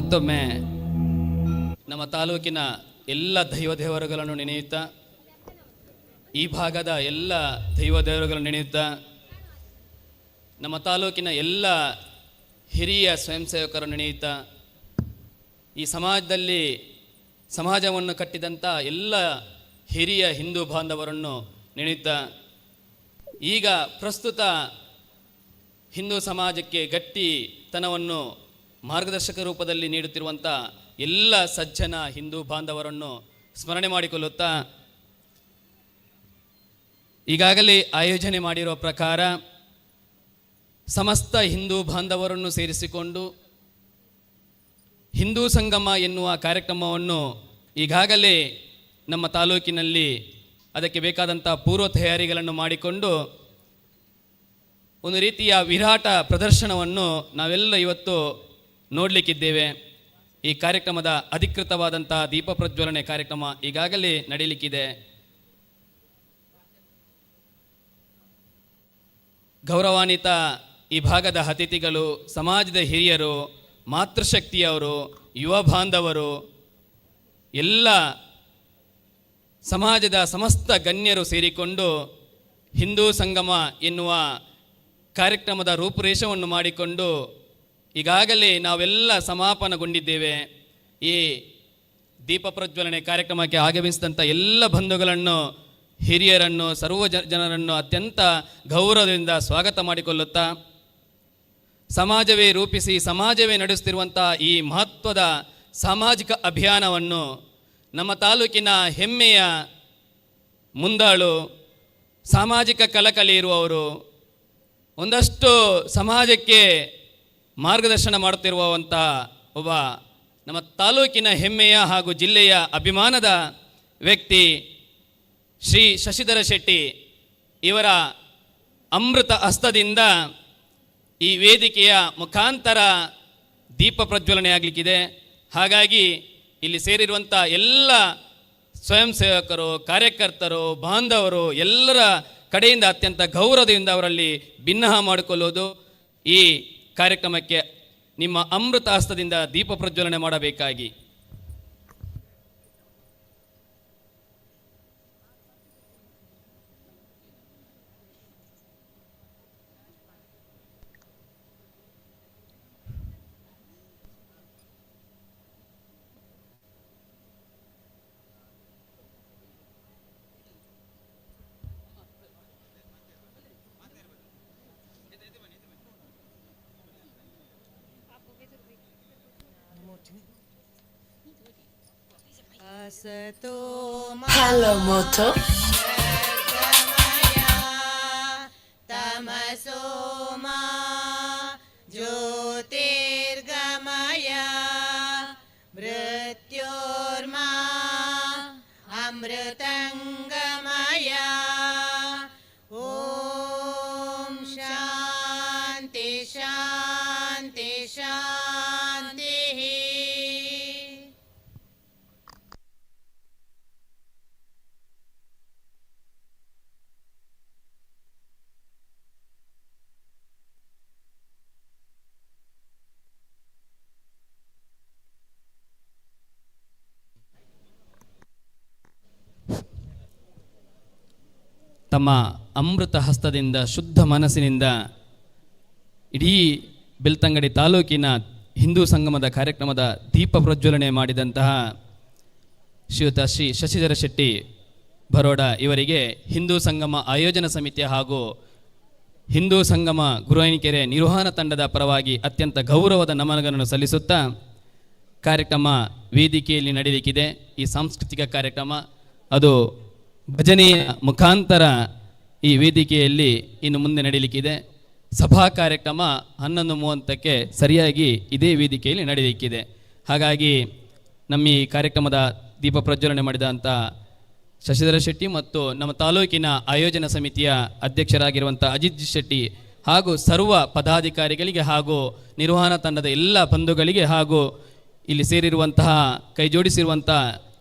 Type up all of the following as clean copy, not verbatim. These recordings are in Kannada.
ಮತ್ತೊಮ್ಮೆ ನಮ್ಮ ತಾಲೂಕಿನ ಎಲ್ಲ ದೇವರುಗಳನ್ನು ನೆನೆಯುತ್ತಾ, ಈ ಭಾಗದ ಎಲ್ಲ ದೇವರುಗಳನ್ನು ನೆನೆಯುತ್ತಾ, ನಮ್ಮ ತಾಲೂಕಿನ ಎಲ್ಲ ಹಿರಿಯ ಸ್ವಯಂ ಸೇವಕರನ್ನು ನೆನೆಯುತ್ತಾ, ಈ ಸಮಾಜವನ್ನು ಕಟ್ಟಿದಂಥ ಎಲ್ಲ ಹಿರಿಯ ಹಿಂದೂ ಬಾಂಧವರನ್ನು ನೆನೆಯುತ್ತಾ, ಈಗ ಪ್ರಸ್ತುತ ಹಿಂದೂ ಸಮಾಜಕ್ಕೆ ಗಟ್ಟಿತನವನ್ನು ಮಾರ್ಗದರ್ಶಕ ರೂಪದಲ್ಲಿ ನೀಡುತ್ತಿರುವಂಥ ಎಲ್ಲ ಸಜ್ಜನ ಹಿಂದೂ ಬಾಂಧವರನ್ನು ಸ್ಮರಣೆ ಮಾಡಿಕೊಳ್ಳುತ್ತಾ, ಈಗಾಗಲೇ ಆಯೋಜನೆ ಮಾಡಿರುವ ಪ್ರಕಾರ ಸಮಸ್ತ ಹಿಂದೂ ಬಾಂಧವರನ್ನು ಸೇರಿಸಿಕೊಂಡು ಹಿಂದೂ ಸಂಗಮ ಎನ್ನುವ ಕಾರ್ಯಕ್ರಮವನ್ನು ಈಗಾಗಲೇ ನಮ್ಮ ತಾಲೂಕಿನಲ್ಲಿ ಅದಕ್ಕೆ ಬೇಕಾದಂಥ ಪೂರ್ವ ತಯಾರಿಗಳನ್ನು ಮಾಡಿಕೊಂಡು ಒಂದು ರೀತಿಯ ವಿರಾಟ ಪ್ರದರ್ಶನವನ್ನು ನಾವೆಲ್ಲ ಇವತ್ತು ನೋಡಲಿಕ್ಕಿದ್ದೇವೆ. ಈ ಕಾರ್ಯಕ್ರಮದ ಅಧಿಕೃತವಾದಂಥ ದೀಪ ಪ್ರಜ್ವಲನೆ ಕಾರ್ಯಕ್ರಮ ಈಗಾಗಲೇ ನಡೆಯಲಿಕ್ಕಿದೆ. ಗೌರವಾನ್ವಿತ ಈ ಭಾಗದ ಅತಿಥಿಗಳು, ಸಮಾಜದ ಹಿರಿಯರು, ಮಾತೃಶಕ್ತಿಯವರು, ಯುವ ಬಾಂಧವರು, ಎಲ್ಲ ಸಮಾಜದ ಸಮಸ್ತ ಗಣ್ಯರು ಸೇರಿಕೊಂಡು ಹಿಂದೂ ಸಂಗಮ ಎನ್ನುವ ಕಾರ್ಯಕ್ರಮದ ರೂಪುರೇಷವನ್ನು ಮಾಡಿಕೊಂಡು ಈಗಾಗಲೇ ನಾವೆಲ್ಲ ಸಮಾಪನಗೊಂಡಿದ್ದೇವೆ. ಈ ದೀಪ ಪ್ರಜ್ವಲನೆ ಕಾರ್ಯಕ್ರಮಕ್ಕೆ ಆಗಮಿಸಿದಂಥ ಎಲ್ಲ ಬಂಧುಗಳನ್ನು, ಹಿರಿಯರನ್ನು, ಸರ್ವ ಜನರನ್ನು ಅತ್ಯಂತ ಗೌರವದಿಂದ ಸ್ವಾಗತ ಮಾಡಿಕೊಳ್ಳುತ್ತಾ, ಸಮಾಜವೇ ರೂಪಿಸಿ ಸಮಾಜವೇ ನಡೆಸುತ್ತಿರುವಂಥ ಈ ಮಹತ್ವದ ಸಾಮಾಜಿಕ ಅಭಿಯಾನವನ್ನು ನಮ್ಮ ತಾಲೂಕಿನ ಹೆಮ್ಮೆಯ ಮುಂದಾಳು, ಸಾಮಾಜಿಕ ಕಳಕಳಿ ಇರುವವರು, ಒಂದಷ್ಟು ಸಮಾಜಕ್ಕೆ ಮಾರ್ಗದರ್ಶನ ಮಾಡುತ್ತಿರುವಂಥ ಒಬ್ಬ ನಮ್ಮ ತಾಲೂಕಿನ ಹೆಮ್ಮೆಯ ಹಾಗೂ ಜಿಲ್ಲೆಯ ಅಭಿಮಾನದ ವ್ಯಕ್ತಿ ಶ್ರೀ ಶಶಿಧರ ಶೆಟ್ಟಿ ಇವರ ಅಮೃತ ಹಸ್ತದಿಂದ ಈ ವೇದಿಕೆಯ ಮುಖಾಂತರ ದೀಪ ಪ್ರಜ್ವಲನೆ ಆಗಲಿಕ್ಕಿದೆ. ಹಾಗಾಗಿ ಇಲ್ಲಿ ಸೇರಿರುವಂಥ ಎಲ್ಲ ಸ್ವಯಂ ಸೇವಕರು, ಕಾರ್ಯಕರ್ತರು, ಬಾಂಧವರು ಎಲ್ಲರ ಕಡೆಯಿಂದ ಅತ್ಯಂತ ಗೌರವದಿಂದ ಅವರಲ್ಲಿ ಭಿನ್ನ ಮಾಡಿಕೊಳ್ಳುವುದು, ಈ ಕಾರ್ಯಕ್ರಮಕ್ಕೆ ನಿಮ್ಮ ಅಮೃತ ಹಸ್ತದಿಂದ ದೀಪ ಪ್ರಜ್ವಲನೆ ಮಾಡಬೇಕಾಗಿ. Hello, Moto. Tamasoma Jyotirgamaya Mrityorma Amritangamaya Om Shanti Shanti Shanti. ತಮ್ಮ ಅಮೃತ ಹಸ್ತದಿಂದ ಶುದ್ಧ ಮನಸ್ಸಿನಿಂದ ಇಡೀ ಬೆಳ್ತಂಗಡಿ ತಾಲೂಕಿನ ಹಿಂದೂ ಸಂಗಮದ ಕಾರ್ಯಕ್ರಮದ ದೀಪ ಪ್ರಜ್ವಲನೆ ಮಾಡಿದಂತಹ ಶ್ರೀಯುತ ಶ್ರೀ ಶಶಿಧರ ಶೆಟ್ಟಿ ಬರೋಡ ಇವರಿಗೆ ಹಿಂದೂ ಸಂಗಮ ಆಯೋಜನಾ ಸಮಿತಿಯ ಹಾಗೂ ಹಿಂದೂ ಸಂಗಮ ಗುರುವಾಣಿಕೆರೆ ನಿರ್ವಹಣಾ ತಂಡದ ಪರವಾಗಿ ಅತ್ಯಂತ ಗೌರವದ ನಮನಗಳನ್ನು ಸಲ್ಲಿಸುತ್ತಾ, ಕಾರ್ಯಕ್ರಮ ವೇದಿಕೆಯಲ್ಲಿ ನಡೆಯಲಿಕ್ಕಿದೆ. ಈ ಸಾಂಸ್ಕೃತಿಕ ಕಾರ್ಯಕ್ರಮ ಅದು ಭಜನೆಯ ಮುಖಾಂತರ ಈ ವೇದಿಕೆಯಲ್ಲಿ ಇನ್ನು ಮುಂದೆ ನಡೆಯಲಿಕ್ಕಿದೆ. ಸಭಾ ಕಾರ್ಯಕ್ರಮ 11:30ಕ್ಕೆ ಸರಿಯಾಗಿ ಇದೇ ವೇದಿಕೆಯಲ್ಲಿ ನಡೆಯಲಿಕ್ಕಿದೆ. ಹಾಗಾಗಿ ನಮ್ಮ ಈ ಕಾರ್ಯಕ್ರಮದ ದೀಪ ಪ್ರಜ್ವಲನೆ ಮಾಡಿದಂಥ ಶಶಿಧರ ಶೆಟ್ಟಿ ಮತ್ತು ನಮ್ಮ ತಾಲೂಕಿನ ಆಯೋಜನಾ ಸಮಿತಿಯ ಅಧ್ಯಕ್ಷರಾಗಿರುವಂಥ ಅಜಿತ್ ಶೆಟ್ಟಿ ಹಾಗೂ ಸರ್ವ ಪದಾಧಿಕಾರಿಗಳಿಗೆ ಹಾಗೂ ನಿರ್ವಹಣಾ ತಂಡದ ಎಲ್ಲ ಬಂಧುಗಳಿಗೆ ಹಾಗೂ ಇಲ್ಲಿ ಸೇರಿರುವಂತಹ ಕೈ ಜೋಡಿಸಿರುವಂಥ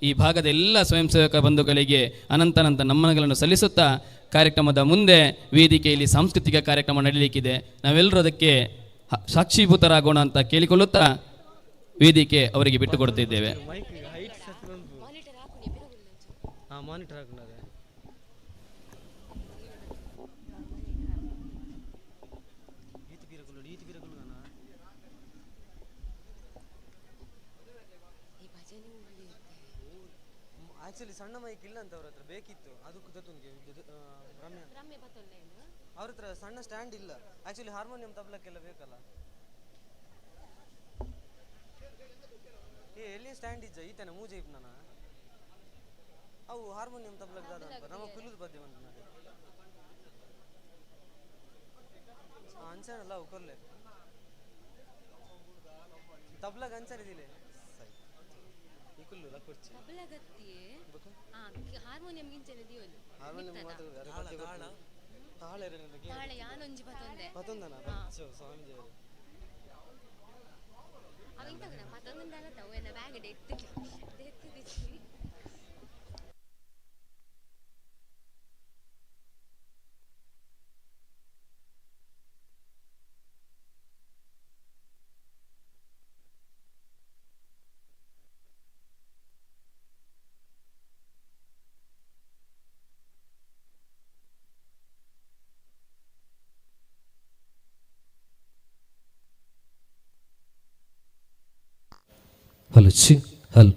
ಈ ಭಾಗದ ಎಲ್ಲ ಸ್ವಯಂ ಸೇವಕ ಬಂಧುಗಳಿಗೆ ಅನಂತ ನಮನಗಳನ್ನು ಸಲ್ಲಿಸುತ್ತಾ, ಕಾರ್ಯಕ್ರಮದ ಮುಂದೆ ವೇದಿಕೆಯಲ್ಲಿ ಸಾಂಸ್ಕೃತಿಕ ಕಾರ್ಯಕ್ರಮ ನಡೆಯಲಿಕ್ಕಿದೆ. ನಾವೆಲ್ಲರೂ ಅದಕ್ಕೆ ಸಾಕ್ಷೀಭೂತರಾಗೋಣ ಅಂತ ಕೇಳಿಕೊಳ್ಳುತ್ತಾ, ವೇದಿಕೆ ಅವರಿಗೆ ಬಿಟ್ಟು ಕೊಡ್ತಿದ್ದೇವೆ. ಮಾನಿಟರ್ ಹಾಕೊಂಡಾರೆ ಆಕ್ಚುಲಿ ಸಣ್ಣ ಮೈಕ್ ಇಲ್ಲ ಅಂತ ಅವ್ರ ಹತ್ರ ಬೇಕಿತ್ತು, ಅದಕ್ಕೂ ರಮ್ಯ ಅವ್ರ ಹತ್ರ ಸಣ್ಣ ಸ್ಟ್ಯಾಂಡ್ ಇಲ್ಲ. ಆಕ್ಚುಲಿ ಹಾರ್ಮೋನಿಯಂ ತಬ್ಲಕ್ಕೆಲ್ಲ ಬೇಕಲ್ಲ. ಎಲ್ಲಿ ಸ್ಟ್ಯಾಂಡ್ ಇಜ್ಜ ಈತನ ಮೂಜೆ ಇಪ್ನ ಅವು ಹಾರ್ಮೋನಿಯಂ ತಬ್ಲಕ್ ದಾದ ಅಂತ ನಮ್ಮ ಕುಲ್ಲುದು ಬದ್ದೆ ಬಂದ ಅಂಚನಲ್ಲ ಅವು ಕೊರ್ಲೆ ತಬ್ಲಗ್ ಅಂಚರಿದಿಲೆ ಈ ಕುಲ್ಲು ಕೊಡ್ಚಿ ಹಾರ್ಮೋನಿಯಂ ಗಿಂಚನೆ ದಿಯೋಲಿ ಹಾರ್ಮೋನಿಯಂ ಮಾತ್ರ ತಾಳ ತಾಳೆ ಯಾನೊಂಜಿ ಪತೊಂದನ ಸ್ವಾಮೀಜಿ ಅವರು ಅವಿಂತಗನ ಪತೊಂದಲ್ಲ ತವೆನ ಬ್ಯಾಗಡೆ ಎತ್ತಿದಿಚ್ಚಿ ಹಲೋ ಹಲೋ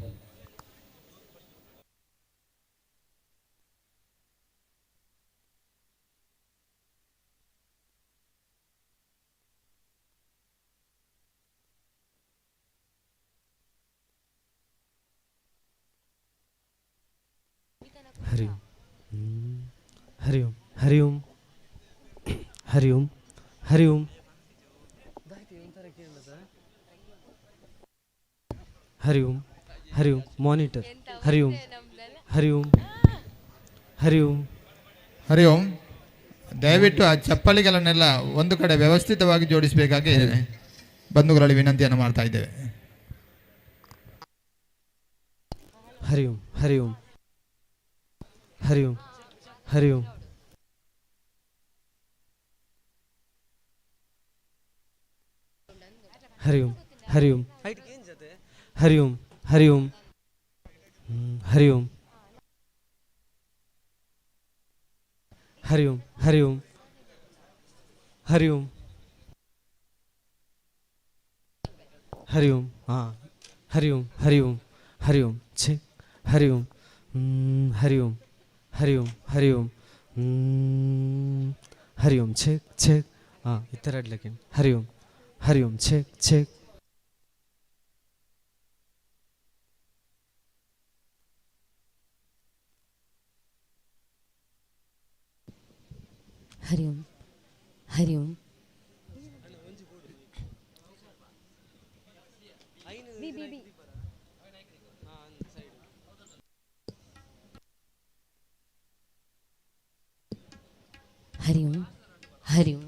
ಹರಿ ಹರಿ ಓಂ ಹರಿ ಓಂ ಹರಿ ಓಂ ಹರಿ ಓಂ ಹರಿ ಓಂ ಹರಿ ಓಂ ಮಾನಿಟರ್ ಹರಿ ಓಂ ಹರಿ ಓಂ ಹರಿ ಓಂ ಹರಿ ಓಂ. ದಯವಿಟ್ಟು ಆ ಚಪ್ಪಲಿಗಳನ್ನೆಲ್ಲ ಒಂದು ಕಡೆ ವ್ಯವಸ್ಥಿತವಾಗಿ ಜೋಡಿಸಬೇಕಾಗಿ ಬಂಧುಗಳಲ್ಲಿ ವಿನಂತಿಯನ್ನು ಮಾಡ್ತಾ ಇದ್ದೇವೆ. ಹರಿ ಓಂ ಹರಿ ಓಂ ಹರಿ ಓಂ ಹರಿ ಓಂ ಹರಿ ಓಂ ಹರಿ ಓಂ ಹರಿ ಓಂ ಹರಿ ಓಂ ಹರಿ ಓಂ ಹರಿ ಓಂ ಹರಿ ಓಂ ಹರಿ ಓಂ ಹರಿ ಓಂ ಹರಿ ಓಂ ಹರಿ ಓಂ ಹರಿ ಓಂ ಛೇ ಹರಿ ಓಂ ಹರಿ ಓಂ ಹರಿ ಓಂ ಹರಿ ಓಂ ಹರಿ ಓಂ ಛೇಕ್ ಛೇಕ್ ಇತರ ಅಡ್ಲಕ್ಕೆ ಹರಿ ಓಂ ಹರಿ ಓಂ ಛೇಕ್ ಛೇಕ್ ಹರಿ ಓಂ ಹರಿ ಓಂ ಹರಿ ಓಂ ಹರಿ ಓಂ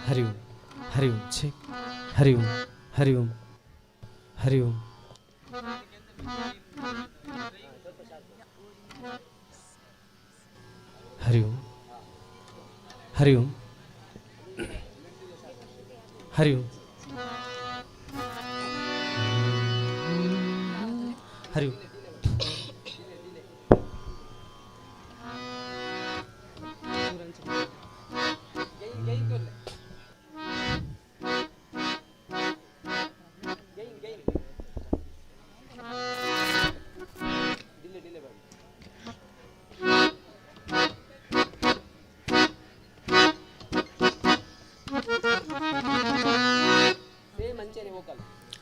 ಹರಿ ಓಂ ಹರಿ ಓಂ ಛೇ Hari Om Hari Om Hari Om Hari Om Hari Om Hari Om Hari Om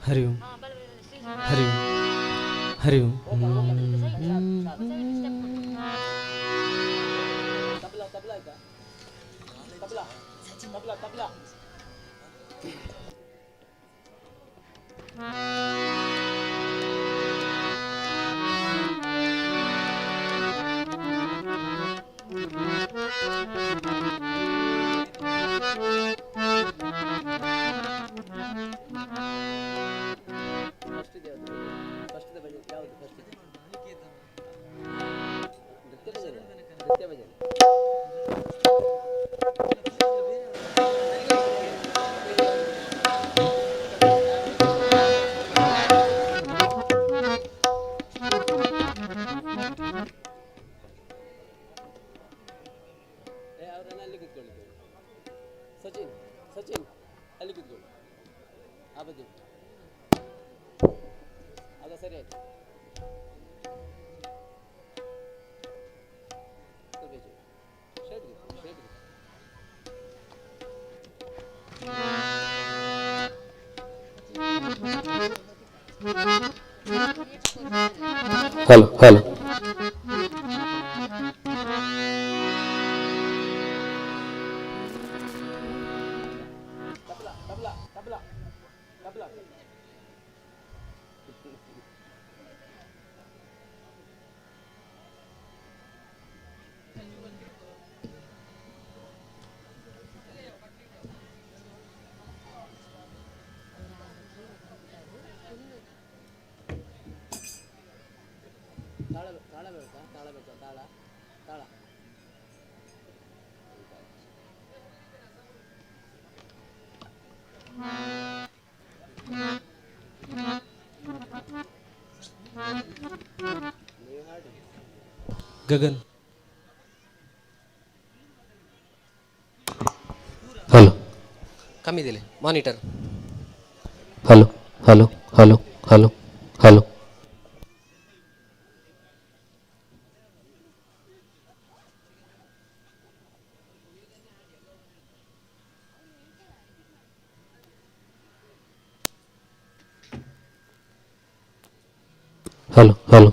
Hari Om Hari Om Hari Om hello hello Gagan hello ಕಮ್ಮಿದಿಲ್ಲ monitor hello hello hello hello hello hello hello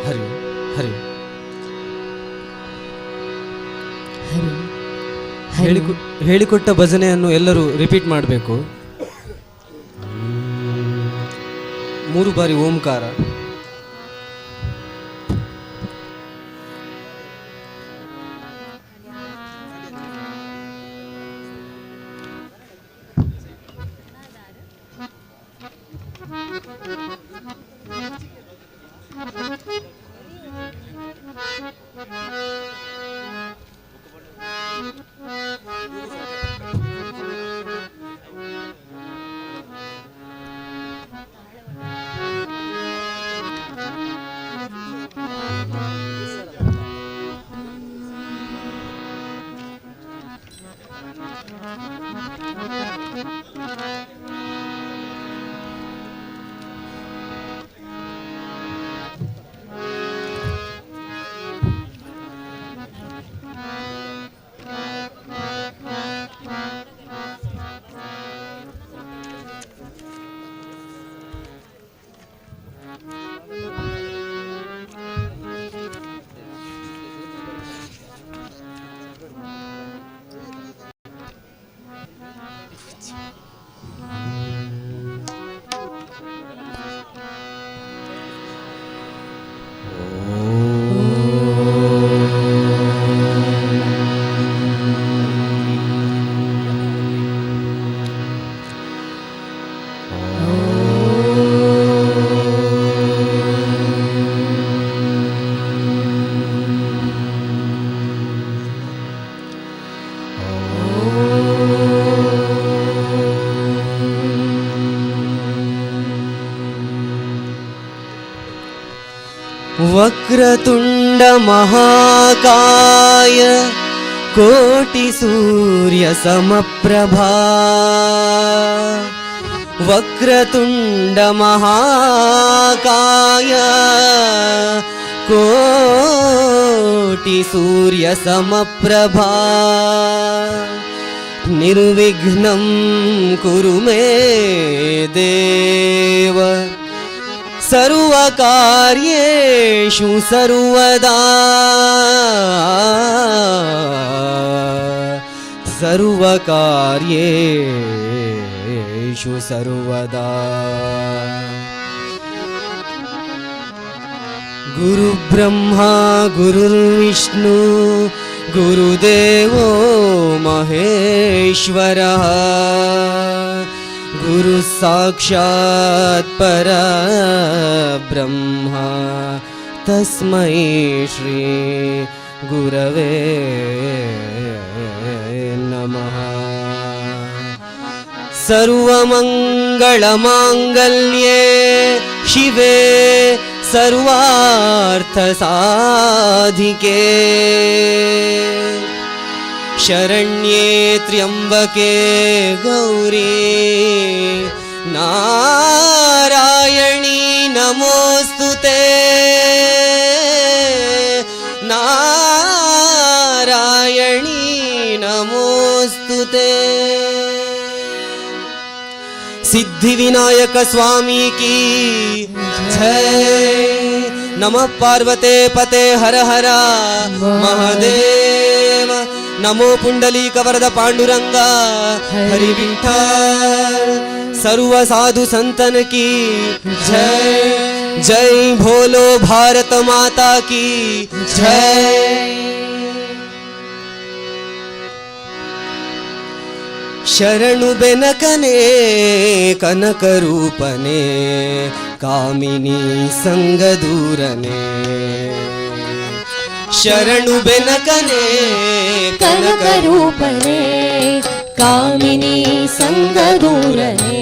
Hari Om Hari Om Hari Om Hari Om ಹೇಳಿಕೊಟ್ಟ ಭಜನೆಯನ್ನು ಎಲ್ಲರೂ ರಿಪೀಟ್ ಮಾಡಬೇಕು. 3 ಬಾರಿ ಓಂಕಾರ. वक्रतुंड महाकाय कोटि सूर्य समप्रभा वक्रतुंड महाकाय कोटि सूर्य समप्रभा निर्विघ्नं कुरु मे देव सर्वकार्येषु सर्वदा सर्वकार्येषु सर्वदा गुरुब्रह्मा गुरुर्विष्णु गुरुदेवो महेश्वरः गुरु साक्षात् परब्रह्म तस्मै श्री गुरवे नमः। सर्वमङ्गलमाङ्गल्ये शिवे सर्वार्थसाधिके शरण्ये त्र्यम्बके गौरी नारायणी नमोस्तुते नारायणी नमोस्तुते। सिद्धिविनायक स्वामी की जय। नमः पार्वते पते हर हर महादेव। नमो पुंडलीक वरद पांडुरंगा हरि विठ्ठल। सर्व साधु संतन की जय। जय भोलो भारत माता की जय। शरणु बेनकने कनक रूपने कामिनी संग दूरने शरणु बेनकने कनक रूपने कामिनी संग दूरने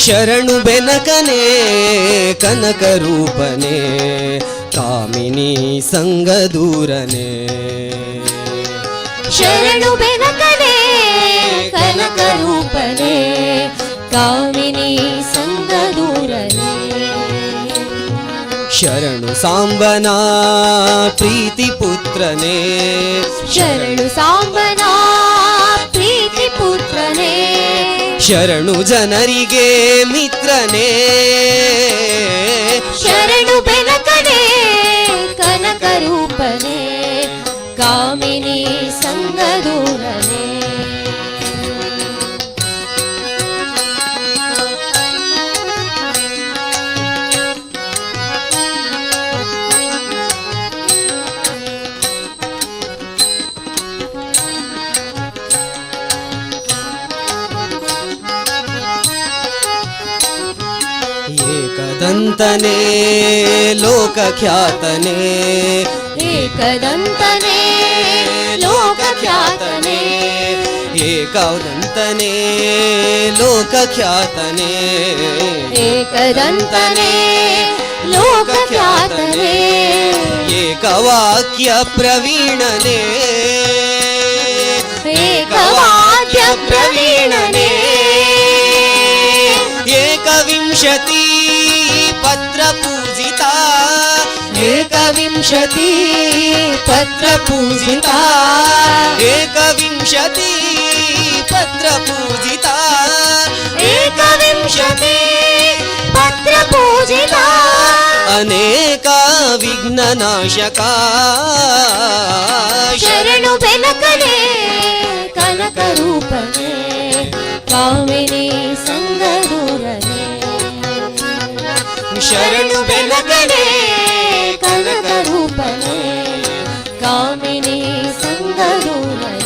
शरणु बेनकने कनक रूपने कामिनी संग दूरने शरणु बेनकने कनक रूपने कामिनी संग दूरने शरणु सांबना प्रीति पुत्रने शरणु सांबना प्रीति पुत्रने शरणु जनरिगे मित्रने शरणु बेनकने कनक रूपने कामिनी संग दूरने एकदन्तने लोकख्यातने एकदन्तने लोकख्यातने एकदन्तने लोकख्यातने एकदन्तने लोकख्यातने एकवाक्य प्रवीणने एकवाक्य प्रवीणने एकविंशति पत्र पूजिता एकविंशति पत्र पूजिता एकविंशति पत्र पूजिता एकविंशति पत्र पूजिता अनेक विघ्ननाशका शरणु बेनकने कनक ಕನಕರೂಪನೇ ಕಾಮಿನಿ ಸಂಗದೂರನೇ ಶರಣು ಬೆನಕನೇ ಕನಕರೂಪನೇ ಕಾಮಿನಿ ಸಂಗದೂರನೇ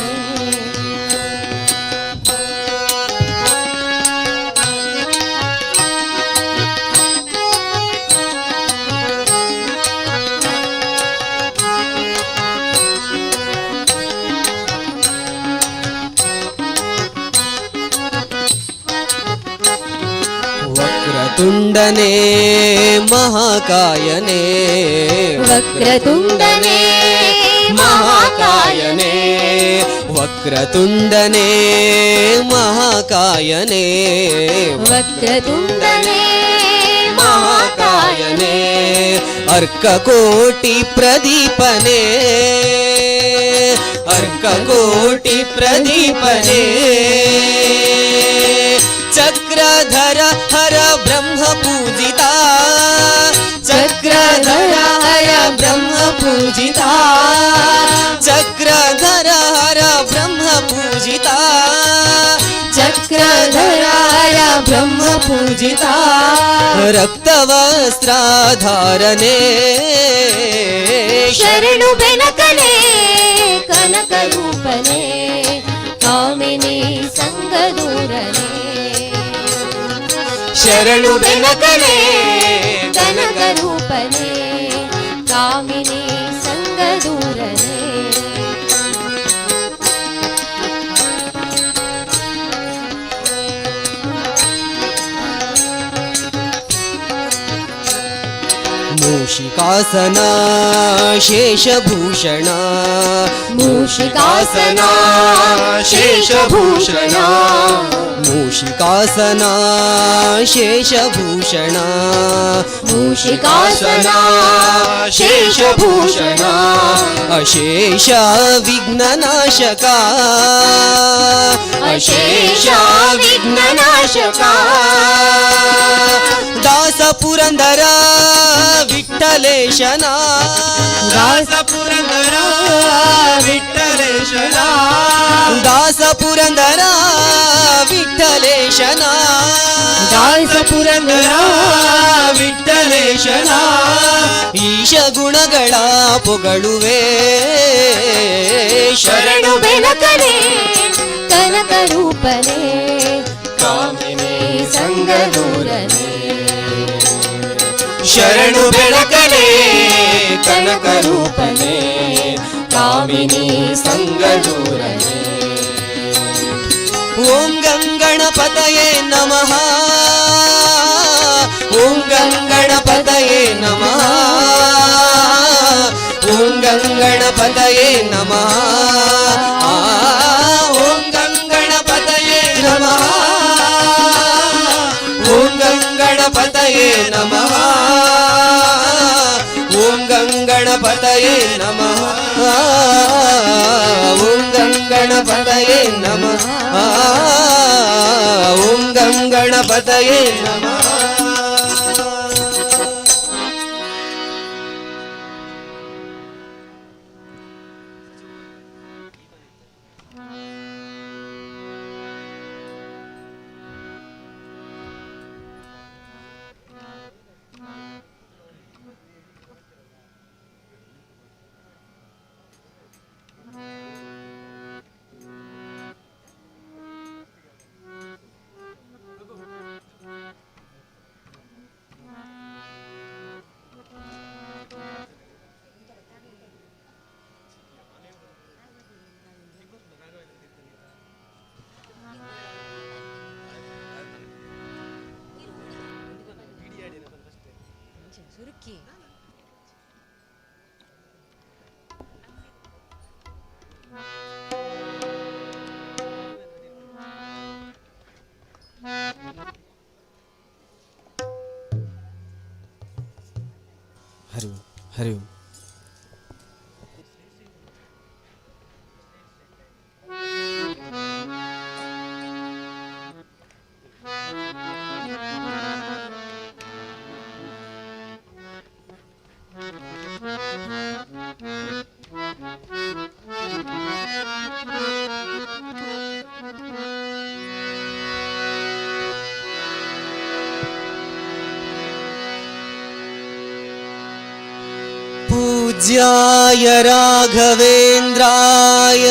ವಕ್ರತುಂಡನೇ ಮಹಾಕಾಯನೇ ವಕ್ರತುಂಡನೇ ಮಹಾಕಾಯನೇ ವಕ್ರತುಂಡನೇ ಮಹಾಕಾಯನೇ ವಕ್ರತುಂಡನೇ ಮಹಾಕಾಯನೇ ಅರ್ಕಕೋಟಿ ಪ್ರದೀಪನೇ ಅರ್ಕಕೋಟಿ ಪ್ರದೀಪನೇ ಚಕ್ರಧರ ಹರ ಬ್ರಹ್ಮ ಪೂಜಿತ ಚಕ್ರಧರ ಹರ ಬ್ರಹ್ಮ ಪೂಜಿತ ಚಕ್ರಧರ ಹರ ಬ್ರಹ್ಮ ಪೂಜಿತ ಚಕ್ರಧರ ಹರ ಬ್ರಹ್ಮ ಪೂಜಿತ ರಕ್ತವಸ್ತ್ರಾಧಾರನೇ ಶರಣು ಬೆನಕನೇ ಕನಕರೂಪನೇ ಕಾಮಿನಿ ಸಂಗದೂರನೇ ಶರಣು ಬೆನಕನೇ ಕನಕರೂಪನೇ ಕಾಮಿನಿ ಸಂಗದೂರನೇ ಮೂಷಿಕಾಸನ ಶೇಷಭೂಷಣ ಮೂಷಿಕಾಸನ ಶೇಷಭೂಷಣ ಮೂಷಿಕಾಸನ ಶೇಷಭೂಷಣ ಮೂಷಿಕಾಸನ ಶೇಷಭೂಷಣ ಅಶೇಷ ವಿಘ್ನನಾಶಕ ಅಶೇಷ ವಿಘ್ನನಾಶಕ ದಾಸ ಪುರಂದರ ವಿಠ್ಠಲೇಶನ ದಾಸ ಪುರಂದರ ವಿಠ್ಠಲೇಶನ ದಾಸ ಪುರಂದರ ವಿಠ್ಠಲೇಶನ ದಾಸ ಪುರಂದರ ವಿಠ್ಠಲೇಶನ ಈಶ ಗುಣಗಳ ಪೊಗಳುವೆ ಶರಣು ಬೆನಕನೇ ಕನಕರೂಪನೇ ಕಾಮಿನಿ ಸಂಗದೂರನೇ ಶರಣು ಬೆಳಕನೇ ಕನಕರೂಪನೇ ಕಾಮಿನಿ ಸಂಗದೂರನೇ ಓಂ ಗಂಗಣಪತಯೇ ನಮಃ ಓಂ ಗಂಗಣಪತಯೇ ನಮಃ ಓಂ ಗಂಗಣಪತಯೇ ನಮಃ ಓಂ ಗಂಗಣಪತಯೇ ನಮಃ ಓಂ ಗಂಗಣಪತಯೇ ನಮಃ ಓಂ ಗಂಗಣಪತಯೇ ನಮಃ ಓಂ ಗಂಗಣಪತಯೇ ನಮಃ ಓಂ ಗಂಗಣಪತಯೇ ನಮಃ ಹರಿ ಓಂ ಹರಿ ಓಂ पूज्याय राघवेन्द्राय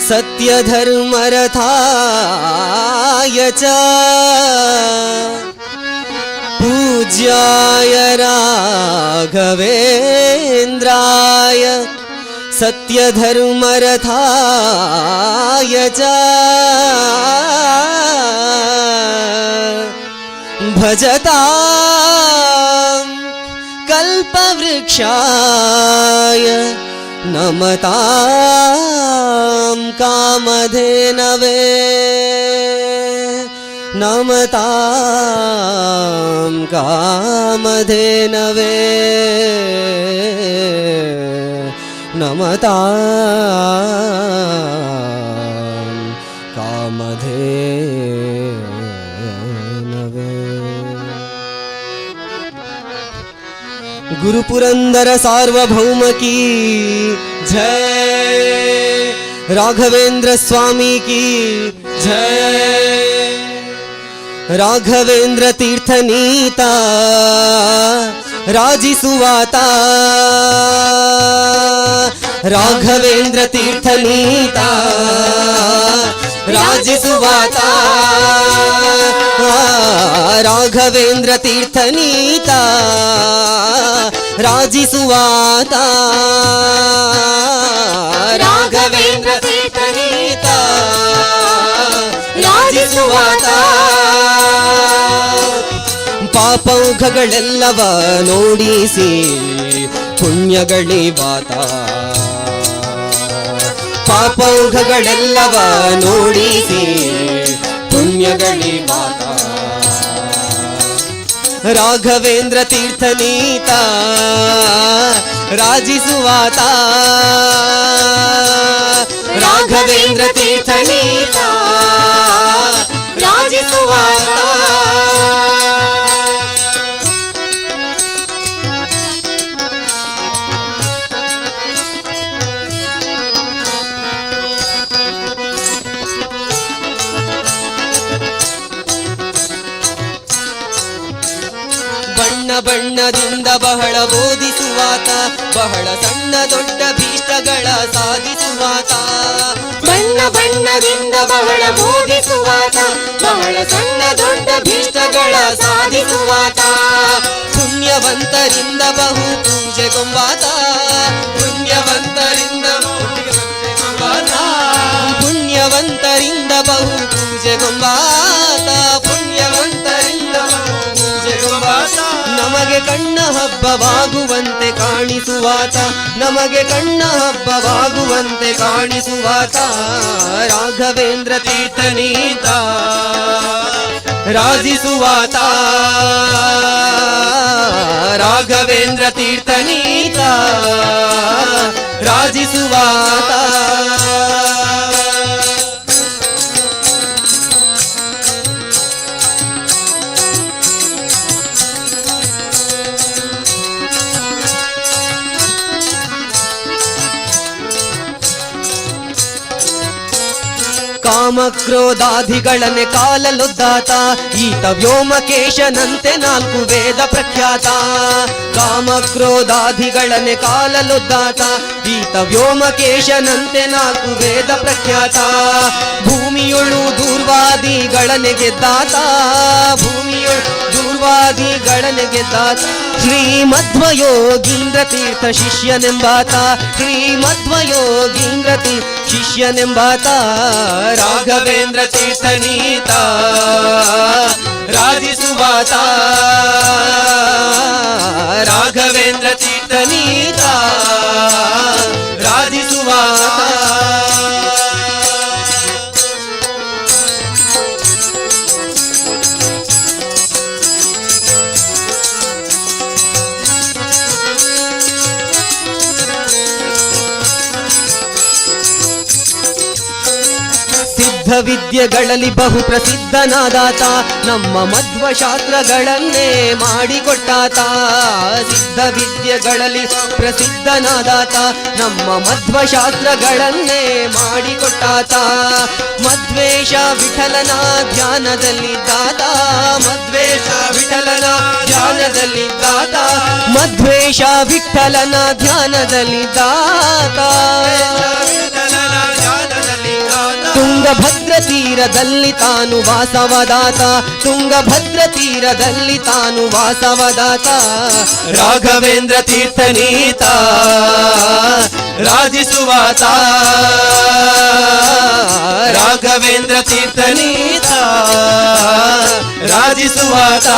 सत्यधर्मरथाय च पूज्याय राघवेन्द्राय सत्यधर्मरथाय च भजतां कल्पवृक्षाय नमतां कामधेनवे नमतां कामधेनवे नमतां कामधेनवे। गुरु पुरंदर सार्वभौम की जय, राघवेंद्र स्वामी की जय। राघवेंद्र तीर्थ नीता राजिसुवाता, राघवेंद्र तीर्थ नीता राजिसुवाता, राघवेंद्र तीर्थ नीता राजिसुवाता, राघवेंद्र तीर्थ नीता ರಾಜಿಸುವಾತ. ಪಾಪೌಘಗಳೆಲ್ಲವ ನೋಡಿಸಿ ಪುಣ್ಯಗಳಿವಾತ, ಪಾಪೌಘಗಳೆಲ್ಲವ ನೋಡಿಸಿ ಪುಣ್ಯಗಳಿವಾತ. ರಾಘವೇಂದ್ರ ತೀರ್ಥ ನೀತ ರಾಜಿಸುವಾತ, ರಾಘವೇಂದ್ರ ತೀರ್ಥ ನೀತ ರಾಜಿಸುವಾತ. ಬಣ್ಣ ಬಣ್ಣದಿಂದ ಬಹಳ ಬೋಧಿಸುವಾತ, ಬಹಳ ಸಣ್ಣ ದೊಡ್ಡ ಭೀಷ್ಟಗಳ ಸಾಧಿಸುವಾತ. ಬಣ್ಣ ಬಣ್ಣದಿಂದ ಬಹಳ ಬೋಧಿಸುವಾತ, ಬಹಳ ಸಣ್ಣ ದೊಡ್ಡ ಭೀಷ್ಟಗಳ ಸಾಧಿಸುವಾತ. ಪುಣ್ಯವಂತರಿಂದ ಬಹು ಪೂಜೆಗೊಂಬಾತ, ಪುಣ್ಯವಂತರಿಂದ ಪುಣ್ಯವಂತರಿಂದ ಬಹು ಪೂಜೆಗೊಂಬಾತ, ಪುಣ್ಯವಂತರಿಂದ ಪೂಜೆಗೊಂಬಾತ. ನಮಗೆ ಕಣ್ಣ ಹಬ್ಬವಾಗುವಂತೆ ಕಾಣಿಸುವಾತ, ನಮಗೆ ಕಣ್ಣ ಹಬ್ಬವಾಗುವಂತೆ ಕಾಣಿಸುವಾತ. ರಾಘವೇಂದ್ರ ತೀರ್ಥ ನೀತ ರಾಜಿಸುವಾತ, ರಾಘವೇಂದ್ರ ತೀರ್ಥ ನೀತ ರಾಜಿಸುವಾತ. ಕಾಮಕ್ರೋಧಾದಿಗಳನ್ನೇ ಕಾಲಲೊದ್ದಾತ, ಈತ ವ್ಯೋಮಕೇಶನಂತೆ ನಾಲ್ಕು ವೇದ ಪ್ರಖ್ಯಾತ. ಕಾಮಕ್ರೋಧಾದಿಗಳನ್ನೇ ಕಾಲಲೊದ್ದಾತ, ಈತ ವ್ಯೋಮಕೇಶನಂತೆ ನಾಲ್ಕು ವೇದ ಪ್ರಖ್ಯಾತ. ಭೂಮಿಯೊಳು ದೂರ್ವಾದಿಗಳನ್ನೇ ಗೆದ್ದಾತ, ಭೂಮಿಯೊಳು ದೂರ್ವಾದಿಗಳನ್ನೇ ಗೆದ್ದಾತ. ಶ್ರೀಮಧ್ವಯೋಗೀಂದ್ರ ತೀರ್ಥ ಶಿಷ್ಯನೆಂಬಾತ, ಶ್ರೀಮಧ್ವಯೋಗೀಂದ್ರ ತೀರ್ಥ ಶಿಷ್ಯನೆಂಬಾತ. ರಾಘವೇಂದ್ರ ತೀರ್ಥ ನೀತ ರಾಜಿಸುವಾತ, ರಾಘವೇಂದ್ರ ತೀರ್ಥ ನೀತ ರಾಜಿಸುವಾತ. ಸಿದ್ಧ ವಿದ್ಯೆಗಳಲ್ಲಿ ಬಹು ಪ್ರಸಿದ್ಧನಾದಾತ ನಮ್ಮ ಮಧ್ವ ಶಾಸ್ತ್ರಗಳನ್ನೇ ಮಾಡಿಕೊಟ್ಟಾತ ಸಿದ್ಧ ವಿದ್ಯೆಗಳಲ್ಲಿ ಪ್ರಸಿದ್ಧನಾದಾತ ನಮ್ಮ ಮಧ್ವ ಶಾಸ್ತ್ರಗಳನ್ನೇ ಮಾಡಿಕೊಟ್ಟಾತ ಮಧ್ವೇಶ ವಿಠಲನ ಧ್ಯಾನದಲ್ಲಿದ್ದಾತ ಮಧ್ವೇಶ ವಿಠಲನ ಧ್ಯಾನದಲ್ಲಿದ್ದಾತ ಮಧ್ವೇಶ ವಿಠಲನ ಧ್ಯಾನದಲ್ಲಿದ್ದಾತ ತುಂಗಭದ್ರ ತೀರದಲ್ಲಿ ತಾನು ವಾಸವದಾತ ತುಂಗಭದ್ರ ತೀರದಲ್ಲಿ ತಾನು ವಾಸವದಾತ ರಾಘವೇಂದ್ರ ತೀರ್ಥನೀತ ರಾಜಿಸುವಾತ ರಾಘವೇಂದ್ರ ತೀರ್ಥನೀತ ರಾಜಿಸುವಾತ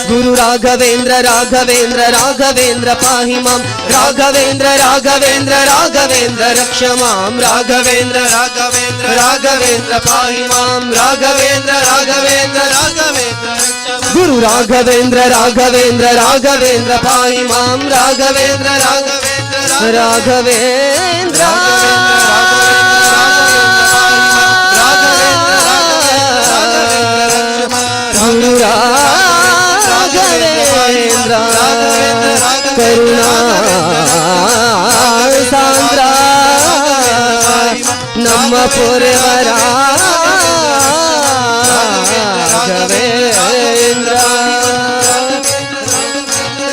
ಗುರು ರಾಘವೇಂದ್ರ ರಾಘವೇಂದ್ರ ರಾಘವೇಂದ್ರ ಪಾಹಿ ಮಾಂ ರಾಘವೇಂದ್ರ ರಾಘವೇಂದ್ರ ರಾಘವೇಂದ್ರ ರಕ್ಷ ಮಾಂ ರಾಘವೇಂದ್ರ ರಾಘವೇಂದ್ರ ರಾಘವೇಂದ್ರ ಪಾಹಿ ಮಾಂ ರಾಘವೇಂದ್ರ ರಾಘವೇಂದ್ರ ರಾಘವೇಂದ್ರ ಗುರು ರಾಘವೇಂದ್ರ ರಾಘವೇಂದ್ರ ರಾಘವೇಂದ್ರ ಪಾಹಿ ಮಾಂ ರಾಘವೇಂದ್ರ ರಾಘವೇಂದ್ರ ರಾಘವೇಂದ್ರ ಗುರು ರಾಘವೇಂದ್ರ ಕರುಣಾ ಸಾಂದ್ರ ನಮ್ಮ ಪೊರೆವರ ರಾಘವೇಂದ್ರ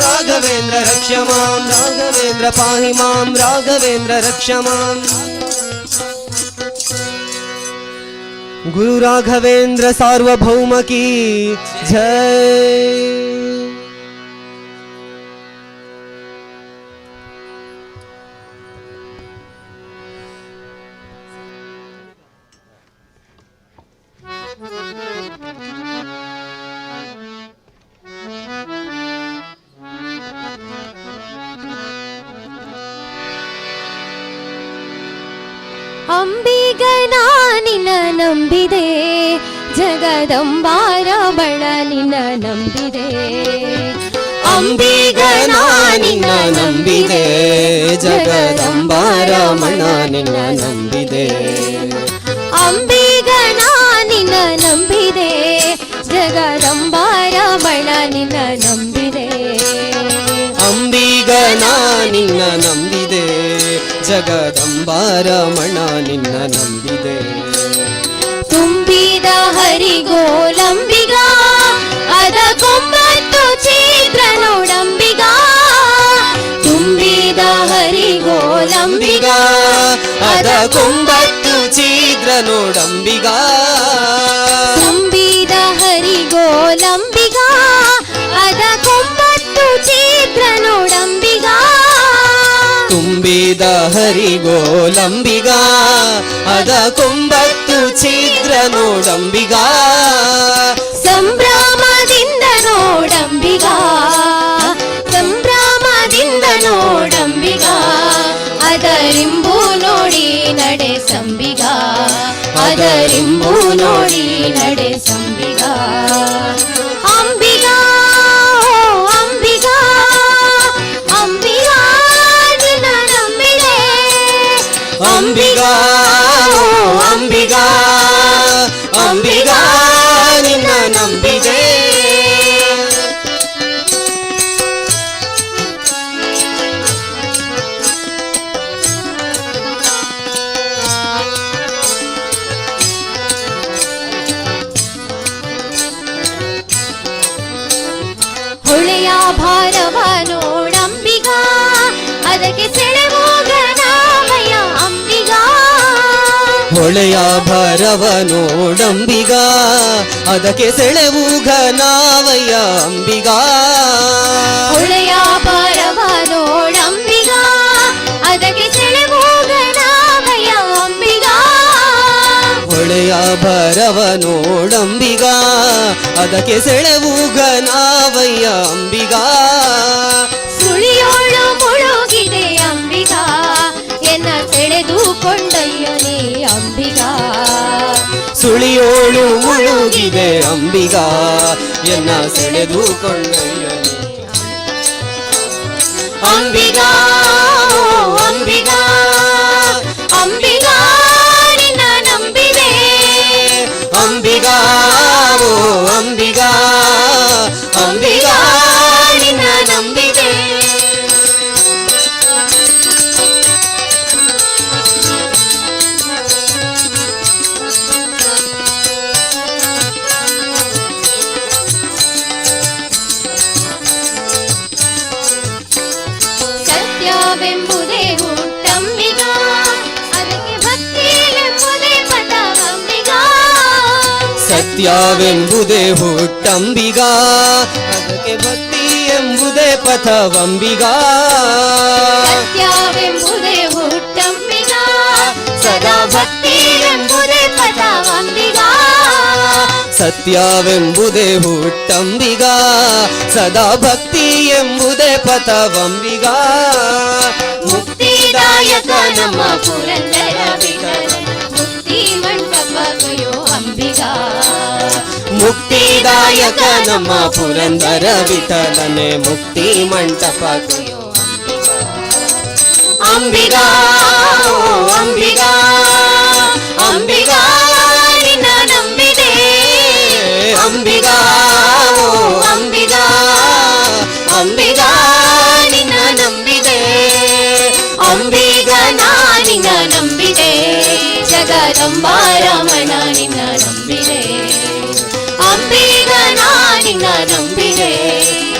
ರಾಘವೇಂದ್ರ ರಕ್ಷ ಮಾಂ ರಾಘವೇಂದ್ರ ಪಾಹಿ ಮಾಂ ರಾಘವೇಂದ್ರ ರಕ್ಷ ಮಾಂ ಗುರು ರಾಘವೇಂದ್ರ ಸಾರ್ವಭೌಮ ಕಿ ಜೈ. ಅಂಬಿಗನ ನಿನ್ನ ನಂಬಿದೆ ಜಗದಂಬಾರ ಬಳ ನಿನ್ನ ನಂಬಿದೆ ಅಂಬಿಗನ ನಿನ್ನ ನಂಬಿದೆ ಜಗದಂಬಾರ ಮಣ ನಿನ್ನ ನಂಬಿದೆ ಅಂಬಿಗನ ನಿನ್ನ ನಂಬಿದೆ ಜಗದಂಬಾರ ಬಳ ನಿನ್ನ ನಂಬಿದೆ ಅಂಬಿಗನ ನಿನ್ನ ನಂಬಿದೆ ಜಗದಂಬಾರ ಮಣ ನಿನ್ನ ನಂಬಿದೆ ತುಂಬಿದ ಹರಿಗೋಲಂಬಿಗ ಅದ ಕೊಂಬತ್ತು ಚಿತ್ರ ನೋಡಂಬಿಗ ತುಂಬಿದ ಹರಿಗೋಲಂಬಿಗ ಅದ ಕೊಂಬತ್ತು ಛಿದ್ರ ನೋಡಂಬಿಗ ತುಂಬಿದ ಹರಿಗೋಲಂಬಿಗ ಅದ ಕೊಂಬತ್ತು ಚಿತ್ರ ನೋಡಂಬಿಗ ತುಂಬಿದ ಹರಿಗೋಲಂಬಿಗ ಅದ ಕೊಂಬತ್ತು ಛಿದ್ರ ನೋಡಂಬಿಗ ಸಂಭ್ರಮದಿಂದ ನೋಡಂಬಿಗ ಸಂಭ್ರಮದಿಂದ ನೋಡಂಬಿಗ ಅದರಿಂಬು ನೋಡಿ ನಡೆ ಸಂಬಿಗ ಅದರಿಂಬು ನೋಡಿ ನಡೆ ಸಂಬಿಗ ಅಂಬಿಗ ಅಂಬಿಗ ಅಂಬಿಗ ನಿನ್ನ ನಂಬಿದೆ ಅಂಬಿಗ ಅಂಬಿಗ ಅಂಬಿಗ ನಿನ್ನ ನಂಬಿದೆ ಹೊಳೆಯ ಭಾರವ ನೋಡಂಬಿಗ ಅದಕ್ಕೆ ಸೆಳೆವೋಗನಾಮಯ ಅಂಬಿಗ ಹೊಳೆಯ ಭರವ ನೋಡಂಬಿಗ ಅದಕ್ಕೆ ಸೆಳೆವು ಘನಾವಯ್ಯ ಅಂಬಿಗ ಹೊಳೆಯ ಭಾರವ ನೋಡಂಬಿಗ ಅದಕ್ಕೆ ಸೆಳೆವೋಗನಾಮಯ ಅಂಬಿಗ ಹೊಳೆಯ ಭರವ ನೋಡಂಬಿಗ ಅದಕ್ಕೆ ಸೆಳೆವು ಘನಾವಯ್ಯ ಅಂಬಿಗ ಸುಳಿಯೋಳು ಮುಳುಗಿದೆ ಅಂಬಿಗ ಎನ್ನ ಸೆಳೆದುಕೊಂಡಯ್ಯನೇ ಅಂಬಿಗ ಸುಳಿಯೋಳು ಮುಳುಗಿದೆ ಅಂಬಿಗ ಎನ್ನ ಸೆಳೆದುಕೊಂಡಯ್ಯನೇ ಅಂಬಿಗ ಅಂಬಿಗ ಅಂಬಿಗ ಸತ್ಯವೆಂಬುದೇ ಹುಟ್ಟಂಬಿಗ ಅದಕ್ಕೆ ಭಕ್ತಿ ಎಂಬುದೇ ಪಥವಂಬಿಗ ಸತ್ಯವೆಂಬುದೇ ಹುಟ್ಟಂಬಿಗ ಸದಾ ಭಕ್ತಿ ಎಂಬುದೇ ಪಥವಂಬಿಗ ಸತ್ಯವೆಂಬುದೇ ಹುಟ್ಟಂಬಿಗ ಸದಾ ಭಕ್ತಿ ಎಂಬುದೇ ಪಥವಂಬಿಗ ಮುಕ್ತಿದಾಯಕ ನಮ್ಮ ಪುರಂದರ ವಿಠಲ ಮುಕ್ತಿ ಮಂಟಪಗಯೋ ಅಂಬಿಗ ಮುಕ್ತಿದಾಯಕ ನಮ್ಮ ಪುರಂದರ ವಿಠಲನೆ ಮುಕ್ತಿ ಮಂಟಪಗಯೋ ಅಂಬಿಗ ಓ ಅಂಬಿಗ ಅಂಬಿಗ ನಿನ್ನ ನಂಬಿದೆ ಅಂಬಿಗ ಓ ಅಂಬಿಗ ಅಂಬಿಗ ನಿನ್ನ ನಂಬಿದೆ ಅಂಬಿಗ ನಾನಿನ ನಂಬಿದೆ ಜಗದಂಬ ರಮಣ ನಿನ್ನ ನಂಬಿದೆ ಅಂಬಿಗ ನಾನಿನ ನಂಬಿದೆ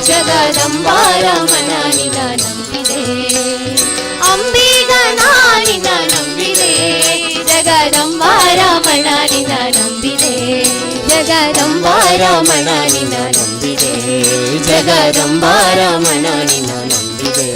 ಜಗದಂಬ ರಮಣ ನಿನ್ನ ನಂಬಿದೆ ಅಂಬಿಗ ನಾನಿನ ನಂಬಿದೆ ಜಗದಂಬ ರಮಣ ನಿನ್ನ ನಂಬಿದೆ ಜಗದಂಬ ರಮಣ ನಿನ್ನ ನಂಬಿದೆ ಜಗದಂಬ ರಮಣ ನಿನ್ನ ನಂಬಿದೆ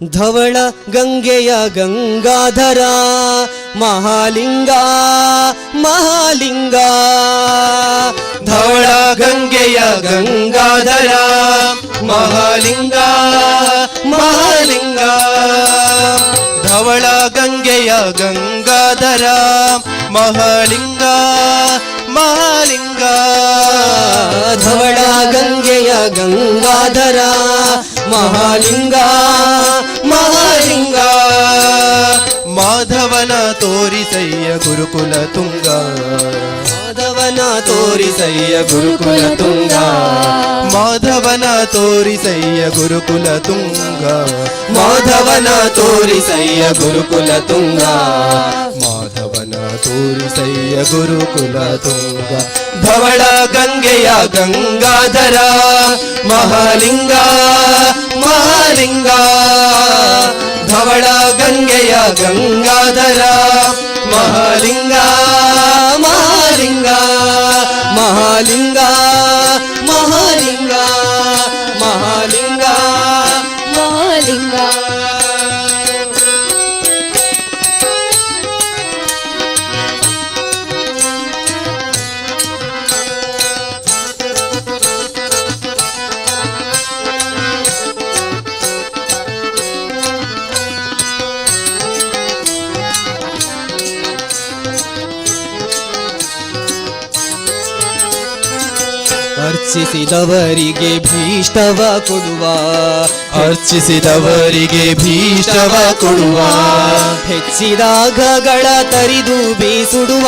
ಧವಳ ಗಂಗೆಯ ಗಂಗಾಧರ ಮಹಾಲಿಂಗ ಮಹಾಲಿಂಗ ಧವಳ ಗಂಗೆಯ ಗಂಗಾಧರ ಮಹಾಲಿಂಗ ಮಹಾಲಿಂಗ ಧವಳ ಗಂಗೆಯ ಗಂಗಾಧರ ಮಹಾಲಿಂಗ ಮಹಾಲಿಂಗ ಧವಳ ಗಂಗೆಯ ಗಂಗಾಧರ ಮಹಾಲಿಂಗ ಮಹಾಲಿಂಗ ಮಾಧವನ ತೋರಿಸಯ್ಯ ಗುರುಕುಲ ತುಂಗ ಮಾಧವನ ತೋರಿಸಯ್ಯ ಗುರುಕುಲ ತುಂಗ ಮಾಧವನ ತೋರಿಸಯ್ಯ ಗುರುಕುಲ ತುಂಗ ಮಾಧವನ ತೋರಿಸಯ್ಯ ಗುರುಕುಲ ತುಂಗ ಮಾಧವನ ತೋರಿಸಯ್ಯ ಗುರುಕುಲ ತುಂಗ ಧವಳ ಗಂಗೆಯ ಗಂಗಾಧರ ಮಹಾಲಿಂಗ ಮಹಾಲಿಂಗ ಧವಳ ಗಂಗೆಯ ಗಂಗಾಧರ ಮಹಾಲಿಂಗ ಮಹಾಲಿಂಗ ಮಹಾಲಿಂಗ ಮಹಾಲಿಂಗ ಮಹಾಲಿಂಗ ಮಹಾಲಿಂಗ ಅರ್ಚಿಸಿದವರಿಗೆ ಭೀಷ್ಟವ ಕೊಡುವ ಅರ್ಚಿಸಿದವರಿಗೆ ಭೀಷ್ಟವ ಕೊಡುವ ಹೆಚ್ಚಿದಾಗಗಳ ತರಿದು ಬೀಸುಡುವ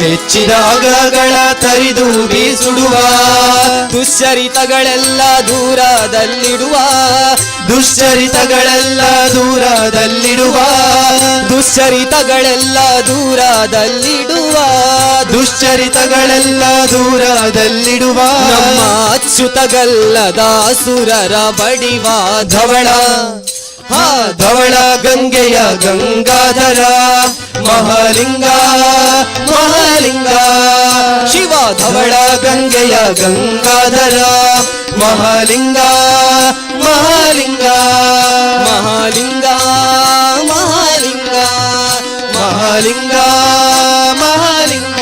ಹೆಚ್ಚಿದಾಗಗಳ ತರಿದು ಬೀಸುಡುವ ದುಶ್ಚರಿತಗಳೆಲ್ಲ ದೂರದಲ್ಲಿಡುವ ದುಶ್ಚರಿತಗಳೆಲ್ಲ ದೂರದಲ್ಲಿಡುವ ದುಶ್ಚರಿತಗಳೆಲ್ಲ ದೂರದಲ್ಲಿಡುವ ದುಶ್ಚರಿತಗಳೆಲ್ಲ ದೂರದಲ್ಲಿಡುವ ನಮ್ಮ ಅಚ್ಯುತಗಲ್ಲದ ಸುರರ ಬಡಿವ ಧವಳ ಹಾ ಧವಳ ಗಂಗೆಯ ಗಂಗಾಧರ ಮಹಾಲಿಂಗ ಮಹಾಲಿಂಗ ಶಿವ ಧವಳ ಗಂಗೆಯ ಗಂಗಾಧರ ಮಹಾಲಿಂಗ ಮಹಾಲಿಂಗ ಮಹಾಲಿಂಗ ಮಹಾಲಿಂಗ ಮಹಾಲಿಂಗ ಮಹಾಲಿಂಗ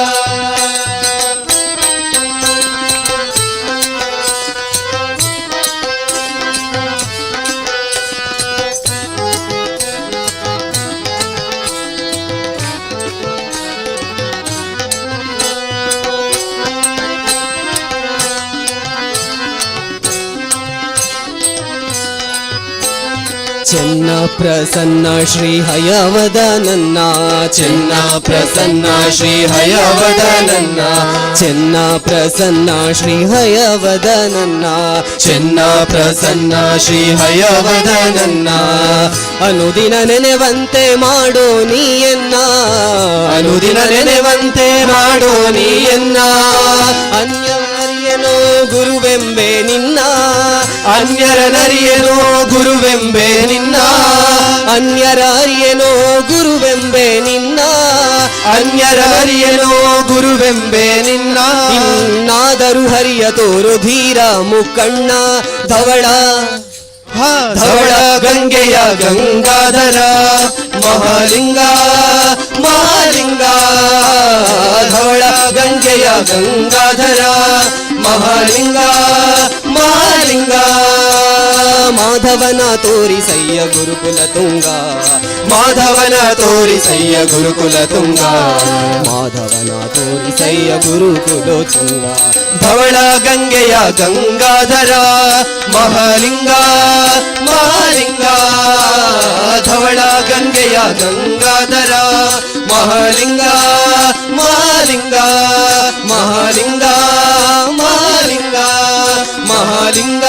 ಚೆನ್ನ ಪ್ರಸನ್ನ ಶ್ರೀ ಹಯವದನನ್ನ ಚೆನ್ನ ಪ್ರಸನ್ನ ಶ್ರೀ ಹಯವದನನ್ನ ಚೆನ್ನ ಪ್ರಸನ್ನ ಶ್ರೀ ಹಯವದನನ್ನ ಚೆನ್ನ ಪ್ರಸನ್ನ ಶ್ರೀ ಹಯವದನನ್ನ ಅನುದಿನ ನೆನೆವಂತೆ ಮಾಡೋ ನೀಯನ್ನ ಅನುದಿನ ನೆನೆವಂತೆ ಮಾಡೋ ನೀಯನ್ನ ಅನ್ಯನರಿಯನೋ ಗುರುವೆಂಬೆ ನಿನ್ನ ಅನ್ಯರ ನರಿಯನೋ ಗುರುವೆಂಬೆ ನಿನ್ನ ಅನ್ಯರ ಅರಿಯನೋ ಗುರುವೆಂಬೆ ನಿನ್ನ ಅನ್ಯರ ಹರಿಯನೋ ಗುರುವೆಂಬೆ ನಿನ್ನ ಇನ್ನಾದರೂ ಹರಿಯ ತೋರು ಧೀರ ಮುಕ್ಕಣ್ಣ ಧವಳ ಧವಳ ಗಂಗೆಯ ಗಂಗಾಧರ ಮಹಾಲಿಂಗ ಮಹಾಲಿಂಗ ಧವಳ ಗಂಗೆಯ ಗಂಗಾಧರ ಮಹಾಲಿಂಗ ಮಹಾಲಿಂಗ ಮಾಧವನ ತೋರಿಸಯ್ಯ ಗುರುಕುಲ ತುಂಗ ಮಾಧವನ ತೋರಿಸಯ್ಯ ಗುರುಕುಲ ತುಂಗ ಮಾಧವನ ತೋರಿಸಯ್ಯ ಗುರುಕುಲ ತುಂಗ ಧವಳ ಗಂಗೆಯ ಗಂಗಾಧರ ಮಹಾಲಿಂಗ ಮಹಾಲಿಂಗ ಧವಳ ಗಂಗೆಯ ಗಂಗಾಧರ ಮಹಾಲಿಂಗ ಮಹಾಲಿಂಗ ಮಹಾಲಿಂಗ ಮಹಾಲಿಂಗ ಮಹಾಲಿಂಗ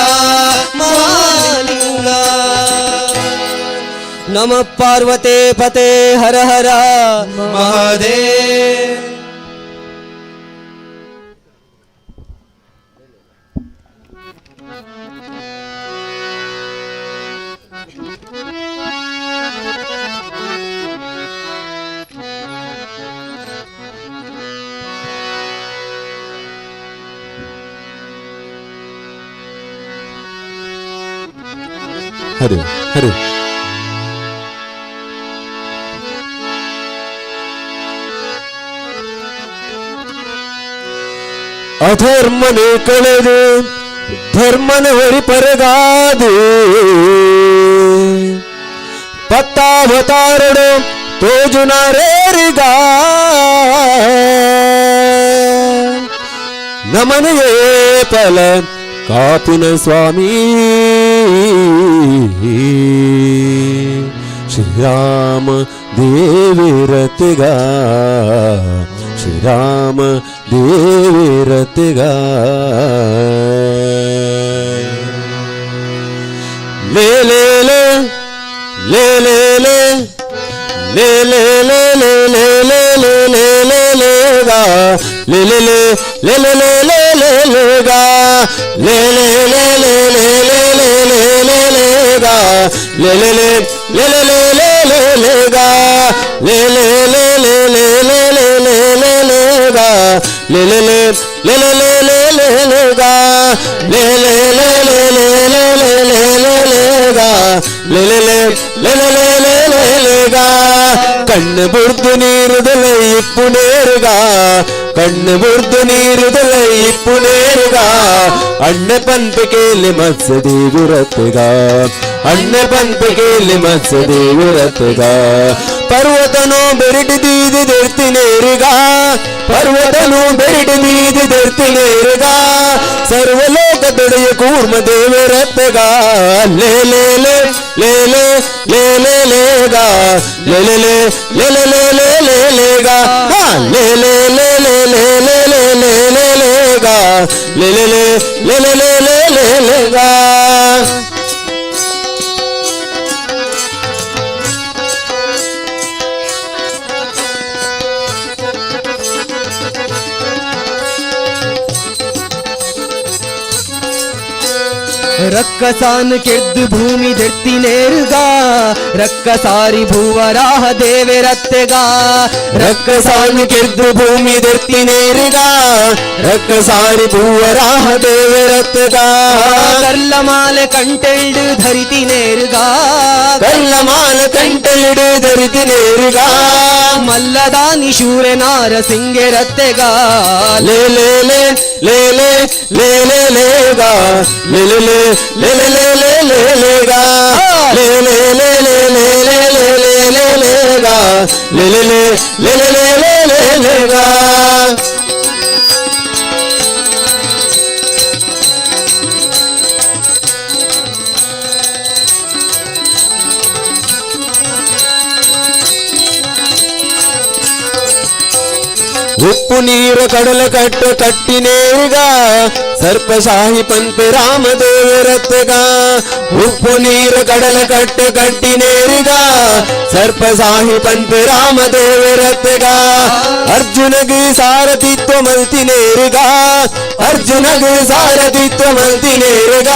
ಮಹಾಲಿಂಗ ನಮ ಪಾರ್ವತೆ ಪತೆ ಹರ ಹರ ಮಹಾದೇವ ಹರಿ ಹರಿ ಅಧರ್ಮನೆ ಕಳೆದು ಧರ್ಮನ ಹೊರಿ ಪರಗಾದು ಪತ್ತಾವತಾರಡು ತೋಜುನಾರೇರಿಗ ನಮನೆಯೇ ಫಲ ಕಾಪಿನ ಸ್ವಾಮಿ ಶ್ರೀರಾಮ ದೇವಿರತಿಗ ಶ್ರೀರಾಮ ದೇವಿರತಿಗ ಲೇ ಲೇ ಲೇ ಲೇ ಲೇ ಲೇ ಲೇ ಲೇ ಲೇ ಲೇ ಲೇ ಲೇ ಲೇ ಲೇ ಲೇ ಲೇ ಗಾ ಲೇ ಲೇ ಲೇ ಲೇ ಲೇ ಲೇ ಲೇ ಲೇ ಲೇ ಗಾ ಲೇ ಲೇ ಲೇ ಲೇ ಲೇ ಲೇ ಲೇ ಲೇ ಲೇ ಲೇ ಗಾ ಲೇ ಲೇ ಲೇ ಲೇ ಲೇ ಲೇ ಲೇ ಲೇ ಲೇ ಗಾ ಲೇ ಲೇ ಲೇ ಲೇ ಲೇ ಲೇ ಲೇ ಲೇ ಲೇ ಲೇ ಗಾ ಲೇ ಲೇ ಲೇ ಲೇ ಲೇ ಲೇ ಲೇ ಲೇ ಲೇ ಗಾ ಲೇ ಲೇ ಲೇ ಲೇ ಲೇ ಲೇ ಲೇ ಲೇ ಲೇ ಲೇ ಗಾ ಲೇ ಲೇ ಲೇ ಲೇ ಲೇ ಲೇ ಲೇ ಲೇ ಲೇ ಗಾ ಕಣ್ಣು ಬುರ್ದು ನೀರುದಲ ಇಪ್ಪು ನೇರುಗ ಕಣ್ಣು ಬುರ್ದು ನೀರುದಲ ಇಪ್ಪು ನೇರುಗ ಅಣ್ಣ ಪಂಪಿಕೆಯಲ್ಲಿ ಮತ್ಸ್ಯದೇವಿರತ್ತೆಗ ಅಣ್ಣ ಪಂಪಿಕೆಯಲ್ಲಿ ಮತ್ಸ್ಯದೇವಿರತ್ತೆಗ ಪರ್ವತನು ಬೆರಟಿ ದೀದಿ ದೆರ್ತಿನೇರಿಗ ಪರ್ವತನು ಬೆರಟಿ ದೀದಿ ದೆರ್ತಿನೇರಿಗ ಸರ್ವಲೋಕ ದೊಡೆಯ ಕೂರ್ಮ ದೇವರತ್ತೆಗ ಲೇ ಲೇ ಲೇ ಲೇ ಲೇ ಲೇ ಲೇ ಲೇಗ ಲೇ ಲೇ ಲೇ ಲೇ ಲೇ ಲೇ ಲೇ ಲೇ ಲೇಗ ಲೇ ಲೇ ಲೇ ಲೇ ಲೇ ಲೇ ಲೇ ಲೇ ಲೇ ಲೇಗ ಲೇ ಲೇ ಲೇ ಲೇ ಲೇ ಲೇ ಲೇ ಲೇ ಲೇಗ ರಕ್ಕಸಾನ್ ಕೆದ್ದು ಭೂಮಿ ದೆರ್ತಿನೇರುಗ ರಕ್ಕಸಾರಿ ಭೂವರಾಹ ದೇವೆರತ್ತೆಗ ರಕ್ಕಸಾನ್ ಕೆದ್ದು ಭೂಮಿ ದೆರ್ತಿನೇರಿಗ ರಕ್ಕಸಾರಿ ಭೂವರಾಹ ದೇವರತ್ತೆಗ ಕರ್ಲಮಾಲೆ ಕಂಟೆಲ್ಡು ಧರಿತಿನೇರುಗ ಕಲ್ಲಮಾಲ ಕಂಟಲಿಡು ಧರಿತಿನೇರಿಗ ಮಲ್ಲದಾನಿ ಶೂರನಾರ ಸಿಂಗೆರತ್ತೆಗ ಲೇ ಲೇ ಲೇ ಲೇ ಲೇ ಲೇ ಲೇ ಲೇಗ ಲೇ ಲೇ ಲೇ ಲೇ ಲೇ ಲೇ ಲೇ ಲೇ ಲೇಗ ಲೇ ಲೇ ಲೇ ಲೇ ಲೇ ಲೇ ಲೇ ಲೇ ಲೇ ಲೇಗ ಲೇ ಲೇ ಲೇ ಲೇ ಲೇ ಲೇ ಲೇ ಲೇ ಲೇಗ ಉಪ್ಪು ನೀರ ಕಡಲೆ ಕಟ್ಟು ಕಟ್ಟಿನೇರಿಗ ಸರ್ಪಶಾಹಿ ಪಂಪೆ ರಾಮದೇವರತ್ತೆಗ ಉಪ್ಪು ನೀರ ಕಡಲೆ ಕಟ್ಟು ಕಟ್ಟಿನೇರಿಗ ಸರ್ಪಶಾಹಿ ಪಂಪೆ ರಾಮದೇವರತ್ತೆಗ ಅರ್ಜುನಗೆ ಸಾರಥಿತ್ವ ಮಲ್ತಿನೇರಿಗ ಅರ್ಜುನಗೆ ಸಾರಥಿತ್ವ ಮಲ್ತಿನೇರಿಗ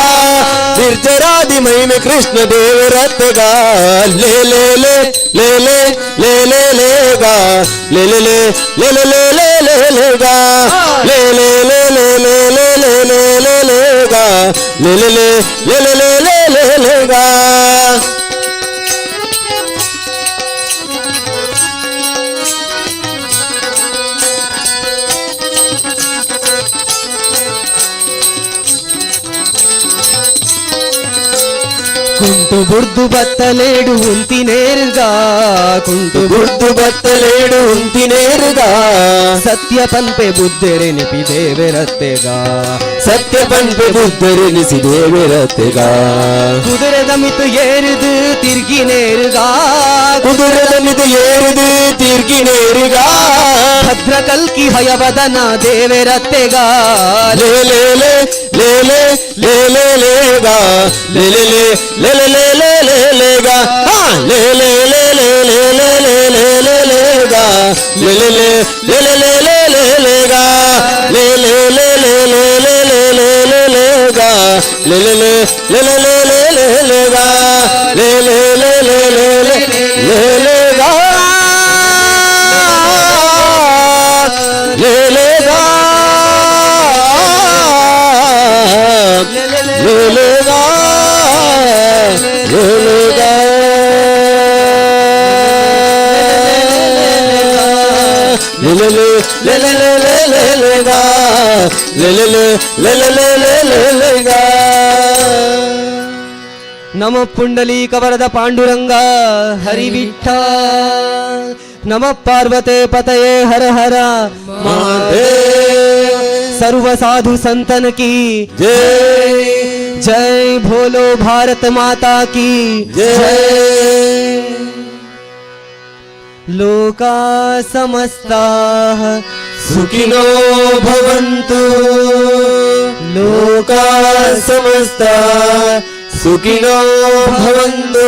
ನಿರ್ಜರಾದಿ ಮಹಿಮೆ ಕೃಷ್ಣ ದೇವರತ್ತೆಗ ಲೇ ಲೇ ಲೇ ಲೇ ಲೇ ಲೇ ಲೇ ಲೇಗ ಲೇ ಲೇ ಲೇ ಲೇ ಲೇ ಲೇ ಲೇ ಲೇ ಲೇಗ ಲೇ ಲೇ ಲೇ ಲೇ ಲೇ ಲೇ ಲೇ ಲೇ ಲೇ ಲೇಗ ಲೇ ಲೇ ಲೇ ಲೇ ಲೇ ಲೇ ಲೇ ಲೇ ಲೇಗ ಕುಂಟು ಬುರ್ದು ಬತ್ತಲೇಡು ಉಂತಿನೇರ್ಗ ಕುಂಟು ಗುರ್ತು ಬತ್ತಲೇಡು ಉಂತಿನೇರುಗ ಸತ್ಯ ಪಂಪೆ ಬುದ್ಧೆರೆ ನಿಪಿದೇವೆರತ್ತೆಗ ಸತ್ಯ ಪಂಪೆ ಬುದ್ಧರೆನಿಸಿ ದೇವರತ್ತೆಗ ಕುದುರೆದ ಮಿತು ಏರಿದು ತಿರ್ಗಿನೇರ್ಗ ಕುದುರೆದ ಮಿದು ಏರಿದು ತಿರ್ಗಿನೇರಿಗ ಭದ್ರ ಕಲ್ಕಿ ಹಯವದನ ದೇವೆರತ್ತೆಗ ಲೇ ಲೇ ಲೇ ಲೇ ಲೇ ಲೇ ಲೇ ಲೇಗ ಲೇ ಲೇ ಲೇ ಲೇ ಲೇ ಲೇ ಲೇ ಲೇ ಲೇಗ ಲೇ ಲೇ ಲೇ ಲೇ ಲೇ ಲೇ ಲೇ ಲೇ ಲೇ ಲೇಗ ಲೇ ಲೇ ಲೇ ಲೇ ಲೇ ಲೇ ಲೇ ಲೇ ಲೇಗ ಲೇ ಲೇ ಲೇ ಲೇ ಲೇ ಲೇ ಲೇ ಲೇ ಲೇ ಲೇಗ ಲೇ ಲೇ ಲೇ ಲೇ ಲೇ ಲೇ ಲೇ ಲೇ ಲೇಗ ಲೇ ಲೇ ಲೇ ಲೇ ಲೇ ಲೇ ಲೇ ಲೇಗ ಲೇ ಲೇಗ ಲೇ ಲೇಗ ಲೇ ಲೇಗ ಲೇ ಲೇ ಲೇ ಲೇ ಲೇ ಲೇ ಲೇ ಲೇಗ ಲೇ ಲೇ ಲೇ ಲೇ ಲೇ ಲೇ ಲೇ ಲೇ ಲೇಗ ನಮ ಪುಂಡಲೀಕ ವರದ ಪಾಂಡುರಂಗ ಹರಿವಿಠ ನಮ ಪಾರ್ವತೆ ಪತಯೇ ಹರ ಹರ ಮಹಾದೇವ सर्व साधु संतन की जय जय भोलो भारत माता की जय लोका समस्ता सुखिनो भवन्तु लोका समस्ता सुखिनो भवन्तु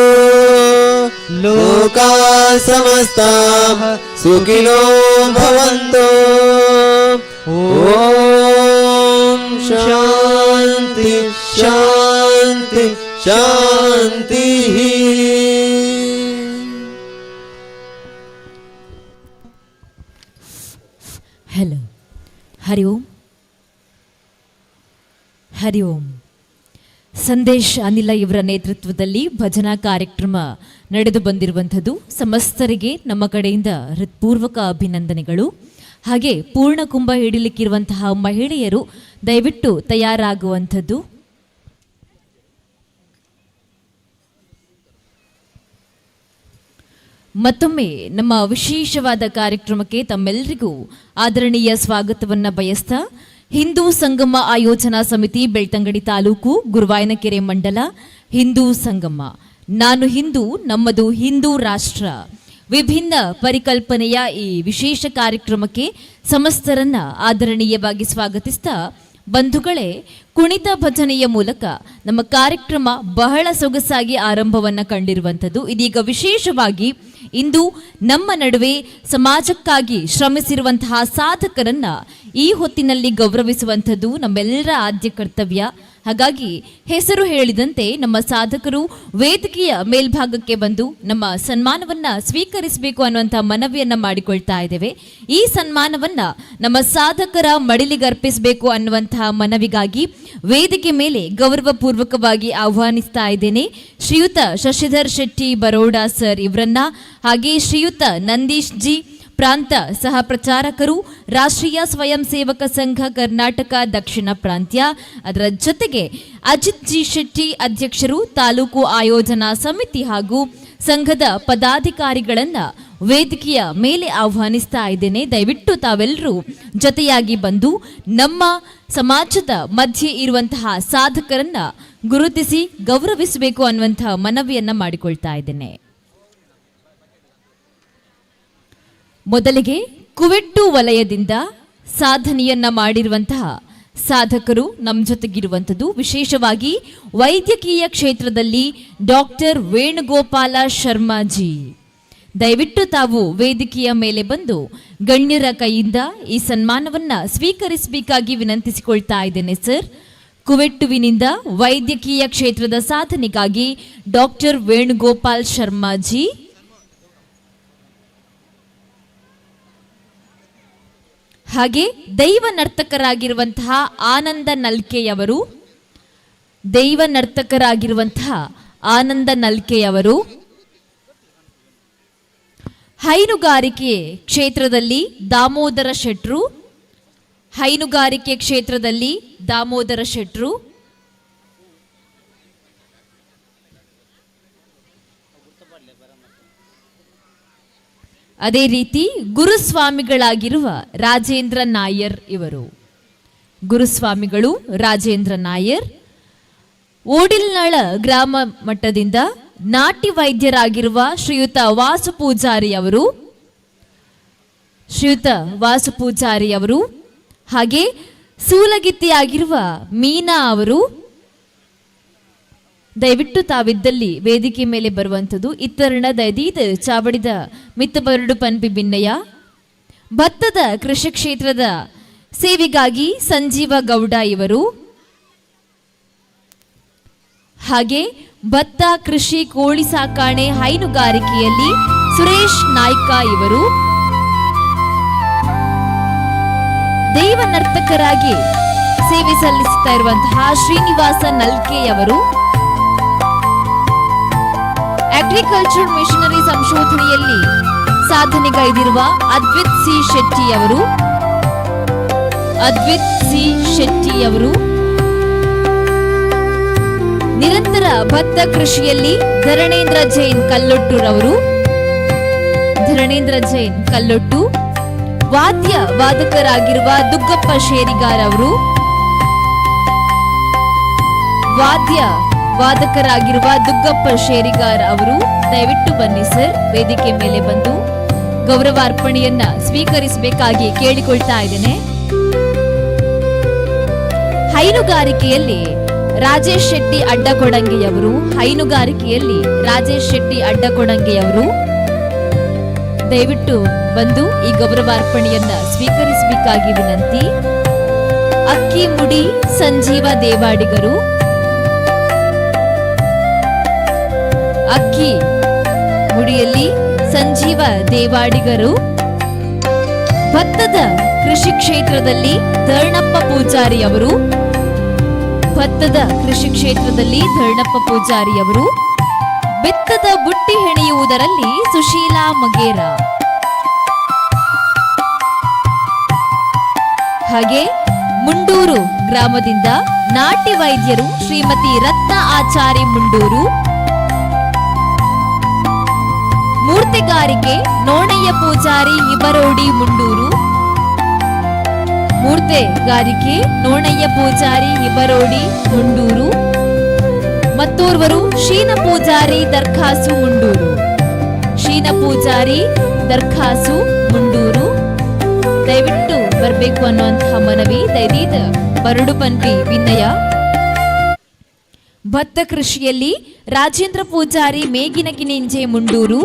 लोका समस्ता सुखिनो भवन्तु ओम शांति शांति शांति। हेलो हरि ओम हरि ओम ಸಂದೇಶ್ ಅನಿಲ ಇವರ ನೇತೃತ್ವದಲ್ಲಿ ಭಜನಾ ಕಾರ್ಯಕ್ರಮ ನಡೆದು ಬಂದಿರುವಂಥದ್ದು. ಸಮಸ್ತರಿಗೆ ನಮ್ಮ ಕಡೆಯಿಂದ ಹೃತ್ಪೂರ್ವಕ ಅಭಿನಂದನೆಗಳು. ಹಾಗೆ ಪೂರ್ಣ ಕುಂಭ ಹಿಡಿಲಿಕ್ಕಿರುವಂತಹ ಮಹಿಳೆಯರು ದಯವಿಟ್ಟು ತಯಾರಾಗುವಂಥದ್ದು. ಮತ್ತೊಮ್ಮೆ ನಮ್ಮ ವಿಶೇಷವಾದ ಕಾರ್ಯಕ್ರಮಕ್ಕೆ ತಮ್ಮೆಲ್ಲರಿಗೂ ಆದರಣೀಯ ಸ್ವಾಗತವನ್ನು ಬಯಸ್ತಾ ಹಿಂದೂ ಸಂಗಮ ಆಯೋಜನಾ ಸಮಿತಿ ಬೆಳ್ತಂಗಡಿ ತಾಲೂಕು ಗುರುವಾಯನಕೆರೆ ಮಂಡಲ ಹಿಂದೂ ಸಂಗಮ ನಾನು ಹಿಂದೂ ನಮ್ಮದು ಹಿಂದೂ ರಾಷ್ಟ್ರ ವಿಭಿನ್ನ ಪರಿಕಲ್ಪನೆಯ ಈ ವಿಶೇಷ ಕಾರ್ಯಕ್ರಮಕ್ಕೆ ಸಮಸ್ತರನ್ನ ಆದರಣೀಯವಾಗಿ ಸ್ವಾಗತಿಸ್ತಾ ಬಂಧುಗಳೇ, ಕುಣಿತ ಭಜನೆಯ ಮೂಲಕ ನಮ್ಮ ಕಾರ್ಯಕ್ರಮ ಬಹಳ ಸೊಗಸಾಗಿ ಆರಂಭವನ್ನು ಕಂಡಿರುವಂಥದ್ದು. ಇದೀಗ ವಿಶೇಷವಾಗಿ ಇಂದು ನಮ್ಮ ನಡುವೆ ಸಮಾಜಕ್ಕಾಗಿ ಶ್ರಮಿಸಿರುವಂತಹ ಸಾಧಕರನ್ನ ಈ ಹೊತ್ತಿನಲ್ಲಿ ಗೌರವಿಸುವಂಥದ್ದು ನಮ್ಮೆಲ್ಲರ ಆದ್ಯ ಕರ್ತವ್ಯ. ಹಾಗಾಗಿ ಹೆಸರು ಹೇಳಿದಂತೆ ನಮ್ಮ ಸಾಧಕರು ವೇದಿಕೆಯ ಮೇಲ್ಭಾಗಕ್ಕೆ ಬಂದು ನಮ್ಮ ಸನ್ಮಾನವನ್ನ ಸ್ವೀಕರಿಸಬೇಕು ಅನ್ನುವಂಥ ಮನವಿಯನ್ನ ಮಾಡಿಕೊಳ್ತಾ ಇದ್ದೇವೆ. ಈ ಸನ್ಮಾನವನ್ನ ನಮ್ಮ ಸಾಧಕರ ಮಡಿಲಿಗರ್ಪಿಸಬೇಕು ಅನ್ನುವಂತಹ ಮನವಿಗಾಗಿ ವೇದಿಕೆ ಮೇಲೆ ಗೌರವಪೂರ್ವಕವಾಗಿ ಆಹ್ವಾನಿಸ್ತಾ ಇದ್ದೇನೆ ಶ್ರೀಯುತ ಶಶಿಧರ್ ಶೆಟ್ಟಿ ಬರೋಡಾ ಸರ್ ಇವರನ್ನ, ಹಾಗೆ ಶ್ರೀಯುತ ನಂದೀಶ್ ಜಿ ಪ್ರಾಂತ ಸಹ ಪ್ರಚಾರಕರು, ರಾಷ್ಟ್ರೀಯ ಸ್ವಯಂ ಸೇವಕ ಸಂಘ ಕರ್ನಾಟಕ ದಕ್ಷಿಣ ಪ್ರಾಂತ್ಯ, ಅದರ ಜೊತೆಗೆ ಅಜಿತ್ ಜಿ ಶೆಟ್ಟಿ ಅಧ್ಯಕ್ಷರು, ತಾಲೂಕು ಆಯೋಜನಾ ಸಮಿತಿ ಹಾಗೂ ಸಂಘದ ಪದಾಧಿಕಾರಿಗಳನ್ನ ವೇದಿಕೆಯ ಮೇಲೆ ಆಹ್ವಾನಿಸ್ತಾ ಇದ್ದೇನೆ. ದಯವಿಟ್ಟು ತಾವೆಲ್ಲರೂ ಜೊತೆಯಾಗಿ ಬಂದು ನಮ್ಮ ಸಮಾಜದ ಮಧ್ಯೆ ಇರುವಂತಹ ಸಾಧಕರನ್ನ ಗುರುತಿಸಿ ಗೌರವಿಸಬೇಕು ಅನ್ನುವಂತಹ ಮನವಿಯನ್ನ ಮಾಡಿಕೊಳ್ತಾ ಇದ್ದೇನೆ. ಮೊದಲಿಗೆ ಕುವೆಟ್ಟು ವಲಯದಿಂದ ಸಾಧನೆಯನ್ನ ಮಾಡಿರುವಂತಹ ಸಾಧಕರು ನಮ್ಮ ಜೊತೆಗಿರುವಂಥದ್ದು. ವಿಶೇಷವಾಗಿ ವೈದ್ಯಕೀಯ ಕ್ಷೇತ್ರದಲ್ಲಿ ಡಾಕ್ಟರ್ ವೇಣುಗೋಪಾಲ ಶರ್ಮಾಜಿ. ದಯವಿಟ್ಟು ತಾವು ವೇದಿಕೆಯ ಮೇಲೆ ಬಂದು ಗಣ್ಯರ ಕೈಯಿಂದ ಈ ಸನ್ಮಾನವನ್ನ ಸ್ವೀಕರಿಸಬೇಕಾಗಿ ವಿನಂತಿಸಿಕೊಳ್ತಾ ಇದ್ದೇನೆ ಸರ್. ಕುವೆಟ್ಟುವಿನಿಂದ ವೈದ್ಯಕೀಯ ಕ್ಷೇತ್ರದ ಸಾಧನೆಗಾಗಿ ಡಾಕ್ಟರ್ ವೇಣುಗೋಪಾಲ್ ಶರ್ಮಾಜಿ. ಹಾಗೆ ದೈವ ನರ್ತಕರಾಗಿರುವಂತಹ ಆನಂದ ನಲ್ಕೆಯವರು, ದೈವ ನರ್ತಕರಾಗಿರುವಂತಹ ಆನಂದ ನಲ್ಕೆಯವರು. ಹೈನುಗಾರಿಕೆ ಕ್ಷೇತ್ರದಲ್ಲಿ ದಾಮೋದರ ಶೆಟ್ರು, ಹೈನುಗಾರಿಕೆ ಕ್ಷೇತ್ರದಲ್ಲಿ ದಾಮೋದರ ಶೆಟ್ರು. ಅದೇ ರೀತಿ ಗುರುಸ್ವಾಮಿಗಳಾಗಿರುವ ರಾಜೇಂದ್ರ ನಾಯರ್ ಇವರು, ಗುರುಸ್ವಾಮಿಗಳು ರಾಜೇಂದ್ರ ನಾಯರ್. ಓಡಿಲ್ನಾಳ ಗ್ರಾಮ ಮಟ್ಟದಿಂದ ನಾಟಿ ವೈದ್ಯರಾಗಿರುವ ಶ್ರೀಯುತ ವಾಸು ಪೂಜಾರಿ ಅವರು, ಶ್ರೀಯುತ ವಾಸು ಪೂಜಾರಿ ಅವರು. ಹಾಗೆ ಸೂಲಗಿತ್ತಿಯಾಗಿರುವ ಮೀನಾ ಅವರು. ದಯವಿಟ್ಟು ತಾವಿದ್ದಲ್ಲಿ ವೇದಿಕೆ ಮೇಲೆ ಬರುವಂಥದ್ದು. ಇತ್ತರಣ ದಯದೀದ ಚಾವಡಿದ ಮಿತ್ತ ಬರಡು ಪನ್ಪಿ ಭಿನ್ನಯ. ಭತ್ತದ ಕೃಷಿ ಕ್ಷೇತ್ರದ ಸೇವೆಗಾಗಿ ಸಂಜೀವ ಗೌಡ ಇವರು. ಹಾಗೆ ಭತ್ತ ಕೃಷಿ ಕೋಳಿ ಸಾಕಾಣೆ ಹೈನುಗಾರಿಕೆಯಲ್ಲಿ ಸುರೇಶ್ ನಾಯ್ಕ ಇವರು. ದೈವ ನರ್ತಕರಾಗಿ ಸೇವೆ ಸಲ್ಲಿಸುತ್ತಾ ಇರುವಂತಹ ಶ್ರೀನಿವಾಸ ನಲ್ಕೆಯವರು. ಅಗ್ರಿಕಲ್ಚರ್ ಮಿಷನರಿ ಸಂಶೋಧನೆಯಲ್ಲಿ ಸಾಧನೆಗೈದಿರುವ ಅದ್ವಿತ್ ಸಿ ಶೆಟ್ಟಿ ಅವರು, ಅದ್ವಿತ್ ಸಿ ಶೆಟ್ಟಿ ಅವರು. ನಿರಂತರ ಭತ್ತ ಕೃಷಿಯಲ್ಲಿ ಧರಣೇಂದ್ರ ಜೈನ್ ಕಲ್ಲೊಟ್ಟುರವರು, ಧರಣೇಂದ್ರ ಜೈನ್ ಕಲ್ಲೊಟ್ಟು. ವಾದ್ಯ ವಾದಕರಾಗಿರುವ ದುಗ್ಗಪ್ಪ ಶೇರಿಗಾರ್ ಅವರು, ವಾದ್ಯ ವಾದಕರಾಗಿರುವ ದುಗ್ಗಪ್ಪ ಶೇರಿಗಾರ್ ಅವರು. ದಯವಿಟ್ಟು ಬನ್ನಿ ಸರ್, ವೇದಿಕೆ ಮೇಲೆ ಬಂದು ಗೌರವಾರ್ಪಣೆಯನ್ನ ಸ್ವೀಕರಿಸಬೇಕಾಗಿ ಕೇಳಿಕೊಳ್ತಾ ಇದ್ದೇನೆ. ಹೈನುಗಾರಿಕೆಯಲ್ಲಿ ರಾಜೇಶ್ ಶೆಟ್ಟಿ ಅಡ್ಡಕೊಡಂಗೆಯವರು, ಹೈನುಗಾರಿಕೆಯಲ್ಲಿ ರಾಜೇಶ್ ಶೆಟ್ಟಿ ಅಡ್ಡಕೊಡಂಗೆಯವರು. ದಯವಿಟ್ಟು ಬಂದು ಈ ಗೌರವಾರ್ಪಣೆಯನ್ನ ಸ್ವೀಕರಿಸಬೇಕಾಗಿ ವಿನಂತಿ. ಅಕ್ಕಿ ಮುಡಿ ಸಂಜೀವ ದೇವಾಡಿಗರು, ಅಕ್ಕಿ ಮುಡಿಯಲ್ಲಿ ಸಂಜೀವ ದೇವಾಡಿಗರು. ಭತ್ತದ ಕೃಷಿ ಕ್ಷೇತ್ರದಲ್ಲಿ ಧರ್ಣಪ್ಪ ಪೂಜಾರಿ ಅವರು, ಭತ್ತದ ಕೃಷಿ ಕ್ಷೇತ್ರದಲ್ಲಿ ಧರ್ಣಪ್ಪ ಪೂಜಾರಿ ಅವರು. ಬೆತ್ತದ ಬುಟ್ಟಿ ಹೆಣೆಯುವುದರಲ್ಲಿ ಸುಶೀಲಾ ಮಗೇರ. ಹಾಗೆ ಮುಂಡೂರು ಗ್ರಾಮದಿಂದ ನಾಟಿ ವೈದ್ಯರು ಶ್ರೀಮತಿ ರತ್ನ ಆಚಾರಿ ಮುಂಡೂರು. ಮೂರ್ತಿಗಾರಿಕೆ ನೋಣಯ್ಯ ಪೂಜಾರಿ ಹಿಬರೋಡಿ ಮುಂಡೂರು, ಮೂರ್ತಿಗಾರಿಕೆ ನೋಣಯ್ಯ ಪೂಜಾರಿ ಹಿಬರೋಡಿ ಮುಂಡೂರು. ಮತ್ತೋರ್ವರು ಶೀನ ಪೂಜಾರಿ ದರ್ಖಾಸು ಮುಂಡೂರು, ಶೀನ ಪೂಜಾರಿ ದರ್ಖಾಸು ಮುಂಡೂರು. ದಯವಿಟ್ಟು ಬರಬೇಕು ಅನ್ನುವಂತಹ ಮನವಿ. ದಯದೀದ ಬರಡು ಪನ್ಪಿ ವಿನಯ. ಭತ್ತ ಕೃಷಿಯಲ್ಲಿ ರಾಜೇಂದ್ರ ಪೂಜಾರಿ ಮೇಗಿನಕಿನಿಂಜೆ ಮುಂಡೂರು,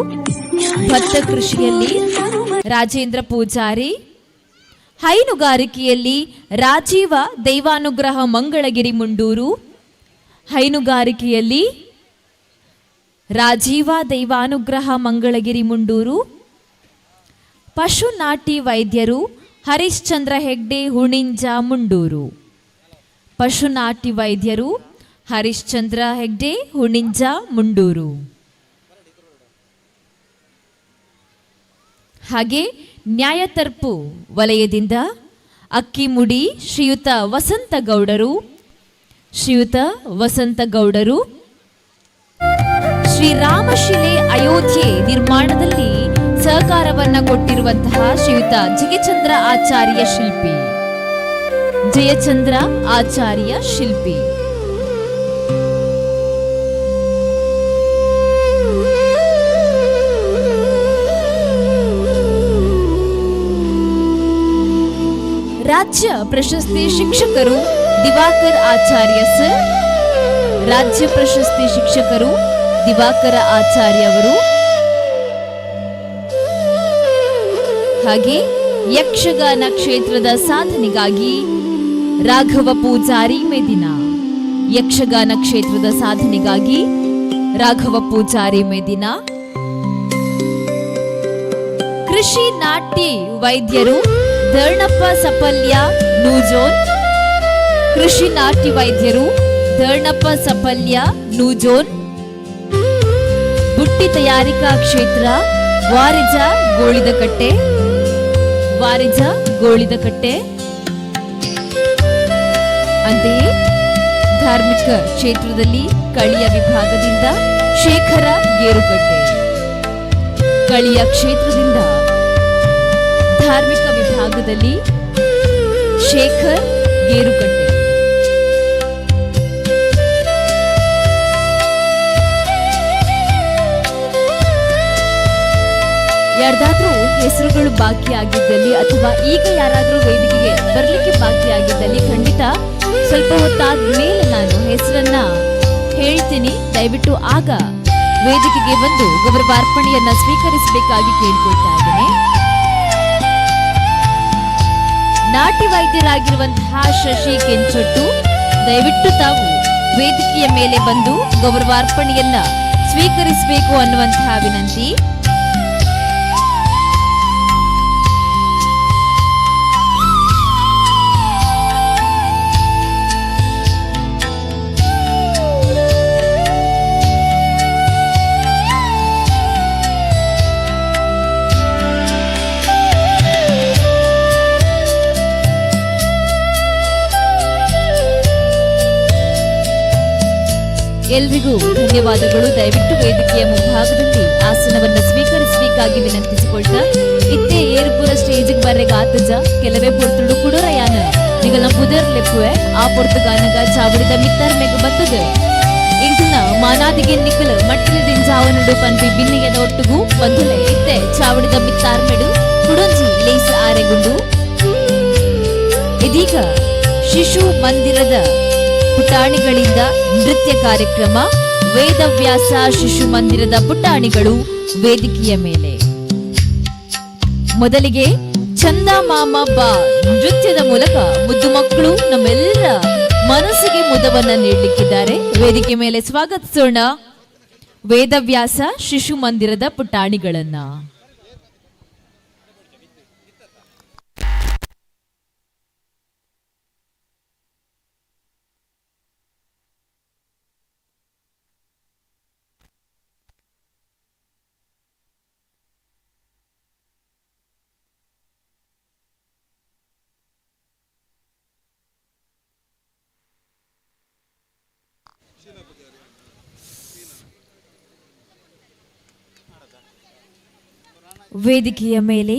ಭತ್ತ ಕೃಷಿಯಲ್ಲಿ ರಾಜೇಂದ್ರ ಪೂಜಾರಿ. ಹೈನುಗಾರಿಕೆಯಲ್ಲಿ ರಾಜೀವ ದೈವಾನುಗ್ರಹ ಮಂಗಳಗಿರಿ ಮುಂಡೂರು, ಹೈನುಗಾರಿಕೆಯಲ್ಲಿ ರಾಜೀವ ದೈವಾನುಗ್ರಹ ಮಂಗಳಗಿರಿ ಮುಂಡೂರು. ಪಶು ನಾಟಿ ವೈದ್ಯರು ಹರಿಶ್ಚಂದ್ರ ಹೆಗ್ಡೆ ಹುಣಿಂಜ ಮುಂಡೂರು, ಪಶು ನಾಟಿ ವೈದ್ಯರು ಹರಿಶ್ಚಂದ್ರ ಹೆಗ್ಡೆ ಹುಣಿಂಜ ಮುಂಡೂರು. ಹಾಗೆ ನ್ಯಾಯತರ್ಪು ವಲಯದಿಂದ ಅಕ್ಕಿಮುಡಿ ಶ್ರೀಯುತ ವಸಂತ ಗೌಡರು, ಶ್ರೀಯುತ ವಸಂತ ಗೌಡರು. ಶ್ರೀರಾಮಶಿಲೆ ಅಯೋಧ್ಯೆ ನಿರ್ಮಾಣದಲ್ಲಿ ಸಹಕಾರವನ್ನ ಕೊಟ್ಟಿರುವಂತಹ ಶ್ರೀಯುತ ಜಯಚಂದ್ರ ಆಚಾರ್ಯ ಶಿಲ್ಪಿ, ಜಯಚಂದ್ರ ಆಚಾರ್ಯ ಶಿಲ್ಪಿ. ಪ್ರಶಸ್ತಿ ಶಿಕ್ಷಕರು ದಿವಾಕರ್ ಆಚಾರ್ಯ ಸರ್. ರಾಜ್ಯ ಪ್ರಶಸ್ತಿ ಶಿಕ್ಷಕರು ದಿವಾಕರ ಆಚಾರ್ಯ ಅವರು. ಹಾಗೆ ಯಕ್ಷಗಾನ ಕ್ಷೇತ್ರದ ಸಾಧನೆಗಾಗಿ ರಾಘವ ಪೂಜಾರಿ ಮೆದಿನಾ. ಯಕ್ಷಗಾನ ಕ್ಷೇತ್ರದ ಸಾಧನೆಗಾಗಿ ರಾಘವ ಪೂಜಾರಿ ಮೆದಿನಾ. ಕೃಷಿ ನಾಟ್ಯ ವೈದ್ಯರು ಧರ್ಣಪ್ಪ ಸಪಲ್ಯ ನೂಜೋನ್. ಕೃಷಿ ನಾಟ್ಯ ವೈದ್ಯರು ಧರ್ಣಪ್ಪ ಸಪಲ್ಯ ನೂಜೋನ್. ಬುಟ್ಟಿ ತಯಾರಿಕಾ ಕ್ಷೇತ್ರ ವಾರಿಜ ಗೋಳಿದಕಟ್ಟೆ. ವಾರಿಜ ಗೋಳಿದಕಟ್ಟೆ. ಅಂತೆಯೇ ಧಾರ್ಮಿಕ ಕ್ಷೇತ್ರದಲ್ಲಿ ಕಳಿಯ ವಿಭಾಗದಿಂದ ಶೇಖರ ಗೇರುಕಟ್ಟೆ. ಕಳಿಯ ಕ್ಷೇತ್ರದಿಂದ ಧಾರ್ಮಿಕ ವಿಭಾಗದಲ್ಲಿ ಶೇಖರ್ ಗೇರುಕಟ್ಟೆ. ಯಾರ್ದಾದ್ರೂ ಹೆಸರುಗಳು ಬಾಕಿಯಾಗಿದ್ದಲ್ಲಿ ಅಥವಾ ಈಗ ಯಾರಾದ್ರೂ ವೇದಿಕೆಗೆ ಬರ್ಲಿಕ್ಕೆ ಬಾಕಿಯಾಗಿದ್ದಲ್ಲಿ ಖಂಡಿತ ಸ್ವಲ್ಪ ಹೊತ್ತಾದ ಮೇಲೆ ನಾನು ಹೆಸರನ್ನ ಹೇಳ್ತೀನಿ. ದಯವಿಟ್ಟು ಆಗ ವೇದಿಕೆಗೆ ಬಂದು ಗೌರವಾರ್ಪಣೆಯನ್ನ ಸ್ವೀಕರಿಸಬೇಕಾಗಿ ಕೇಳ್ಕೊಳ್ತಾ ಇದ್ದೇನೆ. ನಾಟಿ ವೈದ್ಯರಾಗಿರುವಂತಹ ಶಶಿ ಕೆಂಚೊಟ್ಟು ದಯವಿಟ್ಟು ತಾವು ವೇದಿಕೆಯ ಮೇಲೆ ಬಂದು ಗೌರವಾರ್ಪಣೆಯನ್ನ ಸ್ವೀಕರಿಸಬೇಕು ಅನ್ನುವಂತಹ ವಿನಂತಿ. ಎಲ್ರಿಗೂ ಧನ್ಯವಾದಗಳು. ದಯವಿಟ್ಟು ವೇದಿಕೆಯ ಮುಂಭಾಗದಲ್ಲಿ ಆಸನವನ್ನು ಸ್ವೀಕರಿಸಬೇಕಾಗಿ ವಿನಂತಿಸಿಕೊಳ್ತಾ ಇತ್ತೆ ಏರ್ಪುರ ಸ್ಟೇಜಿಗೆ ಬರ್ರೆಗಾತಜ ಕೆಲವೇ ಪೊರ್ತುಡು ಕುಡುರಯಾನ ನಿಗಲ ಪುದರ್ ಲೆಪ್ಪುವೆ ಆ ಪೊರ್ತುಗಾನಗ ಚಾವಡಿದ ಮಿತ್ತರ್ ಮೆಗ ಬತ್ತದು ಇಂಟಿನ ಮಾನಾದಿಗೆ ನಿಕ್ಕಲು ಮಟ್ಟಲಿದಿನ ಜಾವನುಡು ಪನ್ಪಿ ಬಿನ್ನಿಗೆದ ಒಟ್ಟುಗೂ ಬಂಧುಲೆ ಇತ್ತೆ ಚಾವಡಿದ ಮಿತ್ತಾರ್ ಮೆಡು ಕುಡೊಂಜಿ ಲೇಸ ಆರೆಗುಂಡು. ಇದೀಗ ಶಿಶು ಮಂದಿರದ ಪುಟಾಣಿಗಳಿಂದ ನೃತ್ಯ ಕಾರ್ಯಕ್ರಮ. ವೇದವ್ಯಾಸ ಶಿಶು ಮಂದಿರದ ಪುಟಾಣಿಗಳು ವೇದಿಕೆಯ ಮೇಲೆ. ಮೊದಲಿಗೆ ಚಂದ ಮಾಮ ಬಾ ನೃತ್ಯದ ಮೂಲಕ ಮುದ್ದು ಮಕ್ಕಳು ನಮ್ಮೆಲ್ಲರ ಮನಸ್ಸಿಗೆ ಮುದವನ್ನ ನೀಡಲಿಕ್ಕಿದ್ದಾರೆ. ವೇದಿಕೆ ಮೇಲೆ ಸ್ವಾಗತಿಸೋಣ ವೇದವ್ಯಾಸ ಶಿಶು ಮಂದಿರದ ಪುಟಾಣಿಗಳನ್ನ. ವೇದಿಕೆಯ ಮೇಲೆ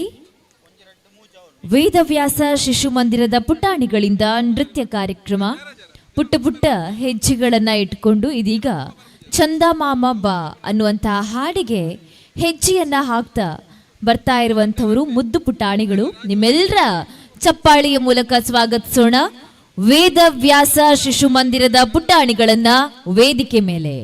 ವೇದವ್ಯಾಸ ಶಿಶು ಮಂದಿರದ ಪುಟಾಣಿಗಳಿಂದ ನೃತ್ಯ ಕಾರ್ಯಕ್ರಮ. ಪುಟ್ಟ ಪುಟ್ಟ ಹೆಜ್ಜೆಗಳನ್ನ ಇಟ್ಕೊಂಡು ಇದೀಗ ಚಂದ ಮಾಮ ಬಾ ಅನ್ನುವಂತಹ ಹಾಡಿಗೆ ಹೆಜ್ಜೆಯನ್ನ ಹಾಕ್ತಾ ಬರ್ತಾ ಇರುವಂತವರು ಮುದ್ದು ಪುಟಾಣಿಗಳು. ನಿಮ್ಮೆಲ್ಲರ ಚಪ್ಪಾಳಿಯ ಮೂಲಕ ಸ್ವಾಗತಿಸೋಣ ವೇದವ್ಯಾಸ ಶಿಶು ಮಂದಿರದ ಪುಟಾಣಿಗಳನ್ನ ವೇದಿಕೆ ಮೇಲೆ.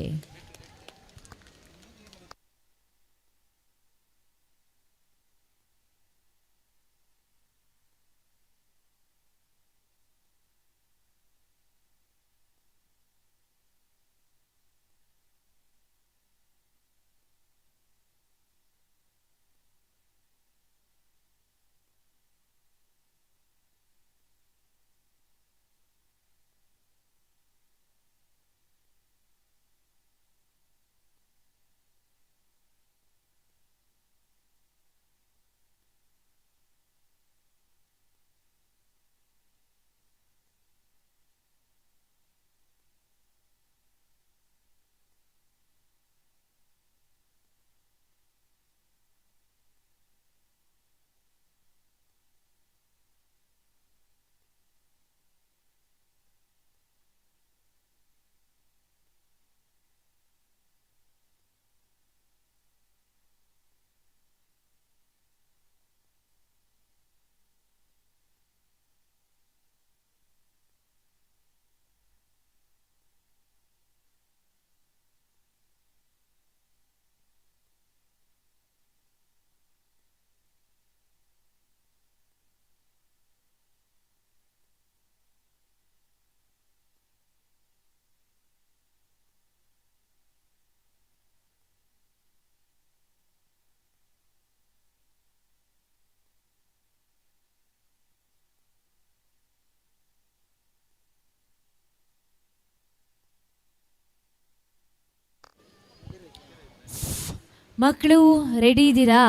ಮಕ್ಕಳು ರೆಡಿ ಇದ್ದೀರಾ?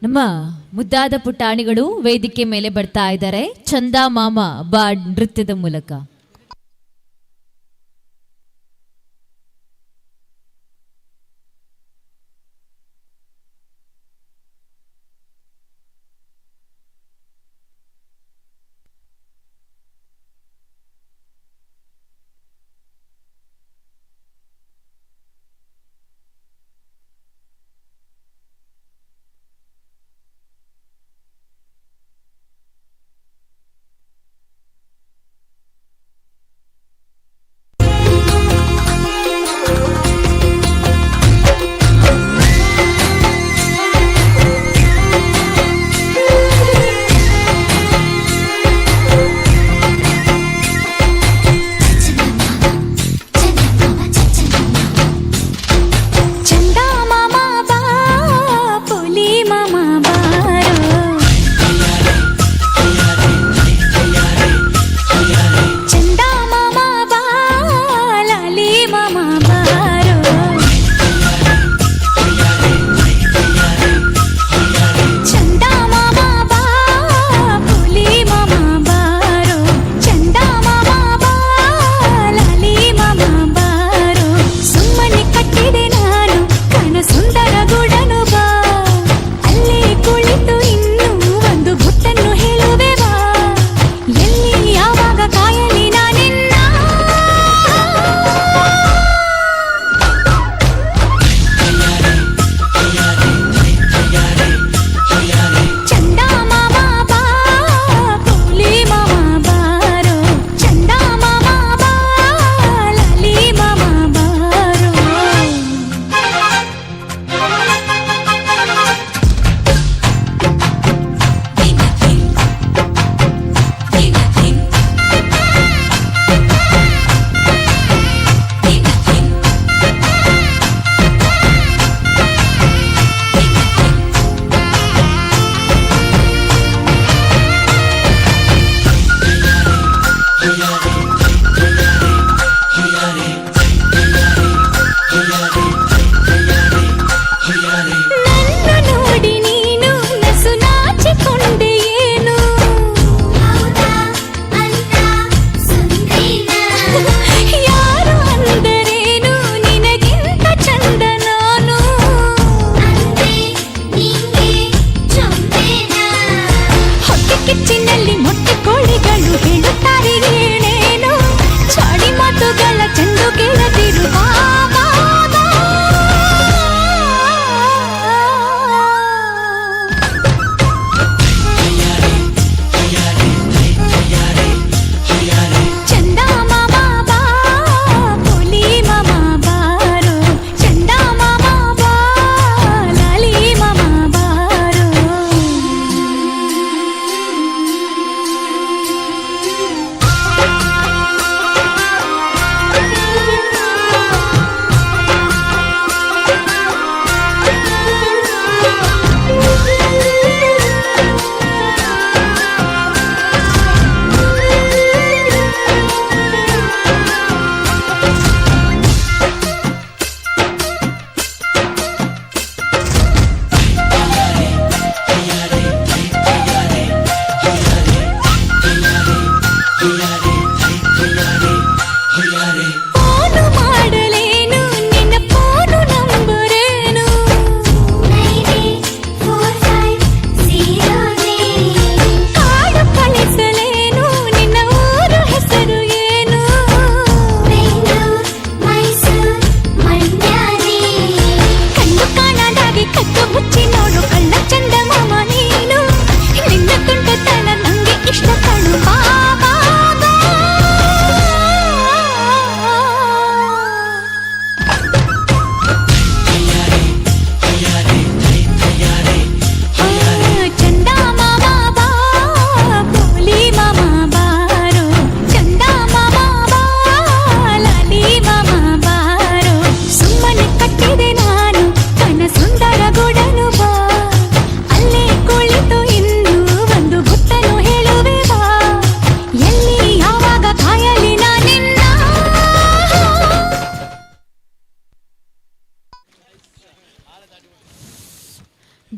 ನಮ್ಮ ಮುದ್ದಾದ ಪುಟಾಣಿಗಳು ವೇದಿಕೆ ಮೇಲೆ ಬರ್ತಾ ಇದ್ದಾರೆ ಚಂದಾ ಮಾಮ ಬಾ ನೃತ್ಯದ ಮೂಲಕ.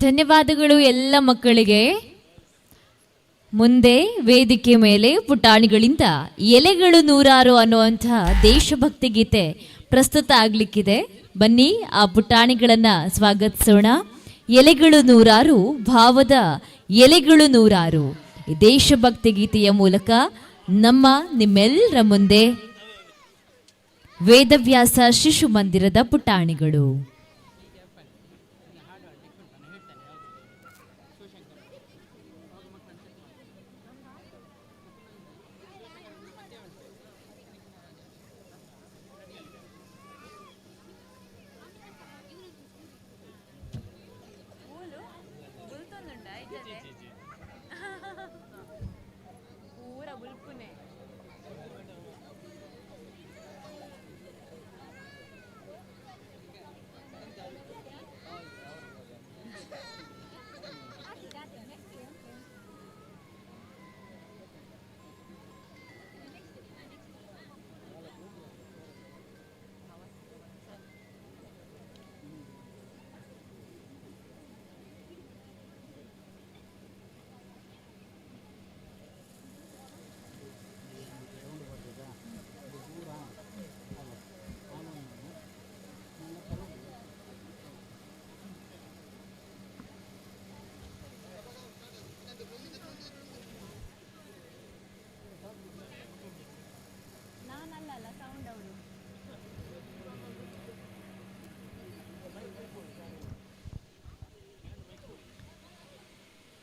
ಧನ್ಯವಾದಗಳು ಎಲ್ಲ ಮಕ್ಕಳಿಗೆ. ಮುಂದೆ ವೇದಿಕೆ ಮೇಲೆ ಪುಟಾಣಿಗಳಿಂದ ಎಲೆಗಳು ನೂರಾರು ಅನ್ನುವಂಥ ದೇಶಭಕ್ತಿ ಗೀತೆ ಪ್ರಸ್ತುತ ಆಗ್ಲಿಕ್ಕಿದೆ. ಬನ್ನಿ ಆ ಪುಟಾಣಿಗಳನ್ನ ಸ್ವಾಗತಿಸೋಣ. ಎಲೆಗಳು ನೂರಾರು, ಭಾವದ ಎಲೆಗಳು ನೂರಾರು, ಈ ದೇಶಭಕ್ತಿ ಗೀತೆಯ ಮೂಲಕ ನಿಮ್ಮೆಲ್ಲರ ಮುಂದೆ ವೇದವ್ಯಾಸ ಶಿಶು ಮಂದಿರದ ಪುಟಾಣಿಗಳು.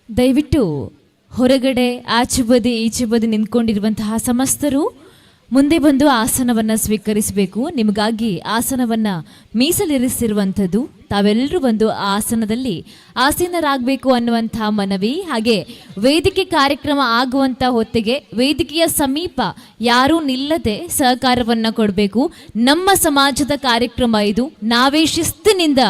ದಯವಿಟ್ಟು ಹೊರಗಡೆ ಆಚೆ ಬದಿ ಈಚೆ ಬದಿ ನಿಂತ್ಕೊಂಡಿರುವಂತಹ ಸಮಸ್ತರು ಮುಂದೆ ಬಂದು ಆಸನವನ್ನು ಸ್ವೀಕರಿಸಬೇಕು. ನಿಮಗಾಗಿ ಆಸನವನ್ನು ಮೀಸಲಿರಿಸಿರುವಂಥದ್ದು. ತಾವೆಲ್ಲರೂ ಒಂದು ಆಸನದಲ್ಲಿ ಆಸೀನರಾಗಬೇಕು ಅನ್ನುವಂಥ ಮನವಿ. ಹಾಗೆ ವೇದಿಕೆ ಕಾರ್ಯಕ್ರಮ ಆಗುವಂಥ ಹೊತ್ತಿಗೆ ವೇದಿಕೆಯ ಸಮೀಪ ಯಾರೂ ನಿಲ್ಲದೆ ಸಹಕಾರವನ್ನು ಕೊಡಬೇಕು. ನಮ್ಮ ಸಮಾಜದ ಕಾರ್ಯಕ್ರಮ ಇದು. ನಾವೇ ಶಿಸ್ತಿನಿಂದ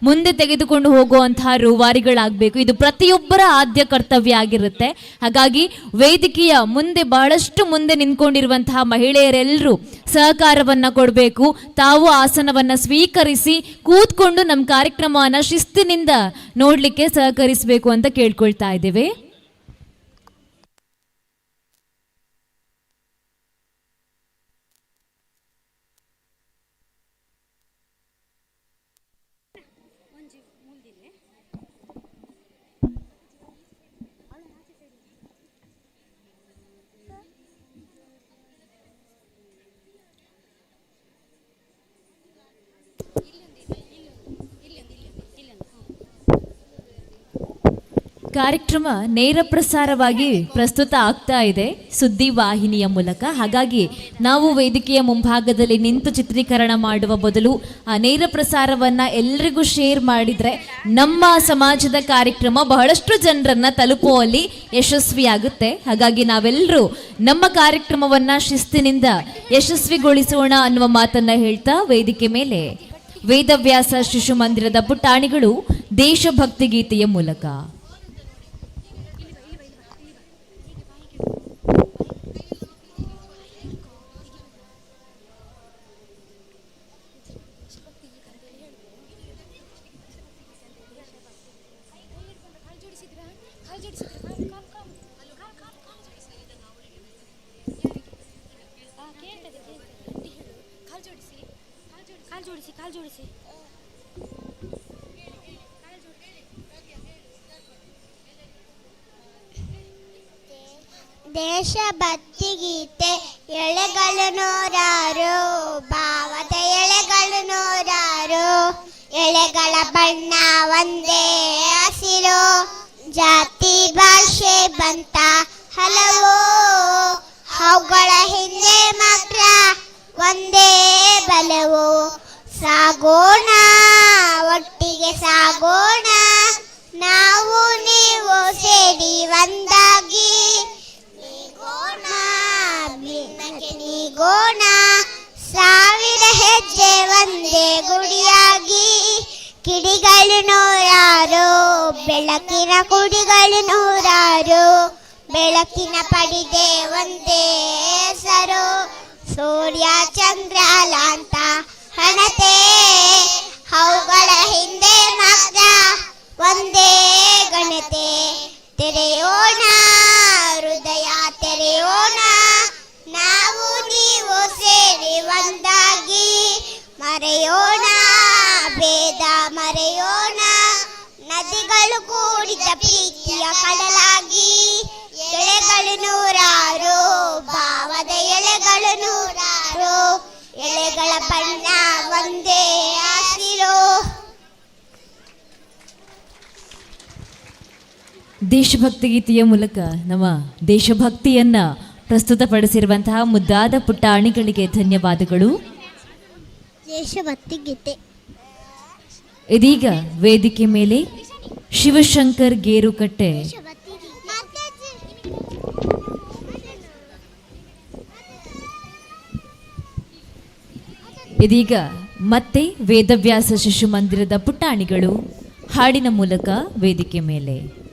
ಮುಂದೆ ತೆಗೆದುಕೊಂಡು ಹೋಗುವಂತಹ ರೂವಾರಿಗಳಾಗಬೇಕು. ಇದು ಪ್ರತಿಯೊಬ್ಬರ ಆದ್ಯ ಕರ್ತವ್ಯ ಆಗಿರುತ್ತೆ. ಹಾಗಾಗಿ ವೇದಿಕೆಯ ಮುಂದೆ ಬಹಳಷ್ಟು ಮುಂದೆ ನಿಂತ್ಕೊಂಡಿರುವಂತಹ ಮಹಿಳೆಯರೆಲ್ಲರೂ ಸಹಕಾರವನ್ನು ಕೊಡಬೇಕು. ತಾವು ಆಸನವನ್ನು ಸ್ವೀಕರಿಸಿ ಕೂತ್ಕೊಂಡು ನಮ್ಮ ಕಾರ್ಯಕ್ರಮವನ್ನು ಶಿಸ್ತಿನಿಂದ ನೋಡಲಿಕ್ಕೆ ಸಹಕರಿಸಬೇಕು ಅಂತ ಕೇಳ್ಕೊಳ್ತಾ ಇದ್ದೇವೆ. ಕಾರ್ಯಕ್ರಮ ನೇರ ಪ್ರಸಾರವಾಗಿ ಪ್ರಸ್ತುತ ಆಗ್ತಾ ಇದೆ ಸುದ್ದಿ ವಾಹಿನಿಯ ಮೂಲಕ. ಹಾಗಾಗಿ ನಾವು ವೇದಿಕೆಯ ಮುಂಭಾಗದಲ್ಲಿ ನಿಂತು ಚಿತ್ರೀಕರಣ ಮಾಡುವ ಬದಲು ಆ ನೇರ ಪ್ರಸಾರವನ್ನು ಎಲ್ಲರಿಗೂ ಶೇರ್ ಮಾಡಿದರೆ ನಮ್ಮ ಸಮಾಜದ ಕಾರ್ಯಕ್ರಮ ಬಹಳಷ್ಟು ಜನರನ್ನು ತಲುಪುವಲ್ಲಿ ಯಶಸ್ವಿಯಾಗುತ್ತೆ. ಹಾಗಾಗಿ ನಾವೆಲ್ಲರೂ ನಮ್ಮ ಕಾರ್ಯಕ್ರಮವನ್ನು ಶಿಸ್ತಿನಿಂದ ಯಶಸ್ವಿಗೊಳಿಸೋಣ ಅನ್ನುವ ಮಾತನ್ನು ಹೇಳ್ತಾ ವೇದಿಕೆ ಮೇಲೆ ವೇದವ್ಯಾಸ ಶಿಶು ಮಂದಿರದ ಪುಟಾಣಿಗಳು ದೇಶಭಕ್ತಿ ಗೀತೆಯ ಮೂಲಕ. ದೇಶಭಕ್ತಿ ಗೀತೆ ಎಳೆಗಳು ನೂರಾರು, ಭಾವದ ಎಳೆಗಳು ನೂರಾರು, ಎಳೆಗಳ ಬಣ್ಣ ಒಂದೇ ಹಸಿರು, ಜಾತಿ ಭಾಷೆ ಬಂತ ಹಲವು, ಅವುಗಳ ಹಿಂದೆ ಮಾತ್ರ ಒಂದೇ ಬಲವು. ಸಾಗೋಣ ಒಟ್ಟಿಗೆ ಸಾಗೋಣ, ನಾವು ನೀವು ಸೇರಿ ಒಂದಾಗಿ ನೀಗೋಣ, ಸಾವಿರ ಹೆಜ್ಜೆ ಒಂದೇ ಗುಡಿಯಾಗಿ. ಕಿಡಿಗಳು ನೂರಾರು, ಬೆಳಕಿನ ಕುಡಿಗಳು ನೂರಾರು, ಬೆಳಕಿನ ಪಡಿದೆ ಒಂದೇ ಹೆಸರು, ಸೂರ್ಯ ಚಂದ್ರ ಲಾಂತ ಹಣತೆ, ಅವುಗಳ ಹಿಂದೆ ಮಾತ್ರ ಒಂದೇ ಮರೆಯೋಣ ಭೇದ ಮರೆಯೋಣ ನದಿಗಳು ಕೂಡಿದ ಪ್ರೀತಿಯ ಕಡಲಾಗಿ ಎಳೆಗಳು ನೂರಾರು ಭಾವದ ಎಳೆಗಳು ನೂರಾರು ಎಳೆಗಳ ಬಣ್ಣ ಒಂದೇ ಹಸಿರು. ದೇಶಭಕ್ತಿ ಗೀತೆಯ ಮೂಲಕ ನಮ್ಮ ದೇಶಭಕ್ತಿಯನ್ನ ಪ್ರಸ್ತುತಪಡಿಸಿರುವಂತಹ ಮುದ್ದಾದ ಪುಟ್ಟಾಣಿಗಳಿಗೆ ಧನ್ಯವಾದಗಳು. ದೇಶಭಕ್ತಿ ಗೀತೆ. ಇದೀಗ ವೇದಿಕೆ ಮೇಲೆ ಶಿವಶಂಕರ್ ಗೇರುಕಟ್ಟೆ ಇದೀಗ ಮತ್ತೆ ವೇದವ್ಯಾಸ ಶಿಶು ಮಂದಿರದ ಪುಟ್ಟಾಣಿಗಳು ಹಾಡಿನ ಮೂಲಕ ವೇದಿಕೆ ಮೇಲೆ.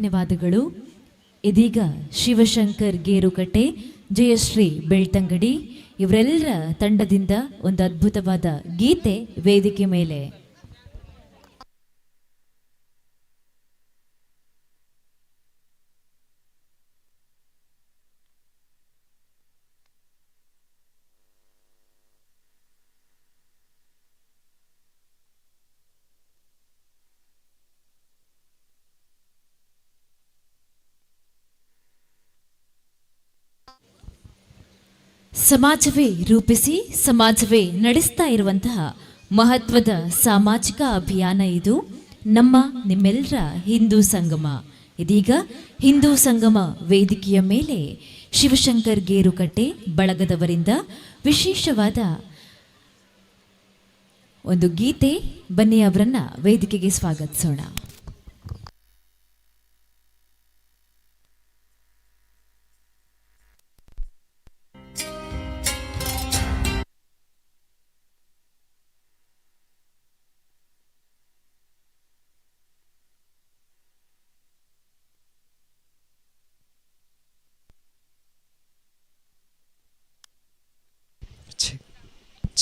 ಧನ್ಯವಾದಗಳು. ಇದೀಗ ಶಿವಶಂಕರ್ ಗೇರುಕಟ್ಟೆ, ಜಯಶ್ರೀ ಬೆಳ್ತಂಗಡಿ ಇವರೆಲ್ಲರ ತಂಡದಿಂದ ಒಂದು ಅದ್ಭುತವಾದ ಗೀತೆ ವೇದಿಕೆ ಮೇಲೆ. ಸಮಾಜವೇ ರೂಪಿಸಿ ಸಮಾಜವೇ ನಡೆಸ್ತಾ ಇರುವಂತಹ ಮಹತ್ವದ ಸಾಮಾಜಿಕ ಅಭಿಯಾನ ಇದು ನಮ್ಮ ನಿಮ್ಮೆಲ್ಲರ ಹಿಂದೂ ಸಂಗಮ. ಇದೀಗ ಹಿಂದೂ ಸಂಗಮ ವೇದಿಕೆಯ ಮೇಲೆ ಶಿವಶಂಕರ್ ಗೇರುಕಟ್ಟೆ ಬಳಗದವರಿಂದ ವಿಶೇಷವಾದ ಒಂದು ಗೀತೆ. ಬನ್ನಿ ಅವರನ್ನ ವೇದಿಕೆಗೆ ಸ್ವಾಗತಿಸೋಣ.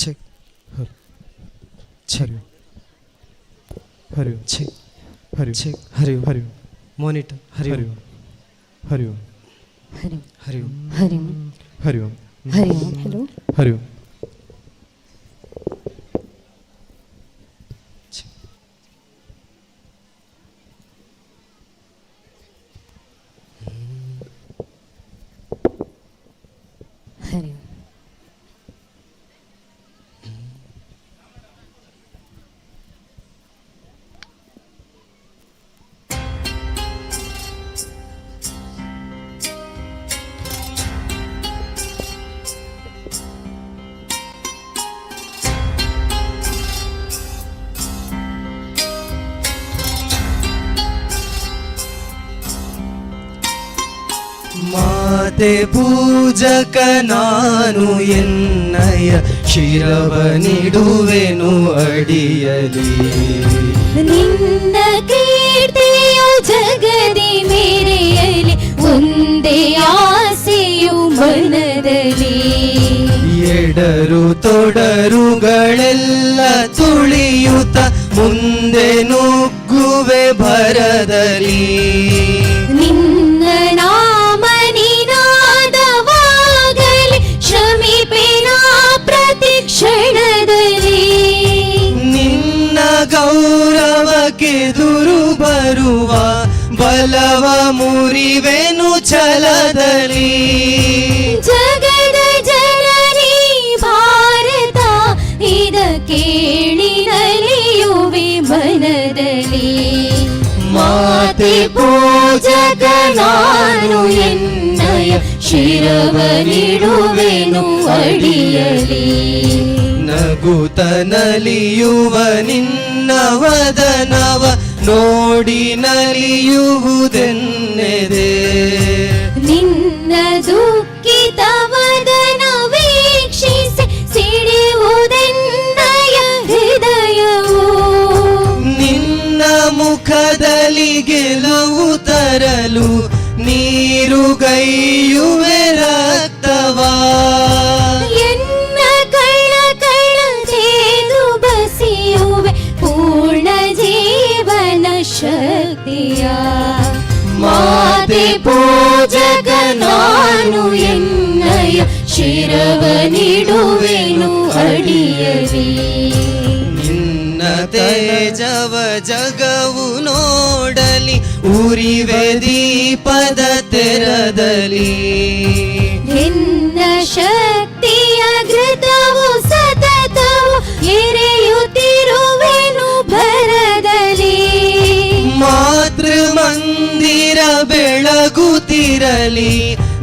check check Hariom check Hariom check Hariom monitor Hariom Hariom Hariom Hariom Hariom hello Hariom Hariom ಮಾತೆ ಪೂಜಕ ನಾನು ಎನ್ನಯ ಶಿರವನಿಡುವೆನು ಅಡಿಯಲಿ. ನಿನ್ನ ಕೀರ್ತಿಯು ಜಗದಿ ಮೇರೆಯಲಿ, ಒಂದೇ ಆಸೆಯು ಮನದಲ್ಲಿ. ಎಡರು ತೊಡರುಗಳೆಲ್ಲ ತುಳಿಯುತ್ತ ಮುಂದೆ ನುಗ್ಗುವೆ ಭರದಲ್ಲಿ. ನಿನ್ನ ನಾಮ ನಿನಾದವಾಗಲಿ, ಶ್ರಮಿಪೆನ ಪ್ರತಿ ಕ್ಷಣದಲ್ಲಿ. ನಿನ್ನ ಗೌರವಕ್ಕೆದುರು ಬರುವ ಬಲವ ಮುರಿವೆನು ಛಲದಲ್ಲಿ. ಜಗದ ಜನನಿ ಭಾರತ ಇದ ಕೇಳಿ ನಲಿಯುವೆ ಮನದಲ್ಲಿ. ಮಾತೆ ಪೂಜಕ ನಾನು ಎನ್ನಯ ಶಿರವನಿಡುವೆನು ಅಡಿಯಲಿ. ನಗುತ ನಲಿಯುವ ನಿನ್ನ ವದನವ ನೋಡಿ ನಲಿಯುವುದೆನ್ನೆದೆ. ನಿನ್ನ ದುಃಖಿತ ವದನ ವೀಕ್ಷಿಸಿ ಸಿಡಿಯುವುದೆನ್ನಯ ಹೃದಯವು. ನಿನ್ನ ಮುಖದಲ್ಲಿ ಗೆಲುವು ತರಲು ನೀರುಗೈಯುವೆ ರಕ್ತವಾ. ಎನ್ನ ಕಳ್ಳ ಕಳ್ಳ ತೇದು ಬಸಿಯುವೆ ಪೂರ್ಣ ಜೀವನ ಶಕ್ತಿಯ. ಮಾತೆ ಪೂಜಕ ನಾನು ಎನ್ನಯ ಶಿರವನಿಡುವೆನು ಅಡಿಯಲಿ. ನಿನ್ನ ತೇಜವ ಜಗವು ನೋಡಲಿ ಉರಿವೆ ದೀಪದ ತೆರದಲ್ಲಿ. ನಿನ್ನ ಶಕ್ತಿಯ ಘೃತವು ಸತತವು ಎರೆಯುತ್ತಿರುವೆನು ಭರದಲ್ಲಿ. ಮಾತೃ ಮಂದಿರ ಬೆಳಗುತ್ತಿರಲಿ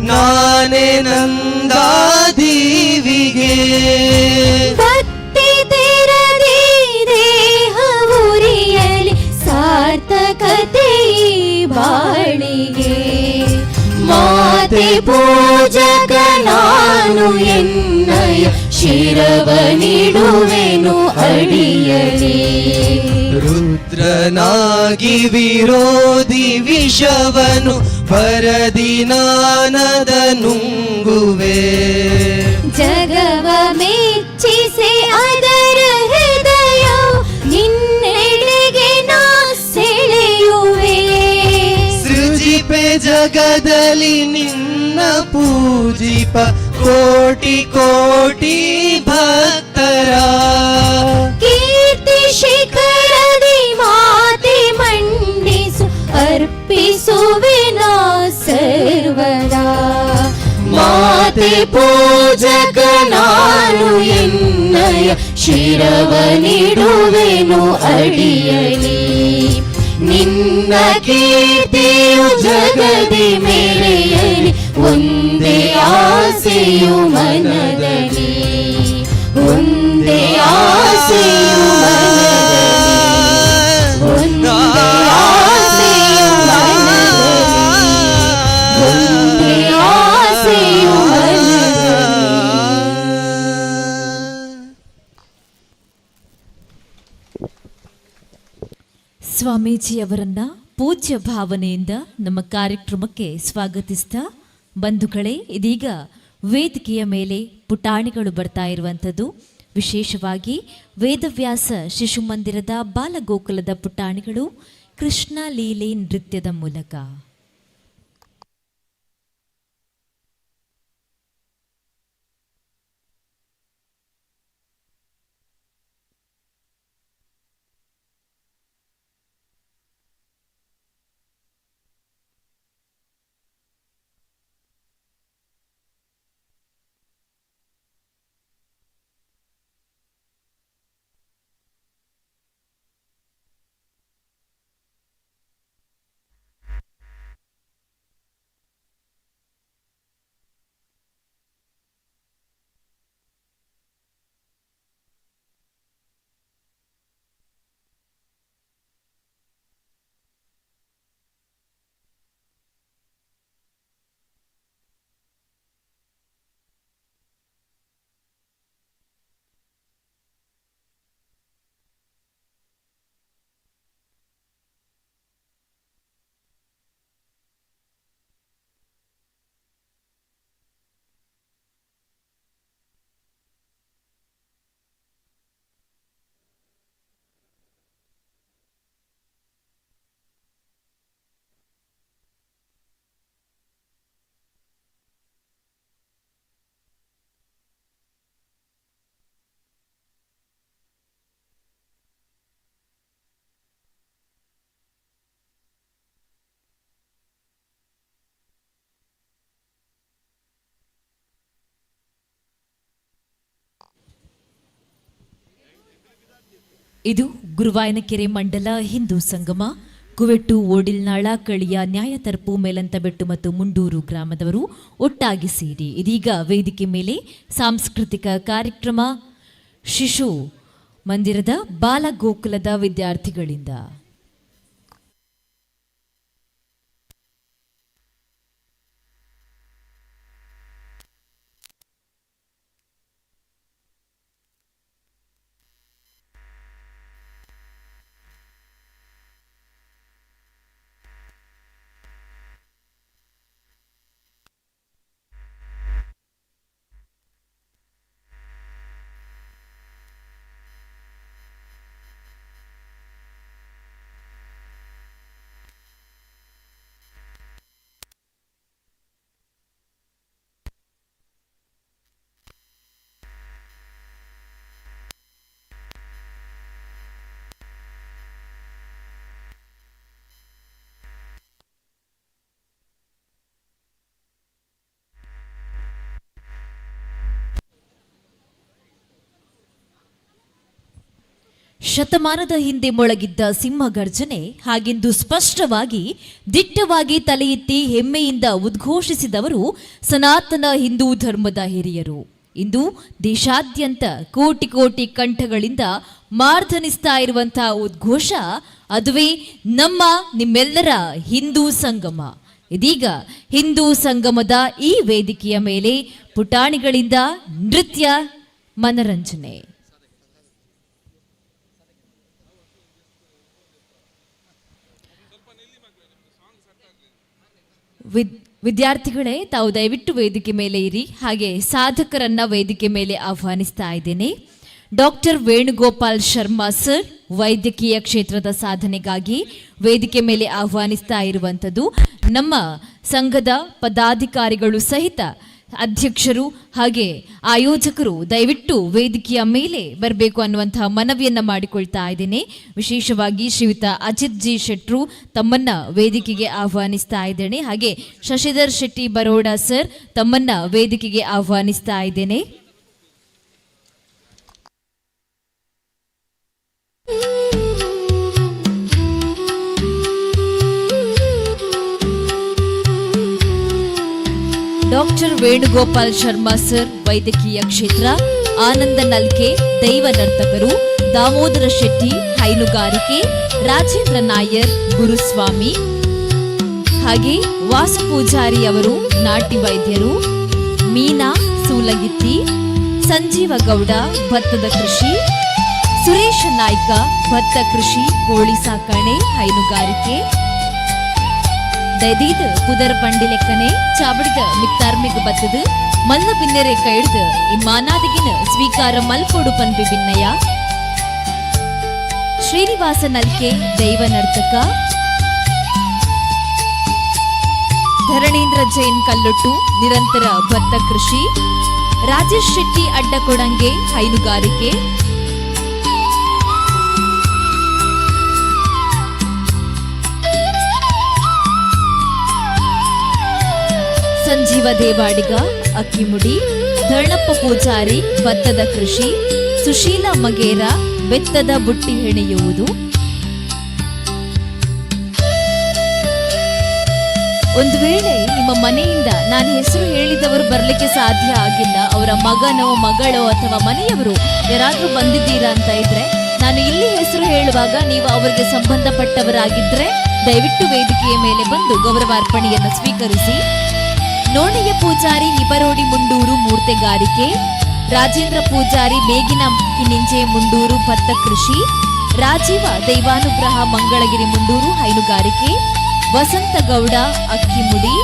ನಾನೇ ನಂದಾದೀವಿಗೆ. ಭಕ್ತಿ ತೆರದಿ ದೇಹ ಉರಿಯಲಿ ಸಾರ್ಥಕತೆ ಬಾಳಿಗೆ. ಮಾತೆ ಪೂಜಕ ನಾನು ಎನ್ನಯ ಶಿರವನಿಡುವೆನು ಅಡಿಯಲಿ. ರುದ್ರನಾಗಿ ವಿರೋಧಿ ವಿಷವನು ಬರದಿ ನಾನದ ನುಂಗುವೆ. ಜಗವ ಮೆಚ್ಚಿಸಿ ಅದರ ಹೃದಯ ನಿನ್ನೆಡೆಗೆ ನಾ ಸೆಳೆಯುವೆ. ಸೃಜಿಪೆ ಜಗದಲ್ಲಿ ನಿನ್ನ ಪೂಜಿಪ ಕೋಟಿ ಕೋಟಿ ಭಕ್ತರ. ಕೀರ್ತಿ ಶಿಖರದಿ ಮಾತೆ ಮಂಡಿಸು ಅರ್ಪಿಸುವೆ ನಾ ಸರ್ವದಾ. ಮಾತೆ ಪೂಜಕ ನಾನು ಎನ್ನಯ ಶಿರವನಿಡುವೆನು ಅಡಿಯಲಿ. ನಿನ್ನ ಕೀರ್ತಿಯು ಜಗದಿ ಮೇರೆಯಲಿ ಒಂದೇ ಆಸೆಯು ಮನದಲ್ಲಿ. ಒಂದೇ ಆಸೆಯು ಮನದಲ್ಲಿ. ಒಂದೇ ಆಸೆಯು ಮನದಲ್ಲಿ. ಒಂದೇ ಆಸೆಯು ಮನದಲ್ಲಿ. ಸ್ವಾಮೀಜಿಯವರನ್ನ ಪೂಜ್ಯ ಭಾವನೆಯಿಂದ ನಮ್ಮ ಕಾರ್ಯಕ್ರಮಕ್ಕೆ ಸ್ವಾಗತಿಸ್ತಾ, ಬಂಧುಗಳೇ, ಇದೀಗ ವೇದಿಕೆಯ ಮೇಲೆ ಪುಟಾಣಿಗಳು ಬರ್ತಾ ಇರುವಂಥದ್ದು. ವಿಶೇಷವಾಗಿ ವೇದವ್ಯಾಸ ಶಿಶು ಮಂದಿರದ ಬಾಲಗೋಕುಲದ ಪುಟಾಣಿಗಳು ಕೃಷ್ಣ ಲೀಲೆ ನೃತ್ಯದ ಮೂಲಕ. ಇದು ಗುರುವಾಯನಕೆರೆ ಮಂಡಲ ಹಿಂದೂ ಸಂಗಮ, ಕುವೆಟ್ಟು, ಓಡಿಲ್ನಾಳ, ಕಳಿಯ, ನ್ಯಾಯತರ್ಪು, ಮೇಲಂತಬೆಟ್ಟು ಮತ್ತು ಮುಂಡೂರು ಗ್ರಾಮದವರು ಒಟ್ಟಾಗಿ ಸೇರಿ ಇದೀಗ ವೇದಿಕೆ ಮೇಲೆ ಸಾಂಸ್ಕೃತಿಕ ಕಾರ್ಯಕ್ರಮ ಶಿಶು ಮಂದಿರದ ಬಾಲಗೋಕುಲದ ವಿದ್ಯಾರ್ಥಿಗಳಿಂದ. ಶತಮಾನದ ಹಿಂದೆ ಮೊಳಗಿದ್ದ ಸಿಂಹಗರ್ಜನೆ ಹಾಗೆಂದು ಸ್ಪಷ್ಟವಾಗಿ ದಿಟ್ಟವಾಗಿ ತಲೆ ಎತ್ತಿ ಹೆಮ್ಮೆಯಿಂದ ಉದ್ಘೋಷಿಸಿದವರು ಸನಾತನ ಹಿಂದೂ ಧರ್ಮದ ಹಿರಿಯರು. ಇಂದು ದೇಶಾದ್ಯಂತ ಕೋಟಿ ಕೋಟಿ ಕಂಠಗಳಿಂದ ಮಾರ್ಧನಿಸ್ತಾ ಇರುವಂತಹ ಉದ್ಘೋಷ ಅದುವೇ ನಿಮ್ಮೆಲ್ಲರ ಹಿಂದೂ ಸಂಗಮ. ಇದೀಗ ಹಿಂದೂ ಸಂಗಮದ ಈ ವೇದಿಕೆಯ ಮೇಲೆ ಪುಟಾಣಿಗಳಿಂದ ನೃತ್ಯ ಮನರಂಜನೆ. ವಿದ್ಯಾರ್ಥಿಗಳೇ, ತಾವು ದಯವಿಟ್ಟು ವೇದಿಕೆ ಮೇಲೆ ಇರಿ. ಹಾಗೆ ಸಾಧಕರನ್ನ ವೇದಿಕೆ ಮೇಲೆ ಆಹ್ವಾನಿಸ್ತಾ ಇದ್ದೇನೆ. ಡಾಕ್ಟರ್ ವೇಣುಗೋಪಾಲ್ ಶರ್ಮಾ ಸರ್ ವೈದ್ಯಕೀಯ ಕ್ಷೇತ್ರದ ಸಾಧನೆಗಾಗಿ ವೇದಿಕೆ ಮೇಲೆ ಆಹ್ವಾನಿಸ್ತಾ ಇರುವಂಥದ್ದು. ನಮ್ಮ ಸಂಘದ ಪದಾಧಿಕಾರಿಗಳು ಸಹಿತ ಅಧ್ಯಕ್ಷರು ಹಾಗೆ ಆಯೋಜಕರು ದಯವಿಟ್ಟು ವೇದಿಕೆಯ ಮೇಲೆ ಬರಬೇಕು ಅನ್ನುವಂತಹ ಮನವಿಯನ್ನ ಮಾಡಿಕೊಳ್ತಾ ಇದ್ದೇನೆ. ವಿಶೇಷವಾಗಿ ಶ್ರೀಯುತ ಅಜಿತ್ ಜಿ ಶೆಟ್ರು ತಮ್ಮನ್ನ ವೇದಿಕೆಗೆ ಆಹ್ವಾನಿಸ್ತಾ ಇದ್ದೇನೆ. ಹಾಗೆ ಶಶಿಧರ್ ಶೆಟ್ಟಿ ಬರೋಡ ಸರ್ ತಮ್ಮನ್ನ ವೇದಿಕೆಗೆ ಆಹ್ವಾನಿಸ್ತಾ ಇದ್ದೇನೆ. ಡಾಕ್ಟರ್ ವೇಣುಗೋಪಾಲ್ ಶರ್ಮಾ ಸರ್ ವೈದ್ಯಕೀಯ ಕ್ಷೇತ್ರ, ಆನಂದ ನಲ್ಕೆ ದೈವ ನರ್ತಕರು, ದಾಮೋದರ ಶೆಟ್ಟಿ ಹೈನುಗಾರಿಕೆ, ರಾಜೇಂದ್ರ ನಾಯರ್ ಗುರುಸ್ವಾಮಿ, ಹಾಗೆ ವಾಸು ಪೂಜಾರಿ ಅವರು ನಾಟಿ ವೈದ್ಯರು, ಮೀನಾ ಸೂಲಗಿತ್ತಿ, ಸಂಜೀವ ಗೌಡ ಭತ್ತದ ಕೃಷಿ, ಸುರೇಶ ನಾಯ್ಕ ಭತ್ತ ಕೃಷಿ ಕೋಳಿ ಸಾಕಣೆ ಹೈನುಗಾರಿಕೆ, ದೈದೀದ್ ಪುದರ್ ಪಂಡಿ ಲೆಕ್ಕನೆ ಚಾಬಡಿದ ಮಿತ್ತಾರ್ಮಿಗ್ ಬತ್ತದ ಮಲ್ಲ ಬಿನ್ನೆರೆ ಕೈಡ್ದ ಇಮ್ಮಾನಾದಿಗಿನ ಸ್ವೀಕಾರ ಮಲ್ಪೋಡು ಪನ್ಪಿ ಬಿನ್ನಯ, ಶ್ರೀನಿವಾಸ ನಲ್ಕೆ ದೈವ ನರ್ತಕ, ಧರಣೇಂದ್ರ ಜೈನ್ ಕಲ್ಲೊಟ್ಟು ನಿರಂತರ ಭತ್ತ ಕೃಷಿ, ರಾಜೇಶ್ ಶೆಟ್ಟಿ ಅಡ್ಡಕೊಡಂಗೆ ಹೈನುಗಾರಿಕೆ, ಸಂಜೀವ ದೇವಾಡಿಗ ಅಕ್ಕಿಮುಡಿ, ಧರ್ಣಪ್ಪ ಪೂಜಾರಿ ಭತ್ತದ ಕೃಷಿ, ಸುಶೀಲ ಮಗೇರ ಬೆತ್ತದ ಬುಟ್ಟಿ ಹೆಣೆಯುವುದು. ಒಂದು ವೇಳೆ ನಿಮ್ಮ ಮನೆಯಿಂದ ನಾನು ಹೆಸರು ಹೇಳಿದವರು ಬರ್ಲಿಕ್ಕೆ ಸಾಧ್ಯ ಆಗಿಲ್ಲ, ಅವರ ಮಗನೋ ಮಗಳೋ ಅಥವಾ ಮನೆಯವರು ಯಾರಾದ್ರೂ ಬಂದಿದ್ದೀರಾ ಅಂತ ಇದ್ರೆ, ನಾನು ಇಲ್ಲಿ ಹೆಸರು ಹೇಳುವಾಗ ನೀವು ಅವರಿಗೆ ಸಂಬಂಧಪಟ್ಟವರಾಗಿದ್ರೆ ದಯವಿಟ್ಟು ವೇದಿಕೆಯ ಮೇಲೆ ಬಂದು ಗೌರವಾರ್ಪಣೆಯನ್ನು ಸ್ವೀಕರಿಸಿ. ನೋಣಯ್ಯ ಪೂಜಾರಿ ಹಿಬರೋಡಿ ಮುಂಡೂರು ಮೂರ್ತೆಗಾರಿಕೆ, ರಾಜೇಂದ್ರ ಪೂಜಾರಿ ಬೇಗಿನ ಕಿನಿಂಜೆ ಮುಂಡೂರು ಭತ್ತ ಕೃಷಿ, ರಾಜೀವ ದೈವಾನುಗ್ರಹ ಮಂಗಳಗಿರಿ ಮುಂಡೂರು ಹೈನುಗಾರಿಕೆ, ವಸಂತ ಗೌಡ ಅಕ್ಕಿಮುಡಿ,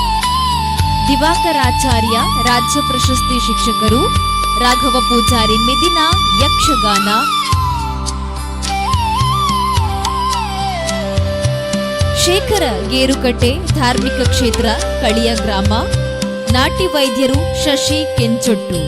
ದಿವಾಕರಾಚಾರ್ಯ ರಾಜ್ಯ ಪ್ರಶಸ್ತಿ ಶಿಕ್ಷಕರು, ರಾಘವ ಪೂಜಾರಿ ಮೆದಿನ ಯಕ್ಷಗಾನ, ಶೇಖರ ಗೇರುಕಟ್ಟೆ ಧಾರ್ಮಿಕ ಕ್ಷೇತ್ರ ಕಳಿಯ ಗ್ರಾಮ, ನಾಟಿ ವೈದ್ಯರು ಶಶಿ ಕೆಂಚೊಟ್ಟು.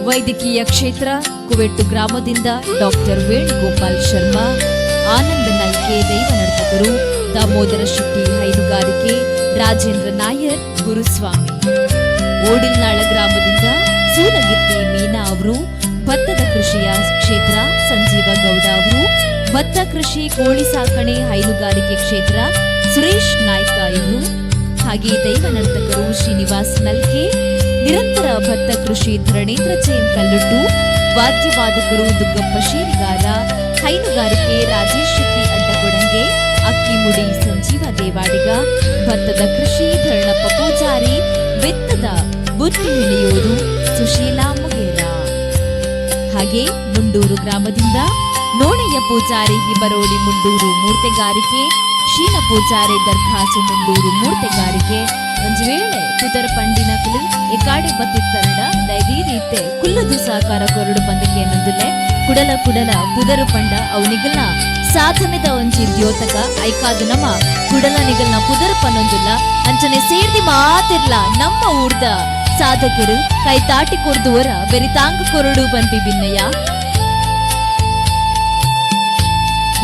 ವೈದ್ಯಕೀಯ ಕ್ಷೇತ್ರ ಕುವೆಟ್ಟು ಗ್ರಾಮದಿಂದ ಡಾಕ್ಟರ್ ವೇಣುಗೋಪಾಲ್ ಶರ್ಮಾ, ಆನಂದ ನಲ್ಕೆ ದೈವ ನರ್ತಕರು, ದಾಮೋದರ ಶೆಟ್ಟಿ ಹೈನುಗಾರಿಕೆ, ರಾಜೇಂದ್ರ ನಾಯರ್ ಗುರುಸ್ವಾಮಿ. ಓಡಿಲ್ನಾಳ ಗ್ರಾಮದಿಂದ ಸೂಲಗಿತ್ತಿ ಮೀನಾ ಅವರು, ಭತ್ತದ ಕೃಷಿಯ ಕ್ಷೇತ್ರ ಸಂಜೀವ ಗೌಡ ಅವರು, ಭತ್ತ ಕೃಷಿ ಕೋಳಿ ಸಾಕಣೆ ಹೈನುಗಾರಿಕೆ ಕ್ಷೇತ್ರ ಸುರೇಶ್ ನಾಯ್ಕ ಇವರು, ಹಾಗೆ ದೈವ ನರ್ತಕರು ಶ್ರೀನಿವಾಸ್ ನಲ್ಕೆ, ನಿರಂತರ ಭತ್ತ ಕೃಷಿ ಧರಣೇಂದ್ರ ಜೈನ್ ಕಲ್ಲೊಟ್ಟು, ವಾದ್ಯವಾದಕರು ದುಗ್ಗಪ್ಪ ಶೇರಿಗಾರ, ಹೈನುಗಾರಿಕೆ ರಾಜೇಶ್ ಶೆಟ್ಟಿ ಅಡ್ಡಕೊಡಂಗೆ, ಅಕ್ಕಿಮುಡಿ ಸಂಜೀವ ದೇವಾಡಿಗ, ಭತ್ತದ ಕೃಷಿ ಧರಣಪ್ಪ ಪೂಜಾರಿ, ಬೆತ್ತದ ಬುತ್ತಿ ಹೆಣೆಯುವುದು ಸುಶೀಲಾ ಮುಗೇರ. ಹಾಗೆ ಮುಂಡೂರು ಗ್ರಾಮದಿಂದ ನೋಣಯ್ಯ ಪೂಜಾರಿ ಹಿಬರೋಡಿ ಮುಂಡೂರು ಮೂರ್ತೆಗಾರಿಕೆ, ಶೀಲ ಪೂಜಾರಿ ದರ್ಖಾಸು ಮುಂಡೂರು ಮೂರ್ತೆಗಾರಿಕೆ. ಒಂದು ವೇಳೆ ಪುದರ್ ಪಂಡಿನಕಲು ಎಕಾಡೆ ಬತ್ತಿತ್ತರಡ ದೈದೀರಿತ್ತೆ ಕುಲ್ಲದು ಸಹಕಾರ ಕೊರಡು ಬಂದಕ್ಕೆ ಅನ್ನೋದಿಲ್ಲೆ ಕುಡಲ ಪುದರು ಪಂಡ ಅವನಿಗಲ್ನ ಸಾಧನೆದ ಒಂಜಿ ದ್ಯೋತಕ ಐಕಾದು ನಮ್ಮ ಕುಡಲ ನಿಗಲ್ನ ಪುದರ್ ಪನ್ನೊಂದಿಲ್ಲ ಅಂಚನೆ ಸೇರ್ದಿ ಮಾತಿರ್ಲ ನಮ್ಮ ಊರ್ದ ಸಾಧಕರು ಕೈ ತಾಟಿ ಕೊರ್ದುವರ ಬೆರಿತಾಂಗ ಕೊರಡು ಪನ್ಪಿ ಬಿನ್ನಯ್ಯ.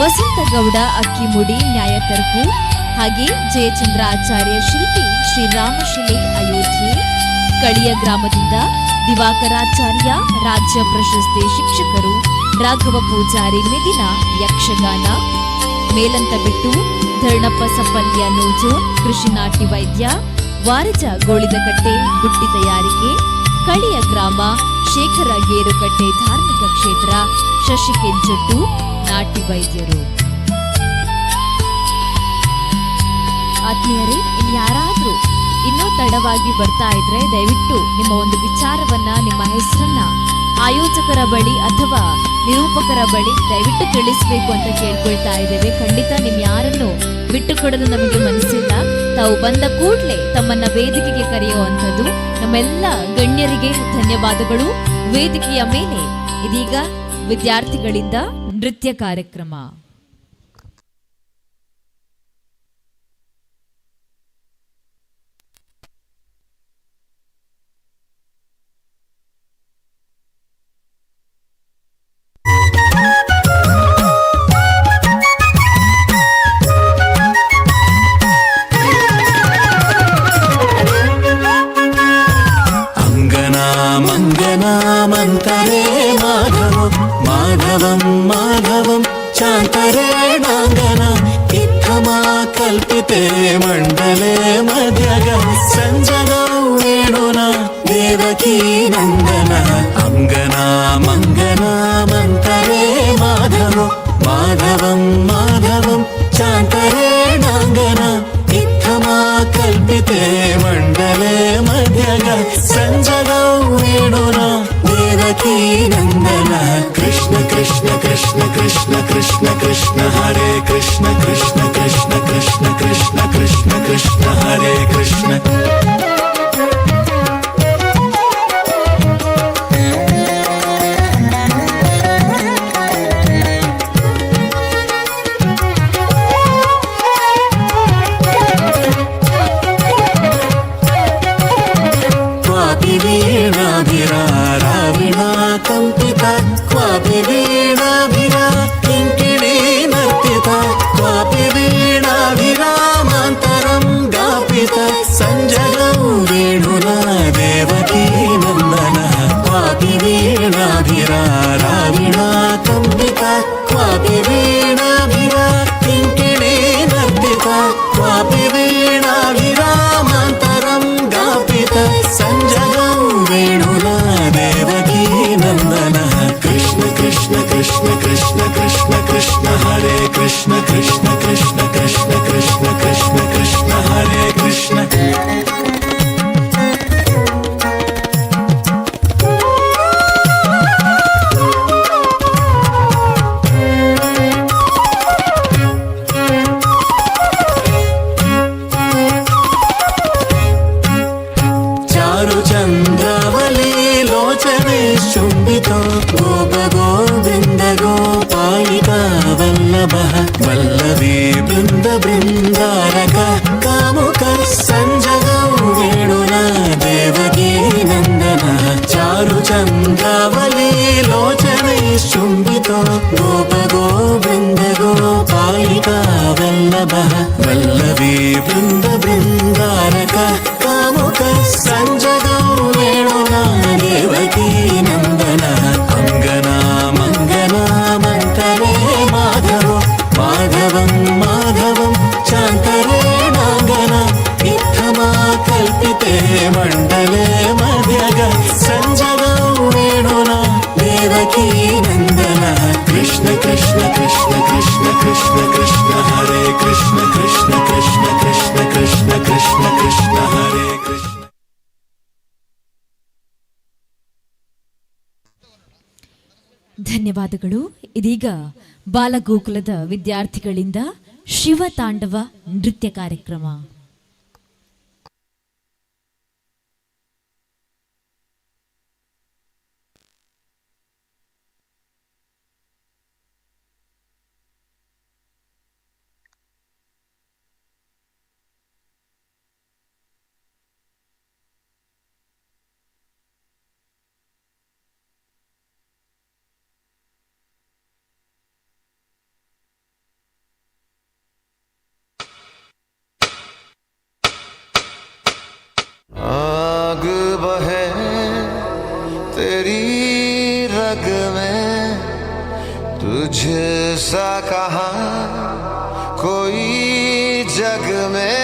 ವಸಂತ ಗೌಡ ಅಕ್ಕಿಮುಡಿ ನ್ಯಾಯ ತರ್ಪು, ಹಾಗೆ ಜಯಚಂದ್ರ ಆಚಾರ್ಯ ಶಿಲ್ಪಿ ಶ್ರೀರಾಮಶಿಲೆ ಅಯೋಧ್ಯೆ, ಕಳಿಯ ಗ್ರಾಮದಿಂದ ದಿವಾಕರಾಚಾರ್ಯ ರಾಜ್ಯ ಪ್ರಶಸ್ತಿ ಶಿಕ್ಷಕರು, ರಾಘವ ಪೂಜಾರಿ ಮೆದಿನ ಯಕ್ಷಗಾನ, ಮೇಲಂತ ಬಿಟ್ಟು ಧರ್ಣಪ್ಪ ಸಪ್ಪಲ್ಯ ನೂಜೋನ್ ಕೃಷಿ ನಾಟಿ ವೈದ್ಯ, ವಾರಜ ಗೋಳಿದಕಟ್ಟೆ ಬುಟ್ಟಿ ತಯಾರಿಕೆ, ಕಳಿಯ ಗ್ರಾಮ ಶೇಖರ ಗೇರುಕಟ್ಟೆ ಧಾರ್ಮಿಕ ಕ್ಷೇತ್ರ ಶಶಿ ಕೆಂಚೊಟ್ಟು ನಾಟಿ ವೈದ್ಯರು. ಆತ್ಮೀಯರೇ, ಇನ್ಯಾರಾದ್ರೂ ಇನ್ನೂ ತಡ ತಡವಾಗಿ ಬರ್ತಾ ಇದ್ರೆ ದಯವಿಟ್ಟು ನಿಮ್ಮ ಒಂದು ವಿಚಾರವನ್ನ, ನಿಮ್ಮ ಹೆಸರನ್ನ ಆಯೋಜಕರ ಬಳಿ ಅಥವಾ ನಿರೂಪಕರ ಬಳಿ ದಯವಿಟ್ಟು ತಿಳಿಸಬೇಕು ಅಂತ ಕೇಳ್ಕೊಳ್ತಾ ಇದ್ದೇವೆ. ಖಂಡಿತ ನಿಮ್ ಯಾರನ್ನು ಬಿಟ್ಟುಕೊಡಲು ನಮಗೆ ಮನಸ್ಸಿಲ್ಲ. ತಾವು ಬಂದ ಕೂಡಲೇ ತಮ್ಮನ್ನ ವೇದಿಕೆಗೆ ಕರೆಯುವಂಥದ್ದು. ನಮ್ಮೆಲ್ಲ ಗಣ್ಯರಿಗೆ ಧನ್ಯವಾದಗಳು. ವೇದಿಕೆಯ ಮೇಲೆ ಇದೀಗ ವಿದ್ಯಾರ್ಥಿಗಳಿಂದ ನೃತ್ಯ ಕಾರ್ಯಕ್ರಮ. ಮಂತರೇ ಮಾಧವಂ ಮಾಧವಂ ಮಾಧವಂ ಶಾಂತರೇಣಾಂಗನ ಇತ್ತಮಾ ಕಲ್ಪಿತೆ ಮಂಡಲೇ ಮಧ್ಯಗ ಸಂಜನೌ ವೇಣುನ ದೇವಕೀ ನಂದನ ಅಂಗನ ಮಂಗನ ಮಂತರೇ ಮಾಧವಂ ಮಾಧವಂ ಮಾಧವಂ ಶಾಂತರೇಣಾಂಗನ ಇತ್ತಮಾ ಕಲ್ಪಿತೆ ಮಂಡಲೇ ಮಧ್ಯಗ ಸಂಜನೌ ವೇಣುನ ದೇವಕೀ ನಂದನ ಕೃಷ್ಣ ಕೃಷ್ಣ ಕೃಷ್ಣ ಕೃಷ್ಣ ಕೃಷ್ಣ ಕೃಷ್ಣ ಹರೇ ಕೃಷ್ಣ ಕೃಷ್ಣ ಕೃಷ್ಣ ಕೃಷ್ಣ ಕೃಷ್ಣ ಕೃಷ್ಣ ಕೃಷ್ಣ ಹರೇ ಕೃಷ್ಣ. ಕಂಪಿತ ಕ್ವಾಪಿ ವೀಣಾಭಿರಾ ಕಿಂಕಿಣಿ ನರ್ತಿತ ಕ್ವಾಪಿ ವೀಣಾಭಿರಾಮಾಂತರಂ ಗಾಪಿತ ಸಂಜಯೌ ವೇಣುನ ದೇವಕೀ ನಂದನ ಕ್ವಾಪಿ ವೀಣಾಭಿರಾ ರಾವಿಣಾ ಕಂಪಿತ ಕ್ವಾಪಿ ವೀಣಾಭಿರಾ ಕಿಂಕಿಣಿ ನರ್ತಿತ ಕ್ವಾಪಿ ವೀಣಾಭಿರಾಮಾಂತರಂ ಗಾಪಿತ ಸಂಜಯೌ ವೇಣುನ ದೇವಕೀ ನಂದನ ಕೃಷ್ಣ ಕೃಷ್ಣ ಕೃಷ್ಣ ಕೃಷ್ಣ ಕೃಷ್ಣ ಕೃಷ್ಣ ಹರೇ ಕೃಷ್ಣ ಕೃಷ್ಣ ಕೃಷ್ಣ ಕೃಷ್ಣ ಕೃಷ್ಣ ಕೃಷ್ಣ ಕೃಷ್ಣ ಹರೇ ಕೃಷ್ಣ. ಚಾರು ಚಂದ್ರಾವಲಿ ಲೋಚನೆ ಶುಂಭಿತೋ ಗೋಪ ಗೋವಿಂದ ಗೋಪಾಯಿತ ವಲ್ಲಭ ವಲ್ಲಭೀ ಬೃಂದ ಬೃಂದಾರಕ ಕಾಮುಕ ಸಂಜಗೌ ವೇಣುನ ದೇವಕೀ ನಂದನ ಚಾರು ಚಂದ್ರಾವಲಿ ಲೋಚನೆ ಶುಂಭಿತೋ ಗೋಪ ಗೋವಿಂದ ಗೋಪಾಯಿತ ವಲ್ಲಭ ವಲ್ಲಭೀ ಬೃಂದ ಬೃಂದಾರಕ ಕಾಮುಕ ಸಂಜಗೌ ವೇಣುನ ದೇವಕೀ ನಂದನ ಅಂಗನ ಮಂಗನ ಮಂತರೇ ಮಾಧವ ಮಾಧವಂ ಮಾಧವಂ ಶಾಂತರೇಣಾಂಗನ ಇತ್ತಮಾ ಕಲ್ಪಿತೆ ಮಂಡಲೇ ಮಧ್ಯಗ ಸಂಜಗೌ ವೇಣುನ ದೇವಕೀ ನಂದನ ಕೃಷ್ಣ ಕೃಷ್ಣ ಕೃಷ್ಣ ಕೃಷ್ಣ ಕೃಷ್ಣ ಕೃಷ್ಣ ಹರೇ ಕೃಷ್ಣ ಕೃಷ್ಣ ಕೃಷ್ಣ ಕೃಷ್ಣ ಕೃಷ್ಣ ಕೃಷ್ಣ ಕೃಷ್ಣ ಹರೇ ಕೃಷ್ಣ. ಧನ್ಯವಾದಗಳು. ಇದೀಗ ಬಾಲಗೋಕುಲದ ವಿದ್ಯಾರ್ಥಿಗಳಿಂದ ಶಿವತಾಂಡವ ನೃತ್ಯ ಕಾರ್ಯಕ್ರಮ. आग बहे तेरी रग में तुझसा कहाँ कोई जग में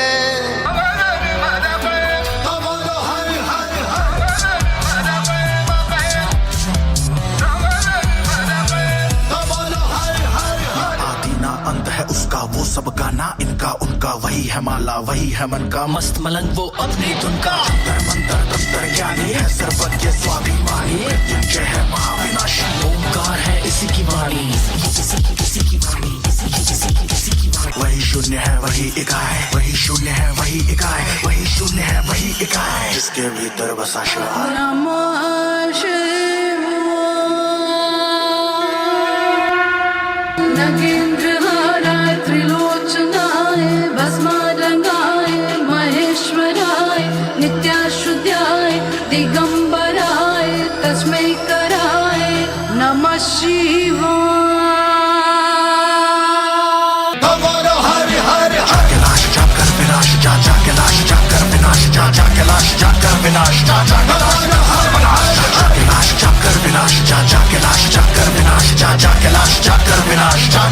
आदि ना अंत है उसका वो सब गाना इन का उनका वही है माला वही है मन का मस्त मलंग वो अपनी धुन का जंतर मंतर तंत्र ज्ञानी है सर्वज्ञ स्वाभिमानी मृत्युंजय है महाविनाशी ओंकार है इसी की वाणी वही शून्य है वही इकाई वही शून्य है वही इकाई वही शून्य है वही इकाई जिसके भीतर बसा शिव नगेंद्रहाराय त्रिलोचनाय भस्मारंगाय महेश्वराय नित्याशुद्धाय दिगंबराय तस्मै कराय नमः शिवाय कैलाश जाकर विनाश जा कैलाश जाकर विनाश जा कैलाश जाकर विनाश जा कैलाश जाकर विनाश जा कैलाश जाकर विनाश जा कैलाश जाकर विनाश जा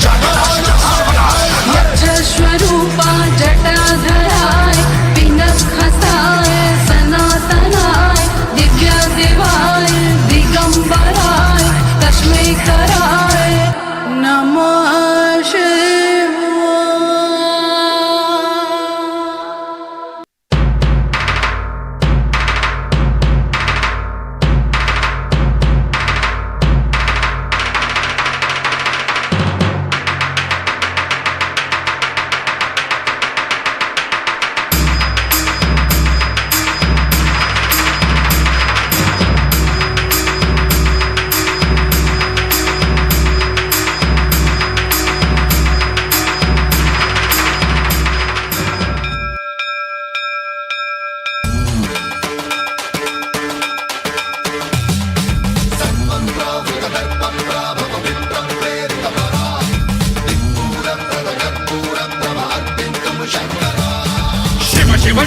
स्वरूपा जटाधराय पिनखसाय सनातनाय दिव्य देवाय दिगंबराय तस्मै कराय नमः शिव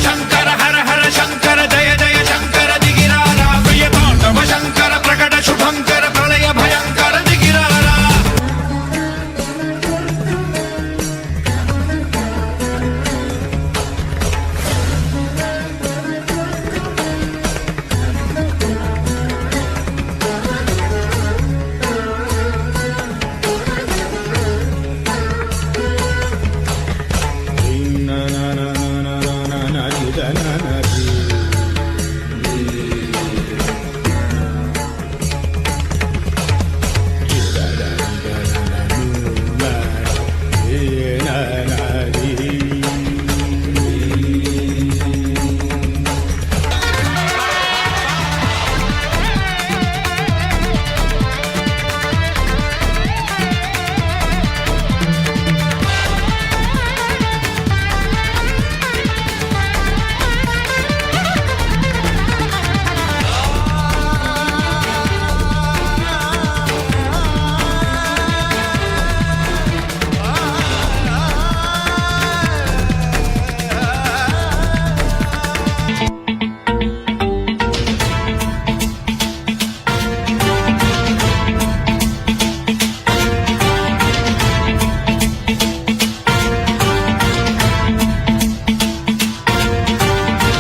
शंकर हर हर शंकर जय जय शंकर दिगिरारा प्रिय तांडव शंकर प्रकट शुभंकर प्रलय भयंकर दिगिरारा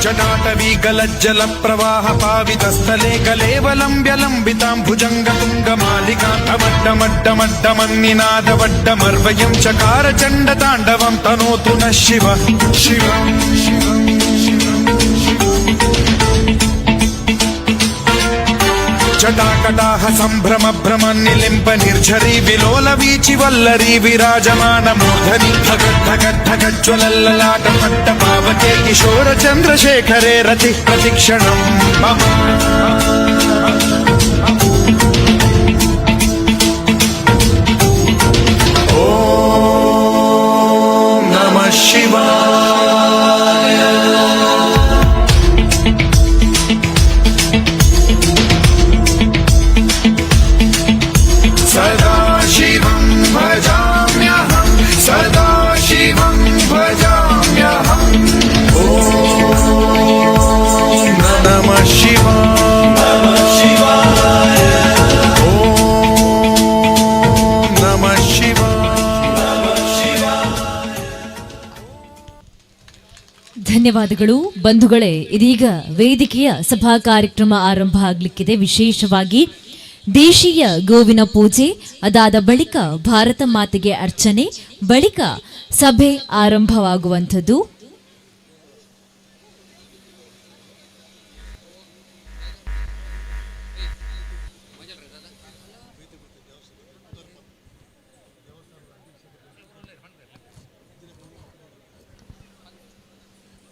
जटाटवी गलज्जल प्रवाह पावितस्थले कलेवलम्ब्य लम्बिताम्बुजङ्गतुङ्गमालिका अवड्डमड्डमड्डमन्निनादवड्डमर्वयं चकार चण्डताण्डवं तनोतु नः शिव शिवं शिवं जटाकटाह सम्भ्रम भ्रम निलिम्प निर्झरी विलोल वीचि वल्लरी विराजमान मूर्धनि धगद्धगद्धगज्ज्वलल्ललाट पट्ट पावके किशोर चन्द्रशेखरे रति प्रतिक्षणं मम ॐ नमः शिवाय सदा शिवं भजाम्यहं सदा शिवं भजाम्यहम् ॐ नमः शिवाय ॐ नमः शिवाय ಧನ್ಯವಾದಗಳು ಬಂಧುಗಳೇ. ಇದೀಗ ವೇದಿಕೆಯ ಸಭಾ ಕಾರ್ಯಕ್ರಮ ಆರಂಭ ಆಗಲಿಕ್ಕಿದೆ. ವಿಶೇಷವಾಗಿ ದೇಶೀಯ ಗೋವಿನ ಪೂಜೆ ಅದಾದ ಬಳಿಕ ಭಾರತ ಮಾತೆಗೆ ಅರ್ಚನೆ, ಬಳಿಕ ಸಭೆ ಆರಂಭವಾಗುವಂಥದ್ದು.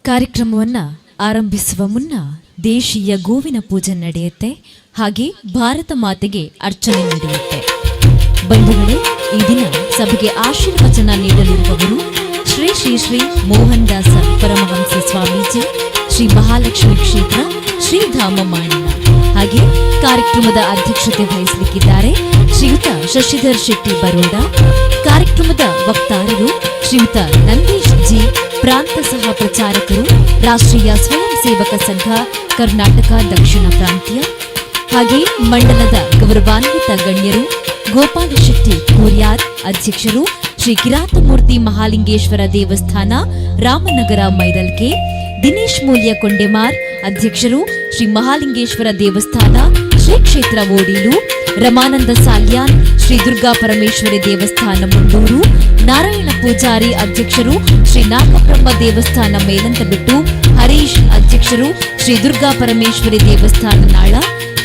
ಕಾರ್ಯಕ್ರಮವನ್ನು ಆರಂಭಿಸುವ ಮುನ್ನ ದೇಶೀಯ ಗೋವಿನ ಪೂಜೆ ನಡೆಯುತ್ತೆ, ಹಾಗೆ ಭಾರತ ಮಾತೆಗೆ ಅರ್ಚನೆ ನಡೆಯುತ್ತೆ. ಬಂಧುಗಳೇ, ಈ ದಿನ ಸಭೆಗೆ ಆಶೀರ್ವಚನ ನೀಡಲಿರುವವರು ಶ್ರೀ ಶ್ರೀ ಶ್ರೀ ಮೋಹನ್ ದಾಸ ಪರಮಹಂಸ ಸ್ವಾಮೀಜಿ, ಶ್ರೀ ಮಹಾಲಕ್ಷ್ಮಿ ಕ್ಷೇತ್ರ, ಶ್ರೀಧಾಮ ಮಾಣಿನ. ಹಾಗೆ ಕಾರ್ಯಕ್ರಮದ ಅಧ್ಯಕ್ಷತೆ ವಹಿಸಲಿಕ್ಕಿದ್ದಾರೆ ಶ್ರೀಯುತ ಶಶಿಧರ್ ಶೆಟ್ಟಿ ಬರೋಡ. ಕಾರ್ಯಕ್ರಮದ ವಕ್ತಾರರು ಶ್ರೀಯುತ ನಂದೀಶ್ ಜಿ, ಪ್ರಾಂತ ಸಹ ಪ್ರಚಾರಕರು, ರಾಷ್ಟ್ರೀಯ ಸ್ವಯಂ ಸೇವಕ ಸಂಘ ಕರ್ನಾಟಕ ದಕ್ಷಿಣ ಪ್ರಾಂತ್ಯ. ಹಾಗೆ ಮಂಡಲದ ಗೌರವಾನ್ವಿತ ಗಣ್ಯರು ಗೋಪಾಲ ಶೆಟ್ಟಿ ಕೋರ್ಯಾರ್, ಅಧ್ಯಕ್ಷರು, ಶ್ರೀ ಕಿರಾತಮೂರ್ತಿ ಮಹಾಲಿಂಗೇಶ್ವರ ದೇವಸ್ಥಾನ ರಾಮನಗರ ಮೈರಲ್ಕೆ. ದಿನೇಶ್ ಮೂಲ್ಯ ಕೊಂಡೆಮಾರ್, ಅಧ್ಯಕ್ಷರು, ಶ್ರೀ ಮಹಾಲಿಂಗೇಶ್ವರ ದೇವಸ್ಥಾನ ಶ್ರೀ ಕ್ಷೇತ್ರ ಓಡೀಲು. ರಮಾನಂದ ಸಾಲ್ಯಾನ್, ಶ್ರೀ ದುರ್ಗಾ ಪರಮೇಶ್ವರಿ ದೇವಸ್ಥಾನ ಮುಂಡೂರು. ನಾರಾಯಣ ಪೂಜಾರಿ, ಅಧ್ಯಕ್ಷರು, ಶ್ರೀ ನಾಗಬ್ರಹ್ಮ ದೇವಸ್ಥಾನ ಮೇಲಂತಬಿಟ್ಟು. ಹರೀಶ್, ಅಧ್ಯಕ್ಷರು, ಶ್ರೀ ದುರ್ಗಾ ಪರಮೇಶ್ವರಿ ದೇವಸ್ಥಾನ ನಾಳ.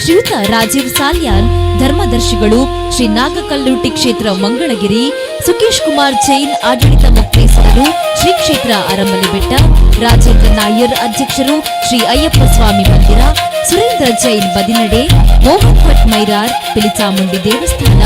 ಶ್ರೀಯುತ ರಾಜೀವ್ ಸಾಲ್ಯಾನ್, ಧರ್ಮದರ್ಶಿಗಳು, ಶ್ರೀ ನಾಗಕಲ್ಲುಟಿ ಕ್ಷೇತ್ರ ಮಂಗಳಗಿರಿ. ಸುಕೇಶ್ ಕುಮಾರ್ ಜೈನ್, ಆಡಳಿತ ಮುಕ್ತೇಶ್ವರರು, ಶ್ರೀ ಕ್ಷೇತ್ರ ಅರಮನೆಬೆಟ್ಟ. ರಾಜೇಂದ್ರ ನಾಯರ್, ಅಧ್ಯಕ್ಷರು, ಶ್ರೀ ಅಯ್ಯಪ್ಪ ಸ್ವಾಮಿ ಮಂದಿರ. ಸುರೇಂದ್ರ ಜೈನ್, ಬದಿನಡೆ. ಮೋಹನ್ ಭಟ್ ಮೈರಾರ್, ಪಿಲಿಚಾಮುಂಡಿ ದೇವಸ್ಥಾನ.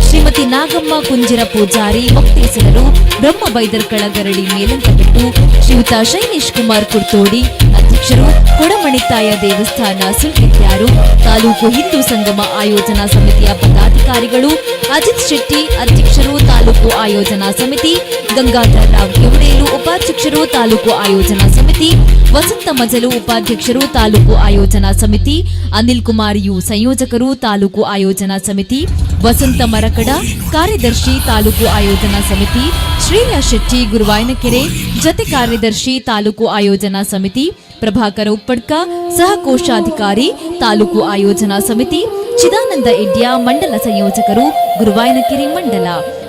ಶ್ರೀಮತಿ ನಾಗಮ್ಮ ಕುಂಜಿರ ಪೂಜಾರಿ, ಮುಕ್ತೇಶ್ವರರು, ಬ್ರಹ್ಮ ಬೈದರ್ಕಳ ಗರಡಿ ಮೇಲಂತಬಿಟ್ಟು. ಶ್ರೀಯುತ ಶೈಲೇಶ್ ಕುಮಾರ್ ಕುರ್ತೋಡಿ, ಅಧ್ಯಕ್ಷರು, ಕೊಡಮಣಿತಾಯ ದೇವಸ್ಥಾನ ಸುಲ್ಕೆತ್ಯಾರು. ತಾಲೂಕು ಹಿಂದೂ ಸಂಗಮ ಆಯೋಜನಾ ಸಮಿತಿಯ ಪದಾಧಿಕಾರಿಗಳು ಅಜಿತ್ ಶೆಟ್ಟಿ, ಅಧ್ಯಕ್ಷರು, ತಾಲೂಕು ಆಯೋಜನಾ ಸಮಿತಿ. ಗಂಗಾಧರ್ ರಾವ್ ಕೆವಡೇಲು, ಉಪಾಧ್ಯಕ್ಷರು, ತಾಲೂಕು ಆಯೋಜನಾ ಸಮಿತಿ. ವಸಂತ ಮಜಲು, ಉಪಾಧ್ಯಕ್ಷರು, ತಾಲೂಕು ಆಯೋಜನಾ ಸಮಿತಿ. ಅನಿಲ್ ಕುಮಾರ್ ಯು, ಸಂಯೋಜಕರು, ತಾಲೂಕು ಆಯೋಜನಾ ಸಮಿತಿ. ವಸಂತ ಮರಕಡ, ಕಾರ್ಯದರ್ಶಿ, ತಾಲೂಕು ಆಯೋಜನಾ ಸಮಿತಿ. ಶ್ರೇಯ ಶೆಟ್ಟಿ, ಗುರುವಾಯನಕೆರೆ, ಜತೆ ಕಾರ್ಯದರ್ಶಿ, ತಾಲೂಕು ಆಯೋಜನಾ ಸಮಿತಿ. ಪ್ರಭಾಕರ ಉಪ್ಪಡ್ಕ, ಸಹ ಕೋಶಾಧಿಕಾರಿ, ತಾಲೂಕು ಆಯೋಜನಾ ಸಮಿತಿ. ಚಿದಾನಂದ ಇಂಡಿಯಾ, ಮಂಡಲ ಸಂಯೋಜಕರು, ಗುರುವಾಯನಕೆರೆ ಮಂಡಲ.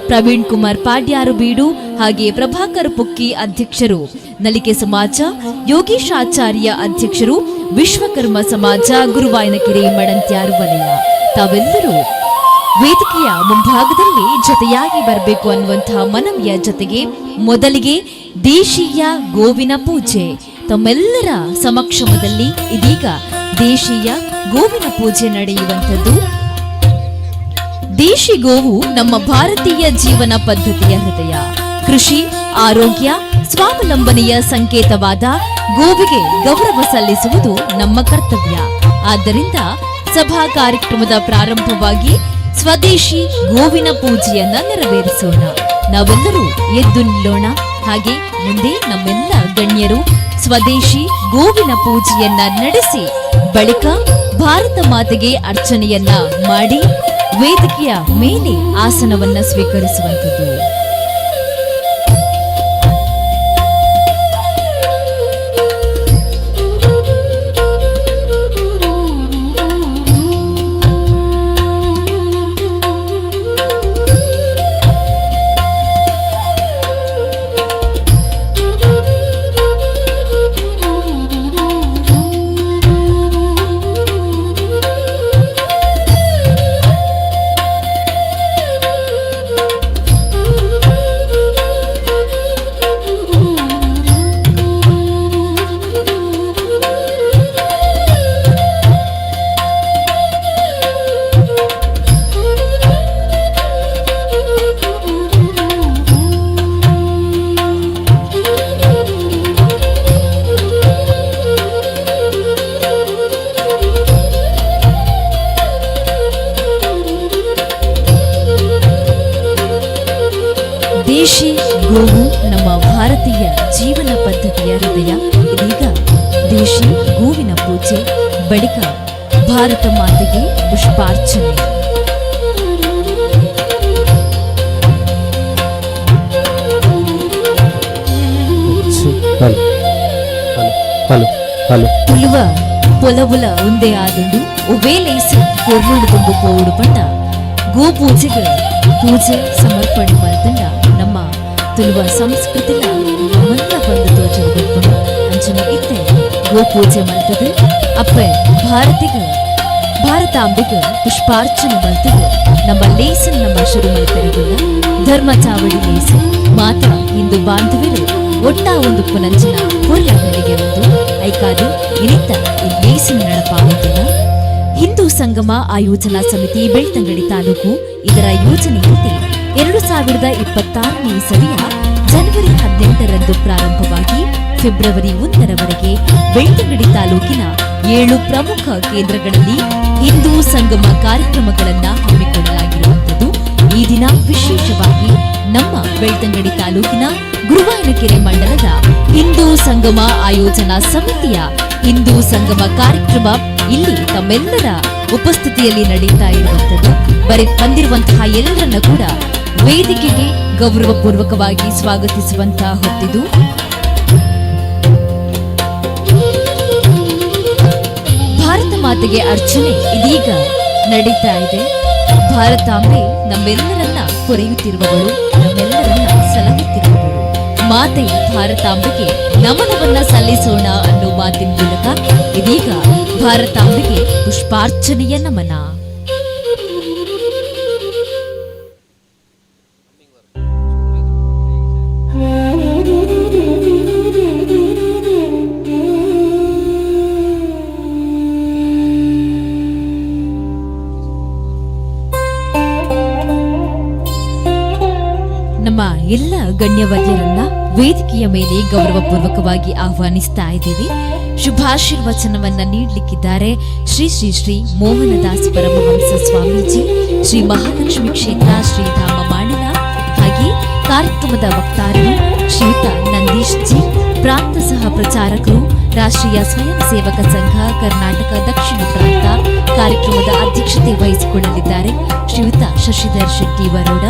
ಪ್ರವೀಣ್ ಕುಮಾರ್ ಪಾಡ್ಯಾರು ಬೀಡು, ಹಾಗೆ ಪ್ರಭಾಕರ್ ಪುಕ್ಕಿ, ಅಧ್ಯಕ್ಷರು, ನಲಿಕೆ ಸಮಾಜ. ಯೋಗೀಶ್ ಆಚಾರ್ಯ, ಅಧ್ಯಕ್ಷರು, ವಿಶ್ವಕರ್ಮ ಸಮಾಜ, ಗುರುವಾಯನಕೆರೆ ಮಡಂತ್ಯಾರು ವಲಯ. ತಾವೆಲ್ಲರೂ ವೇದಿಕೆಯ ಮುಂಭಾಗದಲ್ಲಿ ಜೊತೆಯಾಗಿ ಬರಬೇಕು ಅನ್ನುವಂತಹ ಮನವಿಯ ಜೊತೆಗೆ ಮೊದಲಿಗೆ ದೇಶೀಯ ಗೋವಿನ ಪೂಜೆ ತಮ್ಮೆಲ್ಲರ ಸಮಕ್ಷಮದಲ್ಲಿ ಇದೀಗ ದೇಶೀಯ ಗೋವಿನ ಪೂಜೆ ನಡೆಯುವಂಥದ್ದು. ದೇಶಿ ಗೋವು ನಮ್ಮ ಭಾರತೀಯ ಜೀವನ ಪದ್ಧತಿಯ ಹೃದಯ. ಕೃಷಿ, ಆರೋಗ್ಯ, ಸ್ವಾವಲಂಬನೆಯ ಸಂಕೇತವಾದ ಗೋವಿಗೆ ಗೌರವ ಸಲ್ಲಿಸುವುದು ನಮ್ಮ ಕರ್ತವ್ಯ. ಆದ್ದರಿಂದ ಸಭಾ ಕಾರ್ಯಕ್ರಮದ ಪ್ರಾರಂಭವಾಗಿ ಸ್ವದೇಶಿ ಗೋವಿನ ಪೂಜೆಯನ್ನ ನೆರವೇರಿಸೋಣ. ನಾವೆಲ್ಲರೂ ಎದ್ದು ನಿಲ್ಲೋಣ. ಹಾಗೆ ಮುಂದೆ ನಮ್ಮೆಲ್ಲ ಗಣ್ಯರು ಸ್ವದೇಶಿ ಗೋವಿನ ಪೂಜೆಯನ್ನ ನಡೆಸಿ ಬಳಿಕ ಭಾರತ ಮಾತೆಗೆ ಅರ್ಚನೆಯನ್ನ ಮಾಡಿ ವೇದಿಕೆಯ ಮೇಲೆ ಆಸನವನ್ನ ಸ್ವೀಕರಿಸುವಂಥದ್ದು. ದೇಶಿ ಗೋವು ನಮ್ಮ ಭಾರತೀಯ ಜೀವನ ಪದ್ಧತಿಯ ಹೃದಯ. ಇದೀಗ ದೇಶಿ ಗೋವಿನ ಪೂಜೆ ಬಳಿಕ ಭಾರತ ಮಾತೆಗೆ ಪುಷ್ಪಾರ್ಚನೆ. ಪುಲುವ ಪೊಲವುಲ ಒಂದೇ ಆದುಂಡು ಒವೇಲೈಸಿ ಕೊರ್ನುಡು ತುಂಬು ಪೋಡು ಪಂಡ ಗೋ ಪೂಜೆಗೆ ಪೂಜೆ ಸಮರ್ಪಣೆ ಮಲ್ತಂಡ ನಮ್ಮ ತುಳುವ ಸಂಸ್ಕೃತಿನ ನಮ್ಮನ್ನ ಬಂದು ತೋಚಲು ಅಂಚನ ಇತ್ತೆ ಗೋ ಪೂಜೆ ಮಲ್ತದು ಅಪ್ಪ ಭಾರತಾಂಬೆಗೆ ಪುಷ್ಪಾರ್ಚನೆ ಮಲ್ತದು ನಮ್ಮ ಲೇಸನ್ ನಮ್ಮ ಶುರು ಮಲ್ಪೆರಗುಲ್ಲ ಧರ್ಮ ಚಾವಡಿ ಲೇಸನ್ ಮಾತ ಇಂದು ಬಾಂಧವರು ಒಟ್ಟ ಒಂದು ಪುನಂಚನ ಪೊರ್ಲ ಹಳ್ಳಿಗೆ ಒಂದು ಐಕಾದು ಇನಿತ್ತ ಈ ಲೇಸನ್ ನಡಪಾಗುತ್ತಿನ ಹಿಂದೂ ಸಂಗಮ ಆಯೋಜನಾ ಸಮಿತಿ ಬೆಳ್ತಂಗಡಿ ತಾಲೂಕು ಇದರ ಯೋಜನೆಯಂತೆ 2026ನೇ ಇಸವಿಯ ಜನವರಿ 18ರಂದು ಪ್ರಾರಂಭವಾಗಿ ಫೆಬ್ರವರಿ 1ರವರೆಗೆ ಬೆಳ್ತಂಗಡಿ ತಾಲೂಕಿನ 7 ಪ್ರಮುಖ ಕೇಂದ್ರಗಳಲ್ಲಿ ಹಿಂದೂ ಸಂಗಮ ಕಾರ್ಯಕ್ರಮಗಳನ್ನ ಹಮ್ಮಿಕೊಳ್ಳಲಾಗಿರುವಂಥದ್ದು. ಈ ದಿನ ವಿಶೇಷವಾಗಿ ನಮ್ಮ ಬೆಳ್ತಂಗಡಿ ತಾಲೂಕಿನ ಗುರುವಾಯನಕೆರೆ ಮಂಡಲದ ಹಿಂದೂ ಸಂಗಮ ಆಯೋಜನಾ ಸಮಿತಿಯ ಹಿಂದೂ ಸಂಗಮ ಕಾರ್ಯಕ್ರಮ ಇಲ್ಲಿ ತಮ್ಮೆಲ್ಲರ ಉಪಸ್ಥಿತಿಯಲ್ಲಿ ನಡೀತಾ ಇರುವಂಥದ್ದು. ಬಂದಿರುವಂತಹ ಎಲ್ಲರನ್ನ ಕೂಡ ವೇದಿಕೆಗೆ ಗೌರವಪೂರ್ವಕವಾಗಿ ಸ್ವಾಗತಿಸುವಂತಹ ಹೊತ್ತಿದು. ಭಾರತ ಮಾತೆಗೆ ಅರ್ಚನೆ ಇದೀಗ ನಡೀತಾ ಇದೆ. ಭಾರತಾಂಬೆ ನಮ್ಮೆಲ್ಲರನ್ನ ಕೊರೆಯುತ್ತಿರುವವಳು, ನಮ್ಮೆಲ್ಲರನ್ನ ಸಲಹುತ್ತಿರುವವಳು. ಮಾತೆ ಭಾರತಾಂಬೆಗೆ ನಮನವನ್ನ ಸಲ್ಲಿಸೋಣ ಅನ್ನೋ ಮಾತಿನ ಮೂಲಕ ಇದೀಗ ಭಾರತಾಂಬೆಗೆ ಪುಷ್ಪಾರ್ಚನೆಯ ನಮನ. ನಮ್ಮ ಎಲ್ಲ ಗಣ್ಯವರ್ಯರನ್ನ ವೇದಿಕೆಯ ಮೇಲೆ ಗೌರವಪೂರ್ವಕವಾಗಿ ಆಹ್ವಾನಿಸ್ತಾ ಇದ್ದೀವಿ. ಶುಭಾಶೀರ್ವಚನವನ್ನ ನೀಡಲಿಕ್ಕಿದ್ದಾರೆ ಶ್ರೀ ಶ್ರೀ ಶ್ರೀ ಮೋಹನದಾಸ್ ಪರಮಹಂಸ ಸ್ವಾಮೀಜಿ, ಶ್ರೀ ಮಹಾಲಕ್ಷ್ಮಿ ಕ್ಷೇತ್ರ ಶ್ರೀಧಾಮ ಮಾಣಿಲ, ಹಾಗೆ ಕಾರ್ಯಕ್ರಮದ ವಕ್ತಾರರು ಶ್ರೀಯುತ ನಂದೀಶ್ ಜಿ, ಪ್ರಾಂತ ಸಹ ಪ್ರಚಾರಕರು ರಾಷ್ಟ್ರೀಯ ಸ್ವಯಂ ಸೇವಕ ಸಂಘ ಕರ್ನಾಟಕ ದಕ್ಷಿಣ ಪ್ರಾಂತ. ಕಾರ್ಯಕ್ರಮದ ಅಧ್ಯಕ್ಷತೆ ವಹಿಸಿಕೊಳ್ಳಲಿದ್ದಾರೆ ಶ್ರೀಯುತ ಶಶಿಧರ್ ಶೆಟ್ಟಿ ವರೋಡ.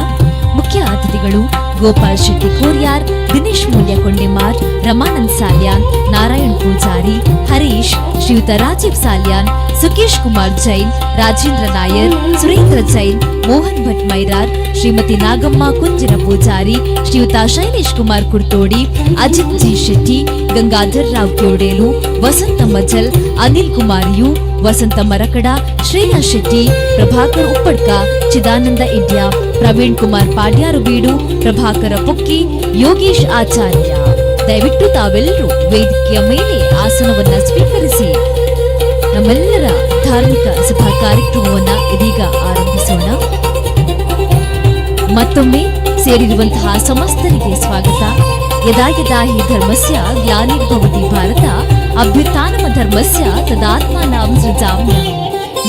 ಮುಖ್ಯ ಅತಿಥಿಗಳು ಗೋಪಾಲ್ ಶೆಟ್ಟಿ ಕೋರ್ಯಾರ್, ದಿನೇಶ್ ಮೂಲ್ಯ ಕೊಂಡೆಮಾರ್, ರಮಾನಂದ್ ಸಾಲ್ಯಾನ್, ನಾರಾಯಣ್ ಪೂಜಾರಿ, ಹರೀಶ್, ಶ್ರೀಯುತ ರಾಜೀವ್ ಸಾಲ್ಯಾನ್, ಸುಕೇಶ್ ಕುಮಾರ್ ಜೈನ್, ರಾಜೇಂದ್ರ ನಾಯರ್, ಸುರೇಂದ್ರ ಜೈನ್, ಮೋಹನ್ ಭಟ್ ಮೈರಾರ್, ಶ್ರೀಮತಿ ನಾಗಮ್ಮ ಕುಂಜಿರ ಪೂಜಾರಿ, ಶ್ರೀಯುತ ಶೈಲೇಶ್ ಕುಮಾರ್ ಕುರ್ತೋಡಿ, ಅಜಿತ್ ಜಿ ಶೆಟ್ಟಿ, ಗಂಗಾಧರ್ ರಾವ್ ಕ್ಯೋಡೇಲು, ವಸಂತ ಮಜಲ್, ಅನಿಲ್ ಕುಮಾರ್ ಯು, ವಸಂತ ಮರಕಡ, ಶ್ರೇಯಾ ಶೆಟ್ಟಿ, ಪ್ರಭಾಕರ್ ಉಪ್ಪಡ್ಕ, ಚಿದಾನಂದ ಇಡ್ಯಾ, ಪ್ರವೀಣ್ ಕುಮಾರ್ ಪಾಡ್ಯಾರು ಬೀಡು, ಪ್ರಭಾಕರ ಪೊಕ್ಕಿ, ಯೋಗೇಶ್ ಆಚಾರ್ಯ. ದಯವಿಟ್ಟು ತಾವೆಲ್ಲರೂ ವೇದಿಕೆಯ ಮೇಲೆ ಆಸನವನ್ನ ಸ್ವೀಕರಿಸಿ ನಮ್ಮೆಲ್ಲರ ಧಾರ್ಮಿಕ ಸಭಾ ಕಾರ್ಯಕ್ರಮವನ್ನ ಇದೀಗ ಆರಂಭಿಸೋಣ. ಮತ್ತೊಮ್ಮೆ ಸೇರಿರುವಂತಹ ಸಮಸ್ತರಿಗೆ ಸ್ವಾಗತ. ಯದಾ ಯದಾ ಹಿ ಧರ್ಮಸ್ಯ ಗ್ಲಾನಿರ್ಭವತಿ ಭಾರತ ಅಭ್ಯುತ್ಥಾನಮ ಧರ್ಮಸ್ಯ ತದಾತ್ಮಾನಾಂ ಸೃಜಾಮ್ಯಹಂ.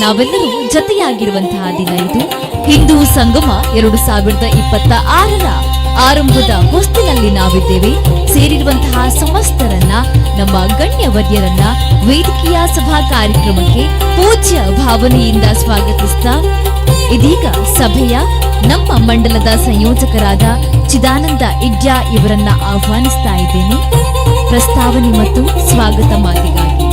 ನಾವೆಲ್ಲರೂ ಜತೆಯಾಗಿರುವಂತಹ ದಿನ ಇದು. ಹಿಂದೂ ಸಂಗಮ 2026ರ ಆರಂಭದ ಹೊಸ್ತಿನಲ್ಲಿ ನಾವಿದ್ದೇವೆ. ಸೇರಿರುವಂತಹ ಸಮಸ್ತರನ್ನ, ನಮ್ಮ ಗಣ್ಯವರ್ಯರನ್ನ ವೇದಿಕೆಯ ಸಭಾ ಕಾರ್ಯಕ್ರಮಕ್ಕೆ ಪೂಜ್ಯ ಭಾವನೆಯಿಂದ ಸ್ವಾಗತಿಸ್ತಾ ಇದೀಗ ಸಭೆಯ ನಮ್ಮ ಮಂಡಲದ ಸಂಯೋಜಕರಾದ ಚಿದಾನಂದ ಇಡ್ಯಾ ಇವರನ್ನ ಆಹ್ವಾನಿಸ್ತಾ ಇದ್ದೇನೆ ಪ್ರಸ್ತಾವನೆ ಮತ್ತು ಸ್ವಾಗತ ಮಾತಿಗಾಗಿ.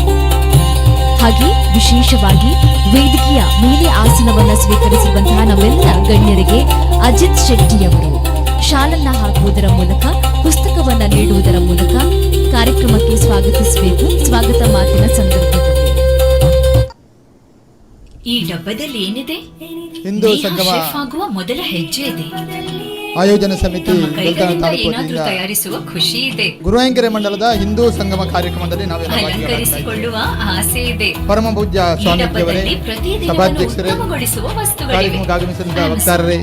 ಹಾಗೆ ವಿಶೇಷವಾಗಿ ವೇದಿಕೆಯ ಮೇಲೆ ಆಸನವನ್ನ ಸ್ವೀಕರಿಸಿರುವಂತಹ ನಮ್ಮೆಲ್ಲ ಗಣ್ಯರಿಗೆ ಅಜಿತ್ ಶೆಟ್ಟಿಯವರು ಶಾಲನ್ನ ಹಾಕುವುದರ ಮೂಲಕ, ಪುಸ್ತಕವನ್ನ ನೀಡುವುದರ ಮೂಲಕ ಕಾರ್ಯಕ್ರಮಕ್ಕೆ ಸ್ವಾಗತಿಸಬೇಕು. ಸ್ವಾಗತ ಮಾತಿನ ಸಂದರ್ಭದಲ್ಲಿ ಈ ಡಬ್ಬದಲ್ಲಿ ಏನಿದೆ? ಹಿಂದೂ ಸಂಗಮ ಆಗುವ ಮೊದಲ ಹೆಜ್ಜೆ ಇದೆ. ಆಯೋಜನಾ ಸಮಿತಿ ಏನಾದ್ರೂ ತಯಾರಿಸುವ ಖುಷಿ ಇದೆ. ಗುರುವಾಯನಕೆರೆ ಮಂಡಲದ ಹಿಂದೂ ಸಂಗಮ ಕಾರ್ಯಕ್ರಮದಲ್ಲಿ ಅಲಂಕರಿಸಿಕೊಳ್ಳುವ ಆಸೆ ಇದೆ. ಪರಮ ಪೂಜ್ಯ ಸ್ವಾಮೀಜಿಯವರೇ, ಸಭಾಧ್ಯಕ್ಷರೇ, ಕಾರ್ಯಕ್ರಮಕ್ಕೆ ಆಗಮಿಸಿದ ವಕ್ತಾರರೇ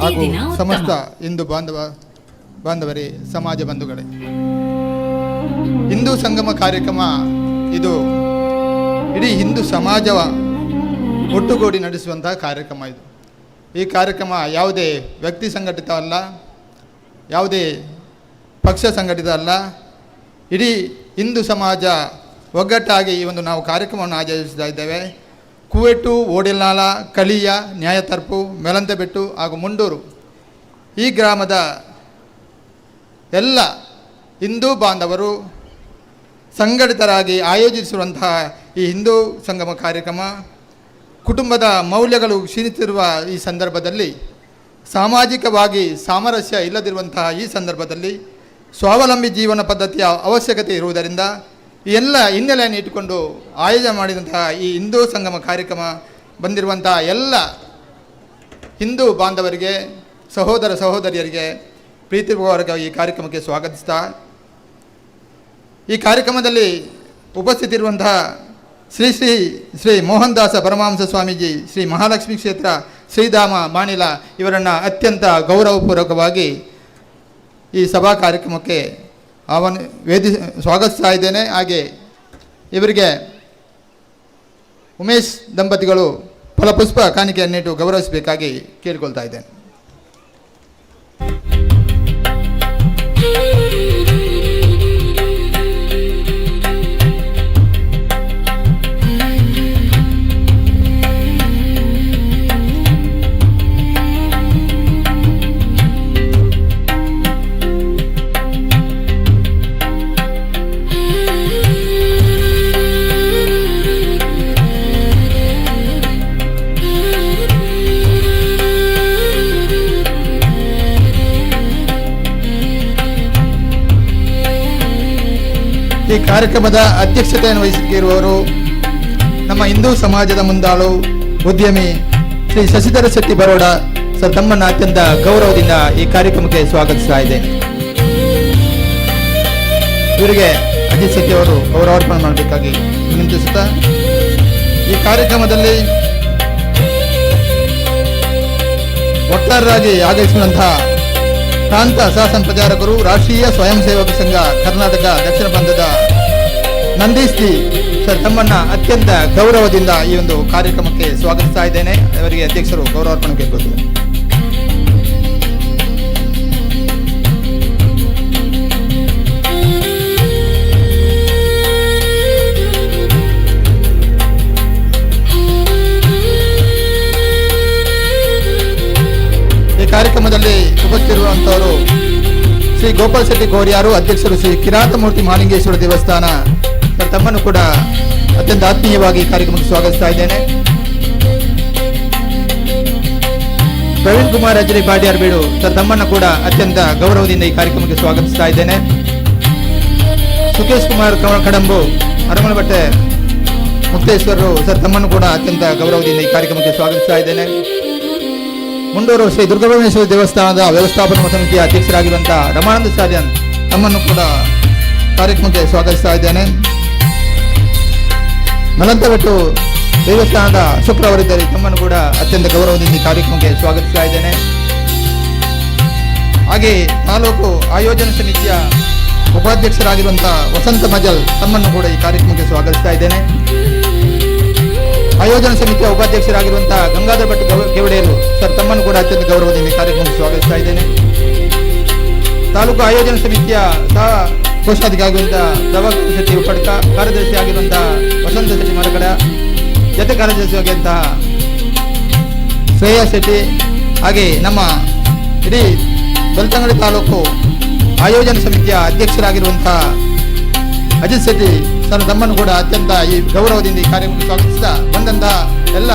ಹಾಗೂ ಸಮಸ್ತ ಹಿಂದೂ ಬಾಂಧವರೇ, ಸಮಾಜ ಬಂಧುಗಳೇ, ಹಿಂದೂ ಸಂಗಮ ಕಾರ್ಯಕ್ರಮ ಇದು ಇಡೀ ಹಿಂದೂ ಸಮಾಜವ ಒಟ್ಟುಗೂಡಿ ನಡೆಸುವಂತಹ ಕಾರ್ಯಕ್ರಮ. ಇದು ಈ ಕಾರ್ಯಕ್ರಮ ಯಾವುದೇ ವ್ಯಕ್ತಿ ಸಂಘಟಿತ ಅಲ್ಲ, ಯಾವುದೇ ಪಕ್ಷ ಸಂಘಟಿತ ಅಲ್ಲ. ಇಡೀ ಹಿಂದೂ ಸಮಾಜ ಒಗ್ಗಟ್ಟಾಗಿ ಈ ಒಂದು ನಾವು ಕಾರ್ಯಕ್ರಮವನ್ನು ಆಯೋಜಿಸ್ತಾ ಇದ್ದೇವೆ. ಕುವೆಟ್ಟು, ಓಡಿಲ್ನಾಳ, ಕಳಿಯ, ನ್ಯಾಯತರ್ಪು, ಮೆಲಂತೆಬೆಟ್ಟು ಹಾಗೂ ಮುಂಡೂರು ಈ ಗ್ರಾಮದ ಎಲ್ಲ ಹಿಂದೂ ಬಾಂಧವರು ಸಂಘಟಿತರಾಗಿ ಆಯೋಜಿಸಿರುವಂತಹ ಈ ಹಿಂದೂ ಸಂಗಮ ಕಾರ್ಯಕ್ರಮ ಕುಟುಂಬದ ಮೌಲ್ಯಗಳು ಕ್ಷೀಣಿಸಿರುವ ಈ ಸಂದರ್ಭದಲ್ಲಿ, ಸಾಮಾಜಿಕವಾಗಿ ಸಾಮರಸ್ಯ ಇಲ್ಲದಿರುವಂತಹ ಈ ಸಂದರ್ಭದಲ್ಲಿ ಸ್ವಾವಲಂಬಿ ಜೀವನ ಪದ್ಧತಿಯ ಅವಶ್ಯಕತೆ ಇರುವುದರಿಂದ ಈ ಎಲ್ಲ ಹಿನ್ನೆಲೆಯನ್ನು ಇಟ್ಟುಕೊಂಡು ಆಯೋಜನೆ ಮಾಡಿದಂತಹ ಈ ಹಿಂದೂ ಸಂಗಮ ಕಾರ್ಯಕ್ರಮ ಬಂದಿರುವಂತಹ ಎಲ್ಲ ಹಿಂದೂ ಬಾಂಧವರಿಗೆ, ಸಹೋದರ ಸಹೋದರಿಯರಿಗೆ ಪ್ರೀತಿಪೂರ್ವಕ ಈ ಕಾರ್ಯಕ್ರಮಕ್ಕೆ ಸ್ವಾಗತಿಸ್ತಾ, ಈ ಕಾರ್ಯಕ್ರಮದಲ್ಲಿ ಉಪಸ್ಥಿತಿರುವಂತಹ ಶ್ರೀ ಶ್ರೀ ಶ್ರೀ ಮೋಹನ್ ದಾಸ ಪರಮಹಂಸ ಸ್ವಾಮೀಜಿ, ಶ್ರೀ ಮಹಾಲಕ್ಷ್ಮೀ ಕ್ಷೇತ್ರ ಶ್ರೀಧಾಮ ಮಾಣಿಲ ಇವರನ್ನು ಅತ್ಯಂತ ಗೌರವಪೂರ್ವಕವಾಗಿ ಈ ಸಭಾ ಕಾರ್ಯಕ್ರಮಕ್ಕೆ ಸ್ವಾಗತಿಸ್ತಾ ಇದ್ದೇನೆ. ಹಾಗೆ ಇವರಿಗೆ ಉಮೇಶ್ ದಂಪತಿಗಳು ಫಲಪುಷ್ಪ ಕಾಣಿಕೆಯನ್ನಿಟ್ಟು ಗೌರವಿಸಬೇಕಾಗಿ ಕೇಳಿಕೊಳ್ತಾ ಇದ್ದೇನೆ. ಈ ಕಾರ್ಯಕ್ರಮದ ಅಧ್ಯಕ್ಷತೆಯನ್ನು ವಹಿಸಿರುವವರು ನಮ್ಮ ಹಿಂದೂ ಸಮಾಜದ ಮುಂದಾಳು ಉದ್ಯಮಿ ಶ್ರೀ ಶಶಿಧರ ಶೆಟ್ಟಿ ಬರೋಡ ಸರ್, ತಮ್ಮನ್ನು ಅತ್ಯಂತ ಗೌರವದಿಂದ ಈ ಕಾರ್ಯಕ್ರಮಕ್ಕೆ ಸ್ವಾಗತಿಸ್ತಾ ಇದ್ದೇನೆ. ಇವರಿಗೆ ಅಜಿತ್ ಶೆಟ್ಟಿ ಅವರು ಗೌರವಾರ್ಪಣೆ ಮಾಡಬೇಕಾಗಿ ವಿನಂತಿಸುತ್ತಾ, ಈ ಕಾರ್ಯಕ್ರಮದಲ್ಲಿ ವಕ್ತಾರರಾಗಿ ಆಗಮಿಸಿದಂತಹ ಪ್ರಾಂತ ಶಾಸನ ಪ್ರಚಾರಕರು, ರಾಷ್ಟ್ರೀಯ ಸ್ವಯಂ ಸೇವಕ ಸಂಘ ಕರ್ನಾಟಕ ದಕ್ಷಿಣ ಪ್ರಾಂತದ ನಂದೀಶ್ ಜಿ ಸರ್, ತಮ್ಮನ್ನ ಅತ್ಯಂತ ಗೌರವದಿಂದ ಈ ಒಂದು ಕಾರ್ಯಕ್ರಮಕ್ಕೆ ಸ್ವಾಗತಿಸ್ತಾ ಇದ್ದೇನೆ. ಅವರಿಗೆ ಅಧ್ಯಕ್ಷರು ಗೌರವಾರ್ಪಣೆ ಕೇಳ್ಬೋದು. ಈ ಕಾರ್ಯಕ್ರಮದಲ್ಲಿ ಉಪಸ್ಥಿತಿರುವಂತವರು ಶ್ರೀ ಗೋಪಾಲ್ ಶೆಟ್ಟಿ ಗೋರಿಯಾರು, ಅಧ್ಯಕ್ಷರು ಶ್ರೀ ಕಿರಾತಮೂರ್ತಿ ಮಹಾಲಿಂಗೇಶ್ವರ ದೇವಸ್ಥಾನ ಸರ್, ತಮ್ಮನ್ನು ಕೂಡ ಅತ್ಯಂತ ಆತ್ಮೀಯವಾಗಿ ಕಾರ್ಯಕ್ರಮಕ್ಕೆ ಸ್ವಾಗತಿಸ್ತಾ ಇದ್ದೇನೆ. ಪ್ರವೀಣ್ ಕುಮಾರ್ ಅಜ್ರಿ ಬಾಡಿಯಾರ್ ಬೀಡು ಸರ್, ತಮ್ಮನ್ನು ಕೂಡ ಅತ್ಯಂತ ಗೌರವದಿಂದ ಈ ಕಾರ್ಯಕ್ರಮಕ್ಕೆ ಸ್ವಾಗತಿಸ್ತಾ ಇದ್ದೇನೆ. ಸುಖೇಶ್ ಕುಮಾರ್ ಕಡಂಬು ಅರಮನಬಟ್ಟೆ ಮುಕ್ತೇಶ್ವರರು ಸರ್, ತಮ್ಮನ್ನು ಕೂಡ ಅತ್ಯಂತ ಗೌರವದಿಂದ ಈ ಕಾರ್ಯಕ್ರಮಕ್ಕೆ ಸ್ವಾಗತಿಸ್ತಾ ಇದ್ದೇನೆ. ಮುಂಡೂರು ಶ್ರೀ ದುರ್ಗಾಪರಮೇಶ್ವರಿ ದೇವಸ್ಥಾನದ ವ್ಯವಸ್ಥಾಪನಾ ಸಮಿತಿಯ ಅಧ್ಯಕ್ಷರಾಗಿರುವಂತಹ ರಮಾನಂದ ಸಾರ್ಯನ್, ತಮ್ಮನ್ನು ಕೂಡ ಕಾರ್ಯಕ್ರಮಕ್ಕೆ ಸ್ವಾಗತಿಸ್ತಾ ಇದ್ದೇನೆ. ಮಲಂತಬೆಟ್ಟು ದೇವಸ್ಥಾನದ ಶುಕ್ರವರಿದ್ದರೆ, ತಮ್ಮನ್ನು ಕೂಡ ಅತ್ಯಂತ ಗೌರವದಿಂದ ಈ ಕಾರ್ಯಕ್ರಮಕ್ಕೆ ಸ್ವಾಗತಿಸ್ತಾ ಇದ್ದೇನೆ. ಹಾಗೆ ತಾಲೂಕು ಆಯೋಜನಾ ಸಮಿತಿಯ ಉಪಾಧ್ಯಕ್ಷರಾಗಿರುವಂತಹ ವಸಂತ ಮಜಲ್, ತಮ್ಮನ್ನು ಕೂಡ ಈ ಕಾರ್ಯಕ್ರಮಕ್ಕೆ ಸ್ವಾಗತಿಸ್ತಾ ಇದ್ದೇನೆ. ಆಯೋಜನಾ ಸಮಿತಿಯ ಉಪಾಧ್ಯಕ್ಷರಾಗಿರುವಂತಹ ಗಂಗಾಧರ ಭಟ್ ಕೇವಡೇರು ಸರ್, ತಮ್ಮನ್ನು ಕೂಡ ಅತ್ಯಂತ ಗೌರವದಿಂದ ಈ ಕಾರ್ಯಕ್ರಮಕ್ಕೆ ಸ್ವಾಗತಿಸ್ತಾ ಇದ್ದೇನೆ. ತಾಲೂಕು ಆಯೋಜನಾ ಸಮಿತಿಯ ಸಹ ಕೋಶಾಧಿಕಾರಿಯಾಗಿರುವಂತಹ ಪ್ರಭಾಕರ್ ಶೆಟ್ಟಿ ಉಪ್ಪಡ್ಕ, ಕಾರ್ಯದರ್ಶಿ ಆಗಿರುವಂತಹ ವಸಂತ ಶೆಟ್ಟಿ ಮರಕಡ, ಜೊತೆ ಕಾರ್ಯದರ್ಶಿಯಾಗಿರುವಂತಹ ಶ್ರೇಯಾ ಶೆಟ್ಟಿ, ಹಾಗೆ ನಮ್ಮ ಇಡೀ ಬೆಳ್ತಂಗಡಿ ತಾಲೂಕು ಆಯೋಜನಾ ಸಮಿತಿಯ ಅಧ್ಯಕ್ಷರಾಗಿರುವಂತಹ ಅಜಿತ್ ಶೆಟ್ಟಿ ಸರ್, ತಮ್ಮನ್ನು ಕೂಡ ಅತ್ಯಂತ ಈ ಗೌರವದಿಂದ ಈ ಕಾರ್ಯಕ್ರಮಕ್ಕೆ ಸ್ವಾಗತಿಸ್ತಾ, ಬಂದಂತಹ ಎಲ್ಲ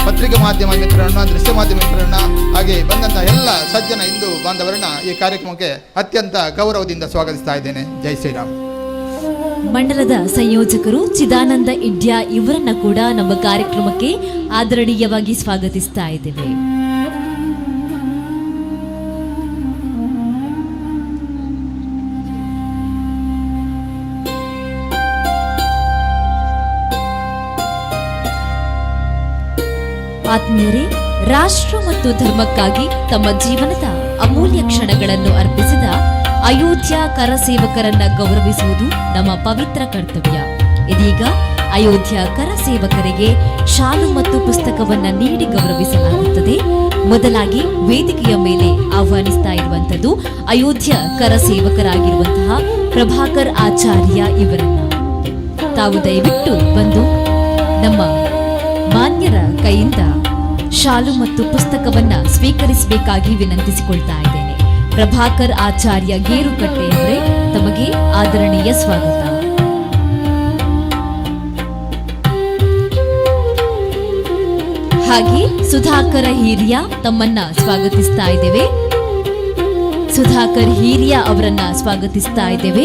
ಪತ್ರಿಕಾ ಮಾಧ್ಯಮ ಮಿತ್ರರನ್ನ, ದೃಶ್ಯ ಮಾಧ್ಯಮ ಮಿತ್ರರನ್ನ, ಹಾಗೆ ಬಂದಂತಹ ಎಲ್ಲ ಸಜ್ಜನ ಹಿಂದೂ ಬಾಂಧವರನ್ನ ಈ ಕಾರ್ಯಕ್ರಮಕ್ಕೆ ಅತ್ಯಂತ ಗೌರವದಿಂದ ಸ್ವಾಗತಿಸ್ತಾ ಇದ್ದೇನೆ. ಜೈ ಶ್ರೀರಾಮ್. ಮಂಡಲದ ಸಂಯೋಜಕರು ಚಿದಾನಂದ ಇಡ್ಯಾ ಇವರನ್ನ ಕೂಡ ನಮ್ಮ ಕಾರ್ಯಕ್ರಮಕ್ಕೆ ಆದರಣೀಯವಾಗಿ ಸ್ವಾಗತಿಸ್ತಾ ಇದ್ದೇವೆ. ಆತ್ಮೀಯರೇ, ರಾಷ್ಟ್ರ ಮತ್ತು ಧರ್ಮಕ್ಕಾಗಿ ತಮ್ಮ ಜೀವನದ ಅಮೂಲ್ಯ ಕ್ಷಣಗಳನ್ನು ಅರ್ಪಿಸಿದ ಅಯೋಧ್ಯ ಕರಸೇವಕರನ್ನ ಗೌರವಿಸುವುದು ನಮ್ಮ ಪವಿತ್ರ ಕರ್ತವ್ಯ. ಇದೀಗ ಅಯೋಧ್ಯ ಕರಸೇವಕರಿಗೆ ಶಾಲು ಮತ್ತು ಪುಸ್ತಕವನ್ನ ನೀಡಿ ಗೌರವಿಸಲಾಗುತ್ತದೆ. ಮೊದಲಾಗಿ ವೇದಿಕೆಯ ಮೇಲೆ ಆಹ್ವಾನಿಸ್ತಾ ಇರುವಂತದ್ದು ಅಯೋಧ್ಯ ಕರಸೇವಕರಾಗಿರುವಂತಹ ಪ್ರಭಾಕರ್ ಆಚಾರ್ಯ ಇವರನ್ನ. ತಾವು ದಯವಿಟ್ಟು ಬಂದು ನಮ್ಮ ಮಾನ್ಯರ ಕೈಯಿಂದ ಶಾಲು ಮತ್ತು ಪುಸ್ತಕವನ್ನ ಸ್ವೀಕರಿಸಬೇಕಾಗಿ ವಿನಂತಿಸಿಕೊಳ್ತಾ ಇದ್ದೇನೆ. ಪ್ರಭಾಕರ್ ಆಚಾರ್ಯ ಗೇರುಕಟ್ಟೆ ಅವರೇ, ತಮಗೆ ಆದರಣೀಯ ಸ್ವಾಗತ. ಹಾಗೆ ಸುಧಾಕರ ಹಿರಿಯ ತಮ್ಮನ್ನ ಸ್ವಾಗತಿಸ್ತಾ ಇದ್ದೇವೆ. ಸುಧಾಕರ್ ಹಿರಿಯ ಅವರನ್ನ ಸ್ವಾಗತಿಸ್ತಾ ಇದ್ದೇವೆ.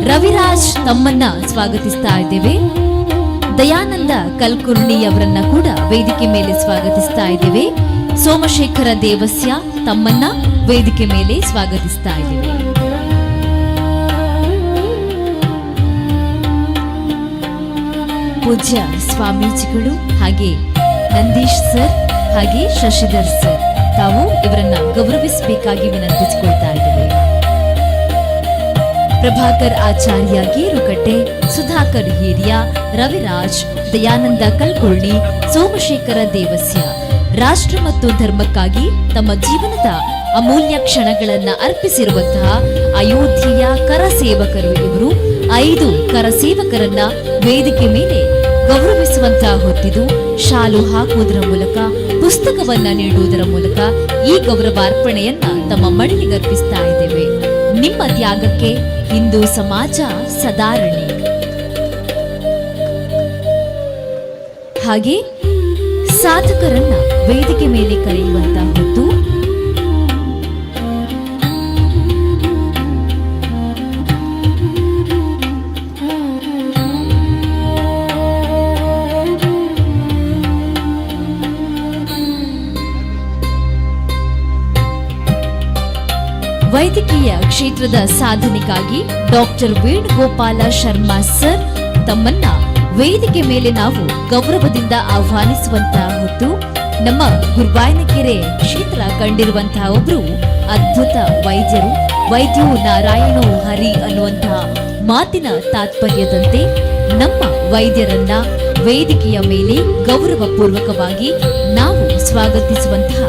ರವಿರಾಜ್ ತಮ್ಮನ್ನ ಸ್ವಾಗತಿಸ್ತಾ ಇದ್ದೇವೆ. ದಯಾನಂದ ಕಲ್ಕುರ್ಣಿ ಅವರನ್ನ ಕೂಡ ವೇದಿಕೆ ಮೇಲೆ ಸ್ವಾಗತಿಸ್ತಾ ಇದ್ದೇವೆ. ಸೋಮಶೇಖರ ದೇವಸ್ಯ ತಮ್ಮನ್ನ ವೇದಿಕೆ ಮೇಲೆ ಸ್ವಾಗತಿಸ್ತಾ ಇದ್ದೇವೆ. ಪೂಜ್ಯ ಸ್ವಾಮೀಜಿಗಳು ಹಾಗೆ ನಂದೀಶ್ ಸರ್ ಹಾಗೆ ಶಶಿಧರ್ ಸರ್ ತಾವು ಇವರನ್ನ ಗೌರವಿಸಬೇಕಾಗಿ ವಿನಂತಿಸಿಕೊಳ್ತಾ ಇದ್ದೇವೆ. ಪ್ರಭಾಕರ್ ಆಚಾರ್ಯ ಗೇರುಕಟ್ಟೆ, ಸುಧಾಕರ್ ಹಿರಿಯ, ರವಿರಾಜ್, ದಯಾನಂದ ಕಲ್ಕುರ್ಣಿ, ಸೋಮಶೇಖರ ದೇವಸ್ಯ ರಾಷ್ಟ್ರ ಮತ್ತು ಧರ್ಮಕ್ಕಾಗಿ ತಮ್ಮ ಜೀವನದ ಅಮೂಲ್ಯ ಕ್ಷಣಗಳನ್ನ ಅರ್ಪಿಸಿರುವಂತಹ ಅಯೋಧ್ಯೆಯ ಕರಸೇವಕರು ಇವರು. 5 ಕರಸೇವಕರನ್ನ ವೇದಿಕೆ ಮೇಲೆ ಗೌರವಿಸುವಂತಹ ಹೊತ್ತಿದು ಶಾಲು ಹಾಕುವುದರ ಮೂಲಕ, ಪುಸ್ತಕವನ್ನ ನೀಡುವುದರ ಮೂಲಕ ಈ ಗೌರವಾರ್ಪಣೆಯನ್ನ ತಮ್ಮ ಮಡಿಲಿಗರ್ಪಿಸ್ತಾ ಇದ್ದೇವೆ. ನಿಮ್ಮ ತ್ಯಾಗಕ್ಕೆ ಹಿಂದೂ ಸಮಾಜ ಸದಾರಣಿ. ಹಾಗೆ ಸಾಧಕರನ್ನ ವೇದಿಕೆ ಮೇಲೆ ಕರೆಯುವಂತಹ ಹೊತ್ತು ವೈದ್ಯಕೀಯ ಕ್ಷೇತ್ರದ ಸಾಧನೆಗಾಗಿ ಡಾಕ್ಟರ್ ವೇಣುಗೋಪಾಲ ಶರ್ಮಾ ಸರ್ ತಮ್ಮನ್ನ ವೇದಿಕೆ ಮೇಲೆ ನಾವು ಗೌರವದಿಂದ ಆಹ್ವಾನಿಸುವಂತಹ ಹೊತ್ತು ನಮ್ಮ ಗುರುವಾಯನಕೆರೆ ಕ್ಷೇತ್ರ ಕಂಡಿರುವಂತಹ ಒಬ್ರು ಅದ್ಭುತ ವೈದ್ಯರು. ವೈದ್ಯೋ ನಾರಾಯಣೋ ಹರಿ ಅನ್ನುವಂತಹ ಮಾತಿನ ತಾತ್ಪರ್ಯದಂತೆ ನಮ್ಮ ವೈದ್ಯರನ್ನ ವೇದಿಕೆಯ ಮೇಲೆ ಗೌರವ ಪೂರ್ವಕವಾಗಿ ನಾವು ಸ್ವಾಗತಿಸುವಂತಹ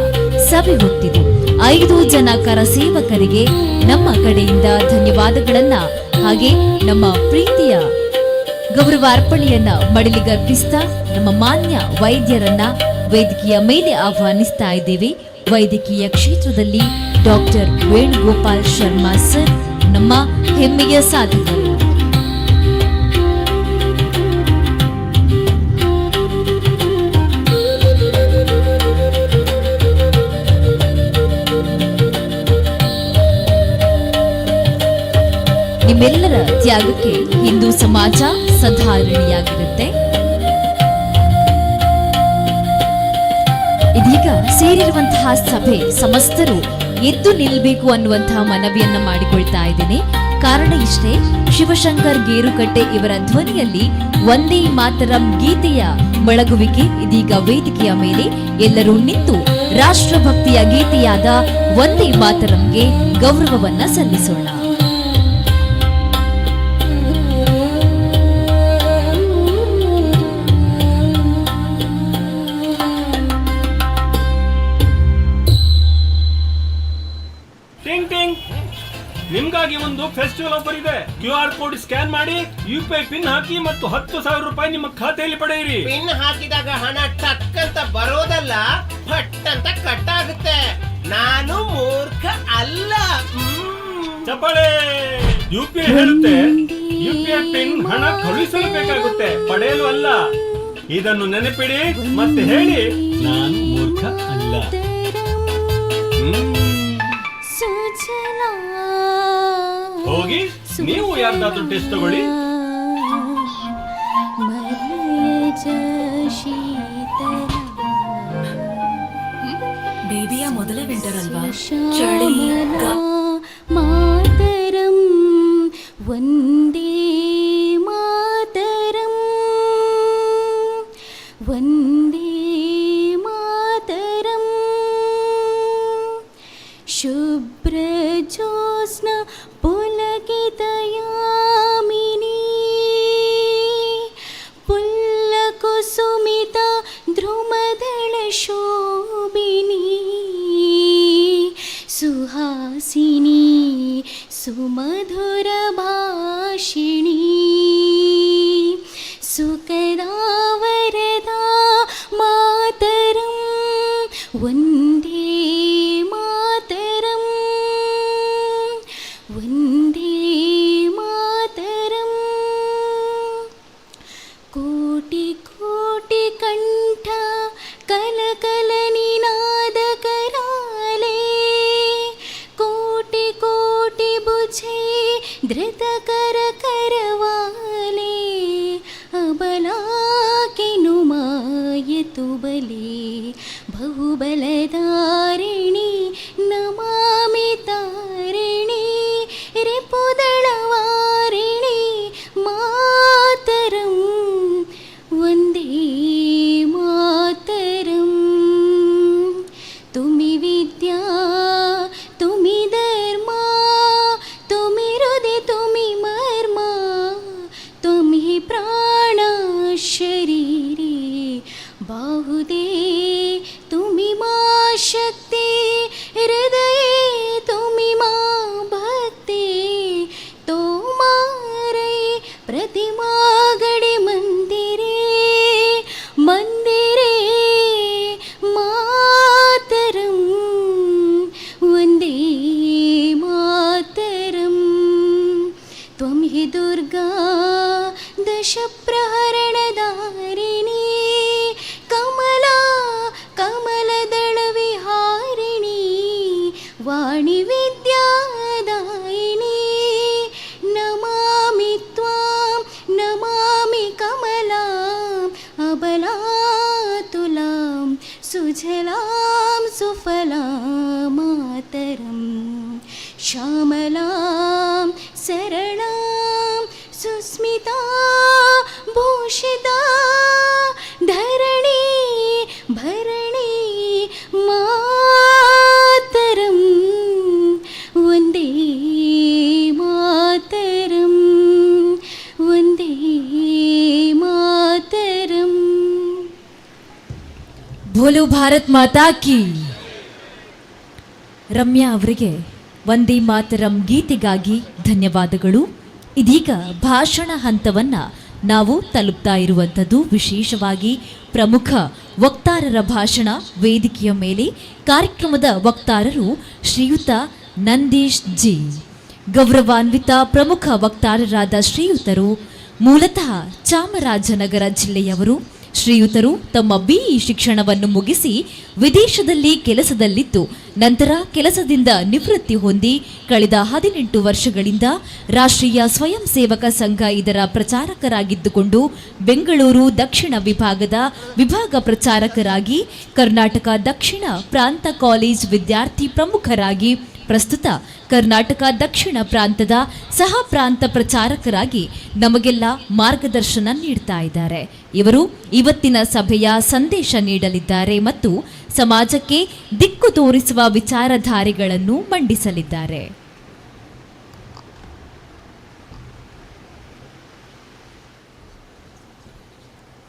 ಸಭೆ ಹೊತ್ತಿದೆ. 5 ಜನ ಕರಸೇವಕರಿಗೆ ನಮ್ಮ ಕಡೆಯಿಂದ ಧನ್ಯವಾದಗಳನ್ನ ಹಾಗೆ ನಮ್ಮ ಪ್ರೀತಿಯ ಗೌರವಾರ್ಪಣೆಯನ್ನ ಮಡಿಲಿಗರ್ಪಿಸ್ತಾ ನಮ್ಮ ಮಾನ್ಯ ವೈದ್ಯರನ್ನ ವೇದಿಕೆಯ ಮೇಲೆ ಆಹ್ವಾನಿಸ್ತಾ ಇದ್ದೇವೆ. ವೈದ್ಯಕೀಯ ಕ್ಷೇತ್ರದಲ್ಲಿ ಡಾಕ್ಟರ್ ವೇಣುಗೋಪಾಲ್ ಶರ್ಮಾ ಸರ್ ನಮ್ಮ ಹೆಮ್ಮೆಯ ಸಾಧಕರು. ನಿಮ್ಮೆಲ್ಲರ ತ್ಯಾಗಕ್ಕೆ ಹಿಂದೂ ಸಮಾಜ ಸದಾರಣೀಯಾಗಿರುತ್ತೆ. ಇದೀಗ ಸೇರಿರುವಂತಹ ಸಭೆ ಸಮಸ್ತರು ಎದ್ದು ನಿಲ್ಲಬೇಕು ಅನ್ನುವಂತಹ ಮನವಿಯನ್ನ ಮಾಡಿಕೊಳ್ತಾ ಇದ್ದೇನೆ. ಕಾರಣ ಇಷ್ಟೇ, ಶಿವಶಂಕರ್ ಗೇರುಕಟ್ಟೆ ಇವರ ಧ್ವನಿಯಲ್ಲಿ ವಂದೇ ಮಾತರಂ ಗೀತೆಯ ಮೊಳಗುವಿಕೆ ಇದೀಗ ವೇದಿಕೆಯ ಮೇಲೆ. ಎಲ್ಲರೂ ನಿಂತು ರಾಷ್ಟ್ರಭಕ್ತಿಯ ಗೀತೆಯಾದ ವಂದೇ ಮಾತರಂಗೆ ಗೌರವವನ್ನ ಸಲ್ಲಿಸೋಣ. ನಿಮ್ಗಾಗಿ ಒಂದು ಫೆಸ್ಟಿವಲ್ ಆಫರ್ ಇದೆ. QR ಕೋಡ್ ಸ್ಕ್ಯಾನ್ ಮಾಡಿ UPI ಪಿನ್ ಹಾಕಿ ಮತ್ತು 10,000 ರೂಪಾಯಿ ನಿಮ್ಮ ಖಾತೆಯಲ್ಲಿ ಪಡೆಯಿರಿ. ಪಿನ್ ಹಾಕಿದಾಗ ಹಣ ಟಕ್ ಅಂತ ಬರೋದಲ್ಲ, ಫಟ್ ಅಂತ ಕಟ್ ಆಗುತ್ತೆ. ನಾನು ಮೂರ್ಖ ಅಲ್ಲ. ಚಪ್ಪಾಳೆ. UPI ಹೇಳುತ್ತೆ UPI ಪಿನ್ ಹಣ ಕಳುಹಿಸಲು ಬೇಕಾಗುತ್ತೆ, ಪಡೆಯಲು ಅಲ್ಲ. ಇದನ್ನು ನೆನಪಿಡಿ ಮತ್ತೆ ಹೇಳಿ, ನಾನು ಮೂರ್ಖ ಅಲ್ಲ. ಹೋಗಿ ನೀವು ಯಾರ್ದಾದ್ರೂ ಟೆಸ್ಟ್ ತಗೊಳ್ಳಿ. ಬೇಬಿಯ ಮೊದಲ ವಿಂಟರ್ ಅಲ್ವಾ, ಚಳಿ. ಮಾತರಂ ವಂದೇ ಮಾತರಂ ವಂದೇ ಮಾತರಂ ಶುಭ್ರ ಜ್ಯೋತ್ಸ್ನ ಪುಲಕಿತಯಾಮಿನಿ ಪುಲ್ಲಕುಸುಮಿತ ಧ್ರುಮದಳ ಶೋಭಿನಿ ಸುಹಾಸಿನಿ ಸುಮಧುರ ಭಾಷಿಣಿ ಸುಖದಾ ವರದಾ ಮಾತರಂ ವಂದೇ ಮಾತರಂ ವಂದೇ ಮಾತರಂ ಕೋಟಿ ಕೋಟಿ ಕಂಠ ಕಲ प्रतिमागणि मन्दिरे मन्दिरे मातरं वन्दे मातरं त्वं हि दुर्गा दशप्रहरणधारिणी कमला कमलदलविहारिणी वाणी विद्यादायिनी नमामि त्वां नमामि कमलाम् अबलातुलां सुजलां सुफलां मातरं श्यामलां सरलां सुस्मिता भूषिता धरणी भरणी मातरं वन्दे मातरं वन्दे मातरं। ಬೋಲೋ ಭಾರತ್ ಮಾತಾ ಕಿ. ರಮ್ಯಾ ಅವರಿಗೆ ವಂದೇ ಮಾತರಂ ಗೀತೆಗಾಗಿ ಧನ್ಯವಾದಗಳು. ಇದೀಗ ಭಾಷಣ ಹಂತವನ್ನ ನಾವು ತಲುಪ್ತಾ ಇರುವಂಥದ್ದು. ವಿಶೇಷವಾಗಿ ಪ್ರಮುಖ ವಕ್ತಾರರ ಭಾಷಣ ವೇದಿಕೆಯ ಮೇಲೆ. ಕಾರ್ಯಕ್ರಮದ ವಕ್ತಾರರು ಶ್ರೀಯುತ ನಂದೀಶ್ ಜಿ. ಗೌರವಾನ್ವಿತ ಪ್ರಮುಖ ವಕ್ತಾರರಾದ ಶ್ರೀಯುತರು ಮೂಲತಃ ಚಾಮರಾಜನಗರ ಜಿಲ್ಲೆಯವರು. ಶ್ರೀಯುತರು ತಮ್ಮ BE ಶಿಕ್ಷಣವನ್ನು ಮುಗಿಸಿ ವಿದೇಶದಲ್ಲಿ ಕೆಲಸದಲ್ಲಿದ್ದು ನಂತರ ಕೆಲಸದಿಂದ ನಿವೃತ್ತಿ ಹೊಂದಿ ಕಳೆದ 18 ವರ್ಷಗಳಿಂದ ರಾಷ್ಟ್ರೀಯ ಸ್ವಯಂ ಸೇವಕ ಸಂಘ ಇದರ ಪ್ರಚಾರಕರಾಗಿದ್ದುಕೊಂಡು ಬೆಂಗಳೂರು ದಕ್ಷಿಣ ವಿಭಾಗದ ವಿಭಾಗ ಪ್ರಚಾರಕರಾಗಿ ಕರ್ನಾಟಕ ದಕ್ಷಿಣ ಪ್ರಾಂತ ಕಾಲೇಜ್ ವಿದ್ಯಾರ್ಥಿ ಪ್ರಮುಖರಾಗಿ ಪ್ರಸ್ತುತ ಕರ್ನಾಟಕ ದಕ್ಷಿಣ ಪ್ರಾಂತದ ಸಹ ಪ್ರಾಂತ ಪ್ರಚಾರಕರಾಗಿ ನಮಗೆಲ್ಲ ಮಾರ್ಗದರ್ಶನ ನೀಡ್ತಾ ಇದ್ದಾರೆ. ಇವರು ಇವತ್ತಿನ ಸಭೆಯ ಸಂದೇಶ ನೀಡಲಿದ್ದಾರೆ ಮತ್ತು ಸಮಾಜಕ್ಕೆ ದಿಕ್ಕು ತೋರಿಸುವ ವಿಚಾರಧಾರೆಗಳನ್ನು ಮಂಡಿಸಲಿದ್ದಾರೆ.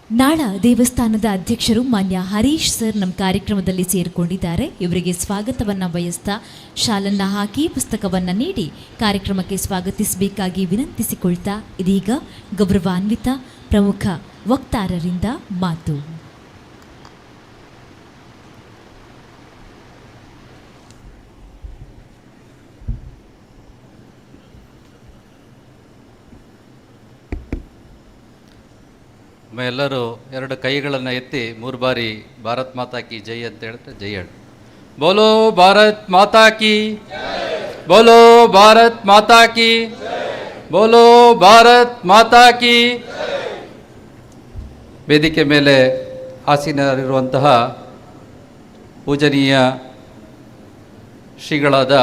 ನಾಳ ದೇವಸ್ಥಾನದ ಅಧ್ಯಕ್ಷರು ಮಾನ್ಯ ಹರೀಶ್ ಸರ್ ನಮ್ಮ ಕಾರ್ಯಕ್ರಮದಲ್ಲಿ ಸೇರಿಕೊಂಡಿದ್ದಾರೆ. ಇವರಿಗೆ ಸ್ವಾಗತವನ್ನು ಬಯಸ್ತಾ ಶಾಲನ್ನು ಹಾಕಿ ಪುಸ್ತಕವನ್ನು ನೀಡಿ ಕಾರ್ಯಕ್ರಮಕ್ಕೆ ಸ್ವಾಗತಿಸಬೇಕಾಗಿ ವಿನಂತಿಸಿಕೊಳ್ತಾ ಇದೀಗ ಗೌರವಾನ್ವಿತ ಪ್ರಮುಖ ವಕ್ತಾರರಿಂದ ಮಾತು. ಎಲ್ಲರೂ ಎರಡು ಕೈಗಳನ್ನು ಎತ್ತಿ 3 ಬಾರಿ ಭಾರತ್ ಮಾತಾ ಕಿ ಜೈ ಅಂತ ಹೇಳಿದ್ರೆ ಜೈ ಹೇಳಿ. ಬೋಲೋ ಭಾರತ್ ಮಾತಾ ಕಿ, ಬೋಲೋ ಭಾರತ್ ಮಾತಾ ಕಿ, ಬೋಲೋ ಭಾರತ್ ಮಾತಾ ಕಿ. ವೇದಿಕೆ ಮೇಲೆ ಆಸೀನರಿರುವಂತಹ ಪೂಜನೀಯ ಶ್ರೀಗಳಾದ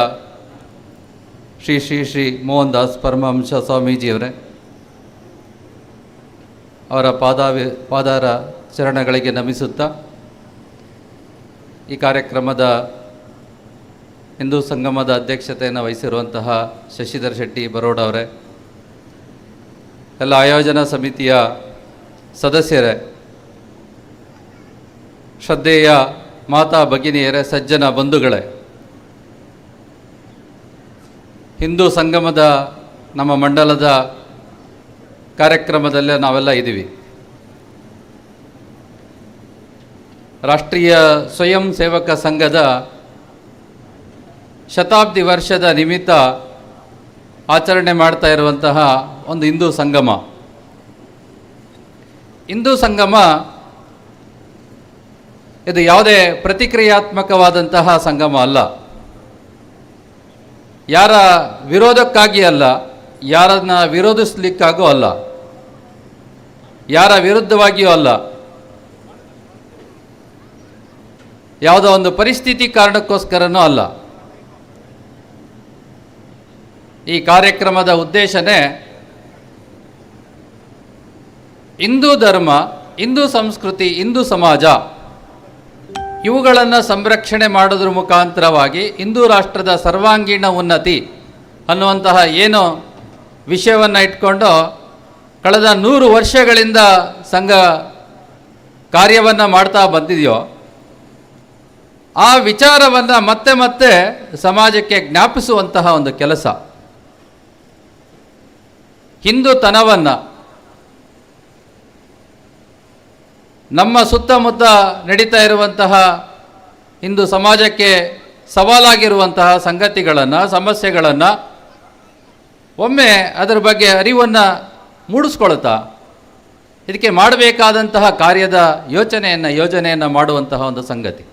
ಶ್ರೀ ಶ್ರೀ ಶ್ರೀ ಮೋಹನ್ ದಾಸ್ ಪರಮಹಂಸ ಸ್ವಾಮೀಜಿಯವರೇ, ಅವರ ಪಾದಾರ ಚರಣಗಳಿಗೆ ನಮಿಸುತ್ತಾ ಈ ಕಾರ್ಯಕ್ರಮದ ಹಿಂದೂ ಸಂಗಮದ ಅಧ್ಯಕ್ಷತೆಯನ್ನು ವಹಿಸಿರುವಂತಹ ಶಶಿಧರ್ ಶೆಟ್ಟಿ ಬರೋಡ ಅವರೇ, ಎಲ್ಲ ಆಯೋಜನಾ ಸಮಿತಿಯ ಸದಸ್ಯರೇ, ಶ್ರದ್ಧೆಯ ಮಾತಾ ಭಗಿನಿಯರೇ, ಸಜ್ಜನ ಬಂಧುಗಳೇ, ಹಿಂದೂ ಸಂಗಮದ ನಮ್ಮ ಮಂಡಲದ ಕಾರ್ಯಕ್ರಮದಲ್ಲೇ ನಾವೆಲ್ಲ ಇದ್ದೀವಿ. ರಾಷ್ಟ್ರೀಯ ಸ್ವಯಂ ಸೇವಕ ಸಂಘದ ಶತಾಬ್ದಿ ವರ್ಷದ ನಿಮಿತ್ತ ಆಚರಣೆ ಮಾಡ್ತಾ ಇರುವಂತಹ ಒಂದು ಹಿಂದೂ ಸಂಗಮ. ಹಿಂದೂ ಸಂಗಮ ಇದು ಯಾವುದೇ ಪ್ರತಿಕ್ರಿಯಾತ್ಮಕವಾದಂತಹ ಸಂಗಮ ಅಲ್ಲ. ಯಾರ ವಿರೋಧಕ್ಕಾಗಿ ಅಲ್ಲ, ಯಾರನ್ನ ವಿರೋಧಿಸಲಿಕ್ಕಾಗೂ ಅಲ್ಲ, ಯಾರ ವಿರುದ್ಧವಾಗಿಯೂ ಅಲ್ಲ, ಯಾವುದೋ ಒಂದು ಪರಿಸ್ಥಿತಿ ಕಾರಣಕ್ಕೋಸ್ಕರನೂ ಅಲ್ಲ. ಈ ಕಾರ್ಯಕ್ರಮದ ಉದ್ದೇಶನೇ ಹಿಂದೂ ಧರ್ಮ, ಹಿಂದೂ ಸಂಸ್ಕೃತಿ, ಹಿಂದೂ ಸಮಾಜ ಇವುಗಳನ್ನು ಸಂರಕ್ಷಣೆ ಮಾಡೋದ್ರ ಮುಖಾಂತರವಾಗಿ ಹಿಂದೂ ರಾಷ್ಟ್ರದ ಸರ್ವಾಂಗೀಣ ಉನ್ನತಿ ಅನ್ನುವಂತಹ ಏನು ವಿಷಯವನ್ನು ಇಟ್ಕೊಂಡು ಕಳೆದ 100 ವರ್ಷಗಳಿಂದ ಸಂಘ ಕಾರ್ಯವನ್ನು ಮಾಡ್ತಾ ಬಂದಿದೆಯೋ ಆ ವಿಚಾರವನ್ನು ಮತ್ತೆ ಮತ್ತೆ ಸಮಾಜಕ್ಕೆ ಜ್ಞಾಪಿಸುವಂತಹ ಒಂದು ಕೆಲಸ. ಹಿಂದೂತನವನ್ನು, ನಮ್ಮ ಸುತ್ತಮುತ್ತ ನಡೀತಾ ಇರುವಂತಹ ಇಂದು ಸಮಾಜಕ್ಕೆ ಸವಾಲಾಗಿರುವಂತಹ ಸಂಗತಿಗಳನ್ನು, ಸಮಸ್ಯೆಗಳನ್ನು ಒಮ್ಮೆ ಅದರ ಬಗ್ಗೆ ಅರಿವನ್ನು ಮೂಡಿಸ್ಕೊಳ್ತಾ ಇದಕ್ಕೆ ಮಾಡಬೇಕಾದಂತಹ ಕಾರ್ಯದ ಯೋಜನೆಯನ್ನು ಮಾಡುವಂತಹ ಒಂದು ಸಂಗತಿ.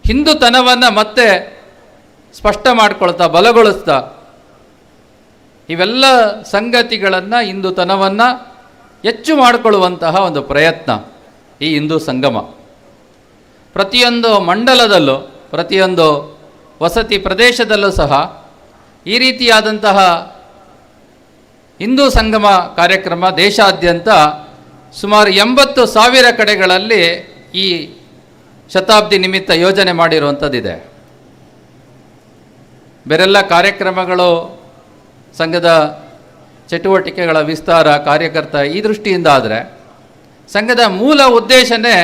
ಹಿಂದೂತನವನ್ನು ಮತ್ತೆ ಸ್ಪಷ್ಟ ಮಾಡಿಕೊಳ್ತಾ, ಬಲಗೊಳಿಸ್ತಾ ಇವೆಲ್ಲ ಸಂಗತಿಗಳನ್ನು, ಹಿಂದೂತನವನ್ನು ಹೆಚ್ಚು ಮಾಡಿಕೊಳ್ಳುವಂತಹ ಒಂದು ಪ್ರಯತ್ನ ಈ ಹಿಂದೂ ಸಂಗಮ. ಪ್ರತಿಯೊಂದು ಮಂಡಲದಲ್ಲೂ, ಪ್ರತಿಯೊಂದು ವಸತಿ ಪ್ರದೇಶದಲ್ಲೂ ಸಹ ಈ ರೀತಿಯಾದಂತಹ ಹಿಂದೂ ಸಂಗಮ ಕಾರ್ಯಕ್ರಮ ದೇಶಾದ್ಯಂತ ಸುಮಾರು 80,000 ಕಡೆಗಳಲ್ಲಿ ಈ ಶತಾಬ್ದಿ ನಿಮಿತ್ತ ಯೋಜನೆ ಮಾಡಿರುವಂಥದ್ದಿದೆ. ಬೇರೆಲ್ಲ ಕಾರ್ಯಕ್ರಮಗಳು, ಸಂಘದ ಚಟುವಟಿಕೆಗಳ ವಿಸ್ತಾರ, ಕಾರ್ಯಕರ್ತ ಈ ದೃಷ್ಟಿಯಿಂದ ಆದರೆ ಸಂಘದ ಮೂಲ ಉದ್ದೇಶನೇ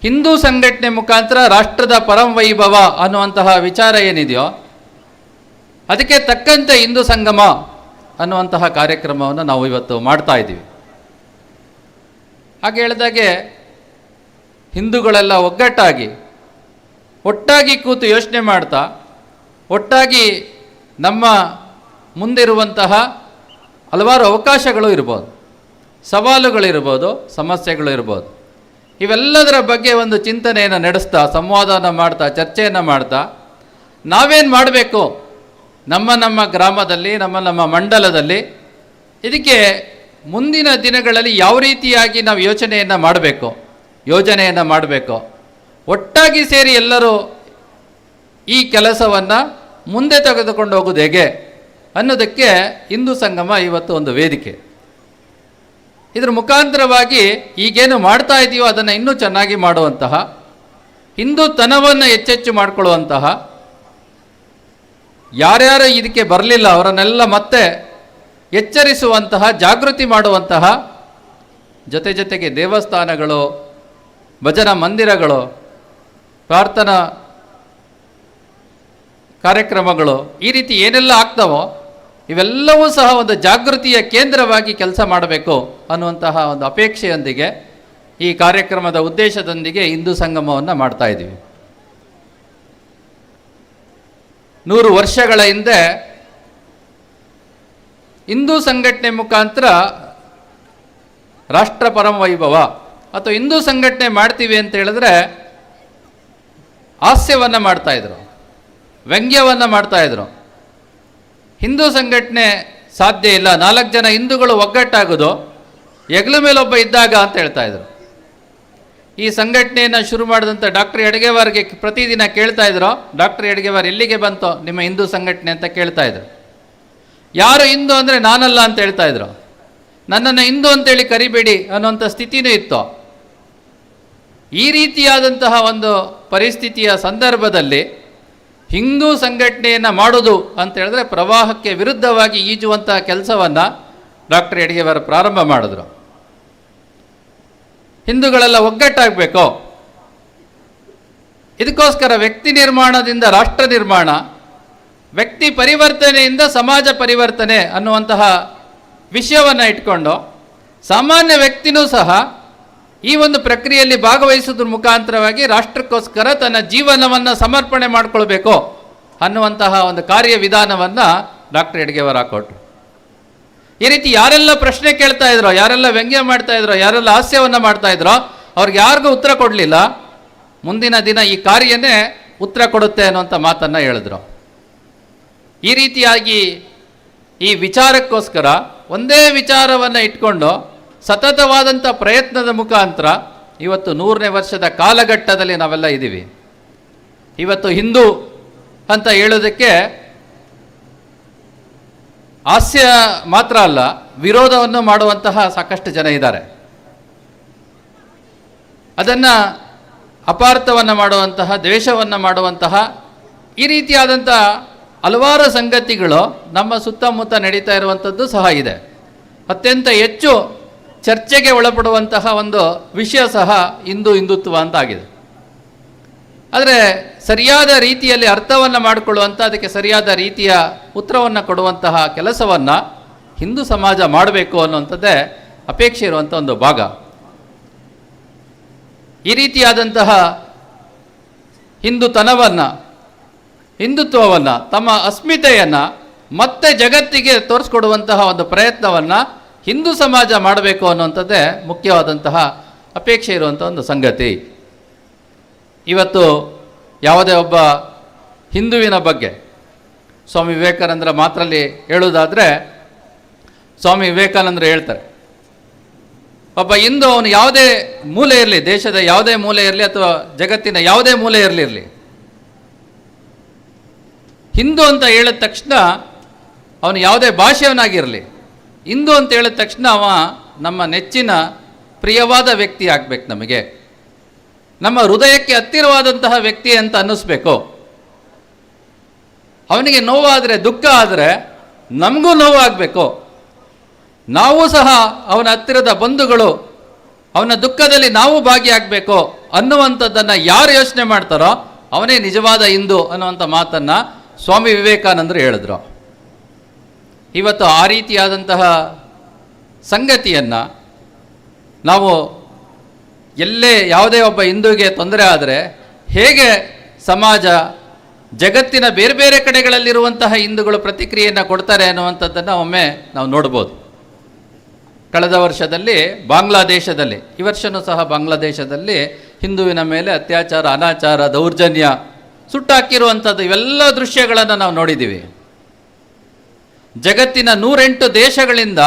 ಹಿಂದೂ ಸಂಘಟನೆ ಮುಖಾಂತರ ರಾಷ್ಟ್ರದ ಪರಮವೈಭವ ಅನ್ನುವಂತಹ ವಿಚಾರ ಏನಿದೆಯೋ ಅದಕ್ಕೆ ತಕ್ಕಂತೆ ಹಿಂದೂ ಸಂಗಮ ಅನ್ನುವಂತಹ ಕಾರ್ಯಕ್ರಮವನ್ನು ನಾವು ಇವತ್ತು ಮಾಡ್ತಾ ಇದ್ದೀವಿ. ಹಾಗೆ ಹೇಳಿದಾಗೆ ಹಿಂದೂಗಳೆಲ್ಲ ಒಟ್ಟಾಗಿ ಕೂತು ಯೋಚನೆ ಮಾಡ್ತಾ, ಒಟ್ಟಾಗಿ ನಮ್ಮ ಮುಂದಿರುವಂತಹ ಹಲವಾರು ಅವಕಾಶಗಳು ಇರ್ಬೋದು, ಸವಾಲುಗಳಿರ್ಬೋದು, ಸಮಸ್ಯೆಗಳು ಇರ್ಬೋದು, ಇವೆಲ್ಲದರ ಬಗ್ಗೆ ಒಂದು ಚಿಂತನೆಯನ್ನು ನಡೆಸ್ತಾ, ಸಂವಾದವನ್ನು ಮಾಡ್ತಾ, ಚರ್ಚೆಯನ್ನು ಮಾಡ್ತಾ ನಾವೇನು ಮಾಡಬೇಕು ನಮ್ಮ ಗ್ರಾಮದಲ್ಲಿ, ನಮ್ಮ ಮಂಡಲದಲ್ಲಿ, ಇದಕ್ಕೆ ಮುಂದಿನ ದಿನಗಳಲ್ಲಿ ಯಾವ ರೀತಿಯಾಗಿ ನಾವು ಯೋಜನೆಯನ್ನು ಮಾಡಬೇಕು, ಒಟ್ಟಾಗಿ ಸೇರಿ ಎಲ್ಲರೂ ಈ ಕೆಲಸವನ್ನು ಮುಂದೆ ತೆಗೆದುಕೊಂಡು ಹೋಗೋದು ಹೇಗೆ ಅನ್ನೋದಕ್ಕೆ ಹಿಂದೂ ಸಂಗಮ ಇವತ್ತು ಒಂದು ವೇದಿಕೆ. ಇದರ ಮುಖಾಂತರವಾಗಿ ಈಗೇನು ಮಾಡ್ತಾ ಇದೆಯೋ ಅದನ್ನು ಇನ್ನೂ ಚೆನ್ನಾಗಿ ಮಾಡುವಂತಹ, ಹಿಂದೂತನವನ್ನು ಹೆಚ್ಚೆಚ್ಚು ಮಾಡಿಕೊಳ್ಳುವಂತಹ, ಯಾರ್ಯಾರು ಇದಕ್ಕೆ ಬರಲಿಲ್ಲ ಅವರನ್ನೆಲ್ಲ ಮತ್ತೆ ಎಚ್ಚರಿಸುವಂತಹ, ಜಾಗೃತಿ ಮಾಡುವಂತಹ, ಜೊತೆಗೆ ದೇವಸ್ಥಾನಗಳು, ಭಜನಾ ಮಂದಿರಗಳು, ಪ್ರಾರ್ಥನಾ ಕಾರ್ಯಕ್ರಮಗಳು, ಈ ರೀತಿ ಏನೆಲ್ಲ ಆಗ್ತಾವೋ ಇವೆಲ್ಲವೂ ಸಹ ಒಂದು ಜಾಗೃತಿಯ ಕೇಂದ್ರವಾಗಿ ಕೆಲಸ ಮಾಡಬೇಕು ಅನ್ನುವಂತಹ ಒಂದು ಅಪೇಕ್ಷೆಯೊಂದಿಗೆ ಈ ಕಾರ್ಯಕ್ರಮದ ಉದ್ದೇಶದೊಂದಿಗೆ ಹಿಂದೂ ಸಂಗಮವನ್ನು ಮಾಡ್ತಾ ಇದ್ದೀವಿ. 100 ವರ್ಷಗಳ ಹಿಂದೆ ಹಿಂದೂ ಸಂಘಟನೆ ಮುಖಾಂತರ ರಾಷ್ಟ್ರ ಪರಮವೈಭವ ಅಥವಾ ಹಿಂದೂ ಸಂಘಟನೆ ಮಾಡ್ತೀವಿ ಅಂತ ಹೇಳಿದ್ರೆ ಹಾಸ್ಯವನ್ನು ಮಾಡ್ತಾಯಿದ್ರು, ವ್ಯಂಗ್ಯವನ್ನು ಮಾಡ್ತಾಯಿದ್ರು. ಹಿಂದೂ ಸಂಘಟನೆ ಸಾಧ್ಯ ಇಲ್ಲ, 4 ಜನ ಹಿಂದೂಗಳು ಒಗ್ಗಟ್ಟಾಗೋದು ಹೆಗಲ ಮೇಲೊಬ್ಬ ಇದ್ದಾಗ ಅಂತ ಹೇಳ್ತಾಯಿದ್ರು. ಈ ಸಂಘಟನೆಯನ್ನು ಶುರು ಮಾಡಿದಂಥ ಡಾಕ್ಟರ್ ಎಡಗೇವಾರ್ಗೆ ಪ್ರತಿದಿನ ಕೇಳ್ತಾಯಿದ್ರು, ಡಾಕ್ಟರ್ ಎಡಗೇವಾರ್ ಎಲ್ಲಿಗೆ ಬಂತು ನಿಮ್ಮ ಹಿಂದೂ ಸಂಘಟನೆ ಅಂತ ಕೇಳ್ತಾಯಿದ್ರು. ಯಾರು ಹಿಂದೂ ಅಂದರೆ ನಾನಲ್ಲ ಅಂತ ಹೇಳ್ತಾಯಿದ್ರು. ನನ್ನನ್ನು ಹಿಂದೂ ಅಂತೇಳಿ ಕರಿಬೇಡಿ ಅನ್ನುವಂಥ ಸ್ಥಿತಿನೂ ಇತ್ತು. ಈ ರೀತಿಯಾದಂತಹ ಒಂದು ಪರಿಸ್ಥಿತಿಯ ಸಂದರ್ಭದಲ್ಲಿ ಹಿಂದೂ ಸಂಘಟನೆಯನ್ನು ಮಾಡೋದು ಅಂತ ಹೇಳಿದ್ರೆ ಪ್ರವಾಹಕ್ಕೆ ವಿರುದ್ಧವಾಗಿ ಈಜುವಂತಹ ಕೆಲಸವನ್ನು ಡಾಕ್ಟರ್ ಎಡಗೇವಾರ್ ಪ್ರಾರಂಭ ಮಾಡಿದ್ರು. ಹಿಂದೂಗಳೆಲ್ಲ ಒಗ್ಗಟ್ಟಾಗಬೇಕು, ಇದಕ್ಕೋಸ್ಕರ ವ್ಯಕ್ತಿ ನಿರ್ಮಾಣದಿಂದ ರಾಷ್ಟ್ರ ನಿರ್ಮಾಣ, ವ್ಯಕ್ತಿ ಪರಿವರ್ತನೆಯಿಂದ ಸಮಾಜ ಪರಿವರ್ತನೆ ಅನ್ನುವಂತಹ ವಿಷಯವನ್ನು ಇಟ್ಕೊಂಡು ಸಾಮಾನ್ಯ ವ್ಯಕ್ತಿನೂ ಸಹ ಈ ಒಂದು ಪ್ರಕ್ರಿಯೆಯಲ್ಲಿ ಭಾಗವಹಿಸೋದ್ರ ಮುಖಾಂತರವಾಗಿ ರಾಷ್ಟ್ರಕ್ಕೋಸ್ಕರ ತನ್ನ ಜೀವನವನ್ನು ಸಮರ್ಪಣೆ ಮಾಡಿಕೊಳ್ಬೇಕು ಅನ್ನುವಂತಹ ಒಂದು ಕಾರ್ಯವಿಧಾನವನ್ನು ಡಾಕ್ಟರ್ ಎಡಗೇವಾರ್ ಹಾಕೊಟ್ರು. ಈ ರೀತಿ ಯಾರೆಲ್ಲ ಪ್ರಶ್ನೆ ಕೇಳ್ತಾ ಇದ್ರೋ, ಯಾರೆಲ್ಲ ವ್ಯಂಗ್ಯ ಮಾಡ್ತಾ ಇದ್ರೋ, ಯಾರೆಲ್ಲ ಹಾಸ್ಯವನ್ನು ಮಾಡ್ತಾ ಇದ್ರೋ ಅವ್ರಿಗೆ ಯಾರಿಗೂ ಉತ್ತರ ಕೊಡಲಿಲ್ಲ. ಮುಂದಿನ ದಿನ ಈ ಕಾರ್ಯನೇ ಉತ್ತರ ಕೊಡುತ್ತೆ ಅನ್ನುವಂಥ ಮಾತನ್ನು ಹೇಳಿದ್ರು. ಈ ರೀತಿಯಾಗಿ ಈ ವಿಚಾರಕ್ಕೋಸ್ಕರ ಒಂದೇ ವಿಚಾರವನ್ನು ಇಟ್ಕೊಂಡು ಸತತವಾದಂಥ ಪ್ರಯತ್ನದ ಮುಖಾಂತರ ಇವತ್ತು 100ನೇ ವರ್ಷದ ಕಾಲಘಟ್ಟದಲ್ಲಿ ನಾವೆಲ್ಲ ಇದ್ದೀವಿ. ಇವತ್ತು ಹಿಂದೂ ಅಂತ ಹೇಳೋದಕ್ಕೆ ಹಾಸ್ಯ ಮಾತ್ರ ಅಲ್ಲ, ವಿರೋಧವನ್ನು ಮಾಡುವಂತಹ ಸಾಕಷ್ಟು ಜನ ಇದ್ದಾರೆ. ಅದನ್ನು ಅಪಾರ್ಥವನ್ನು ಮಾಡುವಂತಹ, ದ್ವೇಷವನ್ನು ಮಾಡುವಂತಹ ಈ ರೀತಿಯಾದಂಥ ಹಲವಾರು ಸಂಗತಿಗಳು ನಮ್ಮ ಸುತ್ತಮುತ್ತ ನಡೀತಾ ಇರುವಂಥದ್ದು ಸಹ ಇದೆ. ಅತ್ಯಂತ ಹೆಚ್ಚು ಚರ್ಚೆಗೆ ಒಳಪಡುವಂತಹ ಒಂದು ವಿಷಯ ಸಹ ಹಿಂದುತ್ವ ಅಂತ ಆಗಿದೆ. ಆದರೆ ಸರಿಯಾದ ರೀತಿಯಲ್ಲಿ ಅರ್ಥವನ್ನು ಮಾಡಿಕೊಳ್ಳುವಂಥ, ಅದಕ್ಕೆ ಸರಿಯಾದ ರೀತಿಯ ಉತ್ತರವನ್ನು ಕೊಡುವಂತಹ ಕೆಲಸವನ್ನು ಹಿಂದೂ ಸಮಾಜ ಮಾಡಬೇಕು ಅನ್ನುವಂಥದ್ದೇ ಅಪೇಕ್ಷೆ ಇರುವಂಥ ಒಂದು ಭಾಗ. ಈ ರೀತಿಯಾದಂತಹ ಹಿಂದುತ್ವವನ್ನು ತಮ್ಮ ಅಸ್ಮಿತೆಯನ್ನು ಮತ್ತೆ ಜಗತ್ತಿಗೆ ತೋರಿಸ್ಕೊಡುವಂತಹ ಒಂದು ಪ್ರಯತ್ನವನ್ನು ಹಿಂದೂ ಸಮಾಜ ಮಾಡಬೇಕು ಅನ್ನುವಂಥದ್ದೇ ಮುಖ್ಯವಾದಂತಹ ಅಪೇಕ್ಷೆ ಇರುವಂಥ ಒಂದು ಸಂಗತಿ. ಇವತ್ತು ಯಾವುದೇ ಒಬ್ಬ ಹಿಂದುವಿನ ಬಗ್ಗೆ ಸ್ವಾಮಿ ವಿವೇಕಾನಂದರ ಮಾತರಲ್ಲಿ ಹೇಳುವುದಾದರೆ, ಸ್ವಾಮಿ ವಿವೇಕಾನಂದರು ಹೇಳ್ತಾರೆ, ಒಬ್ಬ ಹಿಂದೂ ಅವನು ಯಾವುದೇ ಮೂಲೆ ಇರಲಿ, ದೇಶದ ಯಾವುದೇ ಮೂಲೆ ಇರಲಿ ಅಥವಾ ಜಗತ್ತಿನ ಯಾವುದೇ ಮೂಲೆ ಇರಲಿ, ಹಿಂದೂ ಅಂತ ಹೇಳಿದ ತಕ್ಷಣ ಅವನು ಯಾವುದೇ ಭಾಷೆಯವನಾಗಿರಲಿ, ಹಿಂದೂ ಅಂತ ಹೇಳಿದ ತಕ್ಷಣ ಅವ ನಮ್ಮ ನೆಚ್ಚಿನ ಪ್ರಿಯವಾದ ವ್ಯಕ್ತಿ ಆಗಬೇಕು, ನಮಗೆ ನಮ್ಮ ಹೃದಯಕ್ಕೆ ಹತ್ತಿರವಾದಂತಹ ವ್ಯಕ್ತಿ ಅಂತ ಅನ್ನಿಸ್ಬೇಕು. ಅವನಿಗೆ ನೋವಾದರೆ, ದುಃಖ ಆದರೆ ನಮಗೂ ನೋವಾಗಬೇಕು. ನಾವು ಸಹ ಅವನ ಹತ್ತಿರದ ಬಂಧುಗಳು, ಅವನ ದುಃಖದಲ್ಲಿ ನಾವು ಭಾಗಿಯಾಗಬೇಕು ಅನ್ನುವಂಥದ್ದನ್ನು ಯಾರು ಯೋಚನೆ ಮಾಡ್ತಾರೋ ಅವನೇ ನಿಜವಾದ ಹಿಂದೂ ಅನ್ನುವಂಥ ಮಾತನ್ನು ಸ್ವಾಮಿ ವಿವೇಕಾನಂದರು ಹೇಳಿದ್ರು. ಇವತ್ತು ಆ ರೀತಿಯಾದಂತಹ ಸಂಗತಿಯನ್ನು ನಾವು ಎಲ್ಲೇ ಯಾವುದೇ ಒಬ್ಬ ಹಿಂದೂಗೆ ತೊಂದರೆ ಆದರೆ ಹೇಗೆ ಸಮಾಜ, ಜಗತ್ತಿನ ಬೇರೆ ಬೇರೆ ಕಡೆಗಳಲ್ಲಿರುವಂತಹ ಹಿಂದೂಗಳು ಪ್ರತಿಕ್ರಿಯೆಯನ್ನು ಕೊಡ್ತಾರೆ ಅನ್ನುವಂಥದ್ದನ್ನು ಒಮ್ಮೆ ನಾವು ನೋಡ್ಬೋದು. ಕಳೆದ ವರ್ಷದಲ್ಲಿ ಬಾಂಗ್ಲಾದೇಶದಲ್ಲಿ, ಈ ವರ್ಷವೂ ಸಹ ಬಾಂಗ್ಲಾದೇಶದಲ್ಲಿ ಹಿಂದುವಿನ ಮೇಲೆ ಅತ್ಯಾಚಾರ, ಅನಾಚಾರ, ದೌರ್ಜನ್ಯ ಸುಟ್ಟಾಕಿರುವಂಥದ್ದು ಇವೆಲ್ಲ ದೃಶ್ಯಗಳನ್ನು ನಾವು ನೋಡಿದ್ದೀವಿ. ಜಗತ್ತಿನ 108 ದೇಶಗಳಿಂದ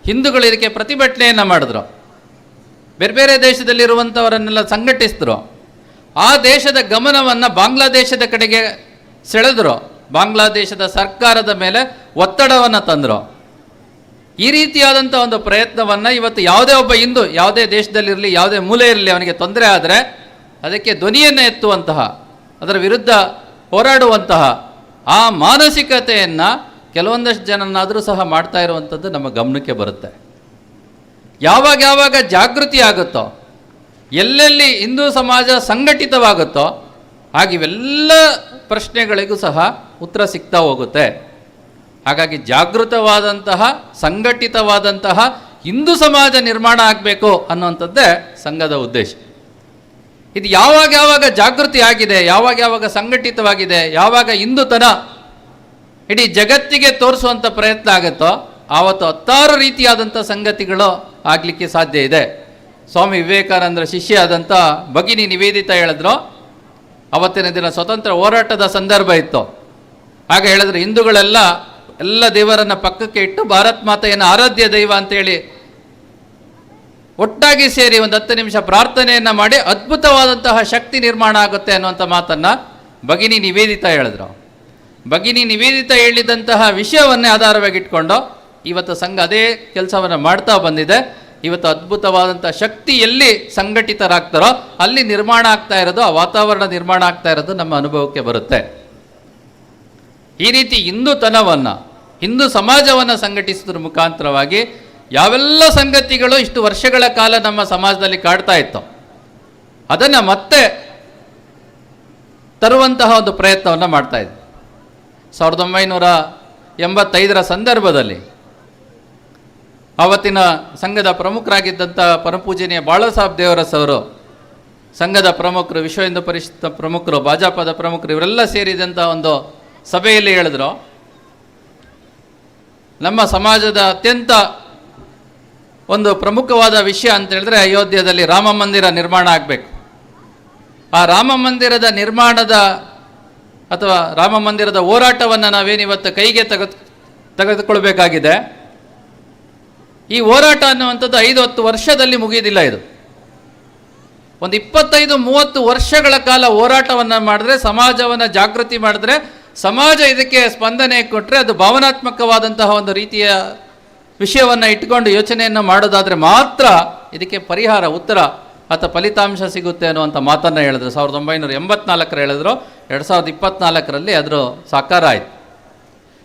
ಹಿಂದೂಗಳು ಇದಕ್ಕೆ ಪ್ರತಿಭಟನೆಯನ್ನು ಮಾಡಿದ್ರು. ಬೇರೆ ಬೇರೆ ದೇಶದಲ್ಲಿರುವಂಥವರನ್ನೆಲ್ಲ ಸಂಘಟಿಸಿದ್ರು. ಆ ದೇಶದ ಗಮನವನ್ನು ಬಾಂಗ್ಲಾದೇಶದ ಕಡೆಗೆ ಸೆಳೆದ್ರು. ಬಾಂಗ್ಲಾದೇಶದ ಸರ್ಕಾರದ ಮೇಲೆ ಒತ್ತಡವನ್ನು ತಂದರು. ಈ ರೀತಿಯಾದಂಥ ಒಂದು ಪ್ರಯತ್ನವನ್ನು ಇವತ್ತು ಯಾವುದೇ ಒಬ್ಬ ಹಿಂದೂ ಯಾವುದೇ ದೇಶದಲ್ಲಿರಲಿ, ಯಾವುದೇ ಮೂಲೆ ಇರಲಿ, ಅವನಿಗೆ ತೊಂದರೆ ಆದರೆ ಅದಕ್ಕೆ ಧ್ವನಿಯನ್ನು ಎತ್ತುವಂತಹ, ಅದರ ವಿರುದ್ಧ ಹೋರಾಡುವಂತಹ ಆ ಮಾನಸಿಕತೆಯನ್ನು ಕೆಲವೊಂದಷ್ಟು ಜನನಾದರೂ ಸಹ ಮಾಡ್ತಾ ಇರುವಂಥದ್ದು ನಮ್ಮ ಗಮನಕ್ಕೆ ಬರುತ್ತೆ. ಯಾವಾಗ ಜಾಗೃತಿ ಆಗುತ್ತೋ, ಎಲ್ಲೆಲ್ಲಿ ಹಿಂದೂ ಸಮಾಜ ಸಂಘಟಿತವಾಗುತ್ತೋ ಹಾಗೆ ಇವೆಲ್ಲ ಪ್ರಶ್ನೆಗಳಿಗೂ ಸಹ ಉತ್ತರ ಸಿಗ್ತಾ ಹೋಗುತ್ತೆ. ಹಾಗಾಗಿ ಜಾಗೃತವಾದಂತಹ, ಸಂಘಟಿತವಾದಂತಹ ಹಿಂದೂ ಸಮಾಜ ನಿರ್ಮಾಣ ಆಗಬೇಕು ಅನ್ನುವಂಥದ್ದೇ ಸಂಘದ ಉದ್ದೇಶ. ಇದು ಯಾವಾಗ ಜಾಗೃತಿ ಆಗಿದೆ, ಯಾವಾಗ ಸಂಘಟಿತವಾಗಿದೆ, ಯಾವಾಗ ಹಿಂದೂತನ ಇಡೀ ಜಗತ್ತಿಗೆ ತೋರಿಸುವಂಥ ಪ್ರಯತ್ನ ಆಗುತ್ತೋ ಆವತ್ತು 10 ರೀತಿಯಾದಂಥ ಸಂಗತಿಗಳು ಆಗಲಿಕ್ಕೆ ಸಾಧ್ಯ ಇದೆ. ಸ್ವಾಮಿ ವಿವೇಕಾನಂದರ ಶಿಷ್ಯ ಆದಂಥ ಭಗಿನಿ ನಿವೇದಿತಾ ಹೇಳಿದ್ರು, ಅವತ್ತಿನ ದಿನ ಸ್ವತಂತ್ರ ಹೋರಾಟದ ಸಂದರ್ಭ ಇತ್ತು. ಆಗ ಹೇಳಿದ್ರು, ಹಿಂದೂಗಳೆಲ್ಲ ದೇವರನ್ನು ಪಕ್ಕಕ್ಕೆ ಇಟ್ಟು ಭಾರತ್ ಮಾತೆಯನ್ನು ಆರಾಧ್ಯ ದೈವ ಅಂತೇಳಿ ಒಟ್ಟಾಗಿ ಸೇರಿ ಒಂದು 10 ನಿಮಿಷ ಪ್ರಾರ್ಥನೆಯನ್ನು ಮಾಡಿ ಅದ್ಭುತವಾದಂತಹ ಶಕ್ತಿ ನಿರ್ಮಾಣ ಆಗುತ್ತೆ ಅನ್ನುವಂಥ ಮಾತನ್ನು ಭಗಿನಿ ನಿವೇದಿತಾ ಹೇಳಿದ್ರು. ಭಗಿನಿ ನಿವೇದಿತಾ ಹೇಳಿದಂತಹ ವಿಷಯವನ್ನೇ ಆಧಾರವಾಗಿಟ್ಕೊಂಡು ಇವತ್ತು ಸಂಘ ಅದೇ ಕೆಲಸವನ್ನು ಮಾಡ್ತಾ ಬಂದಿದೆ. ಇವತ್ತು ಅದ್ಭುತವಾದಂಥ ಶಕ್ತಿ ಎಲ್ಲಿ ಸಂಘಟಿತರಾಗ್ತಾರೋ ಅಲ್ಲಿ ನಿರ್ಮಾಣ ಆಗ್ತಾ ಇರೋದು, ಆ ವಾತಾವರಣ ನಿರ್ಮಾಣ ಆಗ್ತಾ ಇರೋದು ನಮ್ಮ ಅನುಭವಕ್ಕೆ ಬರುತ್ತೆ. ಈ ರೀತಿ ಹಿಂದೂತನವನ್ನು, ಹಿಂದೂ ಸಮಾಜವನ್ನು ಸಂಘಟಿಸೋದ್ರ ಮುಖಾಂತರವಾಗಿ ಯಾವೆಲ್ಲ ಸಂಗತಿಗಳು ಇಷ್ಟು ವರ್ಷಗಳ ಕಾಲ ನಮ್ಮ ಸಮಾಜದಲ್ಲಿ ಕಾಡ್ತಾ ಇತ್ತು ಅದನ್ನು ಮತ್ತೆ ತರುವಂತಹ ಒಂದು ಪ್ರಯತ್ನವನ್ನು ಮಾಡ್ತಾ ಇದ್ವಿ. 1985ರ ಸಂದರ್ಭದಲ್ಲಿ ಆವತ್ತಿನ ಸಂಘದ ಪ್ರಮುಖರಾಗಿದ್ದಂಥ ಪರಮಪೂಜನೀಯ ಬಾಳಾಸಾಹೇಬ್ ದೇವರಸ್ ಅವರು, ಸಂಘದ ಪ್ರಮುಖರು, ವಿಶ್ವ ಹಿಂದೂ ಪರಿಷತ್ ಪ್ರಮುಖರು, ಭಾಜಪದ ಪ್ರಮುಖರು, ಇವರೆಲ್ಲ ಸೇರಿದಂಥ ಒಂದು ಸಭೆಯಲ್ಲಿ ಹೇಳಿದ್ರು, ನಮ್ಮ ಸಮಾಜದ ಅತ್ಯಂತ ಒಂದು ಪ್ರಮುಖವಾದ ವಿಷಯ ಅಂತ ಹೇಳಿದ್ರೆ ಅಯೋಧ್ಯೆಯಲ್ಲಿ ರಾಮ ಮಂದಿರ ನಿರ್ಮಾಣ ಆಗಬೇಕು. ಆ ರಾಮ ಮಂದಿರದ ನಿರ್ಮಾಣದ ಅಥವಾ ರಾಮ ಮಂದಿರದ ಹೋರಾಟವನ್ನು ನಾವೇನಿವತ್ತು ಕೈಗೆ ತೆಗೆದುಕೊಳ್ಬೇಕಾಗಿದೆ. ಈ ಹೋರಾಟ ಅನ್ನುವಂಥದ್ದು 5-10 ವರ್ಷದಲ್ಲಿ ಮುಗಿಯೋದಿಲ್ಲ. ಇದು ಒಂದು 25-30 ವರ್ಷಗಳ ಕಾಲ ಹೋರಾಟವನ್ನು ಮಾಡಿದ್ರೆ, ಸಮಾಜವನ್ನು ಜಾಗೃತಿ ಮಾಡಿದ್ರೆ, ಸಮಾಜ ಇದಕ್ಕೆ ಸ್ಪಂದನೆ ಕೊಟ್ಟರೆ, ಅದು ಭಾವನಾತ್ಮಕವಾದಂತಹ ಒಂದು ರೀತಿಯ ವಿಷಯವನ್ನು ಇಟ್ಕೊಂಡು ಯೋಚನೆಯನ್ನು ಮಾಡೋದಾದರೆ ಮಾತ್ರ ಇದಕ್ಕೆ ಪರಿಹಾರ, ಉತ್ತರ ಅಥವಾ ಫಲಿತಾಂಶ ಸಿಗುತ್ತೆ ಅನ್ನುವಂಥ ಮಾತನ್ನು ಹೇಳಿದ್ರು. 1984 ಹೇಳಿದ್ರು. 2024ರಲ್ಲಿ ಅದರ ಸಾಕಾರ ಆಯಿತು.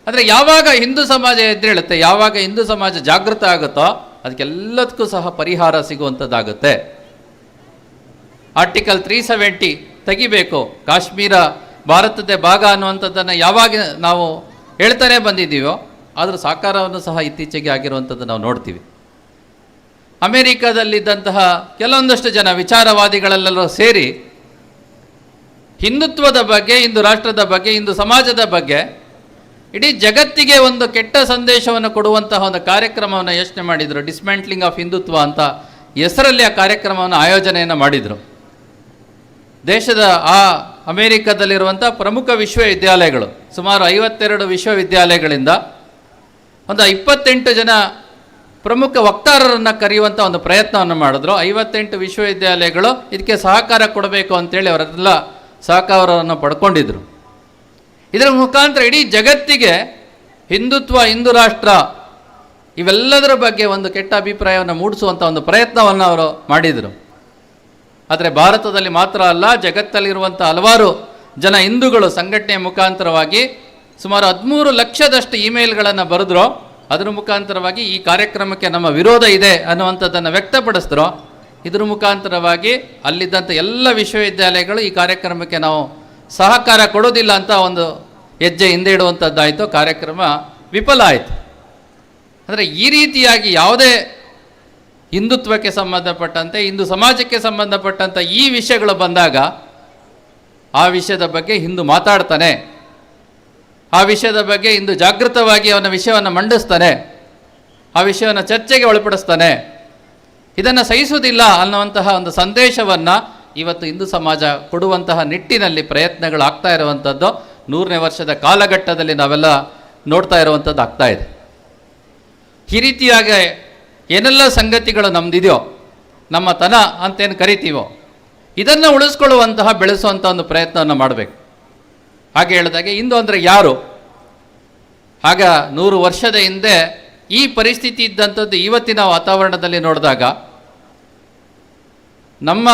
ಆದರೆ ಯಾವಾಗ ಹಿಂದೂ ಸಮಾಜ ಎದ್ದೇಳುತ್ತೆ, ಯಾವಾಗ ಹಿಂದೂ ಸಮಾಜ ಜಾಗೃತ ಆಗುತ್ತೋ ಅದಕ್ಕೆಲ್ಲದಕ್ಕೂ ಸಹ ಪರಿಹಾರ ಸಿಗುವಂಥದ್ದಾಗುತ್ತೆ. ಆರ್ಟಿಕಲ್ 370 ತೆಗಿಬೇಕು, ಕಾಶ್ಮೀರ ಭಾರತದ ಭಾಗ ಅನ್ನುವಂಥದ್ದನ್ನು ಯಾವಾಗ ನಾವು ಹೇಳ್ತಾನೆ ಬಂದಿದ್ದೀವೋ ಅದರ ಸಾಕಾರವನ್ನು ಸಹ ಇತ್ತೀಚೆಗೆ ಆಗಿರುವಂಥದ್ದು ನಾವು ನೋಡ್ತೀವಿ. ಅಮೆರಿಕದಲ್ಲಿದ್ದಂತಹ ಕೆಲವೊಂದಷ್ಟು ಜನ ವಿಚಾರವಾದಿಗಳೆಲ್ಲರೂ ಸೇರಿ ಹಿಂದುತ್ವದ ಬಗ್ಗೆ, ಹಿಂದೂ ರಾಷ್ಟ್ರದ ಬಗ್ಗೆ, ಹಿಂದೂ ಸಮಾಜದ ಬಗ್ಗೆ ಇಡೀ ಜಗತ್ತಿಗೆ ಒಂದು ಕೆಟ್ಟ ಸಂದೇಶವನ್ನು ಕೊಡುವಂತಹ ಒಂದು ಕಾರ್ಯಕ್ರಮವನ್ನು ಯೋಚನೆ ಮಾಡಿದರು. ಡಿಸ್ಮ್ಯಾಂಟ್ಲಿಂಗ್ ಆಫ್ ಹಿಂದುತ್ವ ಅಂತ ಹೆಸರಲ್ಲಿ ಆ ಕಾರ್ಯಕ್ರಮವನ್ನು ಆಯೋಜನೆಯನ್ನು ಮಾಡಿದರು. ದೇಶದ ಆ ಅಮೆರಿಕದಲ್ಲಿರುವಂಥ ಪ್ರಮುಖ ವಿಶ್ವವಿದ್ಯಾಲಯಗಳು, ಸುಮಾರು 52 ವಿಶ್ವವಿದ್ಯಾಲಯಗಳಿಂದ ಒಂದು 28 ಜನ ಪ್ರಮುಖ ವಕ್ತಾರರನ್ನು ಕರೆಯುವಂಥ ಒಂದು ಪ್ರಯತ್ನವನ್ನು ಮಾಡಿದ್ರು. 58 ವಿಶ್ವವಿದ್ಯಾಲಯಗಳು ಇದಕ್ಕೆ ಸಹಕಾರ ಕೊಡಬೇಕು ಅಂತೇಳಿ ಅವರೆಲ್ಲ ಸಹಕಾರವನ್ನು ಪಡ್ಕೊಂಡಿದ್ರು. ಇದರ ಮುಖಾಂತರ ಇಡೀ ಜಗತ್ತಿಗೆ ಹಿಂದುತ್ವ, ಹಿಂದೂ ರಾಷ್ಟ್ರ ಇವೆಲ್ಲದರ ಬಗ್ಗೆ ಒಂದು ಕೆಟ್ಟ ಅಭಿಪ್ರಾಯವನ್ನು ಮೂಡಿಸುವಂಥ ಒಂದು ಪ್ರಯತ್ನವನ್ನು ಅವರು ಮಾಡಿದರು. ಆದರೆ ಭಾರತದಲ್ಲಿ ಮಾತ್ರ ಅಲ್ಲ, ಜಗತ್ತಲ್ಲಿರುವಂಥ ಹಲವಾರು ಜನ ಹಿಂದೂಗಳು ಸಂಘಟನೆಯ ಮುಖಾಂತರವಾಗಿ ಸುಮಾರು 13 ಲಕ್ಷದಷ್ಟು ಇಮೇಲ್ಗಳನ್ನು ಬರೆದ್ರು. ಅದರ ಮುಖಾಂತರವಾಗಿ ಈ ಕಾರ್ಯಕ್ರಮಕ್ಕೆ ನಮ್ಮ ವಿರೋಧ ಇದೆ ಅನ್ನುವಂಥದ್ದನ್ನು ವ್ಯಕ್ತಪಡಿಸಿದ್ರು. ಇದರ ಮುಖಾಂತರವಾಗಿ ಅಲ್ಲಿದ್ದಂಥ ಎಲ್ಲ ವಿಶ್ವವಿದ್ಯಾಲಯಗಳು ಈ ಕಾರ್ಯಕ್ರಮಕ್ಕೆ ನಾವು ಸಹಕಾರ ಕೊಡೋದಿಲ್ಲ ಅಂತ ಒಂದು ಹೆಜ್ಜೆ ಹಿಂದೆ ಇಡುವಂಥದ್ದಾಯಿತು. ಕಾರ್ಯಕ್ರಮ ವಿಫಲ ಆಯಿತು. ಅಂದರೆ ಈ ರೀತಿಯಾಗಿ ಯಾವುದೇ ಹಿಂದುತ್ವಕ್ಕೆ ಸಂಬಂಧಪಟ್ಟಂತೆ, ಹಿಂದೂ ಸಮಾಜಕ್ಕೆ ಸಂಬಂಧಪಟ್ಟಂಥ ಈ ವಿಷಯಗಳು ಬಂದಾಗ ಆ ವಿಷಯದ ಬಗ್ಗೆ ಹಿಂದೂ ಮಾತಾಡ್ತಾನೆ, ಆ ವಿಷಯದ ಬಗ್ಗೆ ಹಿಂದೂ ಜಾಗೃತವಾಗಿ ಅವನ ವಿಷಯವನ್ನು ಮಂಡಿಸ್ತಾನೆ, ಆ ವಿಷಯವನ್ನು ಚರ್ಚೆಗೆ ಒಳಪಡಿಸ್ತಾನೆ. ಇದನ್ನು ಸಹಿಸುವುದಿಲ್ಲ ಅನ್ನುವಂತಹ ಒಂದು ಸಂದೇಶವನ್ನು ಇವತ್ತು ಹಿಂದೂ ಸಮಾಜ ಕೊಡುವಂತಹ ನಿಟ್ಟಿನಲ್ಲಿ ಪ್ರಯತ್ನಗಳು ಆಗ್ತಾ ಇರುವಂಥದ್ದು 100ನೇ ವರ್ಷದ ಕಾಲಘಟ್ಟದಲ್ಲಿ ನಾವೆಲ್ಲ ನೋಡ್ತಾ ಇರುವಂಥದ್ದು ಆಗ್ತಾ ಇದೆ. ಈ ರೀತಿಯಾಗಿ ಏನೆಲ್ಲ ಸಂಗತಿಗಳು ನಮ್ಮದಿದೆಯೋ, ನಮ್ಮ ತನ ಅಂತೇನು ಕರಿತೀವೋ, ಇದನ್ನು ಉಳಿಸ್ಕೊಳ್ಳುವಂತಹ, ಬೆಳೆಸುವಂಥ ಒಂದು ಪ್ರಯತ್ನವನ್ನು ಮಾಡಬೇಕು. ಹಾಗೆ ಹೇಳಿದಾಗೆ ಹಿಂದೂ ಅಂದರೆ ಯಾರು? ಆಗ 100 ವರ್ಷದ ಹಿಂದೆ ಈ ಪರಿಸ್ಥಿತಿ ಇದ್ದಂಥದ್ದು ಇವತ್ತಿನ ವಾತಾವರಣದಲ್ಲಿ ನೋಡಿದಾಗ ನಮ್ಮ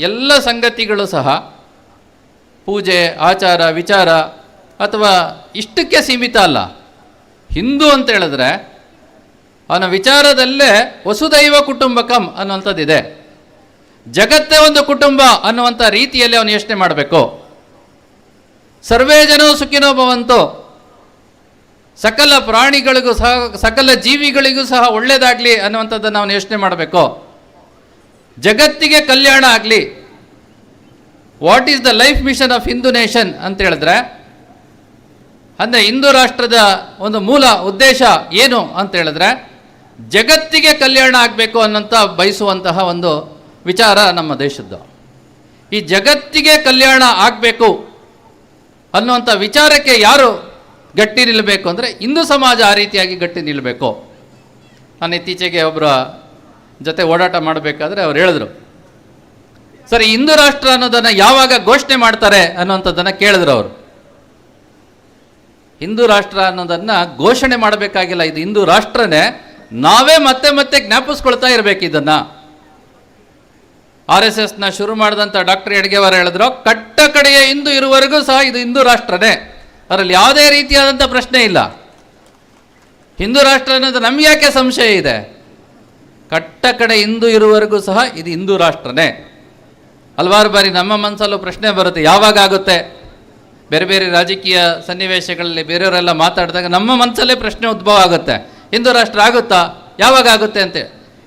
ಎಲ್ಲ ಸಂಗತಿಗಳು ಸಹ ಪೂಜೆ, ಆಚಾರ, ವಿಚಾರ ಅಥವಾ ಇಷ್ಟಕ್ಕೆ ಸೀಮಿತ ಅಲ್ಲ. ಹಿಂದೂ ಅಂತ ಹೇಳಿದ್ರೆ ಅವನ ವಿಚಾರದಲ್ಲೇ ವಸುದೈವ ಕುಟುಂಬಕಂ ಅನ್ನುವಂಥದ್ದಿದೆ. ಜಗತ್ತೇ ಒಂದು ಕುಟುಂಬ ಅನ್ನುವಂಥ ರೀತಿಯಲ್ಲಿ ಅವನು ಯೋಚನೆ ಮಾಡಬೇಕು. ಸರ್ವೇ ಜನೋ ಸುಖಿನೋ ಭವಂತು, ಸಕಲ ಪ್ರಾಣಿಗಳಿಗೂ ಸಹ, ಸಕಲ ಜೀವಿಗಳಿಗೂ ಸಹ ಒಳ್ಳೆಯದಾಗಲಿ ಅನ್ನುವಂಥದ್ದನ್ನು ಅವನು ಯೋಚನೆ ಮಾಡಬೇಕು. ಜಗತ್ತಿಗೆ ಕಲ್ಯಾಣ ಆಗಲಿ. What is the life mission of Hindu nation ಅಂತ ಹೇಳಿದ್ರೆ, ಅಂದರೆ ಹಿಂದೂ ರಾಷ್ಟ್ರದ ಒಂದು ಮೂಲ ಉದ್ದೇಶ ಏನು ಅಂತ ಹೇಳಿದ್ರೆ ಜಗತ್ತಿಗೆ ಕಲ್ಯಾಣ ಆಗಬೇಕು ಅನ್ನೋಂಥ ಬಯಸುವಂತಹ ಒಂದು ವಿಚಾರ ನಮ್ಮ ದೇಶದ್ದು. ಈ ಜಗತ್ತಿಗೆ ಕಲ್ಯಾಣ ಆಗಬೇಕು ಅನ್ನುವಂಥ ವಿಚಾರಕ್ಕೆ ಯಾರು ಗಟ್ಟಿ ನಿಲ್ಲಬೇಕು ಅಂದರೆ ಹಿಂದೂ ಸಮಾಜ ಆ ರೀತಿಯಾಗಿ ಗಟ್ಟಿ ನಿಲ್ಲಬೇಕು. ನಾನು ಇತ್ತೀಚೆಗೆ ಒಬ್ಬರ ಜೊತೆ ಓಡಾಟ ಮಾಡಬೇಕಾದ್ರೆ ಅವ್ರು ಹೇಳಿದ್ರು, ಸರಿ ಹಿಂದೂ ರಾಷ್ಟ್ರ ಅನ್ನೋದನ್ನು ಯಾವಾಗ ಘೋಷಣೆ ಮಾಡ್ತಾರೆ ಅನ್ನುವಂಥದ್ದನ್ನು ಕೇಳಿದ್ರು ಅವರು. ಹಿಂದೂ ರಾಷ್ಟ್ರ ಅನ್ನೋದನ್ನು ಘೋಷಣೆ ಮಾಡಬೇಕಾಗಿಲ್ಲ, ಇದು ಹಿಂದೂ ರಾಷ್ಟ್ರನೇ, ನಾವೇ ಮತ್ತೆ ಮತ್ತೆ ಜ್ಞಾಪಿಸ್ಕೊಳ್ತಾ ಇರಬೇಕು ಇದನ್ನು. RSSನ ಶುರು ಮಾಡಿದಂಥ ಡಾಕ್ಟರ್ ಹೆಡ್ಗೇವಾರ್ ಹೇಳಿದ್ರು, ಕಟ್ಟ ಕಡೆಯ ಹಿಂದೂ ಇರುವವರೆಗೂ ಸಹ ಇದು ಹಿಂದೂ ರಾಷ್ಟ್ರನೇ, ಅದರಲ್ಲಿ ಯಾವುದೇ ರೀತಿಯಾದಂಥ ಪ್ರಶ್ನೆ ಇಲ್ಲ. ಹಿಂದೂ ರಾಷ್ಟ್ರ ಅನ್ನೋದು ನಮ್ಗೆ ಯಾಕೆ ಸಂಶಯ ಇದೆ? ಕಟ್ಟ ಕಡೆ ಹಿಂದೂ ಇರುವವರೆಗೂ ಸಹ ಇದು ಹಿಂದೂ ರಾಷ್ಟ್ರನೇ. ಹಲವಾರು ಬಾರಿ ನಮ್ಮ ಮನಸ್ಸಲ್ಲೂ ಪ್ರಶ್ನೆ ಬರುತ್ತೆ, ಯಾವಾಗ ಆಗುತ್ತೆ? ಬೇರೆ ಬೇರೆ ರಾಜಕೀಯ ಸನ್ನಿವೇಶಗಳಲ್ಲಿ ಬೇರೆಯವರೆಲ್ಲ ಮಾತಾಡಿದಾಗ ನಮ್ಮ ಮನಸ್ಸಲ್ಲೇ ಪ್ರಶ್ನೆ ಉದ್ಭವ ಆಗುತ್ತೆ, ಹಿಂದೂ ರಾಷ್ಟ್ರ ಆಗುತ್ತಾ, ಯಾವಾಗ ಆಗುತ್ತೆ ಅಂತ.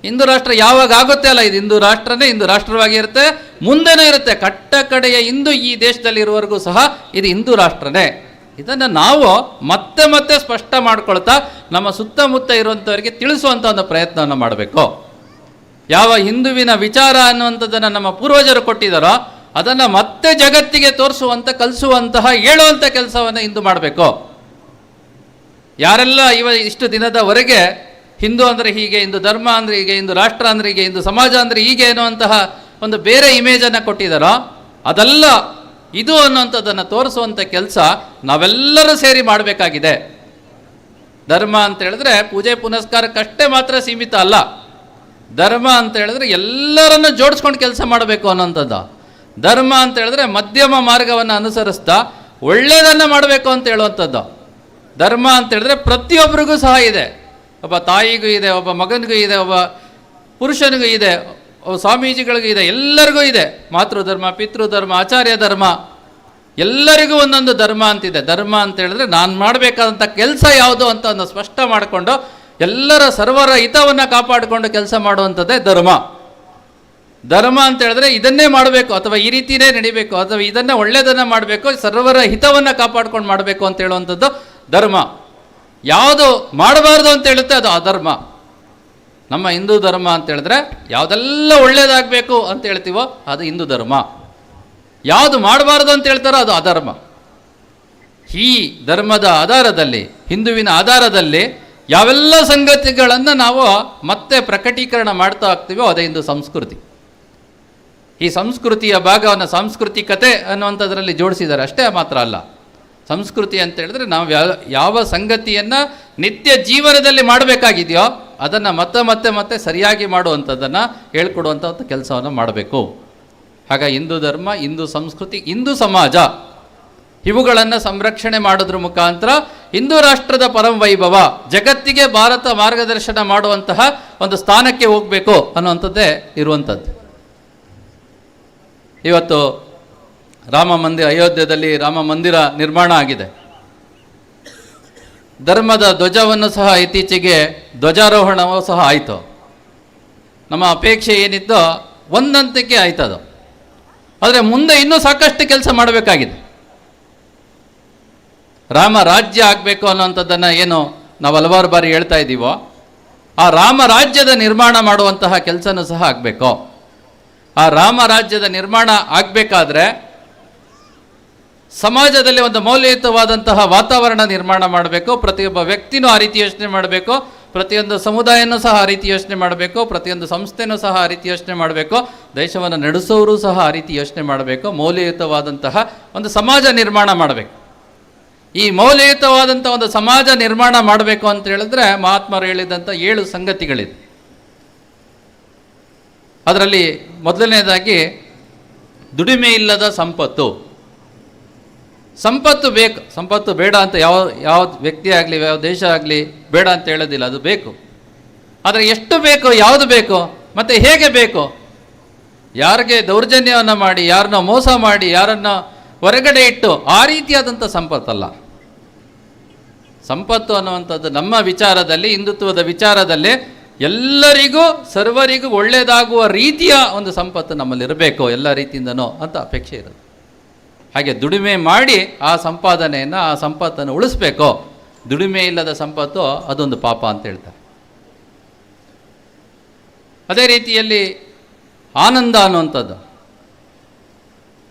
ಹಿಂದೂ ರಾಷ್ಟ್ರ ಯಾವಾಗ ಆಗುತ್ತೆ ಅಲ್ಲ, ಇದು ಹಿಂದೂ ರಾಷ್ಟ್ರನೇ, ಹಿಂದೂ ರಾಷ್ಟ್ರವಾಗಿ ಇರುತ್ತೆ, ಮುಂದೆನೂ ಇರುತ್ತೆ. ಕಟ್ಟ ಕಡೆಯ ಹಿಂದೂ ಈ ದೇಶದಲ್ಲಿ ಇರುವವರೆಗೂ ಸಹ ಇದು ಹಿಂದೂ ರಾಷ್ಟ್ರನೇ. ಇದನ್ನು ನಾವು ಮತ್ತೆ ಮತ್ತೆ ಸ್ಪಷ್ಟ ಮಾಡ್ಕೊಳ್ತಾ ನಮ್ಮ ಸುತ್ತಮುತ್ತ ಇರುವಂಥವರಿಗೆ ತಿಳಿಸುವಂಥ ಒಂದು ಪ್ರಯತ್ನವನ್ನು ಮಾಡಬೇಕು. ಯಾವ ಹಿಂದುವಿನ ವಿಚಾರ ಅನ್ನುವಂಥದ್ದನ್ನು ನಮ್ಮ ಪೂರ್ವಜರು ಕೊಟ್ಟಿದ್ದಾರೋ ಅದನ್ನು ಮತ್ತೆ ಜಗತ್ತಿಗೆ ತೋರಿಸುವಂಥ, ಕಲಿಸುವಂತಹ, ಹೇಳುವಂಥ ಕೆಲಸವನ್ನು ಹಿಂದೂ ಮಾಡಬೇಕು. ಯಾರೆಲ್ಲ ಇಷ್ಟು ದಿನದವರೆಗೆ ಹಿಂದೂ ಅಂದರೆ ಹೀಗೆ, ಹಿಂದೂ ಧರ್ಮ ಅಂದರೆ ಹೀಗೆ, ಹಿಂದೂ ರಾಷ್ಟ್ರ ಅಂದರೆ ಹೀಗೆ, ಹಿಂದೂ ಸಮಾಜ ಅಂದರೆ ಹೀಗೆ ಅನ್ನುವಂತಹ ಒಂದು ಬೇರೆ ಇಮೇಜನ್ನು ಕೊಟ್ಟಿದ್ದಾರೋ ಅದೆಲ್ಲ ಇದು ಅನ್ನುವಂಥದ್ದನ್ನು ತೋರಿಸುವಂಥ ಕೆಲಸ ನಾವೆಲ್ಲರೂ ಸೇರಿ ಮಾಡಬೇಕಾಗಿದೆ. ಧರ್ಮ ಅಂತ ಹೇಳಿದ್ರೆ ಪೂಜೆ ಪುನಸ್ಕಾರಕ್ಕಷ್ಟೇ ಮಾತ್ರ ಸೀಮಿತ ಅಲ್ಲ. ಧರ್ಮ ಅಂತ ಹೇಳಿದ್ರೆ ಎಲ್ಲರನ್ನು ಜೋಡಿಸ್ಕೊಂಡು ಕೆಲಸ ಮಾಡಬೇಕು ಅನ್ನೋಂಥದ್ದು. ಧರ್ಮ ಅಂತ ಹೇಳಿದ್ರೆ ಮಧ್ಯಮ ಮಾರ್ಗವನ್ನು ಅನುಸರಿಸ್ತಾ ಒಳ್ಳೆಯದನ್ನು ಮಾಡಬೇಕು ಅಂತ ಹೇಳುವಂಥದ್ದು. ಧರ್ಮ ಅಂತ ಹೇಳಿದ್ರೆ ಪ್ರತಿಯೊಬ್ಬರಿಗೂ ಸಹ ಇದೆ. ಒಬ್ಬ ತಾಯಿಗೂ ಇದೆ, ಒಬ್ಬ ಮಗನಿಗೂ ಇದೆ, ಒಬ್ಬ ಪುರುಷನಿಗೂ ಇದೆ, ಒಬ್ಬ ಸ್ವಾಮೀಜಿಗಳಿಗೂ ಇದೆ, ಎಲ್ಲರಿಗೂ ಇದೆ. ಮಾತೃಧರ್ಮ, ಪಿತೃಧರ್ಮ, ಆಚಾರ್ಯ ಧರ್ಮ, ಎಲ್ಲರಿಗೂ ಒಂದೊಂದು ಧರ್ಮ ಅಂತಿದೆ. ಧರ್ಮ ಅಂತ ಹೇಳಿದ್ರೆ ನಾನು ಮಾಡಬೇಕಾದಂಥ ಕೆಲಸ ಯಾವುದು ಅಂತ ಒಂದು ಸ್ಪಷ್ಟ ಮಾಡಿಕೊಂಡು ಎಲ್ಲರ ಸರ್ವರ ಹಿತವನ್ನು ಕಾಪಾಡಿಕೊಂಡು ಕೆಲಸ ಮಾಡುವಂಥದ್ದೇ ಧರ್ಮ. ಧರ್ಮ ಅಂತ ಹೇಳಿದ್ರೆ ಇದನ್ನೇ ಮಾಡಬೇಕು ಅಥವಾ ಈ ರೀತಿಯೇ ನಡಿಬೇಕು ಅಥವಾ ಇದನ್ನೇ ಒಳ್ಳೆಯದನ್ನು ಮಾಡಬೇಕು, ಸರ್ವರ ಹಿತವನ್ನು ಕಾಪಾಡ್ಕೊಂಡು ಮಾಡಬೇಕು ಅಂತ ಹೇಳುವಂಥದ್ದು ಧರ್ಮ. ಯಾವುದು ಮಾಡಬಾರ್ದು ಅಂತ ಹೇಳುತ್ತೆ ಅದು ಅಧರ್ಮ. ನಮ್ಮ ಹಿಂದೂ ಧರ್ಮ ಅಂತ ಹೇಳಿದ್ರೆ ಯಾವುದೆಲ್ಲ ಒಳ್ಳೆಯದಾಗಬೇಕು ಅಂತ ಹೇಳ್ತೀವೋ ಅದು ಹಿಂದೂ ಧರ್ಮ, ಯಾವುದು ಮಾಡಬಾರ್ದು ಅಂತ ಹೇಳ್ತಾರೋ ಅದು ಅಧರ್ಮ. ಈ ಧರ್ಮದ ಆಧಾರದಲ್ಲಿ, ಹಿಂದುವಿನ ಆಧಾರದಲ್ಲಿ ಯಾವೆಲ್ಲ ಸಂಗತಿಗಳನ್ನು ನಾವು ಮತ್ತೆ ಪ್ರಕಟೀಕರಣ ಮಾಡ್ತಾ ಹೋಗ್ತೀವೋ ಅದೇ ಹಿಂದೂ ಸಂಸ್ಕೃತಿ. ಈ ಸಂಸ್ಕೃತಿಯ ಭಾಗವನ್ನು ಸಾಂಸ್ಕೃತಿಕತೆ ಅನ್ನುವಂಥದ್ರಲ್ಲಿ ಜೋಡಿಸಿದ್ದಾರೆ. ಅಷ್ಟೇ ಮಾತ್ರ ಅಲ್ಲ, ಸಂಸ್ಕೃತಿ ಅಂತ ಹೇಳಿದ್ರೆ ನಾವು ಯಾವ ಸಂಗತಿಯನ್ನು ನಿತ್ಯ ಜೀವನದಲ್ಲಿ ಮಾಡಬೇಕಾಗಿದೆಯೋ ಅದನ್ನು ಮತ್ತೆ ಸರಿಯಾಗಿ ಮಾಡುವಂಥದ್ದನ್ನು ಹೇಳ್ಕೊಡುವಂಥ ಕೆಲಸವನ್ನು ಮಾಡಬೇಕು. ಹಾಗಾಗಿ ಹಿಂದೂ ಧರ್ಮ, ಹಿಂದೂ ಸಂಸ್ಕೃತಿ, ಹಿಂದೂ ಸಮಾಜ ಇವುಗಳನ್ನು ಸಂರಕ್ಷಣೆ ಮಾಡೋದ್ರ ಮುಖಾಂತರ ಹಿಂದೂ ರಾಷ್ಟ್ರದ ಪರಮ ವೈಭವ ಜಗತ್ತಿಗೆ ಭಾರತ ಮಾರ್ಗದರ್ಶನ ಮಾಡುವಂತಹ ಒಂದು ಸ್ಥಾನಕ್ಕೆ ಹೋಗಬೇಕು ಅನ್ನುವಂಥದ್ದೇ ಇರುವಂಥದ್ದು. ಇವತ್ತು ರಾಮ ಮಂದಿರ, ಅಯೋಧ್ಯೆಯಲ್ಲಿ ರಾಮ ಮಂದಿರ ನಿರ್ಮಾಣ ಆಗಿದೆ. ಧರ್ಮದ ಧ್ವಜವನ್ನು ಸಹ ಇತ್ತೀಚೆಗೆ ಧ್ವಜಾರೋಹಣವೂ ಸಹ ಆಯಿತು. ನಮ್ಮ ಅಪೇಕ್ಷೆ ಏನಿತ್ತೋ ಒಂದಂತಕ್ಕೆ ಆಯ್ತದು. ಆದರೆ ಮುಂದೆ ಇನ್ನೂ ಸಾಕಷ್ಟು ಕೆಲಸ ಮಾಡಬೇಕಾಗಿದೆ. ರಾಮ ರಾಜ್ಯ ಆಗಬೇಕು ಅನ್ನೋಂಥದ್ದನ್ನು ಏನು ನಾವು ಹಲವಾರು ಬಾರಿ ಹೇಳ್ತಾ ಇದ್ದೀವೋ, ಆ ರಾಮ ರಾಜ್ಯದ ನಿರ್ಮಾಣ ಮಾಡುವಂತಹ ಕೆಲಸನೂ ಸಹ ಆಗಬೇಕು. ಆ ರಾಮ ರಾಜ್ಯದ ನಿರ್ಮಾಣ ಆಗಬೇಕಾದ್ರೆ ಸಮಾಜದಲ್ಲಿ ಒಂದು ಮೌಲ್ಯಯುತವಾದಂತಹ ವಾತಾವರಣ ನಿರ್ಮಾಣ ಮಾಡಬೇಕು. ಪ್ರತಿಯೊಬ್ಬ ವ್ಯಕ್ತಿನೂ ಆ ರೀತಿ ಯೋಚನೆ ಮಾಡಬೇಕು, ಪ್ರತಿಯೊಂದು ಸಮುದಾಯನೂ ಸಹ ಆ ರೀತಿ ಯೋಚನೆ ಮಾಡಬೇಕು, ಪ್ರತಿಯೊಂದು ಸಂಸ್ಥೆನೂ ಸಹ ಆ ರೀತಿ ಯೋಚನೆ ಮಾಡಬೇಕು, ದೇಶವನ್ನು ನಡೆಸೋರು ಸಹ ಆ ರೀತಿ ಯೋಚನೆ ಮಾಡಬೇಕು. ಮೌಲ್ಯಯುತವಾದಂತಹ ಒಂದು ಸಮಾಜ ನಿರ್ಮಾಣ ಮಾಡಬೇಕು. ಈ ಮೌಲ್ಯಯುತವಾದಂಥ ಒಂದು ಸಮಾಜ ನಿರ್ಮಾಣ ಮಾಡಬೇಕು ಅಂತ ಹೇಳಿದ್ರೆ ಮಹಾತ್ಮರು ಹೇಳಿದಂಥ 7 ಸಂಗತಿಗಳಿದೆ. ಅದರಲ್ಲಿ ಮೊದಲನೇದಾಗಿ ದುಡಿಮೆ ಇಲ್ಲದ ಸಂಪತ್ತು. ಸಂಪತ್ತು ಬೇಕು, ಸಂಪತ್ತು ಬೇಡ ಅಂತ ಯಾವ ವ್ಯಕ್ತಿ ಆಗಲಿ ಯಾವ ದೇಶ ಆಗಲಿ ಬೇಡ ಅಂತ ಹೇಳೋದಿಲ್ಲ, ಅದು ಬೇಕು. ಆದರೆ ಎಷ್ಟು ಬೇಕು, ಯಾವುದು ಬೇಕು ಮತ್ತು ಹೇಗೆ ಬೇಕು? ಯಾರಿಗೆ ದೌರ್ಜನ್ಯವನ್ನು ಮಾಡಿ, ಯಾರನ್ನ ಮೋಸ ಮಾಡಿ, ಯಾರನ್ನ ಹೊರಗಡೆ ಇಟ್ಟು ಆ ರೀತಿಯಾದಂಥ ಸಂಪತ್ತಲ್ಲ. ಸಂಪತ್ತು ಅನ್ನುವಂಥದ್ದು ನಮ್ಮ ವಿಚಾರದಲ್ಲಿ, ಹಿಂದುತ್ವದ ವಿಚಾರದಲ್ಲಿ ಎಲ್ಲರಿಗೂ ಸರ್ವರಿಗೂ ಒಳ್ಳೆಯದಾಗುವ ರೀತಿಯ ಒಂದು ಸಂಪತ್ತು ನಮ್ಮಲ್ಲಿರಬೇಕು, ಎಲ್ಲ ರೀತಿಯಿಂದನೂ ಅಂತ ಅಪೇಕ್ಷೆ ಇರುತ್ತೆ. ಹಾಗೆ ದುಡಿಮೆ ಮಾಡಿ ಆ ಸಂಪಾದನೆಯನ್ನು, ಆ ಸಂಪತ್ತನ್ನು ಉಳಿಸ್ಬೇಕು. ದುಡಿಮೆ ಇಲ್ಲದ ಸಂಪತ್ತು ಅದೊಂದು ಪಾಪ ಅಂತ ಹೇಳ್ತಾರೆ. ಅದೇ ರೀತಿಯಲ್ಲಿ ಆನಂದ ಅನ್ನುವಂಥದ್ದು,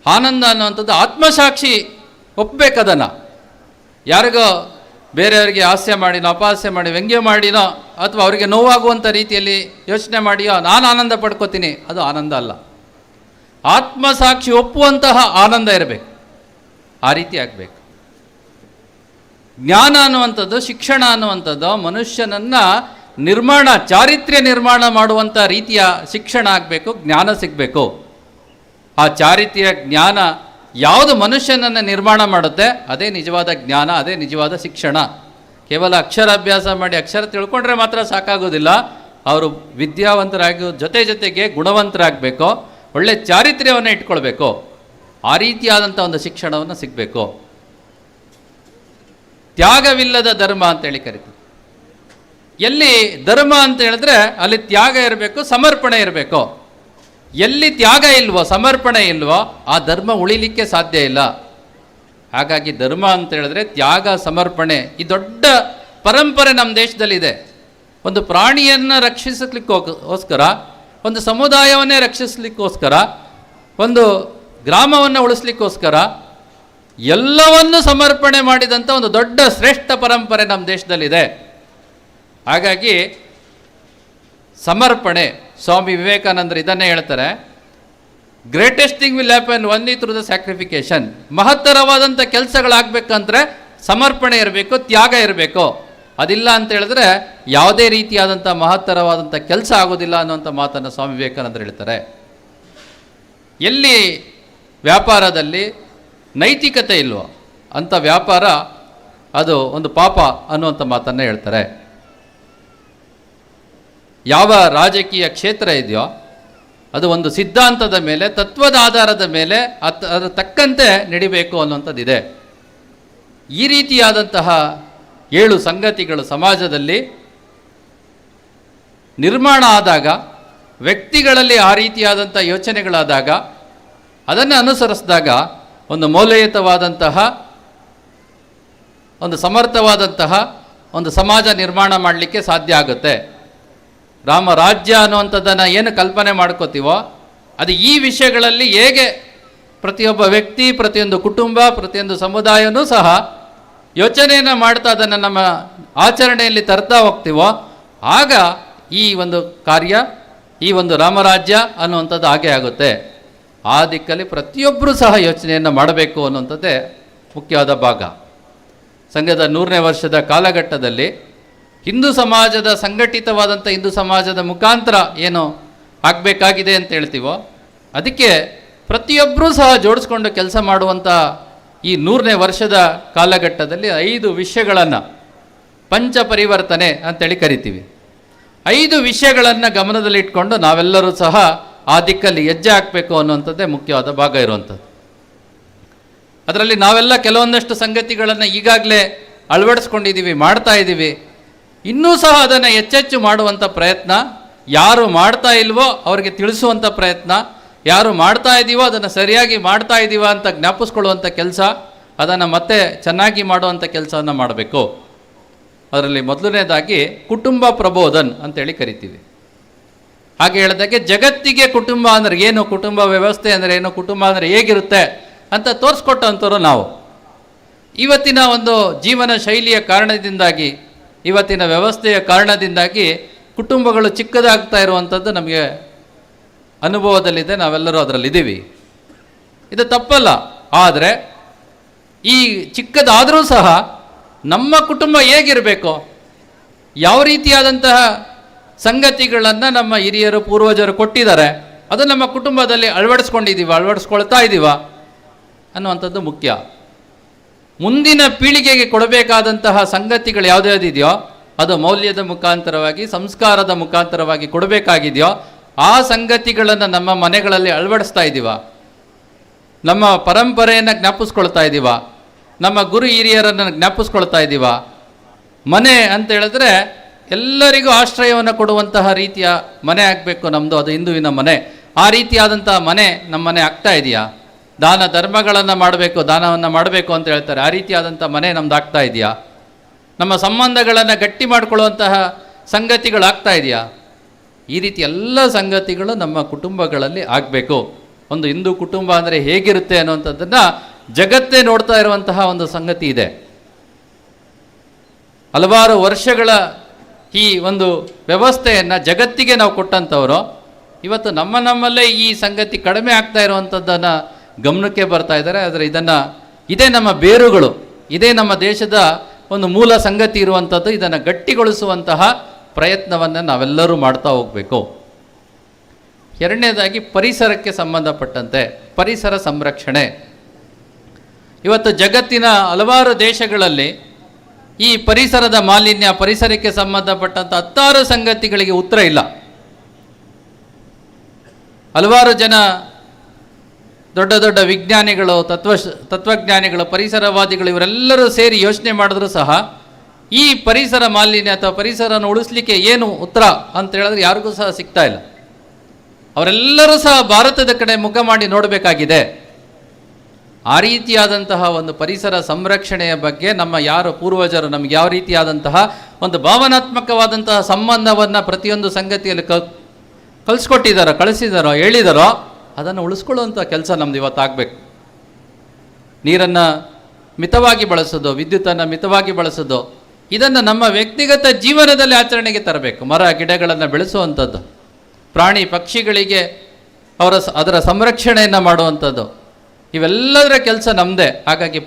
ಆನಂದ ಅನ್ನುವಂಥದ್ದು ಆತ್ಮಸಾಕ್ಷಿ ಒಪ್ಪಬೇಕದನ್ನು. ಯಾರಿಗೋ ಬೇರೆಯವರಿಗೆ ಹಾಸ್ಯ ಮಾಡಿನೋ, ಅಪಹಾಸ್ಯ ಮಾಡಿ, ವ್ಯಂಗ್ಯ ಮಾಡಿನೋ, ಅಥವಾ ಅವರಿಗೆ ನೋವಾಗುವಂಥ ರೀತಿಯಲ್ಲಿ ಯೋಚನೆ ಮಾಡಿಯೋ ನಾನು ಆನಂದ ಪಡ್ಕೋತೀನಿ, ಅದು ಆನಂದ ಅಲ್ಲ. ಆತ್ಮಸಾಕ್ಷಿ ಒಪ್ಪುವಂತಹ ಆನಂದ ಇರಬೇಕು, ಆ ರೀತಿ ಆಗಬೇಕು. ಜ್ಞಾನ ಅನ್ನುವಂಥದ್ದು, ಶಿಕ್ಷಣ ಅನ್ನುವಂಥದ್ದು ಮನುಷ್ಯನನ್ನು ನಿರ್ಮಾಣ, ಚಾರಿತ್ರ್ಯ ನಿರ್ಮಾಣ ಮಾಡುವಂಥ ರೀತಿಯ ಶಿಕ್ಷಣ ಆಗಬೇಕು, ಜ್ಞಾನ ಸಿಗಬೇಕು. ಆ ಚಾರಿತ್ರ್ಯ ಜ್ಞಾನ ಯಾವುದು ಮನುಷ್ಯನನ್ನು ನಿರ್ಮಾಣ ಮಾಡುತ್ತೆ ಅದೇ ನಿಜವಾದ ಜ್ಞಾನ, ಅದೇ ನಿಜವಾದ ಶಿಕ್ಷಣ. ಕೇವಲ ಅಕ್ಷರಾಭ್ಯಾಸ ಮಾಡಿ ಅಕ್ಷರ ತಿಳ್ಕೊಂಡ್ರೆ ಮಾತ್ರ ಸಾಕಾಗೋದಿಲ್ಲ. ಅವರು ವಿದ್ಯಾವಂತರಾಗಿ ಜೊತೆಗೆ ಗುಣವಂತರಾಗಬೇಕು, ಒಳ್ಳೆ ಚಾರಿತ್ರ್ಯವನ್ನು ಇಟ್ಕೊಳ್ಬೇಕು. ಆ ರೀತಿಯಾದಂಥ ಒಂದು ಶಿಕ್ಷಣವನ್ನು ಸಿಗಬೇಕು. ತ್ಯಾಗವಿಲ್ಲದ ಧರ್ಮ ಅಂತೇಳಿ ಕರಿತೀವಿ. ಎಲ್ಲಿ ಧರ್ಮ ಅಂತ ಹೇಳಿದ್ರೆ ಅಲ್ಲಿ ತ್ಯಾಗ ಇರಬೇಕು, ಸಮರ್ಪಣೆ ಇರಬೇಕು. ಎಲ್ಲಿ ತ್ಯಾಗ ಇಲ್ವೋ, ಸಮರ್ಪಣೆ ಇಲ್ವೋ, ಆ ಧರ್ಮ ಉಳಿಲಿಕ್ಕೆ ಸಾಧ್ಯ ಇಲ್ಲ. ಹಾಗಾಗಿ ಧರ್ಮ ಅಂತ ಹೇಳಿದ್ರೆ ತ್ಯಾಗ, ಸಮರ್ಪಣೆ, ಈ ದೊಡ್ಡ ಪರಂಪರೆ ನಮ್ಮ ದೇಶದಲ್ಲಿದೆ. ಒಂದು ಪ್ರಾಣಿಯನ್ನು ರಕ್ಷಿಸಲಿಕ್ಕೋಸ್ಕರ, ಒಂದು ಸಮುದಾಯವನ್ನೇ ರಕ್ಷಿಸಲಿಕ್ಕೋಸ್ಕರ, ಒಂದು ಗ್ರಾಮವನ್ನು ಉಳಿಸ್ಲಿಕ್ಕೋಸ್ಕರ ಎಲ್ಲವನ್ನು ಸಮರ್ಪಣೆ ಮಾಡಿದಂಥ ಒಂದು ದೊಡ್ಡ ಶ್ರೇಷ್ಠ ಪರಂಪರೆ ನಮ್ಮ ದೇಶದಲ್ಲಿದೆ. ಹಾಗಾಗಿ ಸಮರ್ಪಣೆ, ಸ್ವಾಮಿ ವಿವೇಕಾನಂದರು ಇದನ್ನೇ ಹೇಳ್ತಾರೆ, greatest thing will happen only through the sacrification. ಮಹತ್ತರವಾದಂಥ ಕೆಲಸಗಳಾಗಬೇಕಂದ್ರೆ ಸಮರ್ಪಣೆ ಇರಬೇಕು, ತ್ಯಾಗ ಇರಬೇಕು. ಅದಿಲ್ಲ ಅಂತ ಹೇಳಿದ್ರೆ ಯಾವುದೇ ರೀತಿಯಾದಂಥ ಮಹತ್ತರವಾದಂಥ ಕೆಲಸ ಆಗೋದಿಲ್ಲ ಅನ್ನುವಂಥ ಮಾತನ್ನು ಸ್ವಾಮಿ ವಿವೇಕಾನಂದರು ಹೇಳ್ತಾರೆ. ಎಲ್ಲಿ ವ್ಯಾಪಾರದಲ್ಲಿ ನೈತಿಕತೆ ಇಲ್ವೋ ಅಂಥ ವ್ಯಾಪಾರ ಅದು ಒಂದು ಪಾಪ ಅನ್ನುವಂಥ ಮಾತನ್ನು ಹೇಳ್ತಾರೆ. ಯಾವ ರಾಜಕೀಯ ಕ್ಷೇತ್ರ ಇದೆಯೋ ಅದು ಒಂದು ಸಿದ್ಧಾಂತದ ಮೇಲೆ, ತತ್ವದ ಆಧಾರದ ಮೇಲೆ ಅದರ ತಕ್ಕಂತೆ ನಡಿಬೇಕು ಅನ್ನುವಂಥದ್ದಿದೆ. ಈ ರೀತಿಯಾದಂತಹ 7 ಸಂಗತಿಗಳು ಸಮಾಜದಲ್ಲಿ ನಿರ್ಮಾಣ ಆದಾಗ, ವ್ಯಕ್ತಿಗಳಲ್ಲಿ ಆ ರೀತಿಯಾದಂಥ ಯೋಚನೆಗಳಾದಾಗ, ಅದನ್ನು ಅನುಸರಿಸಿದಾಗ ಒಂದು ಮೌಲ್ಯಯುತವಾದಂತಹ, ಒಂದು ಸಮರ್ಥವಾದಂತಹ ಒಂದು ಸಮಾಜ ನಿರ್ಮಾಣ ಮಾಡಲಿಕ್ಕೆ ಸಾಧ್ಯ ಆಗುತ್ತೆ. ರಾಮರಾಜ್ಯ ಅನ್ನುವಂಥದ್ದನ್ನು ಏನು ಕಲ್ಪನೆ ಮಾಡ್ಕೋತೀವೋ ಅದು ಈ ವಿಷಯಗಳಲ್ಲಿ ಹೇಗೆ ಪ್ರತಿಯೊಬ್ಬ ವ್ಯಕ್ತಿ, ಪ್ರತಿಯೊಂದು ಕುಟುಂಬ, ಪ್ರತಿಯೊಂದು ಸಮುದಾಯವೂ ಸಹ ಯೋಚನೆಯನ್ನು ಮಾಡ್ತಾ ಅದನ್ನು ನಮ್ಮ ಆಚರಣೆಯಲ್ಲಿ ತರ್ತಾ ಹೋಗ್ತೀವೋ ಆಗ ಈ ಒಂದು ಕಾರ್ಯ, ಈ ಒಂದು ರಾಮರಾಜ್ಯ ಅನ್ನುವಂಥದ್ದು ಹಾಗೆ ಆಗುತ್ತೆ. ಆ ದಿಕ್ಕಲ್ಲಿ ಪ್ರತಿಯೊಬ್ಬರೂ ಸಹ ಯೋಚನೆಯನ್ನು ಮಾಡಬೇಕು ಅನ್ನುವಂಥದ್ದೇ ಮುಖ್ಯವಾದ ಭಾಗ. ಸಂಘದ 100ನೇ ವರ್ಷದ ಕಾಲಘಟ್ಟದಲ್ಲಿ ಹಿಂದೂ ಸಮಾಜದ ಸಂಘಟಿತವಾದಂಥ ಹಿಂದೂ ಸಮಾಜದ ಮುಖಾಂತರ ಏನು ಆಗಬೇಕಾಗಿದೆ ಅಂತ ಹೇಳ್ತೀವೋ ಅದಕ್ಕೆ ಪ್ರತಿಯೊಬ್ಬರೂ ಸಹ ಜೋಡಿಸ್ಕೊಂಡು ಕೆಲಸ ಮಾಡುವಂಥ ಈ 100ನೇ ವರ್ಷದ ಕಾಲಘಟ್ಟದಲ್ಲಿ 5 ವಿಷಯಗಳನ್ನು ಪಂಚಪರಿವರ್ತನೆ ಅಂತೇಳಿ ಕರಿತೀವಿ. 5 ವಿಷಯಗಳನ್ನು ಗಮನದಲ್ಲಿಟ್ಕೊಂಡು ನಾವೆಲ್ಲರೂ ಸಹ ಆ ದಿಕ್ಕಲ್ಲಿ ಹೆಜ್ಜೆ ಹಾಕಬೇಕು ಅನ್ನುವಂಥದ್ದೇ ಮುಖ್ಯವಾದ ಭಾಗ ಇರುವಂಥದ್ದು. ಅದರಲ್ಲಿ ನಾವೆಲ್ಲ ಕೆಲವೊಂದಷ್ಟು ಸಂಗತಿಗಳನ್ನು ಈಗಾಗಲೇ ಅಳವಡಿಸ್ಕೊಂಡಿದ್ದೀವಿ, ಮಾಡ್ತಾ ಇದ್ದೀವಿ. ಇನ್ನೂ ಸಹ ಅದನ್ನು ಹೆಚ್ಚೆಚ್ಚು ಮಾಡುವಂಥ ಪ್ರಯತ್ನ, ಯಾರು ಮಾಡ್ತಾ ಇಲ್ವೋ ಅವರಿಗೆ ತಿಳಿಸುವಂಥ ಪ್ರಯತ್ನ, ಯಾರು ಮಾಡ್ತಾ ಇದ್ದೀವೋ ಅದನ್ನು ಸರಿಯಾಗಿ ಮಾಡ್ತಾ ಇದ್ದೀವ ಅಂತ ಜ್ಞಾಪಿಸ್ಕೊಳ್ಳುವಂಥ ಕೆಲಸ, ಅದನ್ನು ಮತ್ತೆ ಚೆನ್ನಾಗಿ ಮಾಡುವಂಥ ಕೆಲಸವನ್ನು ಮಾಡಬೇಕು. ಅದರಲ್ಲಿ ಮೊದಲನೇದಾಗಿ ಕುಟುಂಬ ಪ್ರಬೋಧನ್ ಅಂತೇಳಿ ಕರಿತೀವಿ. ಹಾಗೆ ಹೇಳಿದಾಗೆ ಜಗತ್ತಿಗೆ ಕುಟುಂಬ ಅಂದರೆ ಏನು, ಕುಟುಂಬ ವ್ಯವಸ್ಥೆ ಅಂದರೆ ಏನು, ಕುಟುಂಬ ಅಂದರೆ ಹೇಗಿರುತ್ತೆ ಅಂತ ತೋರಿಸ್ಕೊಟ್ಟಂಥವ್ರು ನಾವು. ಇವತ್ತಿನ ಒಂದು ಜೀವನ ಶೈಲಿಯ ಕಾರಣದಿಂದಾಗಿ, ಇವತ್ತಿನ ವ್ಯವಸ್ಥೆಯ ಕಾರಣದಿಂದಾಗಿ ಕುಟುಂಬಗಳು ಚಿಕ್ಕದಾಗ್ತಾ ಇರುವಂಥದ್ದು ನಮಗೆ ಅನುಭವದಲ್ಲಿದೆ, ನಾವೆಲ್ಲರೂ ಅದರಲ್ಲಿದ್ದೀವಿ. ಇದು ತಪ್ಪಲ್ಲ. ಆದರೆ ಈ ಚಿಕ್ಕದಾದರೂ ಸಹ ನಮ್ಮ ಕುಟುಂಬ ಹೇಗಿರಬೇಕು, ಯಾವ ರೀತಿಯಾದಂತಹ ಸಂಗತಿಗಳನ್ನು ನಮ್ಮ ಹಿರಿಯರು ಪೂರ್ವಜರು ಕೊಟ್ಟಿದ್ದಾರೆ, ಅದು ನಮ್ಮ ಕುಟುಂಬದಲ್ಲಿ ಅಳವಡಿಸ್ಕೊಳ್ತಾ ಇದ್ದೀವ ಅನ್ನುವಂಥದ್ದು ಮುಖ್ಯ. ಮುಂದಿನ ಪೀಳಿಗೆಗೆ ಕೊಡಬೇಕಾದಂತಹ ಸಂಗತಿಗಳು ಯಾವುದ್ಯಾವುದಿದೆಯೋ ಅದು ಮೌಲ್ಯದ ಮುಖಾಂತರವಾಗಿ, ಸಂಸ್ಕಾರದ ಮುಖಾಂತರವಾಗಿ ಕೊಡಬೇಕಾಗಿದೆಯೋ ಆ ಸಂಗತಿಗಳನ್ನು ನಮ್ಮ ಮನೆಗಳಲ್ಲಿ ಅಳವಡಿಸ್ತಾ ಇದ್ದೀವ, ನಮ್ಮ ಪರಂಪರೆಯನ್ನು ಜ್ಞಾಪಿಸ್ಕೊಳ್ತಾ ಇದ್ದೀವ, ನಮ್ಮ ಗುರು ಹಿರಿಯರನ್ನು ಜ್ಞಾಪಿಸ್ಕೊಳ್ತಾ ಇದ್ದೀವ. ಮನೆ ಅಂತ ಹೇಳಿದ್ರೆ ಎಲ್ಲರಿಗೂ ಆಶ್ರಯವನ್ನು ಕೊಡುವಂತಹ ರೀತಿಯ ಮನೆ ಆಗಬೇಕು ನಮ್ಮದು, ಅದು ಹಿಂದುವಿನ ಮನೆ. ಆ ರೀತಿಯಾದಂತಹ ಮನೆ ನಮ್ಮ ಮನೆ ಆಗ್ತಾ ಇದೆಯಾ? ದಾನ ಧರ್ಮಗಳನ್ನು ಮಾಡಬೇಕು, ದಾನವನ್ನು ಮಾಡಬೇಕು ಅಂತ ಹೇಳ್ತಾರೆ, ಆ ರೀತಿಯಾದಂಥ ಮನೆ ನಮ್ದು ಆಗ್ತಾ ಇದೆಯಾ? ನಮ್ಮ ಸಂಬಂಧಗಳನ್ನು ಗಟ್ಟಿ ಮಾಡಿಕೊಳ್ಳುವಂತಹ ಸಂಗತಿಗಳಾಗ್ತಾ ಇದೆಯಾ? ಈ ರೀತಿ ಎಲ್ಲ ಸಂಗತಿಗಳು ನಮ್ಮ ಕುಟುಂಬಗಳಲ್ಲಿ ಆಗಬೇಕು. ಒಂದು ಹಿಂದೂ ಕುಟುಂಬ ಅಂದರೆ ಹೇಗಿರುತ್ತೆ ಅನ್ನುವಂಥದ್ದನ್ನು ಜಗತ್ತೇ ನೋಡ್ತಾ ಇರುವಂತಹ ಒಂದು ಸಂಗತಿ ಇದೆ. ಹಲವಾರು ವರ್ಷಗಳ ಈ ಒಂದು ವ್ಯವಸ್ಥೆಯನ್ನು ಜಗತ್ತಿಗೆ ನಾವು ಕೊಟ್ಟಂಥವರು ಇವತ್ತು ನಮ್ಮಲ್ಲೇ ಈ ಸಂಗತಿ ಕಡಿಮೆ ಆಗ್ತಾ ಇರುವಂಥದ್ದನ್ನು ಗಮನಕ್ಕೆ ಬರ್ತಾ ಇದ್ದಾರೆ. ಆದರೆ ಇದೇ ನಮ್ಮ ಬೇರುಗಳು, ಇದೇ ನಮ್ಮ ದೇಶದ ಒಂದು ಮೂಲ ಸಂಗತಿ ಇರುವಂಥದ್ದು. ಇದನ್ನು ಗಟ್ಟಿಗೊಳಿಸುವಂತಹ ಪ್ರಯತ್ನವನ್ನು ನಾವೆಲ್ಲರೂ ಮಾಡ್ತಾ ಹೋಗಬೇಕು. ಎರಡನೇದಾಗಿ ಪರಿಸರಕ್ಕೆ ಸಂಬಂಧಪಟ್ಟಂತೆ ಪರಿಸರ ಸಂರಕ್ಷಣೆ. ಇವತ್ತು ಜಗತ್ತಿನ ಹಲವಾರು ದೇಶಗಳಲ್ಲಿ ಈ ಪರಿಸರದ ಮಾಲಿನ್ಯ, ಪರಿಸರಕ್ಕೆ ಸಂಬಂಧಪಟ್ಟಂಥ 10 ಸಂಗತಿಗಳಿಗೆ ಉತ್ತರ ಇಲ್ಲ. ಹಲವಾರು ಜನ ದೊಡ್ಡ ದೊಡ್ಡ ವಿಜ್ಞಾನಿಗಳು, ತತ್ವಜ್ಞಾನಿಗಳು, ಪರಿಸರವಾದಿಗಳು ಇವರೆಲ್ಲರೂ ಸೇರಿ ಯೋಚನೆ ಮಾಡಿದ್ರು ಸಹ ಈ ಪರಿಸರ ಮಾಲಿನ್ಯ ಅಥವಾ ಪರಿಸರನ ಉಳಿಸ್ಲಿಕ್ಕೆ ಏನು ಉತ್ತರ ಅಂತ ಹೇಳಿದ್ರೆ ಯಾರಿಗೂ ಸಹ ಸಿಗ್ತಾ ಇಲ್ಲ. ಅವರೆಲ್ಲರೂ ಸಹ ಭಾರತದ ಕಡೆ ಮುಖ ಮಾಡಿ ನೋಡಬೇಕಾಗಿದೆ. ಆ ರೀತಿಯಾದಂತಹ ಒಂದು ಪರಿಸರ ಸಂರಕ್ಷಣೆಯ ಬಗ್ಗೆ ನಮ್ಮ ಯಾರು ಪೂರ್ವಜರು ನಮಗೆ ಯಾವ ರೀತಿಯಾದಂತಹ ಒಂದು ಭಾವನಾತ್ಮಕವಾದಂತಹ ಸಂಬಂಧವನ್ನು ಪ್ರತಿಯೊಂದು ಸಂಗತಿಯಲ್ಲಿ ಕಳಿಸಿದಾರೋ ಹೇಳಿದಾರೋ ಅದನ್ನು ಉಳಿಸ್ಕೊಳ್ಳುವಂಥ ಕೆಲಸ ನಮ್ದು ಇವತ್ತಾಗಬೇಕು. ನೀರನ್ನು ಮಿತವಾಗಿ ಬಳಸೋದು, ವಿದ್ಯುತ್ತನ್ನು ಮಿತವಾಗಿ ಬಳಸೋದು, ಇದನ್ನು ನಮ್ಮ ವ್ಯಕ್ತಿಗತ ಜೀವನದಲ್ಲಿ ಆಚರಣೆಗೆ ತರಬೇಕು. ಮರ ಗಿಡಗಳನ್ನು ಬೆಳೆಸುವಂಥದ್ದು, ಪ್ರಾಣಿ ಪಕ್ಷಿಗಳಿಗೆ ಅದರ ಸಂರಕ್ಷಣೆಯನ್ನು ಮಾಡುವಂಥದ್ದು, ಇವೆಲ್ಲದರ ಕೆಲಸ ನಮ್ಮದೇ. ಹಾಗಾಗಿ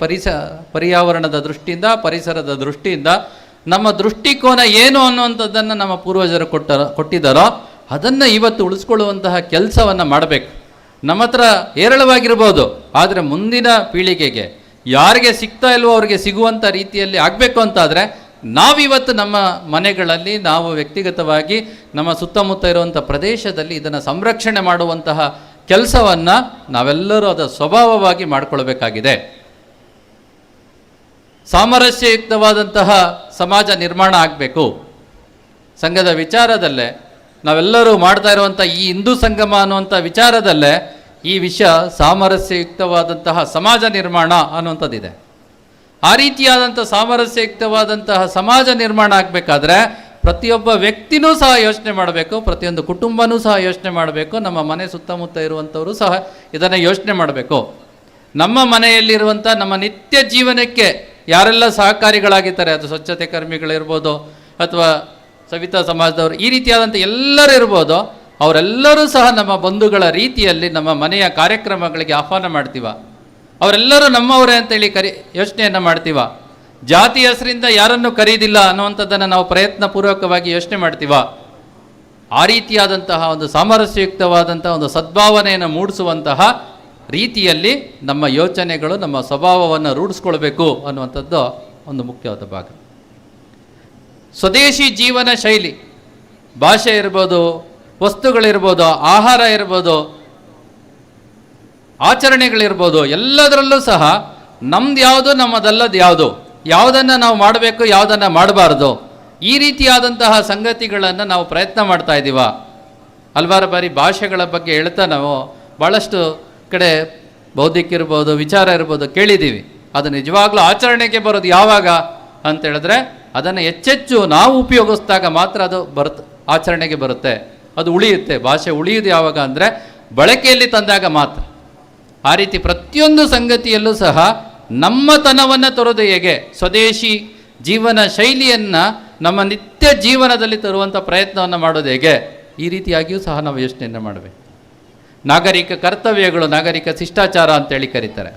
ಪರ್ಯಾವರಣದ ದೃಷ್ಟಿಯಿಂದ, ಪರಿಸರದ ದೃಷ್ಟಿಯಿಂದ ನಮ್ಮ ದೃಷ್ಟಿಕೋನ ಏನು ಅನ್ನುವಂಥದ್ದನ್ನು ನಮ್ಮ ಪೂರ್ವಜರು ಕೊಟ್ಟಿದ್ದಾರೋ ಅದನ್ನು ಇವತ್ತು ಉಳಿಸ್ಕೊಳ್ಳುವಂತಹ ಕೆಲಸವನ್ನು ಮಾಡಬೇಕು. ನಮ್ಮ ಹತ್ರ ಹೇರಳವಾಗಿರ್ಬೋದು, ಆದರೆ ಮುಂದಿನ ಪೀಳಿಗೆಗೆ ಯಾರಿಗೆ ಸಿಗ್ತಾ ಇಲ್ವೋ ಅವ್ರಿಗೆ ಸಿಗುವಂಥ ರೀತಿಯಲ್ಲಿ ಆಗಬೇಕು ಅಂತಾದರೆ ನಾವಿವತ್ತು ನಮ್ಮ ಮನೆಗಳಲ್ಲಿ, ನಾವು ವ್ಯಕ್ತಿಗತವಾಗಿ ನಮ್ಮ ಸುತ್ತಮುತ್ತ ಇರುವಂಥ ಪ್ರದೇಶದಲ್ಲಿ ಇದನ್ನು ಸಂರಕ್ಷಣೆ ಮಾಡುವಂತಹ ಕೆಲಸವನ್ನು ನಾವೆಲ್ಲರೂ ಅದರ ಸ್ವಭಾವವಾಗಿ ಮಾಡಿಕೊಳ್ಬೇಕಾಗಿದೆ. ಸಾಮರಸ್ಯಯುಕ್ತವಾದಂತಹ ಸಮಾಜ ನಿರ್ಮಾಣ ಆಗಬೇಕು. ಸಂಘದ ವಿಚಾರದಲ್ಲೇ ನಾವೆಲ್ಲರೂ ಮಾಡ್ತಾ ಇರುವಂಥ ಈ ಹಿಂದೂ ಸಂಗಮ ಅನ್ನುವಂಥ ವಿಚಾರದಲ್ಲೇ ಈ ವಿಷಯ ಸಾಮರಸ್ಯಯುಕ್ತವಾದಂತಹ ಸಮಾಜ ನಿರ್ಮಾಣ ಅನ್ನುವಂಥದ್ದಿದೆ. ಆ ರೀತಿಯಾದಂಥ ಸಾಮರಸ್ಯಯುಕ್ತವಾದಂತಹ ಸಮಾಜ ನಿರ್ಮಾಣ ಆಗಬೇಕಾದ್ರೆ ಪ್ರತಿಯೊಬ್ಬ ವ್ಯಕ್ತಿನೂ ಸಹ ಯೋಚನೆ ಮಾಡಬೇಕು, ಪ್ರತಿಯೊಂದು ಕುಟುಂಬನೂ ಸಹ ಯೋಚನೆ ಮಾಡಬೇಕು, ನಮ್ಮ ಮನೆ ಸುತ್ತಮುತ್ತ ಇರುವಂಥವರು ಸಹ ಇದನ್ನು ಯೋಚನೆ ಮಾಡಬೇಕು. ನಮ್ಮ ಮನೆಯಲ್ಲಿರುವಂಥ ನಮ್ಮ ನಿತ್ಯ ಜೀವನಕ್ಕೆ ಯಾರೆಲ್ಲ ಸಹಕಾರಿಗಳಾಗಿರ್ತಾರೆ, ಅದು ಸ್ವಚ್ಛತೆ ಕರ್ಮಿಗಳಿರ್ಬೋದು ಅಥವಾ ಸವಿತಾ ಸಮಾಜದವರು, ಈ ರೀತಿಯಾದಂಥ ಎಲ್ಲರೂ ಇರ್ಬೋದು, ಅವರೆಲ್ಲರೂ ಸಹ ನಮ್ಮ ಬಂಧುಗಳ ರೀತಿಯಲ್ಲಿ ನಮ್ಮ ಮನೆಯ ಕಾರ್ಯಕ್ರಮಗಳಿಗೆ ಆಹ್ವಾನ ಮಾಡ್ತೀವ. ಅವರೆಲ್ಲರೂ ನಮ್ಮವರೇ ಅಂತೇಳಿ ಯೋಚನೆಯನ್ನು ಮಾಡ್ತೀವ. ಜಾತಿ ಹೆಸರಿಂದ ಯಾರನ್ನು ಕರೀದಿಲ್ಲ ಅನ್ನುವಂಥದ್ದನ್ನು ನಾವು ಪ್ರಯತ್ನಪೂರ್ವಕವಾಗಿ ಯೋಚನೆ ಮಾಡ್ತೀವ. ಆ ರೀತಿಯಾದಂತಹ ಒಂದು ಸಾಮರಸ್ಯಯುಕ್ತವಾದಂತಹ ಒಂದು ಸದ್ಭಾವನೆಯನ್ನು ಮೂಡಿಸುವಂತಹ ರೀತಿಯಲ್ಲಿ ನಮ್ಮ ಯೋಚನೆಗಳು, ನಮ್ಮ ಸ್ವಭಾವವನ್ನು ರೂಢಿಸ್ಕೊಳ್ಬೇಕು ಅನ್ನುವಂಥದ್ದು ಒಂದು ಮುಖ್ಯವಾದ ಭಾಗ. ಸ್ವದೇಶಿ ಜೀವನ ಶೈಲಿ, ಭಾಷೆ ಇರ್ಬೋದು, ವಸ್ತುಗಳಿರ್ಬೋದು, ಆಹಾರ ಇರ್ಬೋದು, ಆಚರಣೆಗಳಿರ್ಬೋದು, ಎಲ್ಲದರಲ್ಲೂ ಸಹ ನಮ್ದು ಯಾವುದು ನಮ್ಮದಲ್ಲದು ಯಾವುದು, ಯಾವುದನ್ನು ನಾವು ಮಾಡಬೇಕು ಯಾವುದನ್ನು ಮಾಡಬಾರ್ದು, ಈ ರೀತಿಯಾದಂತಹ ಸಂಗತಿಗಳನ್ನು ನಾವು ಪ್ರಯತ್ನ ಮಾಡ್ತಾ ಇದ್ದೀವ. ಹಲವಾರು ಬಾರಿ ಭಾಷೆಗಳ ಬಗ್ಗೆ ಹೇಳ್ತಾ ನಾವು ಭಾಳಷ್ಟು ಕಡೆ ಬೌದ್ಧಿಕ ಇರ್ಬೋದು, ವಿಚಾರ ಇರ್ಬೋದು ಕೇಳಿದ್ದೀವಿ. ಅದು ನಿಜವಾಗ್ಲೂ ಆಚರಣೆಗೆ ಬರೋದು ಯಾವಾಗ ಅಂತ ಹೇಳಿದ್ರೆ ಅದನ್ನು ಹೆಚ್ಚೆಚ್ಚು ನಾವು ಉಪಯೋಗಿಸಿದಾಗ ಮಾತ್ರ ಅದು ಆಚರಣೆಗೆ ಬರುತ್ತೆ, ಅದು ಉಳಿಯುತ್ತೆ. ಭಾಷೆ ಉಳಿಯುವುದು ಯಾವಾಗ ಅಂದರೆ ಬಳಕೆಯಲ್ಲಿ ತಂದಾಗ ಮಾತ್ರ. ಆ ರೀತಿ ಪ್ರತಿಯೊಂದು ಸಂಗತಿಯಲ್ಲೂ ಸಹ ನಮ್ಮತನವನ್ನು ತರೋದು ಹೇಗೆ, ಸ್ವದೇಶಿ ಜೀವನ ಶೈಲಿಯನ್ನು ನಮ್ಮ ನಿತ್ಯ ಜೀವನದಲ್ಲಿ ತರುವಂಥ ಪ್ರಯತ್ನವನ್ನು ಮಾಡೋದು ಹೇಗೆ, ಈ ರೀತಿಯಾಗಿಯೂ ಸಹ ನಾವು ಯೋಚನೆಯನ್ನು ಮಾಡಬೇಕು. ನಾಗರಿಕ ಕರ್ತವ್ಯಗಳು, ನಾಗರಿಕ ಶಿಷ್ಟಾಚಾರ ಅಂತೇಳಿ ಕರೀತಾರೆ.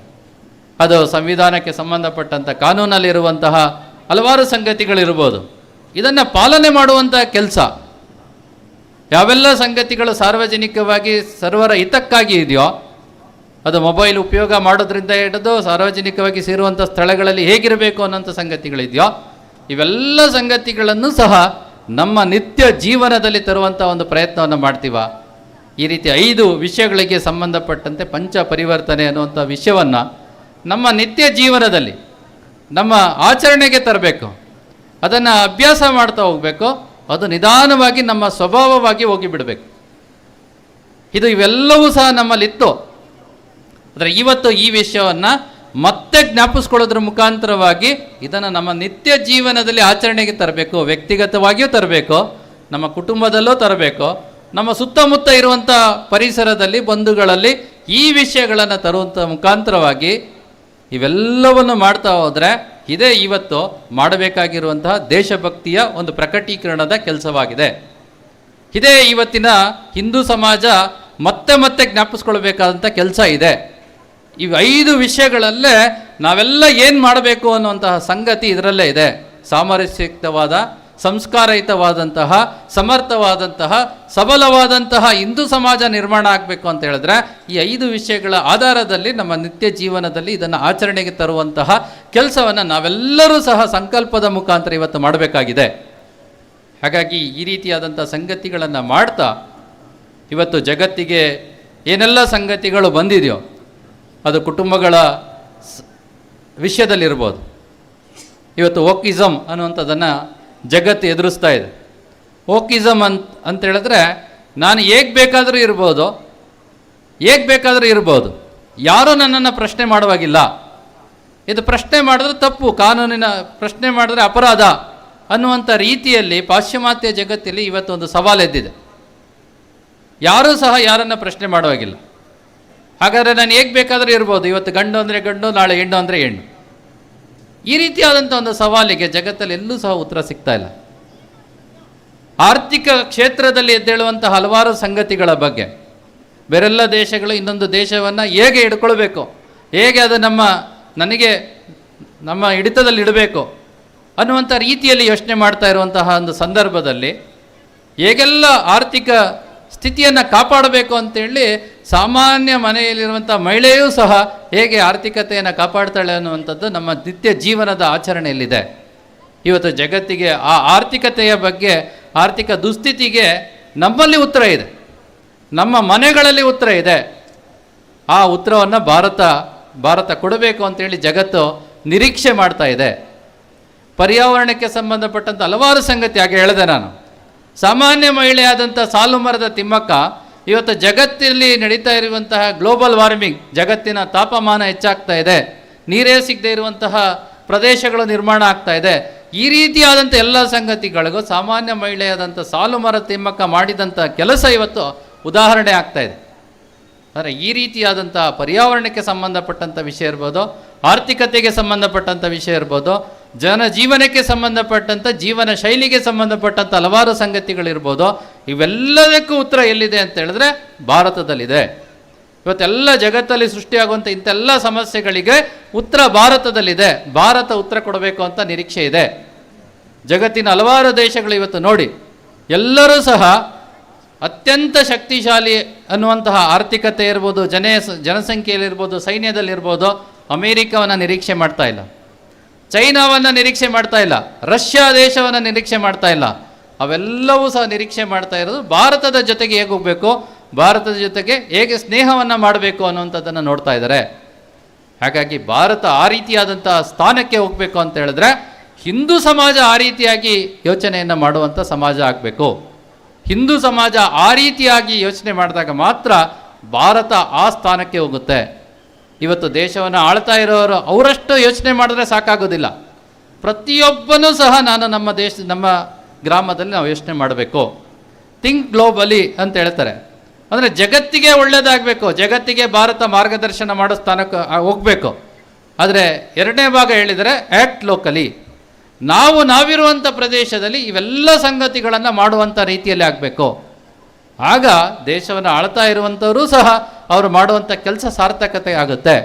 ಅದು ಸಂವಿಧಾನಕ್ಕೆ ಸಂಬಂಧಪಟ್ಟಂಥ ಕಾನೂನಲ್ಲಿರುವಂತಹ ಹಲವಾರು ಸಂಗತಿಗಳಿರ್ಬೋದು. ಇದನ್ನು ಪಾಲನೆ ಮಾಡುವಂಥ ಕೆಲಸ, ಯಾವೆಲ್ಲ ಸಂಗತಿಗಳು ಸಾರ್ವಜನಿಕವಾಗಿ ಸರ್ವರ ಹಿತಕ್ಕಾಗಿ ಇದೆಯೋ, ಅದು ಮೊಬೈಲ್ ಉಪಯೋಗ ಮಾಡೋದ್ರಿಂದ ಹಿಡಿದು ಸಾರ್ವಜನಿಕವಾಗಿ ಸೇರುವಂಥ ಸ್ಥಳಗಳಲ್ಲಿ ಹೇಗಿರಬೇಕು ಅನ್ನೋಂಥ ಸಂಗತಿಗಳಿದೆಯೋ, ಇವೆಲ್ಲ ಸಂಗತಿಗಳನ್ನು ಸಹ ನಮ್ಮ ನಿತ್ಯ ಜೀವನದಲ್ಲಿ ತರುವಂಥ ಒಂದು ಪ್ರಯತ್ನವನ್ನು ಮಾಡ್ತೀವ. ಈ ರೀತಿ 5 ವಿಷಯಗಳಿಗೆ ಸಂಬಂಧಪಟ್ಟಂತೆ ಪಂಚ ಪರಿವರ್ತನೆ ಅನ್ನುವಂಥ ವಿಷಯವನ್ನು ನಮ್ಮ ನಿತ್ಯ ಜೀವನದಲ್ಲಿ ನಮ್ಮ ಆಚರಣೆಗೆ ತರಬೇಕು. ಅದನ್ನು ಅಭ್ಯಾಸ ಮಾಡ್ತಾ ಹೋಗಬೇಕು. ಅದು ನಿಧಾನವಾಗಿ ನಮ್ಮ ಸ್ವಭಾವವಾಗಿ ಹೋಗಿಬಿಡಬೇಕು. ಇವೆಲ್ಲವೂ ಸಹ ನಮ್ಮಲ್ಲಿತ್ತು. ಆದರೆ ಇವತ್ತು ಈ ವಿಷಯವನ್ನು ಮತ್ತೆ ಜ್ಞಾಪಿಸ್ಕೊಳ್ಳೋದ್ರ ಮುಖಾಂತರವಾಗಿ ಇದನ್ನು ನಮ್ಮ ನಿತ್ಯ ಜೀವನದಲ್ಲಿ ಆಚರಣೆಗೆ ತರಬೇಕು. ವ್ಯಕ್ತಿಗತವಾಗಿಯೂ ತರಬೇಕು, ನಮ್ಮ ಕುಟುಂಬದಲ್ಲೂ ತರಬೇಕು, ನಮ್ಮ ಸುತ್ತಮುತ್ತ ಇರುವಂಥ ಪರಿಸರದಲ್ಲಿ, ಬಂಧುಗಳಲ್ಲಿ ಈ ವಿಷಯಗಳನ್ನು ತರುವಂಥ ಮುಖಾಂತರವಾಗಿ ಇವೆಲ್ಲವನ್ನು ಮಾಡ್ತಾ ಹೋದರೆ ಇದೇ ಇವತ್ತು ಮಾಡಬೇಕಾಗಿರುವಂತಹ ದೇಶಭಕ್ತಿಯ ಒಂದು ಪ್ರಕಟೀಕರಣದ ಕೆಲಸವಾಗಿದೆ. ಇದೇ ಇವತ್ತಿನ ಹಿಂದೂ ಸಮಾಜ ಮತ್ತೆ ಮತ್ತೆ ಜ್ಞಾಪಿಸ್ಕೊಳ್ಬೇಕಾದಂಥ ಕೆಲಸ ಇದೆ. 5 ವಿಷಯಗಳಲ್ಲೇ ನಾವೆಲ್ಲ ಏನು ಮಾಡಬೇಕು ಅನ್ನುವಂತಹ ಸಂಗತಿ ಇದರಲ್ಲೇ ಇದೆ. ಸಾಮರಸ್ಯಯುಕ್ತವಾದ, ಸಂಸ್ಕಾರಯುತವಾದಂತಹ, ಸಮರ್ಥವಾದಂತಹ, ಸಬಲವಾದಂತಹ ಹಿಂದೂ ಸಮಾಜ ನಿರ್ಮಾಣ ಆಗಬೇಕು ಅಂತ ಹೇಳಿದ್ರೆ ಈ 5 ವಿಷಯಗಳ ಆಧಾರದಲ್ಲಿ ನಮ್ಮ ನಿತ್ಯ ಜೀವನದಲ್ಲಿ ಇದನ್ನು ಆಚರಣೆಗೆ ತರುವಂತಹ ಕೆಲಸವನ್ನು ನಾವೆಲ್ಲರೂ ಸಹ ಸಂಕಲ್ಪದ ಮುಖಾಂತರ ಇವತ್ತು ಮಾಡಬೇಕಾಗಿದೆ. ಹಾಗಾಗಿ ಈ ರೀತಿಯಾದಂಥ ಸಂಗತಿಗಳನ್ನು ಮಾಡ್ತಾ ಇವತ್ತು ಜಗತ್ತಿಗೆ ಏನೆಲ್ಲ ಸಂಗತಿಗಳು ಬಂದಿದೆಯೋ ಅದು ಕುಟುಂಬಗಳ ವಿಷಯದಲ್ಲಿರ್ಬೋದು. ಇವತ್ತು ವೋಕಿಸಮ್ ಅನ್ನುವಂಥದ್ದನ್ನು ಜಗತ್ತು ಎದುರಿಸ್ತಾ ಇದೆ. ವೋಕಿಸಮ್ ಅಂತ ಹೇಳಿದ್ರೆ ನಾನು ಹೇಗೆ ಬೇಕಾದರೂ ಇರ್ಬೋದು, ಯಾರೂ ನನ್ನನ್ನು ಪ್ರಶ್ನೆ ಮಾಡುವಾಗಿಲ್ಲ, ಇದು ಪ್ರಶ್ನೆ ಮಾಡಿದ್ರೆ ತಪ್ಪು, ಕಾನೂನಿನ ಪ್ರಶ್ನೆ ಮಾಡಿದ್ರೆ ಅಪರಾಧ ಅನ್ನುವಂಥ ರೀತಿಯಲ್ಲಿ ಪಾಶ್ಚಿಮಾತ್ಯ ಜಗತ್ತಲ್ಲಿ ಇವತ್ತೊಂದು ಸವಾಲೆದ್ದಿದೆ. ಯಾರೂ ಸಹ ಯಾರನ್ನು ಪ್ರಶ್ನೆ ಮಾಡುವಾಗಿಲ್ಲ. ಹಾಗಾದರೆ ನಾನು ಹೇಗೆ ಬೇಕಾದರೂ ಇರ್ಬೋದು, ಇವತ್ತು ಗಂಡು ಅಂದರೆ ಗಂಡು, ನಾಳೆ ಹೆಣ್ಣು ಅಂದರೆ ಹೆಣ್ಣು. ಈ ರೀತಿಯಾದಂಥ ಒಂದು ಸವಾಲಿಗೆ ಜಗತ್ತಲ್ಲಿ ಎಲ್ಲೂ ಸಹ ಉತ್ತರ ಸಿಗ್ತಾ ಇಲ್ಲ. ಆರ್ಥಿಕ ಕ್ಷೇತ್ರದಲ್ಲಿ ಎದ್ದೇಳುವಂಥ ಹಲವಾರು ಸಂಗತಿಗಳ ಬಗ್ಗೆ ಬೇರೆಲ್ಲ ದೇಶಗಳು ಇನ್ನೊಂದು ದೇಶವನ್ನು ಹೇಗೆ ಹಿಡ್ಕೊಳ್ಬೇಕು, ಹೇಗೆ ಅದು ನಮ್ಮ ಹಿಡಿತದಲ್ಲಿ ಇಡಬೇಕು ಅನ್ನುವಂಥ ರೀತಿಯಲ್ಲಿ ಯೋಚನೆ ಮಾಡ್ತಾ ಇರುವಂತಹ ಒಂದು ಸಂದರ್ಭದಲ್ಲಿ ಹೇಗೆಲ್ಲ ಆರ್ಥಿಕ ಸ್ಥಿತಿಯನ್ನು ಕಾಪಾಡಬೇಕು ಅಂತೇಳಿ ಸಾಮಾನ್ಯ ಮನೆಯಲ್ಲಿರುವಂಥ ಮಹಿಳೆಯೂ ಸಹ ಹೇಗೆ ಆರ್ಥಿಕತೆಯನ್ನು ಕಾಪಾಡ್ತಾಳೆ ಅನ್ನುವಂಥದ್ದು ನಮ್ಮ ನಿತ್ಯ ಜೀವನದ ಆಚರಣೆಯಲ್ಲಿದೆ. ಇವತ್ತು ಜಗತ್ತಿಗೆ ಆ ಆರ್ಥಿಕತೆಯ ಬಗ್ಗೆ, ಆರ್ಥಿಕ ದುಸ್ಥಿತಿಗೆ ನಮ್ಮಲ್ಲಿ ಉತ್ತರ ಇದೆ, ನಮ್ಮ ಮನೆಗಳಲ್ಲಿ ಉತ್ತರ ಇದೆ. ಆ ಉತ್ತರವನ್ನು ಭಾರತ ಕೊಡಬೇಕು ಅಂತೇಳಿ ಜಗತ್ತು ನಿರೀಕ್ಷೆ ಮಾಡ್ತಾ ಇದೆ. ಪರ್ಯಾವರಣಕ್ಕೆ ಸಂಬಂಧಪಟ್ಟಂಥ ಹಲವಾರು ಸಂಗತಿ ಹಾಗೆ ಹೇಳಿದೆ ನಾನು. ಸಾಮಾನ್ಯ ಮಹಿಳೆಯಾದಂಥ ಸಾಲುಮರದ ತಿಮ್ಮಕ್ಕ ಇವತ್ತು ಜಗತ್ತಿನಲ್ಲಿ ನಡೀತಾ ಇರುವಂತಹ ಗ್ಲೋಬಲ್ ವಾರ್ಮಿಂಗ್, ಜಗತ್ತಿನ ತಾಪಮಾನ ಹೆಚ್ಚಾಗ್ತಾ ಇದೆ, ನೀರೇ ಸಿಗದೆ ಇರುವಂತಹ ಪ್ರದೇಶಗಳು ನಿರ್ಮಾಣ ಆಗ್ತಾ ಇದೆ, ಈ ರೀತಿಯಾದಂಥ ಎಲ್ಲ ಸಂಗತಿಗಳಿಗೂ ಸಾಮಾನ್ಯ ಮಹಿಳೆಯಾದಂಥ ಸಾಲುಮರದ ತಿಮ್ಮಕ್ಕ ಮಾಡಿದಂಥ ಕೆಲಸ ಇವತ್ತು ಉದಾಹರಣೆ ಆಗ್ತಾ ಇದೆ. ಅಂದರೆ ಈ ರೀತಿಯಾದಂಥ ಪರ್ಯಾವರಣಕ್ಕೆ ಸಂಬಂಧಪಟ್ಟಂಥ ವಿಷಯ ಇರ್ಬೋದು, ಆರ್ಥಿಕತೆಗೆ ಸಂಬಂಧಪಟ್ಟಂಥ ವಿಷಯ ಇರ್ಬೋದು, ಜನಜೀವನಕ್ಕೆ ಸಂಬಂಧಪಟ್ಟಂಥ ಜೀವನ ಶೈಲಿಗೆ ಸಂಬಂಧಪಟ್ಟಂಥ ಹಲವಾರು ಸಂಗತಿಗಳಿರ್ಬೋದು. ಇವೆಲ್ಲದಕ್ಕೂ ಉತ್ತರ ಎಲ್ಲಿದೆ ಅಂತ ಹೇಳಿದ್ರೆ ಭಾರತದಲ್ಲಿದೆ. ಇವತ್ತೆಲ್ಲ ಜಗತ್ತಲ್ಲಿ ಸೃಷ್ಟಿಯಾಗುವಂಥ ಇಂಥೆಲ್ಲ ಸಮಸ್ಯೆಗಳಿಗೆ ಉತ್ತರ ಭಾರತದಲ್ಲಿದೆ. ಭಾರತ ಉತ್ತರ ಕೊಡಬೇಕು ಅಂತ ನಿರೀಕ್ಷೆ ಇದೆ. ಜಗತ್ತಿನ ಹಲವಾರು ದೇಶಗಳು ಇವತ್ತು ನೋಡಿ, ಎಲ್ಲರೂ ಸಹ ಅತ್ಯಂತ ಶಕ್ತಿಶಾಲಿ ಅನ್ನುವಂತಹ ಆರ್ಥಿಕತೆ ಇರ್ಬೋದು, ಜನಸಂಖ್ಯೆಯಲ್ಲಿರ್ಬೋದು, ಸೈನ್ಯದಲ್ಲಿರ್ಬೋದು, ಅಮೇರಿಕವನ್ನು ನಿರೀಕ್ಷೆ ಮಾಡ್ತಾ ಇಲ್ಲ, ಚೈನಾವನ್ನು ನಿರೀಕ್ಷೆ ಮಾಡ್ತಾ ಇಲ್ಲ, ರಷ್ಯಾ ದೇಶವನ್ನು ನಿರೀಕ್ಷೆ ಮಾಡ್ತಾ ಇಲ್ಲ. ಅವೆಲ್ಲವೂ ಸಹ ನಿರೀಕ್ಷೆ ಮಾಡ್ತಾ ಇರೋದು ಭಾರತದ ಜೊತೆಗೆ ಹೇಗೆ ಹೋಗಬೇಕು, ಭಾರತದ ಜೊತೆಗೆ ಹೇಗೆ ಸ್ನೇಹವನ್ನು ಮಾಡಬೇಕು ಅನ್ನುವಂಥದ್ದನ್ನು ನೋಡ್ತಾ ಇದ್ದಾರೆ. ಹಾಗಾಗಿ ಭಾರತ ಆ ರೀತಿಯಾದಂಥ ಸ್ಥಾನಕ್ಕೆ ಹೋಗಬೇಕು ಅಂತ ಹೇಳಿದ್ರೆ ಹಿಂದೂ ಸಮಾಜ ಆ ರೀತಿಯಾಗಿ ಯೋಚನೆಯನ್ನು ಮಾಡುವಂಥ ಸಮಾಜ ಆಗಬೇಕು. ಹಿಂದೂ ಸಮಾಜ ಆ ರೀತಿಯಾಗಿ ಯೋಚನೆ ಮಾಡಿದಾಗ ಮಾತ್ರ ಭಾರತ ಆ ಸ್ಥಾನಕ್ಕೆ ಹೋಗುತ್ತೆ. ಇವತ್ತು ದೇಶವನ್ನು ಆಳ್ತಾ ಇರೋರು ಅವರಷ್ಟು ಯೋಚನೆ ಮಾಡಿದ್ರೆ ಸಾಕಾಗೋದಿಲ್ಲ. ಪ್ರತಿಯೊಬ್ಬನೂ ಸಹ ನಮ್ಮ ಗ್ರಾಮದಲ್ಲಿ ನಾವು ಯೋಚನೆ ಮಾಡಬೇಕು. ಥಿಂಕ್ ಗ್ಲೋಬಲಿ ಅಂತ ಹೇಳ್ತಾರೆ. ಅಂದರೆ ಜಗತ್ತಿಗೆ ಒಳ್ಳೆಯದಾಗಬೇಕು, ಜಗತ್ತಿಗೆ ಭಾರತ ಮಾರ್ಗದರ್ಶನ ಮಾಡೋ ಸ್ಥಾನಕ್ಕೆ ಹೋಗಬೇಕು. ಆದರೆ ಎರಡನೇ ಭಾಗ ಹೇಳಿದರೆ ಆ್ಯಕ್ಟ್ ಲೋಕಲಿ, ನಾವಿರುವಂಥ ಪ್ರದೇಶದಲ್ಲಿ ಇವೆಲ್ಲ ಸಂಗತಿಗಳನ್ನು ಮಾಡುವಂಥ ರೀತಿಯಲ್ಲಿ ಆಗಬೇಕು. ಆಗ ದೇಶವನ್ನು ಆಳ್ತಾ ಇರುವಂಥವರು ಸಹ ಅವರು ಮಾಡುವಂಥ ಕೆಲಸ ಸಾರ್ಥಕತೆ ಆಗುತ್ತೆ.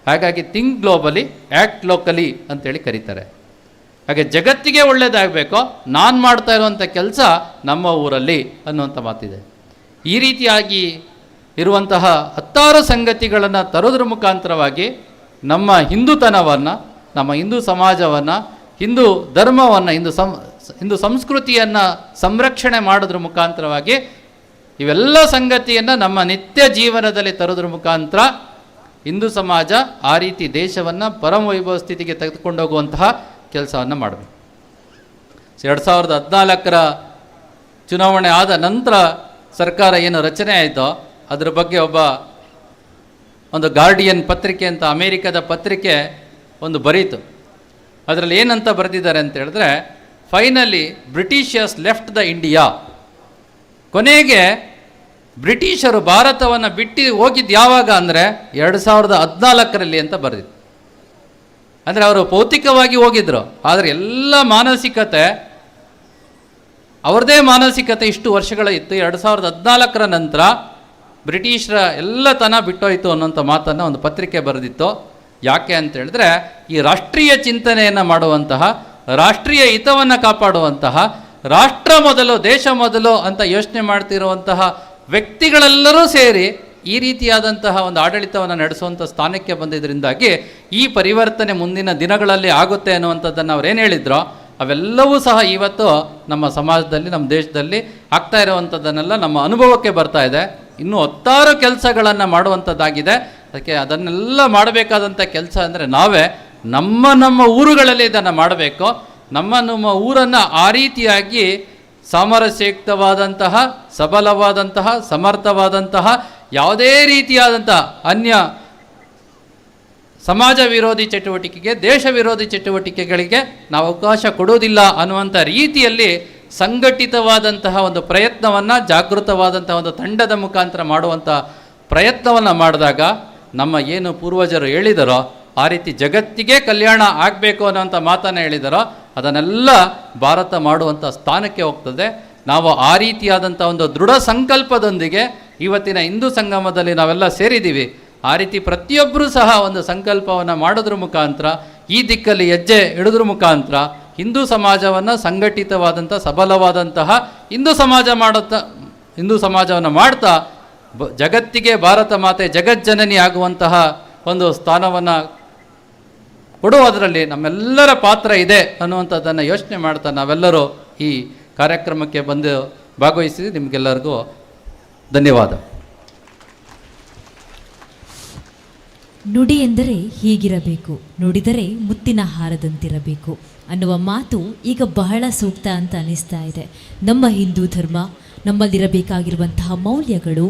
ಹಾಗಾಗಿ ಥಿಂಕ್ ಗ್ಲೋಬಲಿ ಆ್ಯಕ್ಟ್ ಲೋಕಲಿ ಅಂತೇಳಿ ಕರೀತಾರೆ. ಹಾಗೆ ಜಗತ್ತಿಗೆ ಒಳ್ಳೆಯದಾಗಬೇಕು, ನಾನು ಮಾಡ್ತಾ ಇರುವಂಥ ಕೆಲಸ ನಮ್ಮ ಊರಲ್ಲಿ ಅನ್ನುವಂಥ ಮಾತಿದೆ. ಈ ರೀತಿಯಾಗಿ ಇರುವಂತಹ ಹತ್ತಾರು ಸಂಗತಿಗಳನ್ನು ತರೋದ್ರ ಮುಖಾಂತರವಾಗಿ ನಮ್ಮ ಹಿಂದೂತನವನ್ನು, ನಮ್ಮ ಹಿಂದೂ ಸಮಾಜವನ್ನು, ಹಿಂದೂ ಧರ್ಮವನ್ನು, ಹಿಂದೂ ಸಂಸ್ಕೃತಿಯನ್ನು ಸಂರಕ್ಷಣೆ ಮಾಡೋದ್ರ ಮುಖಾಂತರವಾಗಿ ಇವೆಲ್ಲ ಸಂಗತಿಯನ್ನು ನಮ್ಮ ನಿತ್ಯ ಜೀವನದಲ್ಲಿ ತರೋದ್ರ ಮುಖಾಂತರ ಹಿಂದೂ ಸಮಾಜ ಆ ರೀತಿ ದೇಶವನ್ನು ಪರಮವೈಭವ ಸ್ಥಿತಿಗೆ ತೆಗೆದುಕೊಂಡೋಗುವಂತಹ ಕೆಲಸವನ್ನು ಮಾಡಬೇಕು. 2014 ಚುನಾವಣೆ ಆದ ನಂತರ ಸರ್ಕಾರ ಏನು ರಚನೆ ಆಯಿತೋ ಅದರ ಬಗ್ಗೆ ಒಂದು ಗಾರ್ಡಿಯನ್ ಪತ್ರಿಕೆ ಅಂತ ಅಮೇರಿಕದ ಪತ್ರಿಕೆ ಒಂದು ಬರೀತು. ಅದರಲ್ಲಿ ಏನಂತ ಬರೆದಿದ್ದಾರೆ ಅಂತ ಹೇಳಿದ್ರೆ, finally Britishers left the India. ಕೊನೆಗೆ ಬ್ರಿಟಿಷರು ಭಾರತವನ್ನು ಬಿಟ್ಟು ಹೋಗಿದ್ದು ಯಾವಾಗ ಅಂದರೆ 2014 ಅಂತ ಬರೆದಿತ್ತು. ಅಂದರೆ ಅವರು ಭೌತಿಕವಾಗಿ ಹೋಗಿದ್ರು, ಆದರೆ ಎಲ್ಲ ಮಾನಸಿಕತೆ ಅವ್ರದ್ದೇ ಮಾನಸಿಕತೆ ಇಷ್ಟು ವರ್ಷಗಳ ಇತ್ತು. 2014 ನಂತರ ಬ್ರಿಟಿಷರ ಎಲ್ಲತನ ಬಿಟ್ಟೋಯ್ತು ಅನ್ನೋಂಥ ಮಾತನ್ನು ಒಂದು ಪತ್ರಿಕೆ ಬರೆದಿತ್ತು. ಯಾಕೆ ಅಂತ ಹೇಳಿದ್ರೆ, ಈ ರಾಷ್ಟ್ರೀಯ ಚಿಂತನೆಯನ್ನು ಮಾಡುವಂತಹ, ರಾಷ್ಟ್ರೀಯ ಹಿತವನ್ನು ಕಾಪಾಡುವಂತಹ, ರಾಷ್ಟ್ರ ಮೊದಲು ದೇಶ ಮೊದಲು ಅಂತ ಯೋಚನೆ ಮಾಡ್ತಿರುವಂತಹ ವ್ಯಕ್ತಿಗಳೆಲ್ಲರೂ ಸೇರಿ ಈ ರೀತಿಯಾದಂತಹ ಒಂದು ಆಡಳಿತವನ್ನು ನಡೆಸುವಂಥ ಸ್ಥಾನಕ್ಕೆ ಬಂದಿದ್ದರಿಂದಾಗಿ ಈ ಪರಿವರ್ತನೆ ಮುಂದಿನ ದಿನಗಳಲ್ಲಿ ಆಗುತ್ತೆ ಅನ್ನುವಂಥದ್ದನ್ನು ಅವ್ರೇನು ಹೇಳಿದ್ರೋ ಅವೆಲ್ಲವೂ ಸಹ ಇವತ್ತು ನಮ್ಮ ಸಮಾಜದಲ್ಲಿ, ನಮ್ಮ ದೇಶದಲ್ಲಿ ಆಗ್ತಾ ಇರುವಂಥದ್ದನ್ನೆಲ್ಲ ನಮ್ಮ ಅನುಭವಕ್ಕೆ ಬರ್ತಾ ಇದೆ. ಇನ್ನೂ ಹತ್ತಾರು ಕೆಲಸಗಳನ್ನು ಮಾಡುವಂಥದ್ದಾಗಿದೆ. ಅದಕ್ಕೆ ಅದನ್ನೆಲ್ಲ ಮಾಡಬೇಕಾದಂಥ ಕೆಲಸ ಅಂದರೆ ನಾವೇ ನಮ್ಮ ಊರುಗಳಲ್ಲಿ ಇದನ್ನು ಮಾಡಬೇಕು. ನಮ್ಮ ಊರನ್ನು ಆ ರೀತಿಯಾಗಿ ಸಾಮರಸ್ಯಯುಕ್ತವಾದಂತಹ, ಸಬಲವಾದಂತಹ, ಸಮರ್ಥವಾದಂತಹ, ಯಾವುದೇ ರೀತಿಯಾದಂಥ ಅನ್ಯ ಸಮಾಜ ವಿರೋಧಿ ಚಟುವಟಿಕೆಗೆ, ದೇಶ ವಿರೋಧಿ ಚಟುವಟಿಕೆಗಳಿಗೆ ನಾವು ಅವಕಾಶ ಕೊಡುವುದಿಲ್ಲ ಅನ್ನುವಂಥ ರೀತಿಯಲ್ಲಿ ಸಂಘಟಿತವಾದಂತಹ ಒಂದು ಪ್ರಯತ್ನವನ್ನು, ಜಾಗೃತವಾದಂತಹ ಒಂದು ತಂಡದ ಮುಖಾಂತರ ಮಾಡುವಂಥ ಪ್ರಯತ್ನವನ್ನು ಮಾಡಿದಾಗ ನಮ್ಮ ಏನು ಪೂರ್ವಜರು ಹೇಳಿದರೋ ಆ ರೀತಿ ಜಗತ್ತಿಗೆ ಕಲ್ಯಾಣ ಆಗಬೇಕು ಅನ್ನೋಂಥ ಮಾತನ್ನು ಹೇಳಿದರೋ ಅದನ್ನೆಲ್ಲ ಭಾರತ ಮಾಡುವಂಥ ಸ್ಥಾನಕ್ಕೆ ಹೋಗ್ತದೆ. ನಾವು ಆ ರೀತಿಯಾದಂಥ ಒಂದು ದೃಢ ಸಂಕಲ್ಪದೊಂದಿಗೆ ಇವತ್ತಿನ ಹಿಂದೂ ಸಂಗಮದಲ್ಲಿ ನಾವೆಲ್ಲ ಸೇರಿದ್ದೀವಿ. ಆ ರೀತಿ ಪ್ರತಿಯೊಬ್ಬರೂ ಸಹ ಒಂದು ಸಂಕಲ್ಪವನ್ನು ಮಾಡೋದ್ರ ಮುಖಾಂತರ, ಈ ದಿಕ್ಕಲ್ಲಿ ಹೆಜ್ಜೆ ಇಡೋದ್ರ ಮುಖಾಂತರ ಹಿಂದೂ ಸಮಾಜವನ್ನು ಸಂಘಟಿತವಾದಂಥ, ಸಬಲವಾದಂತಹ ಹಿಂದೂ ಸಮಾಜವನ್ನು ಮಾಡ್ತಾ ಜಗತ್ತಿಗೆ ಭಾರತ ಮಾತೆ ಜಗಜ್ಜನನಿ ಆಗುವಂತಹ ಒಂದು ಸ್ಥಾನವನ್ನು ಕೊಡುವುದರಲ್ಲಿ ನಮ್ಮೆಲ್ಲರ ಪಾತ್ರ ಇದೆ ಅನ್ನುವಂಥದ್ದನ್ನು ಯೋಚನೆ ಮಾಡ್ತಾ ನಾವೆಲ್ಲರೂ ಈ ಕಾರ್ಯಕ್ರಮಕ್ಕೆ ಬಂದು ಭಾಗವಹಿಸಿ ನಿಮಗೆಲ್ಲರಿಗೂ ಧನ್ಯವಾದ. ನುಡಿ ಎಂದರೆ ಹೀಗಿರಬೇಕು, ನುಡಿದರೆ ಮುತ್ತಿನ ಹಾರದಂತಿರಬೇಕು ಅನ್ನುವ ಮಾತು ಈಗ ಬಹಳ ಸೂಕ್ತ ಅಂತ ಅನಿಸ್ತಾ ಇದೆ. ನಮ್ಮ ಹಿಂದೂ ಧರ್ಮ, ನಮ್ಮಲ್ಲಿರಬೇಕಾಗಿರುವಂತಹ ಮೌಲ್ಯಗಳು,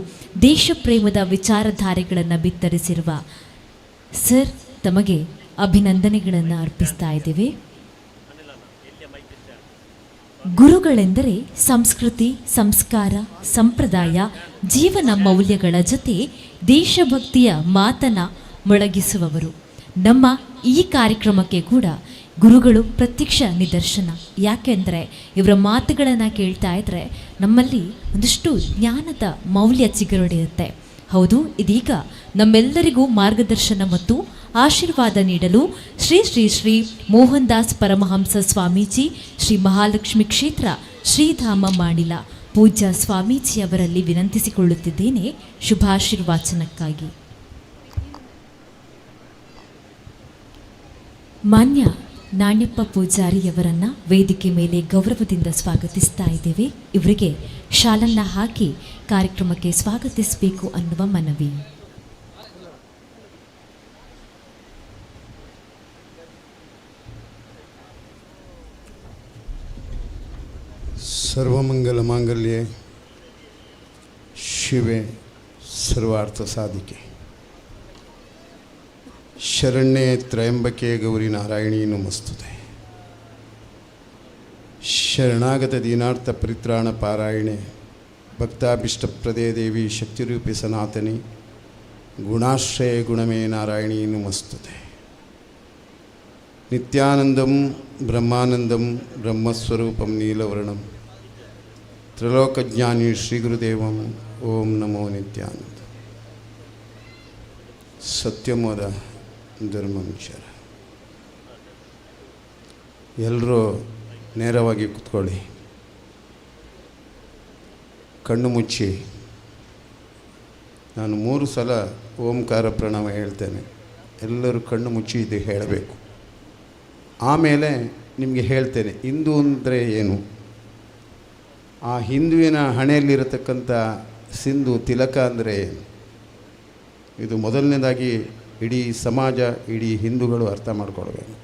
ದೇಶ ಪ್ರೇಮದ ವಿಚಾರಧಾರೆಗಳನ್ನು ಬಿತ್ತರಿಸಿರುವ ಸರ್ ತಮಗೆ ಅಭಿನಂದನೆಗಳನ್ನು ಅರ್ಪಿಸ್ತಾ ಇದ್ದೇವೆ. ಗುರುಗಳೆಂದರೆ ಸಂಸ್ಕೃತಿ, ಸಂಸ್ಕಾರ, ಸಂಪ್ರದಾಯ, ಜೀವನ ಮೌಲ್ಯಗಳ ಜೊತೆ ದೇಶಭಕ್ತಿಯ ಮಾತನ್ನು ಮೊಳಗಿಸುವವರು. ನಮ್ಮ ಈ ಕಾರ್ಯಕ್ರಮಕ್ಕೆ ಕೂಡ ಗುರುಗಳು ಪ್ರತ್ಯಕ್ಷ ನಿದರ್ಶನ. ಯಾಕೆಂದರೆ ಇವರ ಮಾತುಗಳನ್ನು ಕೇಳ್ತಾ ಇದ್ದರೆ ನಮ್ಮಲ್ಲಿ ಒಂದಷ್ಟು ಜ್ಞಾನದ ಮೌಲ್ಯ ಚಿಗುರೊಡೆಯುತ್ತೆ. ಹೌದು, ಇದೀಗ ನಮ್ಮೆಲ್ಲರಿಗೂ ಮಾರ್ಗದರ್ಶನ ಮತ್ತು ಆಶೀರ್ವಾದ ನೀಡಲು ಶ್ರೀ ಶ್ರೀ ಶ್ರೀ ಮೋಹನ್ ದಾಸ್ ಪರಮಹಂಸ ಸ್ವಾಮೀಜಿ, ಶ್ರೀ ಮಹಾಲಕ್ಷ್ಮಿ ಕ್ಷೇತ್ರ, ಶ್ರೀಧಾಮ ಮಾಡಿಲ ಪೂಜ್ಯ ಸ್ವಾಮೀಜಿಯವರಲ್ಲಿ ವಿನಂತಿಸಿಕೊಳ್ಳುತ್ತಿದ್ದೇನೆ ಶುಭಾಶೀರ್ವಾಚನಕ್ಕಾಗಿ. ಮಾನ್ಯ ನಾಣ್ಯಪ್ಪ ಪೂಜಾರಿಯವರನ್ನು ವೇದಿಕೆ ಮೇಲೆ ಗೌರವದಿಂದ ಸ್ವಾಗತಿಸ್ತಾ ಇದ್ದೇವೆ. ಇವರಿಗೆ ಶಾಲನ್ನ ಹಾಕಿ ಕಾರ್ಯಕ್ರಮಕ್ಕೆ ಸ್ವಾಗತಿಸಬೇಕು ಅನ್ನುವ ಮನವಿ. ಸರ್ವಮಂಗಲ ಮಾಂಗಲ್ಯೆ ಶಿವೆ ಸರ್ವಾರ್ಥ ಸಾಧಿಕೆ ಶರಣ್ಯೆ ತ್ರಯಂಬಕೆ ಗೌರಿ ನಾರಾಯಣೀ ನಮಸ್ತುತೆ. ಶರಣಾಗತ ದೀನಾರ್ಥ ಪರಿತ್ರಾಣ ಪಾರಾಯಣೆ ಭಕ್ತಾಭಿಷ್ಟಪ್ರದೇ ದೇವಿ ಶಕ್ತಿರೂಪಿ ಸನಾತನಿ ಗುಣಾಶ್ರಯ ಗುಣಮೇ ನಾರಾಯಣೀ ನಮಸ್ತುತೆ. ನಿತ್ಯಾನಂದಂ ಬ್ರಹ್ಮಾನಂದಂ ಬ್ರಹ್ಮಸ್ವರೂಪಂ ನೀಲವರ್ಣಂ ತ್ರಿಲೋಕಜ್ಞಾನಿ ಶ್ರೀ ಗುರುದೇವಂ ಓಂ ನಮೋ ನಿತ್ಯಾನಂದ. ಸತ್ಯಮೋದ ಧರ್ಮಂಚರ. ಎಲ್ಲರೂ ನೇರವಾಗಿ ಕೂತ್ಕೊಳ್ಳಿ, ಕಣ್ಣು ಮುಚ್ಚಿ. ನಾನು 3 ಸಲ ಓಂಕಾರ ಪ್ರಣವ ಹೇಳ್ತೇನೆ. ಎಲ್ಲರೂ ಕಣ್ಣು ಮುಚ್ಚಿ ಇದು ಹೇಳಬೇಕು. ಆಮೇಲೆ ನಿಮಗೆ ಹೇಳ್ತೇನೆ ಹಿಂದೂ ಅಂದರೆ ಏನು, ಆ ಹಿಂದುವಿನ ಹಣೆಯಲ್ಲಿರತಕ್ಕಂಥ ಸಿಂಧು ತಿಲಕ ಅಂದರೆ ಏನು. ಇದು ಮೊದಲನೇದಾಗಿ ಇಡೀ ಸಮಾಜ, ಇಡೀ ಹಿಂದೂಗಳು ಅರ್ಥ ಮಾಡ್ಕೊಳ್ಬೇಕು.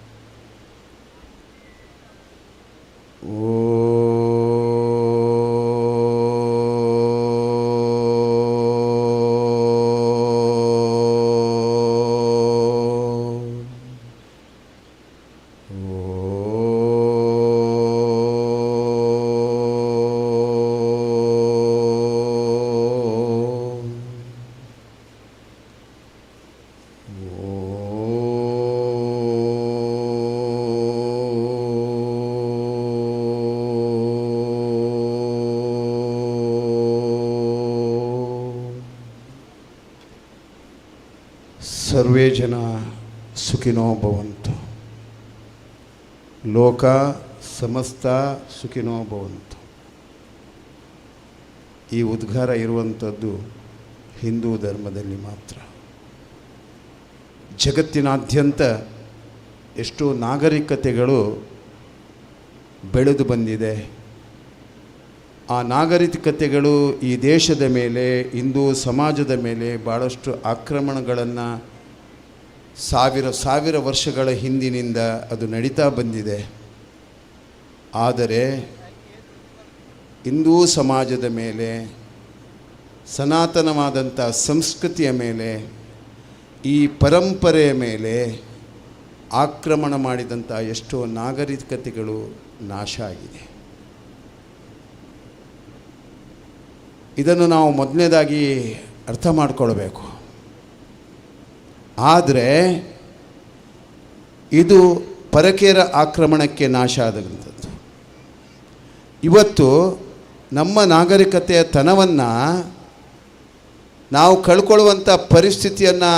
ಸರ್ವೇ ಜನ ಸುಖಿನೋ ಭವಂತು, ಲೋಕ ಸಮಸ್ತ ಸುಖಿನೋ ಭವಂತು. ಈ ಉದ್ಗಾರ ಇರುವಂಥದ್ದು ಹಿಂದೂ ಧರ್ಮದಲ್ಲಿ ಮಾತ್ರ. ಜಗತ್ತಿನಾದ್ಯಂತ ಎಷ್ಟೋ ನಾಗರಿಕತೆಗಳು ಬೆಳೆದು ಬಂದಿದೆ. ಆ ನಾಗರಿಕತೆಗಳು ಈ ದೇಶದ ಮೇಲೆ, ಹಿಂದೂ ಸಮಾಜದ ಮೇಲೆ ಭಾಳಷ್ಟು ಆಕ್ರಮಣಗಳನ್ನು ಸಾವಿರ ವರ್ಷಗಳ ಹಿಂದಿನಿಂದ ಅದು ನಡೀತಾ ಬಂದಿದೆ. ಆದರೆ ಹಿಂದೂ ಸಮಾಜದ ಮೇಲೆ, ಸನಾತನವಾದಂಥ ಸಂಸ್ಕೃತಿಯ ಮೇಲೆ, ಈ ಪರಂಪರೆಯ ಮೇಲೆ ಆಕ್ರಮಣ ಮಾಡಿದಂಥ ಎಷ್ಟೋ ನಾಗರಿಕತೆಗಳು ನಾಶ ಆಗಿದೆ. ಇದನ್ನು ನಾವು ಮೊದಲನೇದಾಗಿ ಅರ್ಥ ಮಾಡಿಕೊಳ್ಬೇಕು. ಆದರೆ ಇದು ಪರಕೀಯರ ಆಕ್ರಮಣಕ್ಕೆ ನಾಶ ಆದಂಥದ್ದು. ಇವತ್ತು ನಮ್ಮ ನಾಗರಿಕತೆಯ ತನವನ್ನು ನಾವು ಕಳ್ಕೊಳ್ಳುವಂಥ ಪರಿಸ್ಥಿತಿಯನ್ನು,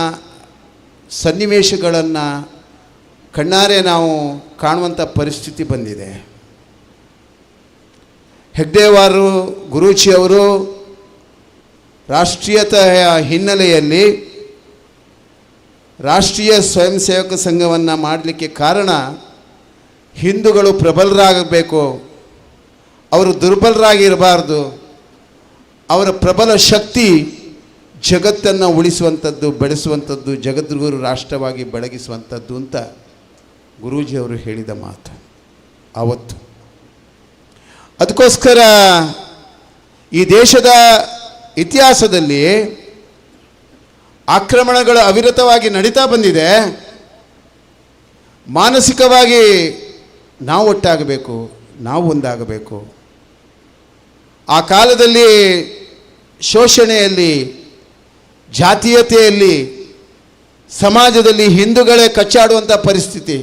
ಸನ್ನಿವೇಶಗಳನ್ನು ಕಣ್ಣಾರೆ ನಾವು ಕಾಣುವಂಥ ಪರಿಸ್ಥಿತಿ ಬಂದಿದೆ. ಹೆಗ್ಡೆವಾರು ಗುರೂಜಿಯವರು ರಾಷ್ಟ್ರೀಯತೆಯ ಹಿನ್ನೆಲೆಯಲ್ಲಿ ರಾಷ್ಟ್ರೀಯ ಸ್ವಯಂ ಸೇವಕ ಸಂಘವನ್ನು ಮಾಡಲಿಕ್ಕೆ ಕಾರಣ, ಹಿಂದೂಗಳು ಪ್ರಬಲರಾಗಬೇಕು, ಅವರು ದುರ್ಬಲರಾಗಿರಬಾರ್ದು, ಅವರ ಪ್ರಬಲ ಶಕ್ತಿ ಜಗತ್ತನ್ನು ಉಳಿಸುವಂಥದ್ದು, ಬೆಳೆಸುವಂಥದ್ದು, ಜಗದ್ಗುರು ರಾಷ್ಟ್ರವಾಗಿ ಬೆಳಗಿಸುವಂಥದ್ದು ಅಂತ ಗುರೂಜಿಯವರು ಹೇಳಿದ ಮಾತು ಆವತ್ತು. ಅದಕ್ಕೋಸ್ಕರ ಈ ದೇಶದ ಇತಿಹಾಸದಲ್ಲಿ ಆಕ್ರಮಣಗಳು ಅವಿರತವಾಗಿ ನಡೀತಾ ಬಂದಿದೆ. ಮಾನಸಿಕವಾಗಿ ನಾವು ಒಟ್ಟಾಗಬೇಕು, ನಾವು ಒಂದಾಗಬೇಕು. ಆ ಕಾಲದಲ್ಲಿ ಶೋಷಣೆಯಲ್ಲಿ, ಜಾತೀಯತೆಯಲ್ಲಿ, ಸಮಾಜದಲ್ಲಿ ಹಿಂದೂಗಳೇ ಕಚ್ಚಾಡುವಂಥ ಪರಿಸ್ಥಿತಿ.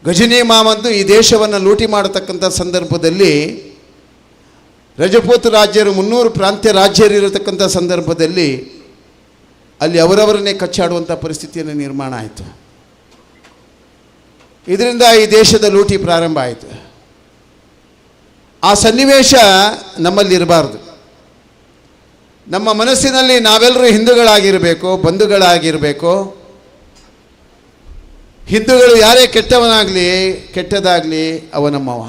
ಗಜನಿ ಮಾಮಂದು ಈ ದೇಶವನ್ನು ಲೂಟಿ ಮಾಡತಕ್ಕಂಥ ಸಂದರ್ಭದಲ್ಲಿ, ರಜಪೂತ್ ರಾಜ್ಯರು 300 ಪ್ರಾಂತ್ಯ ರಾಜ್ಯರು ಇರತಕ್ಕಂಥ ಸಂದರ್ಭದಲ್ಲಿ ಅಲ್ಲಿ ಅವರವರನ್ನೇ ಕಚ್ಚಾಡುವಂಥ ಪರಿಸ್ಥಿತಿಯನ್ನು ನಿರ್ಮಾಣ ಆಯಿತು. ಇದರಿಂದ ಈ ದೇಶದ ಲೂಟಿ ಪ್ರಾರಂಭ ಆಯಿತು. ಆ ಸನ್ನಿವೇಶ ನಮ್ಮಲ್ಲಿ ಇರಬಾರ್ದು. ನಮ್ಮ ಮನಸ್ಸಿನಲ್ಲಿ ನಾವೆಲ್ಲರೂ ಹಿಂದೂಗಳಾಗಿರಬೇಕು, ಬಂಧುಗಳಾಗಿರಬೇಕು. ಹಿಂದೂಗಳು ಯಾರೇ ಕೆಟ್ಟವನಾಗಲಿ ಕೆಟ್ಟದಾಗಲಿ ಅವ ನಮ್ಮವ.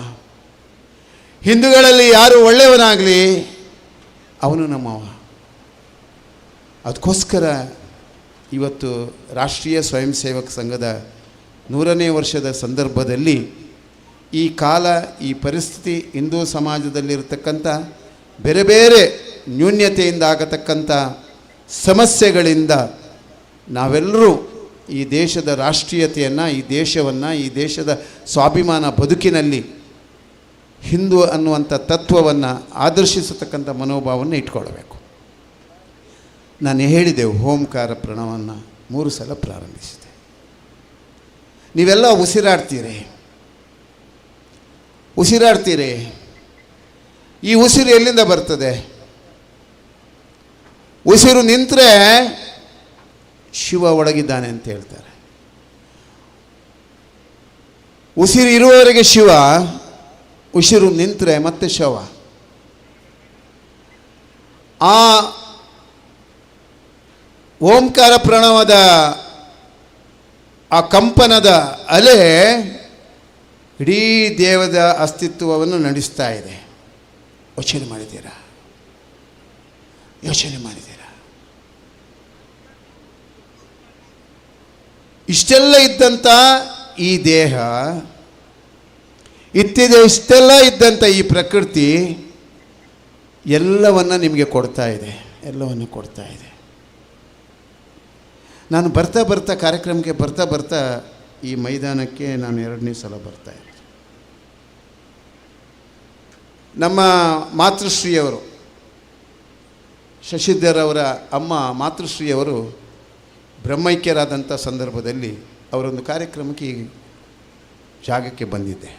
ಹಿಂದೂಗಳಲ್ಲಿ ಯಾರು ಒಳ್ಳೆಯವನಾಗಲಿ ಅವನು ನಮ್ಮವ. ಅದಕ್ಕೋಸ್ಕರ ಇವತ್ತು ರಾಷ್ಟ್ರೀಯ ಸ್ವಯಂ ಸೇವಕ ಸಂಘದ 100ನೇ ವರ್ಷದ ಸಂದರ್ಭದಲ್ಲಿ ಈ ಕಾಲ, ಈ ಪರಿಸ್ಥಿತಿ, ಹಿಂದೂ ಸಮಾಜದಲ್ಲಿರತಕ್ಕಂಥ ಬೇರೆ ಬೇರೆ ನ್ಯೂನ್ಯತೆಯಿಂದ ಆಗತಕ್ಕಂಥ ಸಮಸ್ಯೆಗಳಿಂದ ನಾವೆಲ್ಲರೂ ಈ ದೇಶದ ರಾಷ್ಟ್ರೀಯತೆಯನ್ನು, ಈ ದೇಶವನ್ನು, ಈ ದೇಶದ ಸ್ವಾಭಿಮಾನ ಬದುಕಿನಲ್ಲಿ ಹಿಂದೂ ಅನ್ನುವಂಥ ತತ್ವವನ್ನು ಆದರ್ಶಿಸತಕ್ಕಂಥ ಮನೋಭಾವವನ್ನು ಇಟ್ಕೊಳ್ಬೇಕು. ನಾನು ಹೇಳಿದೆ, ಓಂಕಾರ ಪ್ರಣವವನ್ನು 3 ಸಲ ಪ್ರಾರಂಭಿಸಿದೆ. ನೀವೆಲ್ಲ ಉಸಿರಾಡ್ತೀರಿ. ಈ ಉಸಿರು ಎಲ್ಲಿಂದ ಬರ್ತದೆ? ಉಸಿರು ನಿಂತರೆ ಶಿವ ಒಳಗಿದ್ದಾನೆ ಅಂತ ಹೇಳ್ತಾರೆ. ಉಸಿರು ಇರುವವರೆಗೆ ಶಿವ, ಉಸಿರು ನಿಂತರೆ ಮತ್ತೆ ಶವ. ಆ ಓಂಕಾರ ಪ್ರಣವದ ಆ ಕಂಪನದ ಅಲೆ ಇಡೀ ದೇವದ ಅಸ್ತಿತ್ವವನ್ನು ನಡೆಸ್ತಾ ಇದೆ. ಯೋಚನೆ ಮಾಡಿದ್ದೀರಾ? ಇಷ್ಟೆಲ್ಲ ಇದ್ದಂಥ ಈ ದೇಹ, ಇಷ್ಟೆಲ್ಲ ಇದ್ದಂಥ ಈ ಪ್ರಕೃತಿ ಎಲ್ಲವನ್ನು ನಿಮಗೆ ಕೊಡ್ತಾ ಇದೆ. ನಾನು ಬರ್ತಾ ಕಾರ್ಯಕ್ರಮಕ್ಕೆ ಬರ್ತಾ ಈ ಮೈದಾನಕ್ಕೆ ನಾನು 2ನೇ ಸಲ ಬರ್ತಾಯಿದ್ದೆ. ನಮ್ಮ ಮಾತೃಶ್ರೀಯವರು, ಶಶಿಧರ್ ಅವರ ಅಮ್ಮ ಮಾತೃಶ್ರೀಯವರು ಬ್ರಹ್ಮೈಕ್ಯರಾದಂಥ ಸಂದರ್ಭದಲ್ಲಿ ಅವರೊಂದು ಕಾರ್ಯಕ್ರಮಕ್ಕೆ ಈ ಜಾಗಕ್ಕೆ ಬಂದಿದ್ದೆ.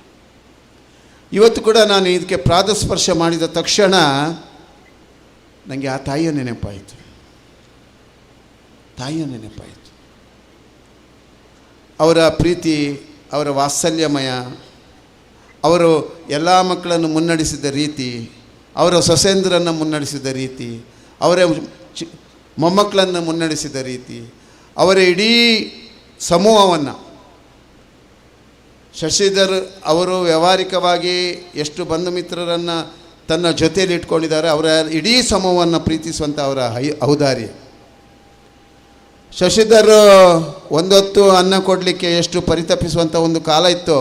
ಇವತ್ತು ಕೂಡ ನಾನು ಇದಕ್ಕೆ ಪಾದಸ್ಪರ್ಶ ಮಾಡಿದ ತಕ್ಷಣ ನನಗೆ ಆ ತಾಯಿಯ ನೆನಪಾಯಿತು. ಅವರ ಪ್ರೀತಿ, ಅವರ ವಾತ್ಸಲ್ಯಮಯ, ಅವರು ಎಲ್ಲ ಮಕ್ಕಳನ್ನು ಮುನ್ನಡೆಸಿದ ರೀತಿ, ಅವರ ಸೊಸೆಂದ್ರನ್ನು ಮುನ್ನಡೆಸಿದ ರೀತಿ, ಅವರ ಮೊಮ್ಮಕ್ಕಳನ್ನು ಮುನ್ನಡೆಸಿದ ರೀತಿ, ಅವರ ಇಡೀ ಸಮೂಹವನ್ನು, ಶಶಿಧರ್ ಅವರು ವ್ಯಾವಹಾರಿಕವಾಗಿ ಎಷ್ಟು ಬಂಧು ಮಿತ್ರರನ್ನು ತನ್ನ ಜೊತೆಯಲ್ಲಿ ಇಟ್ಕೊಂಡಿದ್ದಾರೆ, ಅವರ ಇಡೀ ಸಮೂಹವನ್ನು ಪ್ರೀತಿಸುವಂಥ ಅವರ ಔದಾರ್ಯ. ಶಶಿಧರ್ ಒಂದೊತ್ತು ಅನ್ನ ಕೊಡಲಿಕ್ಕೆ ಎಷ್ಟು ಪರಿತಪಿಸುವಂಥ ಒಂದು ಕಾಲ ಇತ್ತು.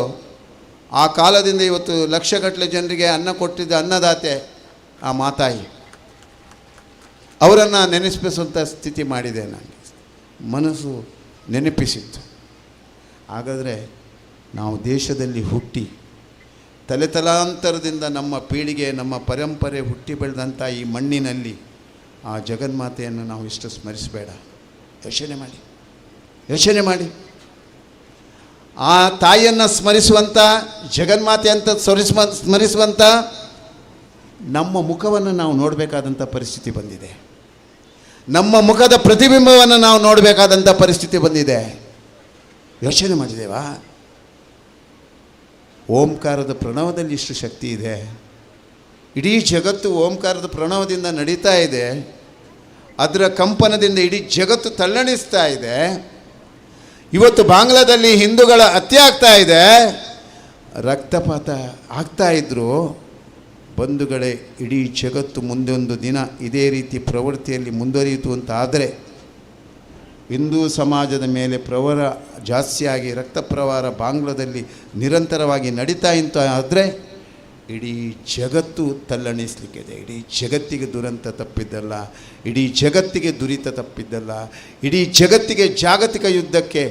ಆ ಕಾಲದಿಂದ ಇವತ್ತು ಲಕ್ಷಗಟ್ಟಲೆ ಜನರಿಗೆ ಅನ್ನ ಕೊಟ್ಟಿದ್ದ ಅನ್ನದಾತೆ ಆ ಮಾತಾಯಿ. ಅವರನ್ನು ನೆನೆಸ್ಪಿಸುವಂಥ ಸ್ಥಿತಿ ಮಾಡಿದೆ. ನನಗೆ ಮನಸ್ಸು ನೆನಪಿಸಿತ್ತು. ಹಾಗಾದರೆ ನಾವು ದೇಶದಲ್ಲಿ ಹುಟ್ಟಿ ತಲೆತಲಾಂತರದಿಂದ ನಮ್ಮ ಪೀಳಿಗೆ, ನಮ್ಮ ಪರಂಪರೆ ಹುಟ್ಟಿ ಬೆಳೆದಂಥ ಈ ಮಣ್ಣಿನಲ್ಲಿ ಆ ಜಗನ್ಮಾತೆಯನ್ನು ನಾವು ಇಷ್ಟು ಸ್ಮರಿಸಬೇಡ. ಯೋಚನೆ ಮಾಡಿ. ಆ ತಾಯಿಯನ್ನು ಸ್ಮರಿಸುವಂಥ, ಜಗನ್ಮಾತೆ ಅಂತ ಸ್ಮರಿಸುವಂಥ ನಮ್ಮ ಮುಖವನ್ನು ನಾವು ನೋಡಬೇಕಾದಂಥ ಪರಿಸ್ಥಿತಿ ಬಂದಿದೆ. ನಮ್ಮ ಮುಖದ ಪ್ರತಿಬಿಂಬವನ್ನು ನಾವು ನೋಡಬೇಕಾದಂಥ ಪರಿಸ್ಥಿತಿ ಬಂದಿದೆ. ಯೋಚನೆ ಮಾಡಿದ್ದೇವಾ? ಓಂಕಾರದ ಪ್ರಣವದಲ್ಲಿ ಇಷ್ಟು ಶಕ್ತಿ ಇದೆ. ಇಡೀ ಜಗತ್ತು ಓಂಕಾರದ ಪ್ರಣವದಿಂದ ನಡೀತಾ ಇದೆ. ಅದರ ಕಂಪನದಿಂದ ಇಡೀ ಜಗತ್ತು ತಲ್ಲಣಿಸ್ತಾ ಇದೆ. ಇವತ್ತು ಬಾಂಗ್ಲಾದಲ್ಲಿ ಹಿಂದೂಗಳ ಹತ್ಯೆ ಆಗ್ತಾ ಇದೆ, ರಕ್ತಪಾತ ಆಗ್ತಾ ಇದ್ದರು. ಬಂಧುಗಳೇ, ಇಡೀ ಜಗತ್ತು ಮುಂದೊಂದು ದಿನ ಇದೇ ರೀತಿ ಪ್ರವೃತ್ತಿಯಲ್ಲಿ ಮುಂದುವರಿಯಿತು ಅಂತ ಆದರೆ, ಹಿಂದೂ ಸಮಾಜದ ಮೇಲೆ ಪ್ರವರ ಜಾಸ್ತಿಯಾಗಿ ರಕ್ತ ಪ್ರವಾಹ ಬಾಂಗ್ಲಾದಲ್ಲಿ ನಿರಂತರವಾಗಿ ನಡೀತಾ ಇತ್ತು ಆದರೆ ಇಡೀ ಜಗತ್ತು ತಲ್ಲಣಿಸಲಿಕ್ಕಿದೆ. ಇಡೀ ಜಗತ್ತಿಗೆ ದುರಂತ ತಪ್ಪಿದ್ದಲ್ಲ, ಇಡೀ ಜಗತ್ತಿಗೆ ದುರಿತ ತಪ್ಪಿದ್ದಲ್ಲ, ಇಡೀ ಜಗತ್ತಿಗೆ ಜಾಗತಿಕ ಯುದ್ಧಕ್ಕೆ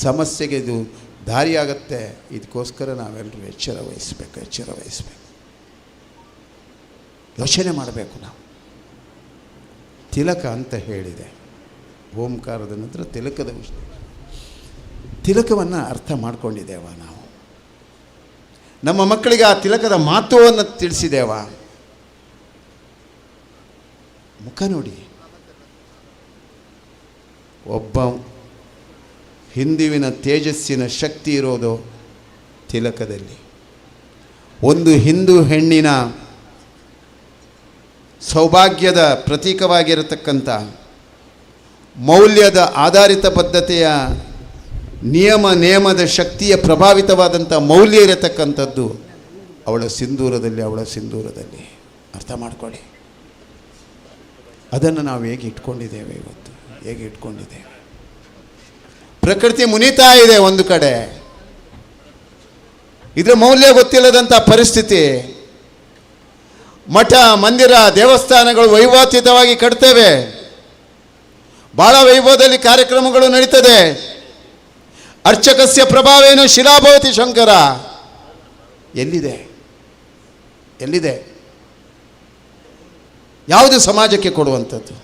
ಸಮಸ್ಯೆಗೆ ಇದು ದಾರಿಯಾಗತ್ತೆ. ಇದಕ್ಕೋಸ್ಕರ ನಾವೆಲ್ಲರೂ ಎಚ್ಚರ ವಹಿಸಬೇಕು. ಯೋಚನೆ ಮಾಡಬೇಕು. ನಾವು ತಿಲಕ ಅಂತ ಹೇಳಿದೆ, ಓಂಕಾರದ ನಂತರ ತಿಲಕದ ತಿಲಕವನ್ನು ಅರ್ಥ ಮಾಡ್ಕೊಂಡಿದ್ದೇವ ನಾವು? ನಮ್ಮ ಮಕ್ಕಳಿಗೆ ಆ ತಿಲಕದ ಮಹತ್ವವನ್ನು ತಿಳಿಸಿದ್ದೇವ? ಮುಖ ನೋಡಿ, ಒಬ್ಬ ಹಿಂದುವಿನ ತೇಜಸ್ಸಿನ ಶಕ್ತಿ ಇರೋದು ತಿಲಕದಲ್ಲಿ. ಒಂದು ಹಿಂದೂ ಹೆಣ್ಣಿನ ಸೌಭಾಗ್ಯದ ಪ್ರತೀಕವಾಗಿರತಕ್ಕಂಥ ಮೌಲ್ಯದ ಆಧಾರಿತ ಬದ್ಧತೆಯ ನೇಮದ ಶಕ್ತಿಯ ಪ್ರಭಾವಿತವಾದಂಥ ಮೌಲ್ಯ ಇರತಕ್ಕಂಥದ್ದು ಅವಳ ಸಿಂಧೂರದಲ್ಲಿ. ಅರ್ಥ ಮಾಡ್ಕೊಳ್ಳಿ. ಅದನ್ನು ನಾವು ಹೇಗೆ ಇಟ್ಕೊಂಡಿದ್ದೇವೆ ಇವತ್ತು? ಪ್ರಕೃತಿ ಮುನಿತಾ ಇದೆ ಒಂದು ಕಡೆ, ಇದರ ಮೌಲ್ಯ ಗೊತ್ತಿಲ್ಲದಂಥ ಪರಿಸ್ಥಿತಿ. ಮಠ ಮಂದಿರ ದೇವಸ್ಥಾನಗಳು ವೈಭವೋಚಿತವಾಗಿ ಕಟ್ತೇವೆ, ಭಾಳ ವೈಭವದಲ್ಲಿ ಕಾರ್ಯಕ್ರಮಗಳು ನಡೀತದೆ. ಅರ್ಚಕಸ್ಯ ಪ್ರಭಾವೇನು ಶಿಲಾಭವತಿ ಶಂಕರ. ಎಲ್ಲಿದೆ? ಯಾವುದು ಸಮಾಜಕ್ಕೆ ಕೊಡುವಂಥದ್ದು?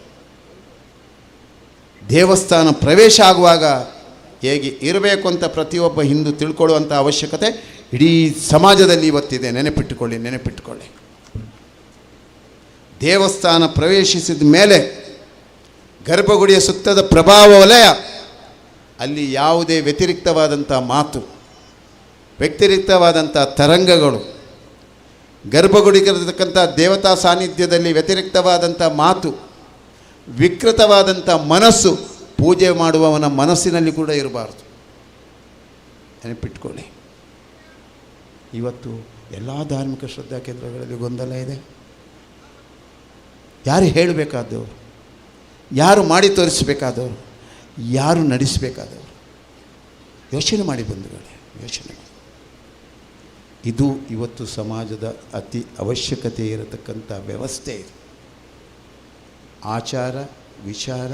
ದೇವಸ್ಥಾನ ಪ್ರವೇಶ ಆಗುವಾಗ ಹೇಗೆ ಇರಬೇಕು ಅಂತ ಪ್ರತಿಯೊಬ್ಬ ಹಿಂದೂ ತಿಳ್ಕೊಳ್ಳುವಂಥ ಅವಶ್ಯಕತೆ ಇಡೀ ಸಮಾಜದಲ್ಲಿ ಇವತ್ತಿದೆ. ನೆನಪಿಟ್ಟುಕೊಳ್ಳಿ. ದೇವಸ್ಥಾನ ಪ್ರವೇಶಿಸಿದ ಮೇಲೆ ಗರ್ಭಗುಡಿಯ ಸುತ್ತದ ಪ್ರಭಾವ ವಲಯ, ಅಲ್ಲಿ ಯಾವುದೇ ವ್ಯತಿರಿಕ್ತವಾದಂಥ ಮಾತು, ವ್ಯತಿರಿಕ್ತವಾದಂಥ ತರಂಗಗಳು, ಗರ್ಭಗುಡಿಗಿರತಕ್ಕಂಥ ದೇವತಾ ಸಾನ್ನಿಧ್ಯದಲ್ಲಿ ವ್ಯತಿರಿಕ್ತವಾದಂಥ ಮಾತು, ವಿಕೃತವಾದಂಥ ಮನಸ್ಸು ಪೂಜೆ ಮಾಡುವವನ ಮನಸ್ಸಿನಲ್ಲಿ ಕೂಡ ಇರಬಾರ್ದು. ನೆನಪಿಟ್ಕೊಳ್ಳಿ. ಇವತ್ತು ಎಲ್ಲ ಧಾರ್ಮಿಕ ಶ್ರದ್ಧಾ ಕೇಂದ್ರಗಳಲ್ಲಿ ಗೊಂದಲ ಇದೆ. ಯಾರು ಹೇಳಬೇಕಾದವರು? ಯಾರು ಮಾಡಿ ತೋರಿಸಬೇಕಾದವರು? ಯಾರು ನಡೆಸಬೇಕಾದವರು? ಯೋಚನೆ ಮಾಡಿ ಬಂಧುಗಳೇ, ಯೋಚನೆ ಮಾಡಿ. ಇದು ಇವತ್ತು ಸಮಾಜದ ಅತಿ ಅವಶ್ಯಕತೆ ಇರತಕ್ಕಂಥ ವ್ಯವಸ್ಥೆ ಇದು. ಆಚಾರ ವಿಚಾರ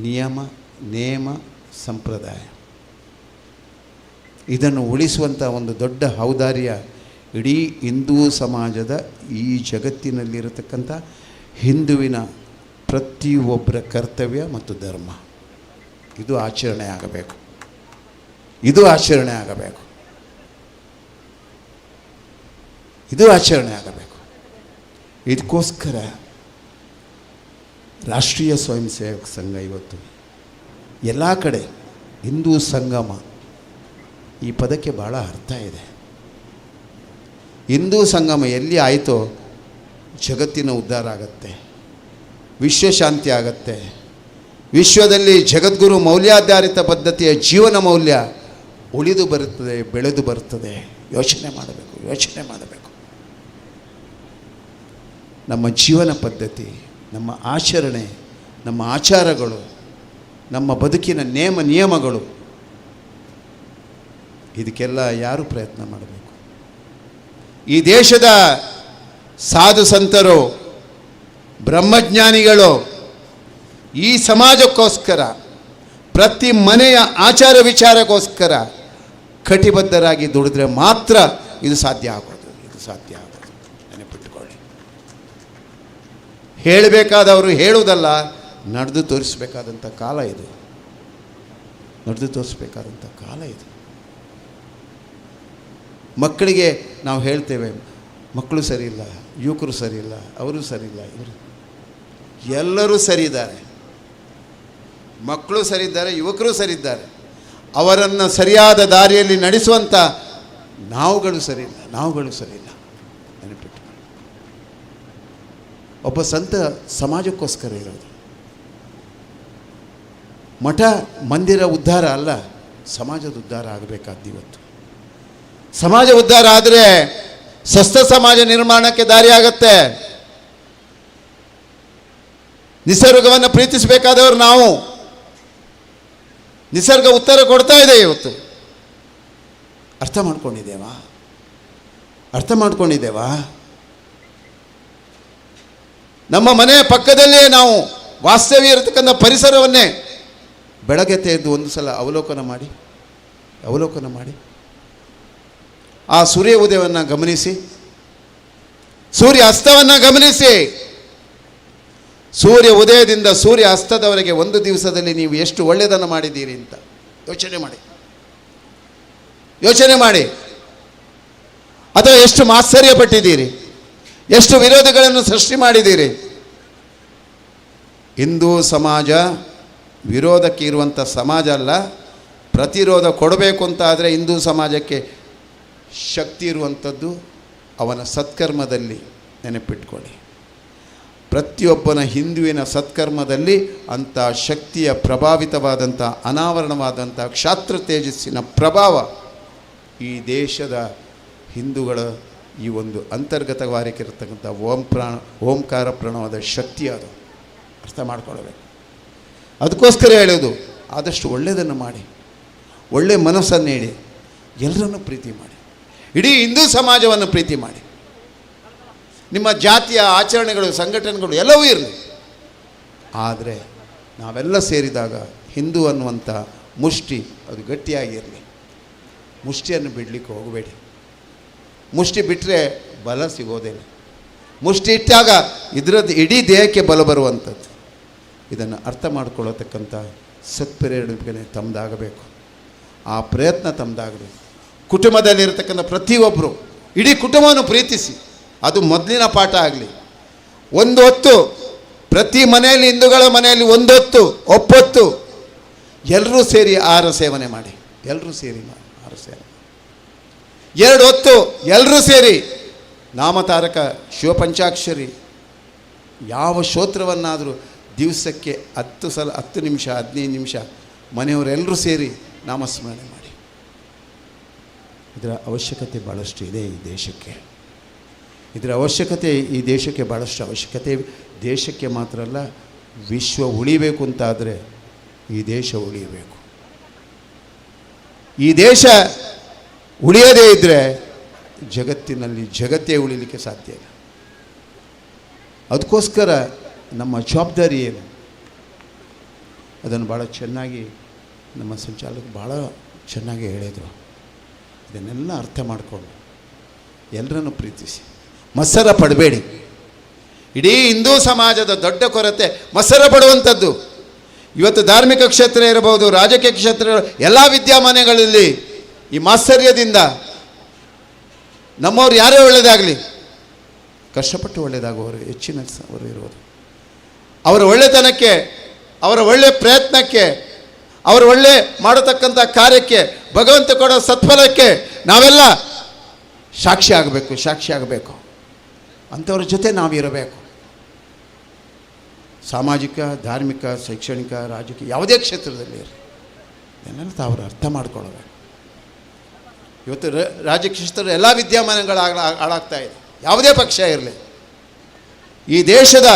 ನಿಯಮ ನೇಮ ಸಂಪ್ರದಾಯ ಇದನ್ನು ಉಳಿಸುವಂಥ ಒಂದು ದೊಡ್ಡ ಔದಾರ್ಯ ಇಡೀ ಹಿಂದೂ ಸಮಾಜದ ಈ ಜಗತ್ತಿನಲ್ಲಿರತಕ್ಕಂಥ ಹಿಂದುವಿನ ಪ್ರತಿಯೊಬ್ಬರ ಕರ್ತವ್ಯ ಮತ್ತು ಧರ್ಮ. ಇದು ಆಚರಣೆ ಆಗಬೇಕು. ಇದಕ್ಕೋಸ್ಕರ ರಾಷ್ಟ್ರೀಯ ಸ್ವಯಂ ಸೇವಕ ಸಂಘ ಇವತ್ತು ಎಲ್ಲ ಕಡೆ ಹಿಂದೂ ಸಂಗಮ ಈ ಪದಕ್ಕೆ ಭಾಳ ಅರ್ಥ ಇದೆ. ಹಿಂದೂ ಸಂಗಮ ಎಲ್ಲಿ ಆಯಿತೋ ಜಗತ್ತಿನ ಉದ್ಧಾರ ಆಗತ್ತೆ, ವಿಶ್ವಶಾಂತಿ ಆಗತ್ತೆ. ವಿಶ್ವದಲ್ಲಿ ಜಗದ್ಗುರು ಮೌಲ್ಯಾಧಾರಿತ ಪದ್ಧತಿಯ ಜೀವನ ಮೌಲ್ಯ ಉಳಿದು ಬರುತ್ತದೆ, ಬೆಳೆದು ಬರುತ್ತದೆ. ಯೋಚನೆ ಮಾಡಬೇಕು. ನಮ್ಮ ಜೀವನ ಪದ್ಧತಿ, ನಮ್ಮ ಆಚರಣೆ, ನಮ್ಮ ಆಚಾರಗಳು, ನಮ್ಮ ಬದುಕಿನ ನಿಯಮಗಳು, ಇದಕ್ಕೆಲ್ಲ ಯಾರು ಪ್ರಯತ್ನ ಮಾಡಬೇಕು? ಈ ದೇಶದ ಸಾಧು ಸಂತರು, ಬ್ರಹ್ಮಜ್ಞಾನಿಗಳು ಈ ಸಮಾಜಕ್ಕೋಸ್ಕರ, ಪ್ರತಿ ಮನೆಯ ಆಚಾರ ವಿಚಾರಕ್ಕೋಸ್ಕರ ಕಟಿಬದ್ಧರಾಗಿ ದುಡಿದ್ರೆ ಮಾತ್ರ ಇದು ಸಾಧ್ಯ ಆಗೋದು. ನೆನಪಿಟ್ಟುಕೊಳ್ಳಿ. ಹೇಳಬೇಕಾದವರು ಹೇಳುವುದಲ್ಲ, ನಡೆದು ತೋರಿಸಬೇಕಾದಂಥ ಕಾಲ ಇದು. ಮಕ್ಕಳಿಗೆ ನಾವು ಹೇಳ್ತೇವೆ, ಮಕ್ಕಳು ಸರಿ ಇಲ್ಲ, ಯುವಕರು ಸರಿ ಇಲ್ಲ, ಅವರು ಸರಿ ಇಲ್ಲ, ಇವರು ಎಲ್ಲರೂ ಸರಿ ಇದ್ದಾರೆ. ಮಕ್ಕಳು ಸರಿ ಇದ್ದಾರೆ, ಯುವಕರು ಸರಿ ಇದ್ದಾರೆ. ಅವರನ್ನು ಸರಿಯಾದ ದಾರಿಯಲ್ಲಿ ನಡೆಸುವಂಥ ನಾವುಗಳು ಸರಿ ಇಲ್ಲ. ನೆನಪಿಟ್ಟು, ಒಬ್ಬ ಸಂತ ಸಮಾಜಕ್ಕೋಸ್ಕರ ಇರೋದು. ಮಠ ಮಂದಿರ ಉದ್ಧಾರ ಅಲ್ಲ, ಸಮಾಜದ ಉದ್ಧಾರ ಆಗಬೇಕಾದ್ದು. ಇವತ್ತು ಸಮಾಜ ಉದ್ಧಾರ ಆದರೆ ಸ್ವಸ್ಥ ಸಮಾಜ ನಿರ್ಮಾಣಕ್ಕೆ ದಾರಿಯಾಗತ್ತೆ. ನಿಸರ್ಗವನ್ನು ಪ್ರೀತಿಸಬೇಕಾದವರು ನಾವು. ನಿಸರ್ಗ ಉತ್ತರ ಕೊಡ್ತಾ ಇದೆ ಇವತ್ತು. ಅರ್ಥ ಮಾಡ್ಕೊಂಡಿದ್ದೇವಾ? ನಮ್ಮ ಮನೆಯ ಪಕ್ಕದಲ್ಲಿಯೇ ನಾವು ವಾಸ್ತವ್ಯ ಇರತಕ್ಕಂಥ ಪರಿಸರವನ್ನೇ ಬೆಳಗ್ಗೆ ಎದ್ದು ಒಂದು ಸಲ ಅವಲೋಕನ ಮಾಡಿ ಆ ಸೂರ್ಯ ಉದಯವನ್ನು ಗಮನಿಸಿ, ಸೂರ್ಯ ಅಸ್ತವನ್ನು ಗಮನಿಸಿ. ಸೂರ್ಯ ಉದಯದಿಂದ ಸೂರ್ಯ ಅಸ್ತದವರೆಗೆ ಒಂದು ದಿವಸದಲ್ಲಿ ನೀವು ಎಷ್ಟು ಒಳ್ಳೆಯದನ್ನು ಮಾಡಿದ್ದೀರಿ ಅಂತ ಯೋಚನೆ ಮಾಡಿ. ಅಥವಾ ಎಷ್ಟು ಆಶ್ಚರ್ಯಪಟ್ಟಿದ್ದೀರಿ, ಎಷ್ಟು ವಿರೋಧಗಳನ್ನು ಸೃಷ್ಟಿ ಮಾಡಿದ್ದೀರಿ. ಹಿಂದೂ ಸಮಾಜ ವಿರೋಧಕ್ಕೆ ಇರುವಂಥ ಸಮಾಜ ಅಲ್ಲ. ಪ್ರತಿರೋಧ ಕೊಡಬೇಕು ಅಂತಾದರೆ ಹಿಂದೂ ಸಮಾಜಕ್ಕೆ ಶಕ್ತಿ ಇರುವಂಥದ್ದು ಅವನ ಸತ್ಕರ್ಮದಲ್ಲಿ. ನೆನಪಿಟ್ಕೊಳ್ಳಿ, ಪ್ರತಿಯೊಬ್ಬನ ಹಿಂದುವಿನ ಸತ್ಕರ್ಮದಲ್ಲಿ ಅಂಥ ಶಕ್ತಿಯ ಪ್ರಭಾವಿತವಾದಂಥ ಅನಾವರಣವಾದಂಥ ಕ್ಷಾತ್ರ ತೇಜಸ್ಸಿನ ಪ್ರಭಾವ ಈ ದೇಶದ ಹಿಂದೂಗಳ ಈ ಒಂದು ಅಂತರ್ಗತವಾಗಿರತಕ್ಕಂಥ ಓಂಕಾರ ಪ್ರಣವದ ಶಕ್ತಿ ಅದು. ಅರ್ಥ ಮಾಡ್ಕೊಳ್ಬೇಕು. ಅದಕ್ಕೋಸ್ಕರ ಹೇಳೋದು, ಆದಷ್ಟು ಒಳ್ಳೆಯದನ್ನು ಮಾಡಿ, ಒಳ್ಳೆಯ ಮನಸ್ಸನ್ನು ನೀಡಿ, ಎಲ್ಲರನ್ನು ಪ್ರೀತಿ ಮಾಡಿ, ಇಡೀ ಹಿಂದೂ ಸಮಾಜವನ್ನು ಪ್ರೀತಿ ಮಾಡಿ. ನಿಮ್ಮ ಜಾತಿಯ ಆಚರಣೆಗಳು, ಸಂಘಟನೆಗಳು ಎಲ್ಲವೂ ಇರಲಿ, ಆದರೆ ನಾವೆಲ್ಲ ಸೇರಿದಾಗ ಹಿಂದೂ ಅನ್ನುವಂಥ ಮುಷ್ಟಿ ಅದು ಗಟ್ಟಿಯಾಗಿರಲಿ. ಮುಷ್ಟಿಯನ್ನು ಬಿಡಲಿಕ್ಕೆ ಹೋಗಬೇಡಿ. ಮುಷ್ಟಿ ಬಿಟ್ಟರೆ ಬಲ ಸಿಗೋದಿಲ್ಲ. ಮುಷ್ಟಿ ಇಟ್ಟಾಗ ಇದರದ್ದು ಇಡೀ ದೇಹಕ್ಕೆ ಬಲ ಬರುವಂಥದ್ದು. ಇದನ್ನು ಅರ್ಥ ಮಾಡಿಕೊಳ್ಳತಕ್ಕಂಥ ಸತ್ಪ್ರೇರಣೆ ತಮ್ಮದಾಗಬೇಕು. ಆ ಪ್ರಯತ್ನ ತಮ್ಮದಾಗಬೇಕು. ಕುಟುಂಬದಲ್ಲಿರ್ತಕ್ಕಂಥ ಪ್ರತಿಯೊಬ್ಬರು ಇಡೀ ಕುಟುಂಬವನ್ನು ಪ್ರೀತಿಸಿ. ಅದು ಮೊದಲಿನ ಪಾಠ ಆಗಲಿ. ಒಂದು ಹೊತ್ತು ಪ್ರತಿ ಮನೆಯಲ್ಲಿ, ಹಿಂದೂಗಳ ಮನೆಯಲ್ಲಿ ಒಂದು ಹೊತ್ತು ಒಪ್ಪೊತ್ತು ಎಲ್ಲರೂ ಸೇರಿ ಆಹಾರ ಸೇವನೆ ಮಾಡಿ. ಎಲ್ಲರೂ ಸೇರಿ ಆಹಾರ ಸೇವನೆ. 2 ಹೊತ್ತು ಎಲ್ಲರೂ ಸೇರಿ ನಾಮತಾರಕ ಶಿವಪಂಚಾಕ್ಷರಿ ಯಾವ ಸ್ತೋತ್ರವನ್ನಾದರೂ ದಿವಸಕ್ಕೆ 10 ಸಲ, 10 ನಿಮಿಷ, 15 ನಿಮಿಷ ಮನೆಯವರೆಲ್ಲರೂ ಸೇರಿ ನಾಮಸ್ಮರಣೆ ಮಾಡಿ. ಇದರ ಅವಶ್ಯಕತೆ ಭಾಳಷ್ಟು ಇದೆ ಈ ದೇಶಕ್ಕೆ. ಇದರ ಅವಶ್ಯಕತೆ ಈ ದೇಶಕ್ಕೆ ಭಾಳಷ್ಟು ಅವಶ್ಯಕತೆ. ದೇಶಕ್ಕೆ ಮಾತ್ರ ಅಲ್ಲ, ವಿಶ್ವ ಉಳಿಬೇಕು ಅಂತಾದರೆ ಈ ದೇಶ ಉಳಿಯಬೇಕು. ಈ ದೇಶ ಉಳಿಯದೇ ಇದ್ದರೆ ಜಗತ್ತಿನಲ್ಲಿ ಜಗತ್ತೇ ಉಳಿಲಿಕ್ಕೆ ಸಾಧ್ಯ ಇಲ್ಲ. ಅದಕ್ಕೋಸ್ಕರ ನಮ್ಮ ಜವಾಬ್ದಾರಿ ಏನು ಅದನ್ನು ಭಾಳ ಚೆನ್ನಾಗಿ ನಮ್ಮ ಸಂಚಾಲಕರು ಭಾಳ ಚೆನ್ನಾಗಿ ಹೇಳಿದರು. ಇದನ್ನೆಲ್ಲ ಅರ್ಥ ಮಾಡಿಕೊಂಡು ಎಲ್ಲರನ್ನು ಪ್ರೀತಿಸಿ, ಮತ್ಸರ ಪಡಬೇಡಿ. ಇಡೀ ಹಿಂದೂ ಸಮಾಜದ ದೊಡ್ಡ ಕೊರತೆ ಮತ್ಸರ ಪಡುವಂಥದ್ದು. ಇವತ್ತು ಧಾರ್ಮಿಕ ಕ್ಷೇತ್ರ ಇರಬಹುದು, ರಾಜಕೀಯ ಕ್ಷೇತ್ರ, ಎಲ್ಲ ವಿದ್ಯಮಾನಗಳಲ್ಲಿ ಈ ಮಾತ್ಸರ್ಯದಿಂದ ನಮ್ಮವ್ರು ಯಾರೇ ಒಳ್ಳೆಯದಾಗಲಿ ಕಷ್ಟಪಟ್ಟು ಒಳ್ಳೆಯದಾಗುವವರು ಹೆಚ್ಚಿನವರು ಇರೋದು. ಅವರ ಒಳ್ಳೆತನಕ್ಕೆ, ಅವರ ಒಳ್ಳೆಯ ಪ್ರಯತ್ನಕ್ಕೆ, ಅವರು ಒಳ್ಳೆ ಮಾಡತಕ್ಕಂಥ ಕಾರ್ಯಕ್ಕೆ, ಭಗವಂತ ಕೊಡೋ ಸತ್ಫಲಕ್ಕೆ ನಾವೆಲ್ಲ ಸಾಕ್ಷಿ ಆಗಬೇಕು. ಅಂಥವ್ರ ಜೊತೆ ನಾವಿರಬೇಕು. ಸಾಮಾಜಿಕ, ಧಾರ್ಮಿಕ, ಶೈಕ್ಷಣಿಕ, ರಾಜಕೀಯ ಯಾವುದೇ ಕ್ಷೇತ್ರದಲ್ಲಿ ಇರಲಿ, ಇದನ್ನೆಲ್ಲ ತಾವರು ಅರ್ಥ ಮಾಡ್ಕೊಳ್ಬೇಕು. ಇವತ್ತು ರಾಜಕೀಯ ಕ್ಷೇತ್ರದ ಎಲ್ಲ ವಿದ್ಯಮಾನಗಳು ಹಾಳಾಗ್ತಾ ಇದೆ. ಯಾವುದೇ ಪಕ್ಷ ಇರಲಿ, ಈ ದೇಶದ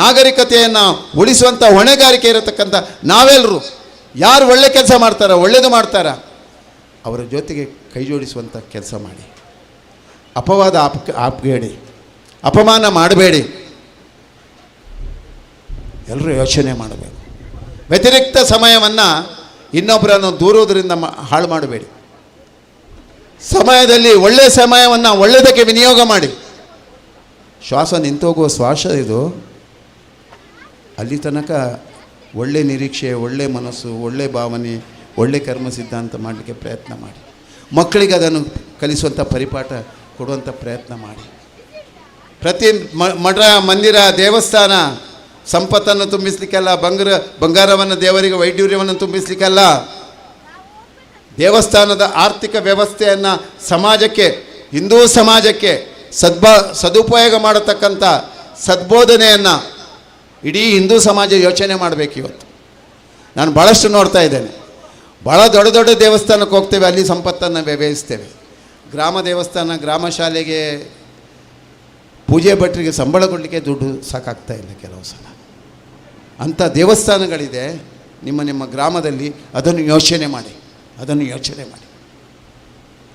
ನಾಗರಿಕತೆಯನ್ನು ಉಳಿಸುವಂಥ ಹೊಣೆಗಾರಿಕೆ ಇರತಕ್ಕಂಥ ನಾವೆಲ್ಲರೂ ಯಾರು ಒಳ್ಳೆ ಕೆಲಸ ಮಾಡ್ತಾರೋ, ಒಳ್ಳೆಯದು ಮಾಡ್ತಾರ, ಅವರ ಜೊತೆಗೆ ಕೈ ಜೋಡಿಸುವಂಥ ಕೆಲಸ ಮಾಡಿ. ಅಪವಾದ ಆಪ್ಬೇಡಿ, ಅಪಮಾನ ಮಾಡಬೇಡಿ. ಎಲ್ಲರೂ ಯೋಚನೆ ಮಾಡಬೇಕು. ವ್ಯತಿರಿಕ್ತ ಸಮಯವನ್ನು ಇನ್ನೊಬ್ಬರನ್ನು ದೂರುವುದರಿಂದ ಹಾಳು ಮಾಡಬೇಡಿ. ಸಮಯದಲ್ಲಿ ಒಳ್ಳೆಯ ಸಮಯವನ್ನು ಒಳ್ಳೆಯದಕ್ಕೆ ವಿನಿಯೋಗ ಮಾಡಿ. ಶ್ವಾಸ ನಿಂತೋಗುವ ಶ್ವಾಸ ಇದು. ಅಲ್ಲಿ ತನಕ ಒಳ್ಳೆ ನಿರೀಕ್ಷೆ, ಒಳ್ಳೆ ಮನಸ್ಸು, ಒಳ್ಳೆ ಭಾವನೆ, ಒಳ್ಳೆ ಕರ್ಮ ಸಿದ್ಧಾಂತ ಮಾಡಲಿಕ್ಕೆ ಪ್ರಯತ್ನ ಮಾಡಿ. ಮಕ್ಕಳಿಗೆ ಅದನ್ನು ಕಲಿಸುವಂಥ ಪರಿಪಾಠ ಕೊಡುವಂಥ ಪ್ರಯತ್ನ ಮಾಡಿ. ಪ್ರತಿ ಮಠ, ಮಂದಿರ, ದೇವಸ್ಥಾನ ಸಂಪತ್ತನ್ನು ತುಂಬಿಸಲಿಕ್ಕಲ್ಲ, ಬಂಗಾರವನ್ನು ದೇವರಿಗೆ ವೈಢೂರ್ಯವನ್ನು ತುಂಬಿಸಲಿಕ್ಕಲ್ಲ. ದೇವಸ್ಥಾನದ ಆರ್ಥಿಕ ವ್ಯವಸ್ಥೆಯನ್ನು ಸಮಾಜಕ್ಕೆ, ಹಿಂದೂ ಸಮಾಜಕ್ಕೆ ಸದುಪಯೋಗ ಮಾಡತಕ್ಕಂಥ ಸದ್ಬೋಧನೆಯನ್ನು ಇಡೀ ಹಿಂದೂ ಸಮಾಜ ಯೋಚನೆ ಮಾಡಬೇಕು. ಇವತ್ತು ನಾನು ಭಾಳಷ್ಟು ನೋಡ್ತಾ ಇದ್ದೇನೆ. ಭಾಳ ದೊಡ್ಡ ದೊಡ್ಡ ದೇವಸ್ಥಾನಕ್ಕೆ ಹೋಗ್ತೇವೆ, ಅಲ್ಲಿ ಸಂಪತ್ತನ್ನು ವ್ಯಯಿಸ್ತೇವೆ. ಗ್ರಾಮ ದೇವಸ್ಥಾನ, ಗ್ರಾಮ ಶಾಲೆಗೆ, ಪೂಜೆ ಭಟ್ರಿಗೆ ಸಂಬಳ ಕೊಡಲಿಕ್ಕೆ ದುಡ್ಡು ಸಾಕಾಗ್ತಾ ಇಲ್ಲ ಕೆಲವು ಸಲ. ಅಂಥ ದೇವಸ್ಥಾನಗಳಿದೆ ನಿಮ್ಮ ಗ್ರಾಮದಲ್ಲಿ. ಅದನ್ನು ಯೋಚನೆ ಮಾಡಿ.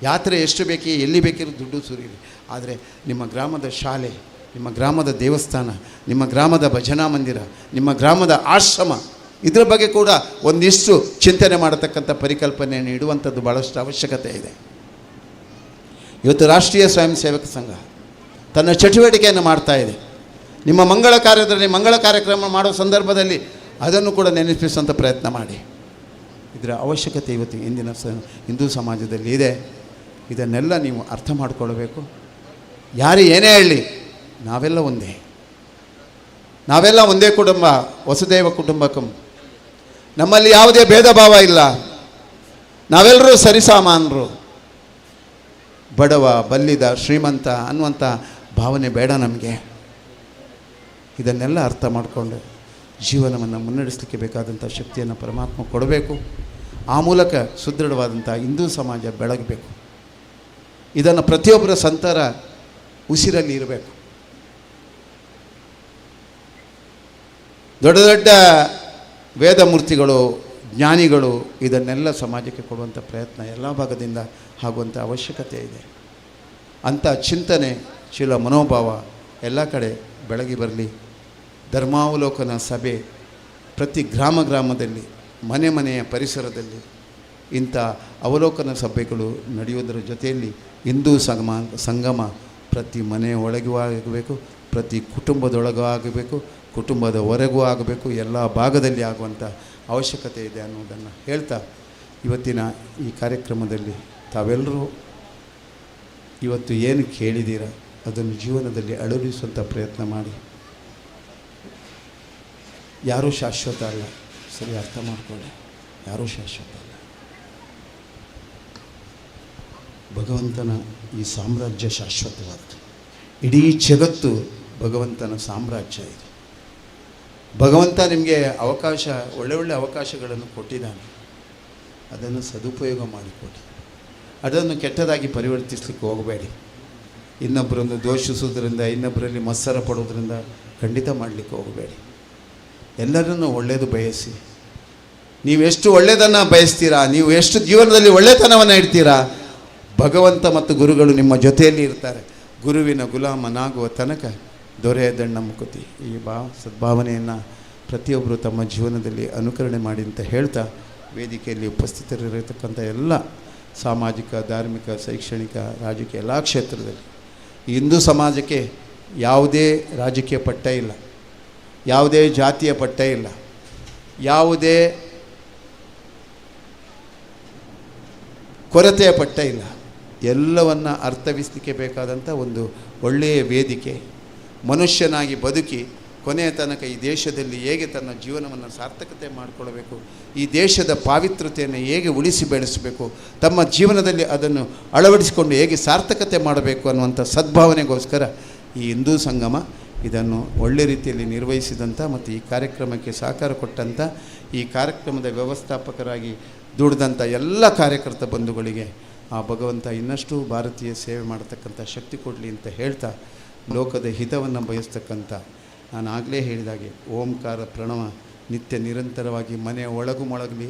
ಯಾತ್ರೆ ಎಷ್ಟು ಬೇಕಿ ಎಲ್ಲಿ ಬೇಕಿರೋ ದುಡ್ಡು ಸುರಿಯಿರಿ. ಆದರೆ ನಿಮ್ಮ ಗ್ರಾಮದ ಶಾಲೆ, ನಿಮ್ಮ ಗ್ರಾಮದ ದೇವಸ್ಥಾನ, ನಿಮ್ಮ ಗ್ರಾಮದ ಭಜನಾ ಮಂದಿರ, ನಿಮ್ಮ ಗ್ರಾಮದ ಆಶ್ರಮ, ಇದರ ಬಗ್ಗೆ ಕೂಡ ಒಂದಿಷ್ಟು ಚಿಂತನೆ ಮಾಡತಕ್ಕಂಥ ಪರಿಕಲ್ಪನೆಯನ್ನು ಇಡುವಂಥದ್ದು ಭಾಳಷ್ಟು ಅವಶ್ಯಕತೆ ಇದೆ. ಇವತ್ತು ರಾಷ್ಟ್ರೀಯ ಸ್ವಯಂ ಸೇವಕ ಸಂಘ ತನ್ನ ಚಟುವಟಿಕೆಯನ್ನು ಮಾಡ್ತಾ ಇದೆ. ನಿಮ್ಮ ಮಂಗಳ ಕಾರ್ಯದಲ್ಲಿ ಮಂಗಳ ಕಾರ್ಯಕ್ರಮ ಮಾಡೋ ಸಂದರ್ಭದಲ್ಲಿ ಅದನ್ನು ಕೂಡ ನೆನಪಿಸುವಂಥ ಪ್ರಯತ್ನ ಮಾಡಿ. ಇದರ ಅವಶ್ಯಕತೆ ಇವತ್ತು ಇಂದಿನ ಹಿಂದೂ ಸಮಾಜದಲ್ಲಿ ಇದೆ. ಇದನ್ನೆಲ್ಲ ನೀವು ಅರ್ಥ ಮಾಡಿಕೊಳ್ಬೇಕು. ಯಾರು ಏನೇ ಹೇಳಲಿ, ನಾವೆಲ್ಲ ಒಂದೇ ಕುಟುಂಬ, ವಸುದೈವ ಕುಟುಂಬಕಂ. ನಮ್ಮಲ್ಲಿ ಯಾವುದೇ ಭೇದ ಭಾವ ಇಲ್ಲ. ನಾವೆಲ್ಲರೂ ಸರಿಸಾಮಾನರು. ಬಡವ, ಬಲ್ಲಿದ, ಶ್ರೀಮಂತ ಅನ್ನುವಂಥ ಭಾವನೆ ಬೇಡ ನಮಗೆ. ಇದನ್ನೆಲ್ಲ ಅರ್ಥ ಮಾಡಿಕೊಂಡು ಜೀವನವನ್ನು ಮುನ್ನಡೆಸಲಿಕ್ಕೆ ಬೇಕಾದಂಥ ಶಕ್ತಿಯನ್ನು ಪರಮಾತ್ಮ ಕೊಡಬೇಕು. ಆ ಮೂಲಕ ಸುದೃಢವಾದಂಥ ಹಿಂದೂ ಸಮಾಜ ಬೆಳಗಬೇಕು. ಇದನ್ನು ಪ್ರತಿಯೊಬ್ಬರ ಸಂತರ ಉಸಿರಲ್ಲಿ ಇರಬೇಕು. ದೊಡ್ಡ ದೊಡ್ಡ ವೇದಮೂರ್ತಿಗಳು, ಜ್ಞಾನಿಗಳು ಇದನ್ನೆಲ್ಲ ಸಮಾಜಕ್ಕೆ ಕೊಡುವಂಥ ಪ್ರಯತ್ನ ಎಲ್ಲ ಭಾಗದಿಂದ ಆಗುವಂಥ ಅವಶ್ಯಕತೆ ಇದೆ. ಅಂಥ ಚಿಂತನೆ, ಶೀಲ ಮನೋಭಾವ ಎಲ್ಲ ಕಡೆ ಬೆಳಗಿ ಬರಲಿ. ಧರ್ಮಾವಲೋಕನ ಸಭೆ ಪ್ರತಿ ಗ್ರಾಮದಲ್ಲಿ, ಮನೆಯ ಪರಿಸರದಲ್ಲಿ ಇಂಥ ಅವಲೋಕನ ಸಭೆಗಳು ನಡೆಯುವುದರ ಜೊತೆಯಲ್ಲಿ ಹಿಂದೂ ಸಂಗಮ ಪ್ರತಿ ಮನೆಯ ಒಳಗೂ ಆಗಬೇಕು, ಪ್ರತಿ ಕುಟುಂಬದೊಳಗೂ ಆಗಬೇಕು, ಕುಟುಂಬದ ಹೊರಗೂ ಆಗಬೇಕು, ಎಲ್ಲ ಭಾಗದಲ್ಲಿ ಆಗುವಂಥ ಅವಶ್ಯಕತೆ ಇದೆ ಅನ್ನೋದನ್ನು ಹೇಳ್ತಾ, ಇವತ್ತಿನ ಈ ಕಾರ್ಯಕ್ರಮದಲ್ಲಿ ತಾವೆಲ್ಲರೂ ಇವತ್ತು ಏನು ಕೇಳಿದ್ದೀರ ಅದನ್ನು ಜೀವನದಲ್ಲಿ ಅಳವಡಿಸುವಂಥ ಪ್ರಯತ್ನ ಮಾಡಿ. ಯಾರೂ ಶಾಶ್ವತ ಅಲ್ಲ, ಸರಿ ಅರ್ಥ ಮಾಡಿಕೊಳ್ಳಿ. ಯಾರೂ ಶಾಶ್ವತ ಅಲ್ಲ. ಭಗವಂತನ ಈ ಸಾಮ್ರಾಜ್ಯ ಶಾಶ್ವತವಾದ್ದು. ಇಡೀ ಜಗತ್ತು ಭಗವಂತನ ಸಾಮ್ರಾಜ್ಯ ಇದೆ. ಭಗವಂತ ನಿಮಗೆ ಒಳ್ಳೆ ಅವಕಾಶಗಳನ್ನು ಕೊಟ್ಟಿದ್ದಾನೆ. ಅದನ್ನು ಸದುಪಯೋಗ ಮಾಡಿಕೊಡಿ. ಅದನ್ನು ಕೆಟ್ಟದಾಗಿ ಪರಿವರ್ತಿಸಲಿಕ್ಕೆ ಹೋಗಬೇಡಿ. ಇನ್ನೊಬ್ಬರನ್ನು ದೋಷಿಸೋದ್ರಿಂದ, ಇನ್ನೊಬ್ಬರಲ್ಲಿ ಮತ್ಸರ ಪಡೋದ್ರಿಂದ ಖಂಡಿತ ಮಾಡಲಿಕ್ಕೆ ಹೋಗಬೇಡಿ. ಎಲ್ಲರನ್ನೂ ಒಳ್ಳೆಯದು ಬಯಸಿ. ನೀವೆಷ್ಟು ಒಳ್ಳೆಯದನ್ನು ಬಯಸ್ತೀರಾ, ನೀವು ಎಷ್ಟು ಜೀವನದಲ್ಲಿ ಒಳ್ಳೆತನವನ್ನು ಇಡ್ತೀರಾ, ಭಗವಂತ ಮತ್ತು ಗುರುಗಳು ನಿಮ್ಮ ಜೊತೆಯಲ್ಲಿ ಇರ್ತಾರೆ. ಗುರುವಿನ ಗುಲಾಮನಾಗುವ ತನಕ ದೊರೆಯ ದಂಡ ಮುಕುತಿ. ಈ ಸದ್ಭಾವನೆಯನ್ನು ಪ್ರತಿಯೊಬ್ಬರು ತಮ್ಮ ಜೀವನದಲ್ಲಿ ಅನುಕರಣೆ ಮಾಡಿ ಅಂತ ಹೇಳ್ತಾ, ವೇದಿಕೆಯಲ್ಲಿ ಉಪಸ್ಥಿತರಿರತಕ್ಕಂಥ ಎಲ್ಲ ಸಾಮಾಜಿಕ, ಧಾರ್ಮಿಕ, ಶೈಕ್ಷಣಿಕ, ರಾಜಕೀಯ ಎಲ್ಲ ಕ್ಷೇತ್ರದಲ್ಲಿ ಈ ಹಿಂದೂ ಸಮಾಜಕ್ಕೆ ಯಾವುದೇ ರಾಜಕೀಯ ಪಟ್ಟ ಇಲ್ಲ, ಯಾವುದೇ ಜಾತಿಯ ಪಟ್ಟ ಇಲ್ಲ, ಯಾವುದೇ ಕೊರತೆಯ ಪಟ್ಟ ಇಲ್ಲ. ಎಲ್ಲವನ್ನು ಅರ್ಥವಿಸಲಿಕ್ಕೆ ಬೇಕಾದಂಥ ಒಂದು ಒಳ್ಳೆಯ ವೇದಿಕೆ. ಮನುಷ್ಯನಾಗಿ ಬದುಕಿ ಕೊನೆಯ ತನಕ ಈ ದೇಶದಲ್ಲಿ ಹೇಗೆ ತನ್ನ ಜೀವನವನ್ನು ಸಾರ್ಥಕತೆ ಮಾಡಿಕೊಳ್ಳಬೇಕು, ಈ ದೇಶದ ಪಾವಿತ್ರತೆಯನ್ನು ಹೇಗೆ ಉಳಿಸಿ ಬೆಳೆಸಬೇಕು, ತಮ್ಮ ಜೀವನದಲ್ಲಿ ಅದನ್ನು ಅಳವಡಿಸಿಕೊಂಡು ಹೇಗೆ ಸಾರ್ಥಕತೆ ಮಾಡಬೇಕು ಅನ್ನುವಂಥ ಸದ್ಭಾವನೆಗೋಸ್ಕರ ಈ ಹಿಂದೂ ಸಂಗಮ ಇದನ್ನು ಒಳ್ಳೆ ರೀತಿಯಲ್ಲಿ ನಿರ್ವಹಿಸಿದಂಥ ಮತ್ತು ಈ ಕಾರ್ಯಕ್ರಮಕ್ಕೆ ಸಹಕಾರ ಕೊಟ್ಟಂಥ, ಈ ಕಾರ್ಯಕ್ರಮದ ವ್ಯವಸ್ಥಾಪಕರಾಗಿ ದುಡಿದಂಥ ಎಲ್ಲ ಕಾರ್ಯಕರ್ತ ಬಂಧುಗಳಿಗೆ ಆ ಭಗವಂತ ಇನ್ನಷ್ಟು ಭಾರತೀಯ ಸೇವೆ ಮಾಡತಕ್ಕಂಥ ಶಕ್ತಿ ಕೊಡಲಿ ಅಂತ ಹೇಳ್ತಾ, ಲೋಕದ ಹಿತವನ್ನು ಬಯಸ್ತಕ್ಕಂಥ, ನಾನು ಆಗಲೇ ಹೇಳಿದಾಗೆ ಓಂಕಾರ ಪ್ರಣವ ನಿತ್ಯ ನಿರಂತರವಾಗಿ ಮನೆಯ ಒಳಗೂ ಮೊಳಗಲಿ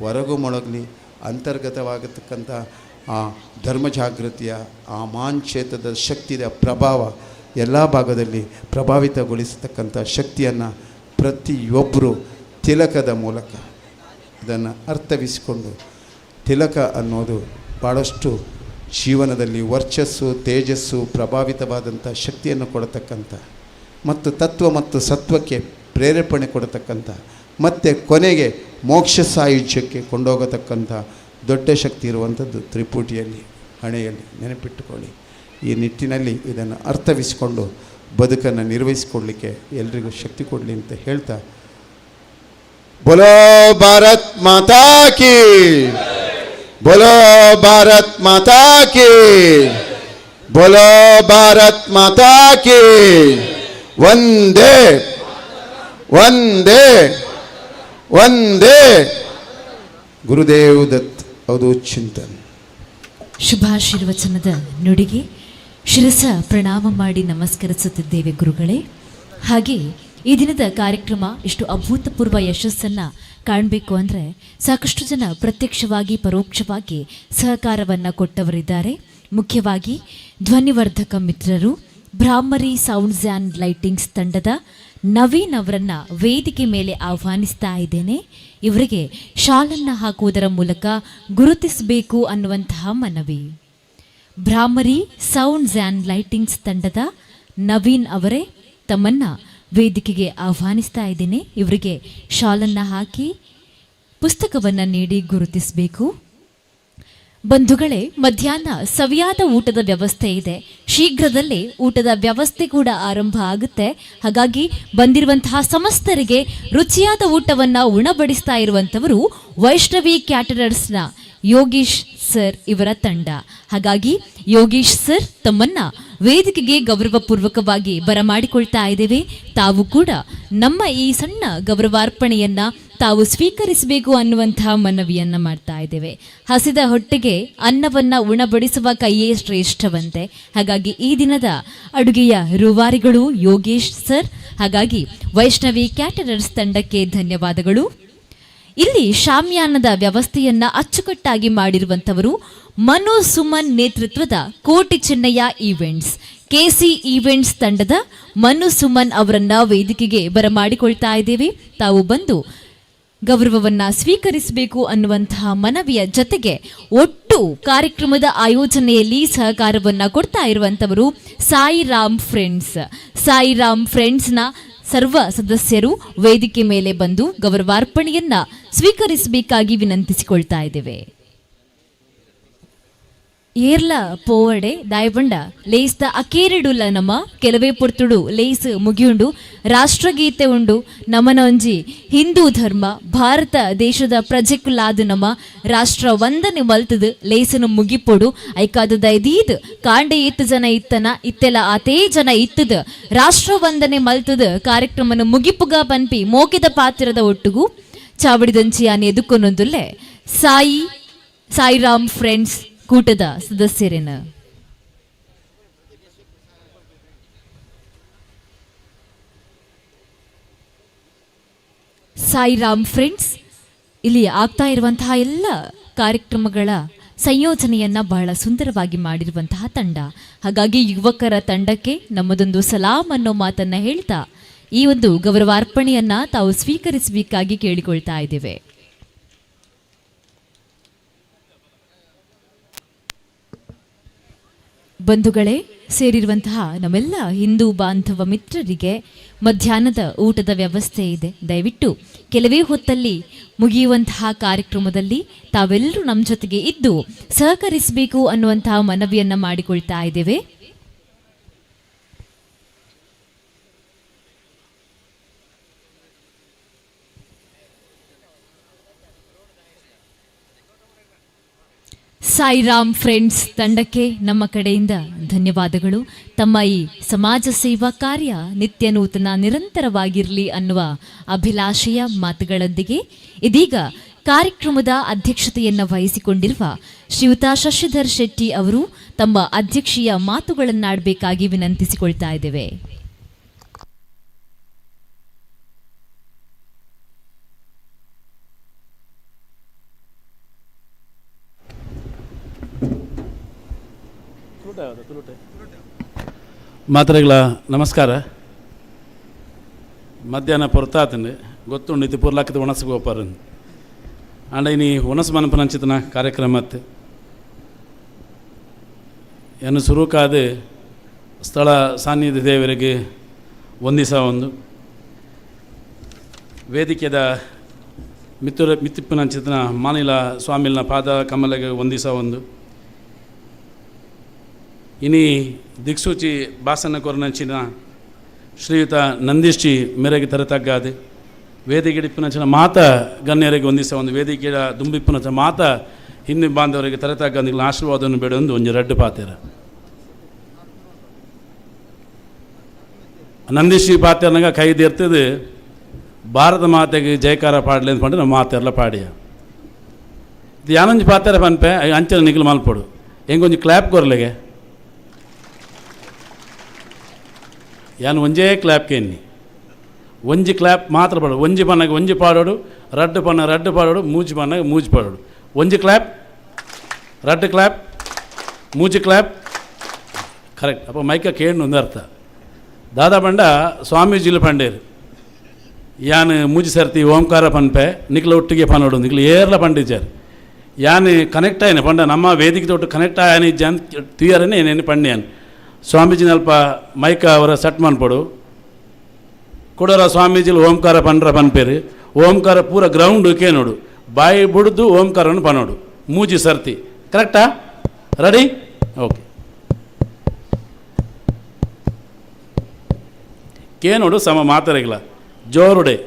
ಹೊರಗೂ ಮೊಳಗಲಿ ಅಂತರ್ಗತವಾಗತಕ್ಕಂಥ ಆ ಧರ್ಮ ಜಾಗೃತಿಯ ಆ ಮಾಂಚೇತದ ಶಕ್ತಿಯ ಪ್ರಭಾವ ಎಲ್ಲ ಭಾಗದಲ್ಲಿ ಪ್ರಭಾವಿತಗೊಳಿಸತಕ್ಕಂಥ ಶಕ್ತಿಯನ್ನು ಪ್ರತಿಯೊಬ್ಬರು ತಿಲಕದ ಮೂಲಕ ಇದನ್ನು ಅರ್ಥವಿಸಿಕೊಂಡು, ತಿಲಕ ಅನ್ನೋದು ಭಾಳಷ್ಟು ಜೀವನದಲ್ಲಿ ವರ್ಚಸ್ಸು, ತೇಜಸ್ಸು, ಪ್ರಭಾವಿತವಾದಂಥ ಶಕ್ತಿಯನ್ನು ಕೊಡತಕ್ಕಂಥ ಮತ್ತು ತತ್ವ ಮತ್ತು ಸತ್ವಕ್ಕೆ ಪ್ರೇರೇಪಣೆ ಕೊಡತಕ್ಕಂಥ ಮತ್ತು ಕೊನೆಗೆ ಮೋಕ್ಷ ಸಾಯುಜ್ಯಕ್ಕೆ ಕೊಂಡೋಗತಕ್ಕಂಥ ದೊಡ್ಡ ಶಕ್ತಿ ಇರುವಂಥದ್ದು ತ್ರಿಪುಟಿಯಲ್ಲಿ, ಹಣೆಯಲ್ಲಿ ನೆನಪಿಟ್ಟುಕೊಳ್ಳಿ. ಈ ನಿಟ್ಟಿನಲ್ಲಿ ಇದನ್ನು ಅರ್ಥವಿಸಿಕೊಂಡು ಬದುಕನ್ನು ನಿರ್ವಹಿಸಿಕೊಡಲಿಕ್ಕೆ ಎಲ್ರಿಗೂ ಶಕ್ತಿ ಕೊಡಲಿ ಅಂತ ಹೇಳ್ತಾ, ಬೋಲೋ ಭಾರತ್ ಮಾತಾ ಕಿ, ಬೋಲೋ ಭಾರತ್ ಮಾತಾ ಕಿ, ಬೋಲೋ ಭಾರತ್ ಮಾತಾ ಕಿ. ವಂದೇ ವಂದೇ ವಂದೇ. ಗುರುದೇವ್ ದತ್ ಅವಧೂತ್ ಚಿಂತನ್. ಶುಭಾಶೀರ್ವಚನದ ನುಡಿಗೆ ಶಿರಸ ಪ್ರಣಾಮ ಮಾಡಿ ನಮಸ್ಕರಿಸುತ್ತಿದ್ದೇವೆ ಗುರುಗಳೇ. ಹಾಗೆ ಈ ದಿನದ ಕಾರ್ಯಕ್ರಮ ಇಷ್ಟು ಅಭೂತಪೂರ್ವ ಯಶಸ್ಸನ್ನು ಕಾಣಬೇಕು ಅಂದರೆ ಸಾಕಷ್ಟು ಜನ ಪ್ರತ್ಯಕ್ಷವಾಗಿ ಪರೋಕ್ಷವಾಗಿ ಸಹಕಾರವನ್ನು ಕೊಟ್ಟವರಿದ್ದಾರೆ. ಮುಖ್ಯವಾಗಿ ಧ್ವನಿವರ್ಧಕ ಮಿತ್ರರು, ಬ್ರಾಹ್ಮರಿ ಸೌಂಡ್ಸ್ ಆ್ಯಂಡ್ ಲೈಟಿಂಗ್ಸ್ ತಂಡದ ನವೀನ್ ಅವರನ್ನು ವೇದಿಕೆ ಮೇಲೆ ಆಹ್ವಾನಿಸ್ತಾ ಇದ್ದೇನೆ. ಇವರಿಗೆ ಶಾಲನ್ನು ಹಾಕುವುದರ ಮೂಲಕ ಗುರುತಿಸಬೇಕು ಅನ್ನುವಂತಹ ಮನವಿ. ಬ್ರಾಹ್ಮರಿ ಸೌಂಡ್ಸ್ ಆ್ಯಂಡ್ ಲೈಟಿಂಗ್ಸ್ ತಂಡದ ನವೀನ್ ಅವರೇ ತಮ್ಮನ್ನು ವೇದಿಕೆಗೆ ಆಹ್ವಾನಿಸ್ತಾ ಇದ್ದೀನಿ. ಇವರಿಗೆ ಶಾಲನ್ನು ಹಾಕಿ ಪುಸ್ತಕವನ್ನು ನೀಡಿ ಗುರುತಿಸಬೇಕು. ಬಂಧುಗಳೇ, ಮಧ್ಯಾಹ್ನ ಸವಿಯಾದ ಊಟದ ವ್ಯವಸ್ಥೆ ಇದೆ. ಶೀಘ್ರದಲ್ಲೇ ಊಟದ ವ್ಯವಸ್ಥೆ ಕೂಡ ಆರಂಭ ಆಗುತ್ತೆ. ಹಾಗಾಗಿ ಬಂದಿರುವಂತಹ ಸಮಸ್ತರಿಗೆ ರುಚಿಯಾದ ಊಟವನ್ನು ಉಣಬಡಿಸ್ತಾ ಇರುವಂಥವರು ವೈಷ್ಣವಿ ಕ್ಯಾಟರರ್ಸ್ನ ಯೋಗೀಶ್ ಸರ್ ಇವರ ತಂಡ. ಹಾಗಾಗಿ ಯೋಗೀಶ್ ಸರ್ ತಮ್ಮನ್ನ ವೇದಿಕೆಗೆ ಗೌರವಪೂರ್ವಕವಾಗಿ ಬರಮಾಡಿಕೊಳ್ತಾ ಇದ್ದೇವೆ. ತಾವು ಕೂಡ ನಮ್ಮ ಈ ಸಣ್ಣ ಗೌರವಾರ್ಪಣೆಯನ್ನ ತಾವು ಸ್ವೀಕರಿಸಬೇಕು ಅನ್ನುವಂತಹ ಮನವಿಯನ್ನ ಮಾಡ್ತಾ ಇದ್ದೇವೆ. ಹಸಿದ ಹೊಟ್ಟೆಗೆ ಅನ್ನವನ್ನ ಉಣಬಡಿಸುವ ಕೈಯೇ ಶ್ರೇಷ್ಠವಂತೆ. ಹಾಗಾಗಿ ಈ ದಿನದ ಅಡುಗೆಯ ರೂವಾರಿಗಳು ಯೋಗೇಶ್ ಸರ್. ಹಾಗಾಗಿ ವೈಷ್ಣವಿ ಕ್ಯಾಟರರ್ಸ್ ತಂಡಕ್ಕೆ ಧನ್ಯವಾದಗಳು. ಇಲ್ಲಿ ಶಾಮ್ಯಾನದ ವ್ಯವಸ್ಥೆಯನ್ನ ಅಚ್ಚುಕಟ್ಟಾಗಿ ಮಾಡಿರುವಂಥವರು ಮನು ಸುಮನ್ ನೇತೃತ್ವದ ಕೋಟಿ ಚೆನ್ನಯ್ಯ ಈವೆಂಟ್ಸ್. ಕೆಸಿ ಈವೆಂಟ್ಸ್ ತಂಡದ ಮನು ಸುಮನ್ ಅವರನ್ನ ವೇದಿಕೆಗೆ ಬರಮಾಡಿಕೊಳ್ತಾ ಇದ್ದೇವೆ. ತಾವು ಬಂದು ಗೌರವವನ್ನ ಸ್ವೀಕರಿಸಬೇಕು ಅನ್ನುವಂತಹ ಮನವಿಯ ಜೊತೆಗೆ ಒಟ್ಟು ಕಾರ್ಯಕ್ರಮದ ಆಯೋಜನೆಯಲ್ಲಿ ಸಹಕಾರವನ್ನ ಕೊಡ್ತಾ ಇರುವಂಥವರು ಸಾಯಿರಾಮ್ ಫ್ರೆಂಡ್ಸ್. ಸಾಯಿರಾಮ್ ಫ್ರೆಂಡ್ಸ್ನ ಸರ್ವ ಸದಸ್ಯರು ವೇದಿಕೆ ಮೇಲೆ ಬಂದು ಗೌರವಾರ್ಪಣೆಯನ್ನ ಸ್ವೀಕರಿಸಬೇಕಾಗಿ ವಿನಂತಿಸಿಕೊಳ್ತಾ ಇದ್ದೇವೆ. ಏರ್ಲ ಪೋವಡೆ ದಾಯಬಂಡ ಲೇಸ್ದ ಅಕೇರಿಡುಲ್ಲ ನಮ್ಮ ಕೆಲವೇ ಪೊರ್ತುಡು ಲೇಸ್ ಮುಗಿಯುಂಡು ರಾಷ್ಟ್ರಗೀತೆ ಉಂಡು ನಮನ ಒಂಜಿ ಹಿಂದೂ ಧರ್ಮ ಭಾರತ ದೇಶದ ಪ್ರಜೆಕುಲಾದು ನಮ್ಮ ರಾಷ್ಟ್ರ ವಂದನೆ ಮಲ್ತದು ಲೇಸನು ಮುಗಿಪೊಡು ಐಕಾದ ದೈದೀದ್ ಕಾಂಡೆ ಇತ್ತು ಜನ ಇತ್ತನ ಇತ್ತೆಲ್ಲ ಆತೇ ಜನ ಇತ್ತದ ರಾಷ್ಟ್ರ ವಂದನೆ ಮಲ್ತದ ಕಾರ್ಯಕ್ರಮನ ಮುಗಿಪುಗ ಪನ್ಪಿ ಮೋಕೆದ ಪಾತ್ರದ ಒಟ್ಟುಗು ಚಾವಡಿದಂಚಿ ಆನೆ ಎದುಕೊಂದೊಂದುಲ್ಲೆ ಸಾಯಿರಾಮ್ ಫ್ರೆಂಡ್ಸ್ ಕೂಟದ ಸದಸ್ಯರೇನ ಸಾಯಿರಾಮ್ ಫ್ರೆಂಡ್ಸ್ ಇಲ್ಲಿ ಆಗ್ತಾ ಇರುವಂತಹ ಎಲ್ಲ ಕಾರ್ಯಕ್ರಮಗಳ ಸಂಯೋಜನೆಯನ್ನ ಬಹಳ ಸುಂದರವಾಗಿ ಮಾಡಿರುವಂತಹ ತಂಡ. ಹಾಗಾಗಿ ಯುವಕರ ತಂಡಕ್ಕೆ ನಮ್ಮದೊಂದು ಸಲಾಂ ಅನ್ನೋ ಮಾತನ್ನ ಹೇಳ್ತಾ ಈ ಒಂದು ಗೌರವಾರ್ಪಣೆಯನ್ನ ತಾವು ಸ್ವೀಕರಿಸಬೇಕಾಗಿ ಕೇಳಿಕೊಳ್ತಾ ಇದ್ದೇವೆ. ಬಂಧುಗಳೇ, ಸೇರಿರುವಂತಹ ನಮ್ಮೆಲ್ಲ ಹಿಂದೂ ಬಾಂಧವ ಮಿತ್ರರಿಗೆ ಮಧ್ಯಾಹ್ನದ ಊಟದ ವ್ಯವಸ್ಥೆ ಇದೆ. ದಯವಿಟ್ಟು ಕೆಲವೇ ಹೊತ್ತಲ್ಲಿ ಮುಗಿಯುವಂತಹ ಕಾರ್ಯಕ್ರಮದಲ್ಲಿ ತಾವೆಲ್ಲರೂ ನಮ್ಮ ಜೊತೆಗೆ ಇದ್ದು ಸಹಕರಿಸಬೇಕು ಅನ್ನುವಂತಹ ಮನವಿಯನ್ನ ಮಾಡಿಕೊಳ್ತಾ ಇದ್ದೇವೆ. ಸಾಯಿರಾಮ್ ಫ್ರೆಂಡ್ಸ್ ತಂಡಕ್ಕೆ ನಮ್ಮ ಕಡೆಯಿಂದ ಧನ್ಯವಾದಗಳು. ತಮ್ಮ ಈ ಸಮಾಜ ಸೇವಾ ಕಾರ್ಯ ನಿತ್ಯ ನೂತನ ನಿರಂತರವಾಗಿರಲಿ ಅನ್ನುವ ಅಭಿಲಾಷೆಯ ಮಾತುಗಳೊಂದಿಗೆ ಇದೀಗ ಕಾರ್ಯಕ್ರಮದ ಅಧ್ಯಕ್ಷತೆಯನ್ನು ವಹಿಸಿಕೊಂಡಿರುವ ಶ್ರೀಯುತ ಶಶಿಧರ್ ಶೆಟ್ಟಿ ಅವರು ತಮ್ಮ ಅಧ್ಯಕ್ಷೀಯ ಮಾತುಗಳನ್ನಾಡಬೇಕಾಗಿ ವಿನಂತಿಸಿಕೊಳ್ತಾ ಇದ್ದೇವೆ. ಮಾತರೆಗಳ ನಮಸ್ಕಾರ. ಮಧ್ಯಾಹ್ನ ಪೊರ್ತಾತಂಡು ಗೊತ್ತುಂಡು ಇದು ಪುರ್ಲಾಕದ ಒಣಸು ಗೋಪಾರನ್ ಅಂಡ ಇನಿ ಒಣಸು ಮನಪನಂಚಿತನ ಕಾರ್ಯಕ್ರಮತ್ ಏನು ಸುರುಕಾದ ಸ್ಥಳ ಸಾನ್ನಿಧ್ಯ ದೇವರಿಗೆ ಒಂದಿಸ ಒಂದು ವೇದಿಕೆದ ಮಿತ್ತಿಪ್ಪನಂಚಿತನ ಮಾನಿಲ ಸ್ವಾಮಿಲ್ನ ಪಾದ ಕಮಲಗೆ ಒಂದಿಸ ಒಂದು ಇನಿ ದಿಕ್ಸೂಚಿ ಭಾಸನ ಕೊರನಂಚಿನ ಶ್ರೀಯುತ ನಂದೀಶ್ಜಿ ಮೇರೆಗೆ ತರತಗ್ಗಾದೆ ವೇದಿಕೆಡಿಪ್ಪಿನಂಚಿನ ಮಾತ ಗಣ್ಯರಿಗೆ ಒಂದಿಸ ಒಂದು ವೇದಿಕೆಯ ದುಂಬಿಪ್ಪುನ ಮಾತ ಹಿಂದಿ ಬಾಂಧವರಿಗೆ ತರತಗ್ಗಂದಿಗಳ ಆಶೀರ್ವಾದವನ್ನು ಬೇಡೊಂದು ಒಂದು ರಡ್ಡು ಪಾತೆರ ನಂದೀಶ್ಜಿ ಪಾತೆರ್ನಾಗ ಕೈದಿರ್ತದೆ ಭಾರತ ಮಾತೆಗೆ ಜಯಕಾರ ಪಾಡಲಿ ಅಂದ್ಕೊಂಡು ನಮ್ಮ ಮಾತೆಲ್ಲ ಪಾಡಿಯ ಇದು ಯಾನೊಂದು ಪಾತೆರ ಪನ್ಪೆ ಅಂಚನೆ ನಿಖಲು ಮಲ್ಪಡು ಹೆಂಗೊಂದು ಕ್ಲ್ಯಾಪ್ ಕೊರ್ಲೆಗೆ ಯಾನು ಒಂಜೇ ಕ್ಲ್ಯಾಪ್ಗೆ ಎನ್ನಿ ಒಂಜಿ ಕ್ಲ್ಯಾಪ್ ಮಾತ್ರ ಪಾಡೋಡು ಒಂಜಿ ಪನ್ನಾಗ ಒಂಜಿ ಪಾಡೋಡು ರಡ್ಡು ಪನ್ನ ರಡ್ಡು ಪಾಡೋಡು ಮೂಜಿ ಪನ್ನಾಗ ಮೂಜಿ ಪಾಡೋಡು ಒಂಜಿ ಕ್ಲ್ಯಾಪ್ ರಡ್ಡು ಕ್ಲ್ಯಾಪ್ ಮೂಜಿ ಕ್ಲ್ಯಾಪ್ ಕರೆಕ್ಟ್ ಅಪ್ಪ ಮೈಕ ಕೇಳಿ ಒಂದು ಅರ್ಥ ದಾದಾ ಪಂಡ ಸ್ವಾಮೀಜಿಲು ಪಂಡೇರು ಯಾನು ಮೂಜಿ ಸರ್ತಿ ಓಂಕಾರ ಪನ್ಪೆ ನಿಕ್ಲ ಒಟ್ಟಿಗೆ ಪನ್ನೋಡು ನಿಕ್ಲ ಏರ್ಲ ಪಂಡಿಚಾರು ಯಾನು ಕನೆಕ್ಟ್ ಆಯ್ನ ಪಂಡ ನಮ್ಮ ವೇದಿಕೆ ತೊಟ್ಟು ಕನೆಕ್ಟ್ ಆಯ್ನ ಜನ್ ತೀಯರನೇ ಏನೇನು ಪಂಡ್ಯಾನು ಸ್ವಾಮೀಜಿನ ಅಲ್ಪ ಮೈಕ ಅವರ ಸೆಟ್ ಮನ್ಪಡು ಕೊಡೋರ ಸ್ವಾಮೀಜಿಲು ಓಂಕಾರ ಪನ್ರ ಪನ್ಪೇರು ಓಂಕಾರ ಪೂರ ಗ್ರೌಂಡ್ ಕೇನೋಡು ಬಾಯಿ ಬುಡ್ದು ಓಂಕಾರವನ್ನು ಪನ್ನೋಡು ಮೂಜಿ ಸರ್ತಿ ಕರೆಕ್ಟಾ ರೆಡಿ ಓಕೆ ಕೇನೋಡು ಸಮ ಮಾತರೆಗಿಲ್ಲ ಜೋರುಡೆ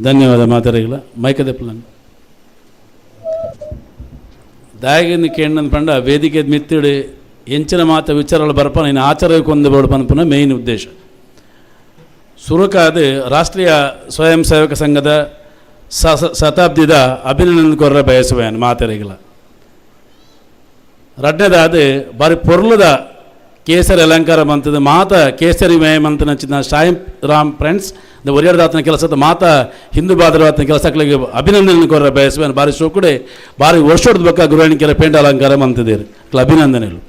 ಧನ್ಯವಾದ ಮಾತಾಡಿಲ್ಲ ಮೈಕದೆಪ್ಪಲ ದಾಯಗಿನ ಕೇಂದ್ರ ಪಂಡ ವೇದಿಕೆ ಮಿತ್ತಿಡಿ ಎಂಚಿನ ಮಾತ ವಿಚಾರಗಳು ಬರ್ಪ ಇನ್ನು ಆಚಾರಕ್ಕೆ ಒಂದು ಬೋರ್ಡು ಪನ್ಪನ ಮೇಯ್ನ್ ಉದ್ದೇಶ ಸುರುಕಾದ ರಾಷ್ಟ್ರೀಯ ಸ್ವಯಂ ಸೇವಕ ಸಂಘದ ಶತಾಬ್ದಿದ ಅಭಿನಂದನೆ ಕೊರ್ರ ಬಯಸುವೆನು ಮಾತಾಡಿಲ್ಲ ರಡ್ನೇದಾದ ಬಾರಿ ಪೊರ್ಲದ ಕೇಸರಿ ಅಲಂಕಾರ ಮಂತದ ಮಾತ ಕೇಸರಿ ಮೇಯ ಮಂತ ನಚ್ಚಿದ ಸಾಯಂ ರಾಮ್ ಫ್ರೆಂಡ್ಸ್ ಒರಿಯರ್ದಾತನ ಕೆಲಸದ ಮಾತ ಹಿಂದೂ ಬಾದರವಾತನ ಕೆಲಸಗಳಿಗೆ ಅಭಿನಂದನೆ ಕೊರ ಬಯಸುವೇನು ಬಾರಿ ಶೋಕುಡೆ ಬಾರಿ ವರ್ಷೋಡ್ದ ಬಕ್ಕ ಗುರುವಣಿಕೆರ ಪೇಂಡ ಅಲಂಕಾರ ಮಂತಿದ್ದೀರಿ ಅಭಿನಂದನೆಗಳು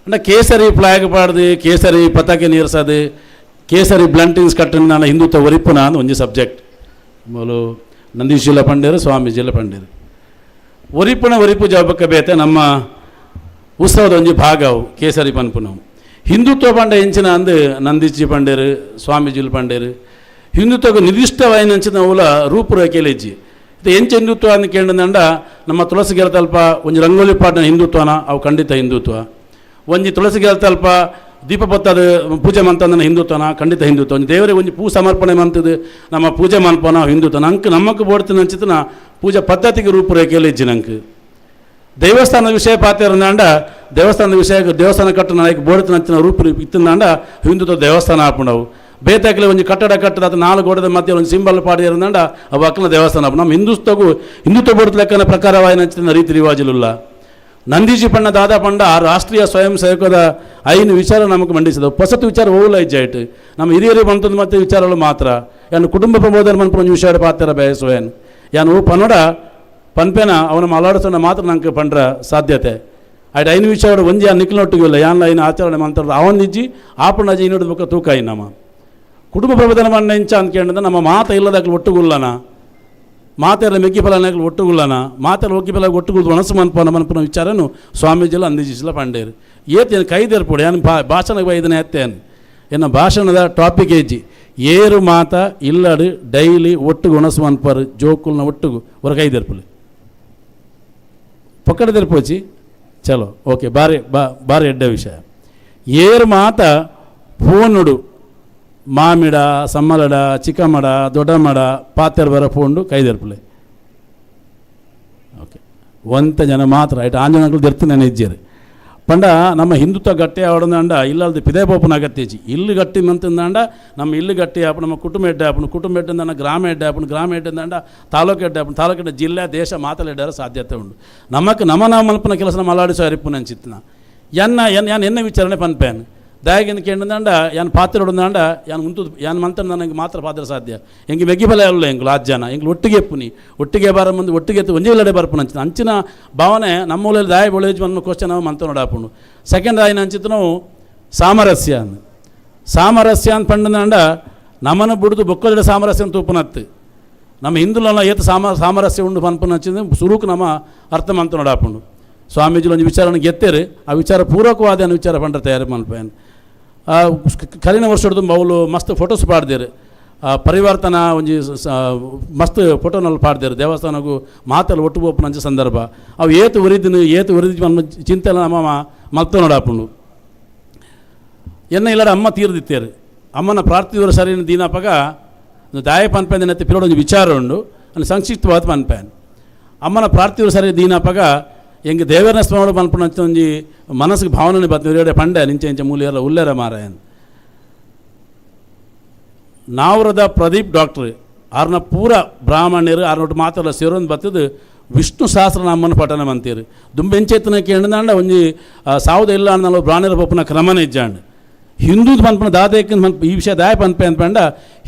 ಅಂದ್ರೆ ಕೇಸರಿ ಫ್ಲಾಗ್ ಪಾಡ್ದು ಕೇಸರಿ ಪತಾಕೆ ನೀರ್ಸೋದು ಕೇಸರಿ ಬ್ಲಂಟಿಂಗ್ಸ್ ಕಟ್ಟನ್ನು ನಾನು ಹಿಂದುತ್ವ ಒರಿಪುನ ಅಂತ ಒಂಜಿ ಸಬ್ಜೆಕ್ಟ್ ಮೊದಲು ನಂದೀಶಿಲ ಪಂಡೇರು ಸ್ವಾಮೀಜಿಲ ಪಂಡೇರು ಒರಿಪು ಜವಾಬಕ್ಕ ಬೇತೆ ನಮ್ಮ ಉತ್ಸವದ ಒಂಜಿ ಭಾಗ ಅವು ಕೇಸರಿ ಪನ್ಪುನವು ಹಿಂದುತ್ವ ಪಂಡ ಎಂಚಿನ ಅಂದು ನಂದೀಶಿ ಪಂಡೇರು ಸ್ವಾಮೀಜಿಲು ಪಂಡೇರು ಹಿಂದುತ್ವಕ್ಕೆ ನಿರ್ದಿಷ್ಟವಾಯಿನ ಅಂಚಿನ ಅವಲ ರೂಪುರೇಖೆಯಲ್ಲಿ ಇಜ್ಜಿ ಇದು ಎಂಚ ಹಿಂದುತ್ವ ಅಂತ ಕೇಳಿದಂಡ ನಮ್ಮ ತುಳಸಿ ಗೆಲ್ತಲ್ಪ ಒಂಜಿ ರಂಗೋಲಿ ಪಾಠನ ಹಿಂದುತ್ವನ ಅವು ಖಂಡಿತ ಹಿಂದುತ್ವ ಒಂಜಿ ತುಳಸಿ ಗೆಲ್ತಲ್ಪ ದೀಪ ಬತ್ತದ ಪೂಜೆ ಮಂತಂದನ ಹಿಂದುತ್ವನ ಖಂಡಿತ ಹಿಂದುತ್ವ ಒಂದು ದೇವರಿಗೆ ಒಂಜಿ ಪೂ ಸಮರ್ಪಣೆ ಮಂತದ್ದು ನಮ್ಮ ಪೂಜೆ ಮನ್ಪನ ಹಿಂದುತ್ವ ನಂಗೆ ನಮ್ಮಕ್ಕೆ ಬೋಡ್ತೀನಿ ಅಂಚಿತನ ಪೂಜಾ ಪದ್ಧತಿಗೆ ರೂಪುರೇಖೆಯಲ್ಲಿ ಇಜ್ಜಿ ನಂಗೆ ದೇವಸ್ಥಾನದ ವಿಷಯ ಪಾತಿರಂದಾಂಡ ದೇವಸ್ಥಾನದ ವಿಷಯ ದೇವಸ್ಥಾನ ಕಟ್ಟಡ ನಾಯಕ ಬೋಡ್ತಿನ ಅಂಚಿನ ರೂಪು ಇತ್ತಂದಾಂಡ ಹಿಂದುತ್ವ ದೇವಸ್ಥಾನ ಹಾಕೊಂಡವು ಬೇತಾಕಲಿ ಒಂದು ಕಟ್ಟಡ ಅದು 4 ಗೋಡೆದ ಮಧ್ಯೆ ಒಂದು ಸಿಂಬಲ್ ಪಾಡಿ ಇರಂದಾಂಡ ಅವು ಅಕ್ಕನ ದೇವಸ್ಥಾನ ನಮ್ಮ ಹಿಂದುತ್ವ ಬೋಡ್ತ ಲೆಕ್ಕನ ಪ್ರಕಾರವಾಯಿನ ಅಂಚಿನ ರೀತಿ ರಿವಾಜುಲಿಲ್ಲ ನಂದೀಜಿ ಪಣ್ಣ ದಾದಾ ಪಂಡ ರಾಷ್ಟ್ರೀಯ ಸ್ವಯಂ ಸೇವಕದ 5 ವಿಚಾರ ನಮಗೆ ಮಂಡಿಸಿದವು ಹೊಸತು ವಿಚಾರ ಹೋಗಲ್ಲ ಇಜ್ಜಾಯ್ತು ನಮ್ಮ ಹಿರಿಯರು ಬಂತದ್ದು ಮತ್ತೆ ವಿಚಾರಗಳು ಮಾತ್ರ ಯಾನು ಕುಟುಂಬ ಪ್ರಬೋಧನ ಮನ್ಪು ಒಂದು ವಿಷಯ ಪಾತ್ರ ಬಯಸುವೇನು ಯಾನು ಪನ್ನಡ ಪನ್ಪೇನ ಅವನ ಮಲಾಡಿಸೋಣ ಮಾತ್ರ ನಂಗೆ ಪಂಡ್ರ ಸಾಧ್ಯತೆ ಆಯ್ತು 5 ವಿಷಯ ಒಂಜಿ ಆ ನಿಕ್ಲೊಟ್ಟಿಗೂ ಇಲ್ಲ ಯಾನ್ ಐನು ಆಚರಣೆ ಮಂತಾಡ್ದು ಅವನಿಜ್ಜಿ ಆಪಣ್ಣ ಅಜ್ಜಿ ಇನ್ನೊಡ್ದು ಬುಕ್ಕ ತೂಕ ನಮ್ಮ ಕುಟುಂಬ ಪ್ರಬೋಧನ ಮಣ್ಣ ಇಂಚ ಅಂತ ಕೇಳಿದ್ರೆ ನಮ್ಮ ಮಾತ ಇಲ್ಲದಾಗ್ಲಿ ಒಟ್ಟುಗುಲ್ಲನ ಮಾತೆಲ್ಲ ಮೆಗ್ಗಿ ಫಲನಾಗ್ಲಿ ಒಟ್ಟುಗುಲ್ಲನ ಮಾತೆಲ್ಲ ಒಗ್ಗಿ ಫಲ ಒಟ್ಟುಗುಳ್ದು ಒಣಸು ಮನ್ಪನ ವಿಚಾರನು ಸ್ವಾಮೀಜಿಲ್ಲ ಅಂದಿಜಿಲ್ಲ ಪಂಡೇರು ಏತೇನು ಕೈದೇರ್ಪುಡು ಏನು ಭಾಷಣ ಇದನ್ನ ಎತ್ತೇನು ಎನ್ನ ಭಾಷಣದ ಟಾಪಿಕ್ ಏಜಿ ಏರು ಮಾತ ಇಲ್ಲಡು ಡೈಲಿ ಒಟ್ಟುಗು ಒಣಸು ಮನ್ಪರು ಜೋಕುಲ್ನ ಒಟ್ಟುಗು ಹೊರ ಕೈದೇರ್ಪುಲಿ ಪಕ್ಕಡ ತೆರ್ಪೋಚಿ ಚಲೋ ಓಕೆ ಬಾರಿ ಎಡ್ಡ ವಿಷಯ ಏರು ಮಾತ ಫೋನುಡು ಮಾಮಿಡ ಸಮ್ಮಲಡ ಚಿಕ್ಕಮಡ ದೊಡ್ಡಮಡ ಪಾತೆರ್ ಬರ ಫೋಂಡು ಕೈದೆರ್ಪುಲೆ ಓಕೆ ಒಂತ ಜನ ಮಾತ್ರ ಆಯ್ತು ಆಂಜನಗಳು ದೆರ್ತಿನ ಇಜ್ಜೇರಿ ಪಂಡ ನಮ್ಮ ಹಿಂದುತ್ವ ಗಟ್ಟಿ ಆವಡಂದ ಇಲ್ಲದ ಪಿದೇ ಬೋಪನ ಅಗತ್ಯಜಿ ಇಲ್ಲು ಗಟ್ಟಿ ಮಂತಂದಾಂಡ ನಮ್ಮ ಇಲ್ಲು ಗಟ್ಟಿ ಆಪಣ ನಮ್ಮ ಕುಟುಂಬ ಎಡ್ಡೆ ಆಪಣ ಕುಟುಂಬ ಎಡ್ಡಂದ ಗ್ರಾಮ ಎಡ್ಡೆ ಆಪಣ ಗ್ರಾಮ ಎಡ್ಡಂದಾಂಡ ತಾಲೂಕು ಎಡ್ಡೆ ಆಪಣ ತಾಲೂಕು ಎಡ್ಡೆ ಜಿಲ್ಲೆ ದೇಶ ಮಾತಲೆಡ್ಡಾರ ಸಾಧ್ಯತೆ ಉಂಟು ನಮಕ್ಕೆ ನಮ್ಮ ಮಲ್ಪನ ಕೆಲಸ ಮಲಾಡಿಸೋ ಅರಿಪುನ ಅಂಚಿತ್ನ ಎನ್ನ ವಿಚಾರಣೆ ಪನ್ಪೇನ್ ದಯಾಗಿನ ಕೇಂದ್ರಂಡ ಯಾನ್ ಪಾತ್ರ ಹೊಡೆದಾಂಡ ಯಾನ್ ಮುಂತು ಯಾನ್ ಮಂತ್ರ ನನಗೆ ಮಾತ್ರ ಪಾತ್ರ ಸಾಧ್ಯ ಹೆಂಗೆ ಮೆಗ್ಗಿಬಲ ಅಲ್ಲ ಹೆಂಗೆ ಜನ ಹೆಂಗೆ ಒಟ್ಟಿಗೆ ಎಪ್ಪುನಿ ಒಟ್ಟಿಗೆ ಬಾರ ಮುಂದೆ ಒಟ್ಟಿಗೆ ಎತ್ತು ಒಂಜೇ ಇಲ್ಲಡೆ ಬರ್ಪುನ ಅಂಚಿನ ಅಂಚಿನ ಭಾವನೆ ನಮ್ಮ ಊರಲ್ಲಿ ದಾಯ ಬೊಳೇಜ್ ಬಂದು ಕ್ವಶನ್ ನಾವು ಮಂತ್ರ ನೋಡಾಪುಂಡು ಸೆಕೆಂಡ್ ಆಯ್ನ ಅಂಚಿತ್ತು ನಾವು ಸಾಮರಸ್ಯ ಅಂತ ಪಂಡಂದ ನಮ್ಮನ್ನು ಬಿಡುದು ಬೊಕ್ಕದ ಸಾಮರಸ್ಯ ತೂಪನತ್ತು ನಮ್ಮ ಹಿಂದುಲಲ್ಲ ಏತು ಸಾಮರಸ್ಯ ಉಂಡು ಪನ್ಪನ ಹಚ್ಚಿದ ಸುರುಕು ನಮ್ಮ ಅರ್ಥ ಮಂತ್ರ ನೋಡಾಪುಂಡು ಸ್ವಾಮೀಜಿಲು ಒಂದು ವಿಚಾರನ ಗೆತ್ತೇರು ಆ ವಿಚಾರ ಪೂರಕವಾದ ವಿಚಾರ ಪಂಡ್ರೆ ತಯಾರು ಮಲ್ಪೇನು ಕಲಿನ ವರ್ಷದ್ದು ಅವಳು ಮಸ್ತ್ ಫೋಟೋಸ್ ಪಾಡ್ದೇರು ಪರಿವರ್ತನ ಒಂಜಿ ಮಸ್ತ್ ಫೋಟೋನಲ್ಲಿ ಪಾಡ್ದೇರು ದೇವಸ್ಥಾನಕ್ಕೂ ಮಾತಲ್ಲಿ ಒಟ್ಟು ಬೋಪನಂಚ ಸಂದರ್ಭ ಅವು ಏತು ಉರಿದು ಚಿಂತೆ ನಮ್ಮ ಮಲ್ತ ನೋಡಾಪುಂಡು ಎನ್ನ ಇಲ್ಲಾರ ಅಮ್ಮ ತೀರ್ದಿತ್ತೇರು ಅಮ್ಮನ ಪ್ರಾರ್ಥಿವರು ಸರಿನ ದೀನಪಗ ದಾಯ ಪನ್ಪೇನ್ ಎತ್ತಿ ಪಿರೋಡು ಒಂದು ವಿಚಾರ ಉಂಡು ಅಲ್ಲಿ ಸಂಕ್ಷಿಪ್ತವಾದ ಪನ್ಪೇನ್ ಅಮ್ಮನ ಪ್ರಾರ್ಥಿವರು ಸರಿ ದೀನಪಗ ಹೆಂಗೆ ದೇವರನ್ನ ಸ್ಮರಣೆ ಪನ್ಪುಣಂಚ ಒಂಜಿ ಮನಸ್ಸಿಗೆ ಭಾವನೆ ಬರ್ತದೆ ಪಂಡೆ ನಿಂಚೆ ಇಂಚೆ ಮೂಲಿಯಲ್ಲ ಉಲ್ಲೇರ ಮಾರಾಯನ್ ನಾವ್ರದ ಪ್ರದೀಪ್ ಡಾಕ್ಟ್ರ್ ಅವ್ರನ್ನ ಪೂರ ಬ್ರಾಹ್ಮಣ್ಯರು ಅವ್ರನ್ನೊಟ್ಟು ಮಾತೆಲ್ಲ ಸೇರೊಂದು ಬರ್ತದೆ ವಿಷ್ಣು ಸಹಸ್ರನಾಮನ ಪಠನ ಮಂತೀರು ದುಂಬೆಂಚೆತ್ತನ ಕೇಳಿದಾಂಡ ಒಂಜಿ ಸಾವುದ ಇಲ್ಲ ಅನ್ನೋ ಬ್ರಾಹ್ಮಣರ ಪಪ್ಪನ ಕ್ರಮನ ಇಜ್ಜಾಂಡ್ ಹಿಂದೂದು ಪನ್ಪನ ದಾದಕ್ಕೆ ಈ ವಿಷಯ ದಾಯ ಪನ್ಪೆ ಅನ್ಪಂಡ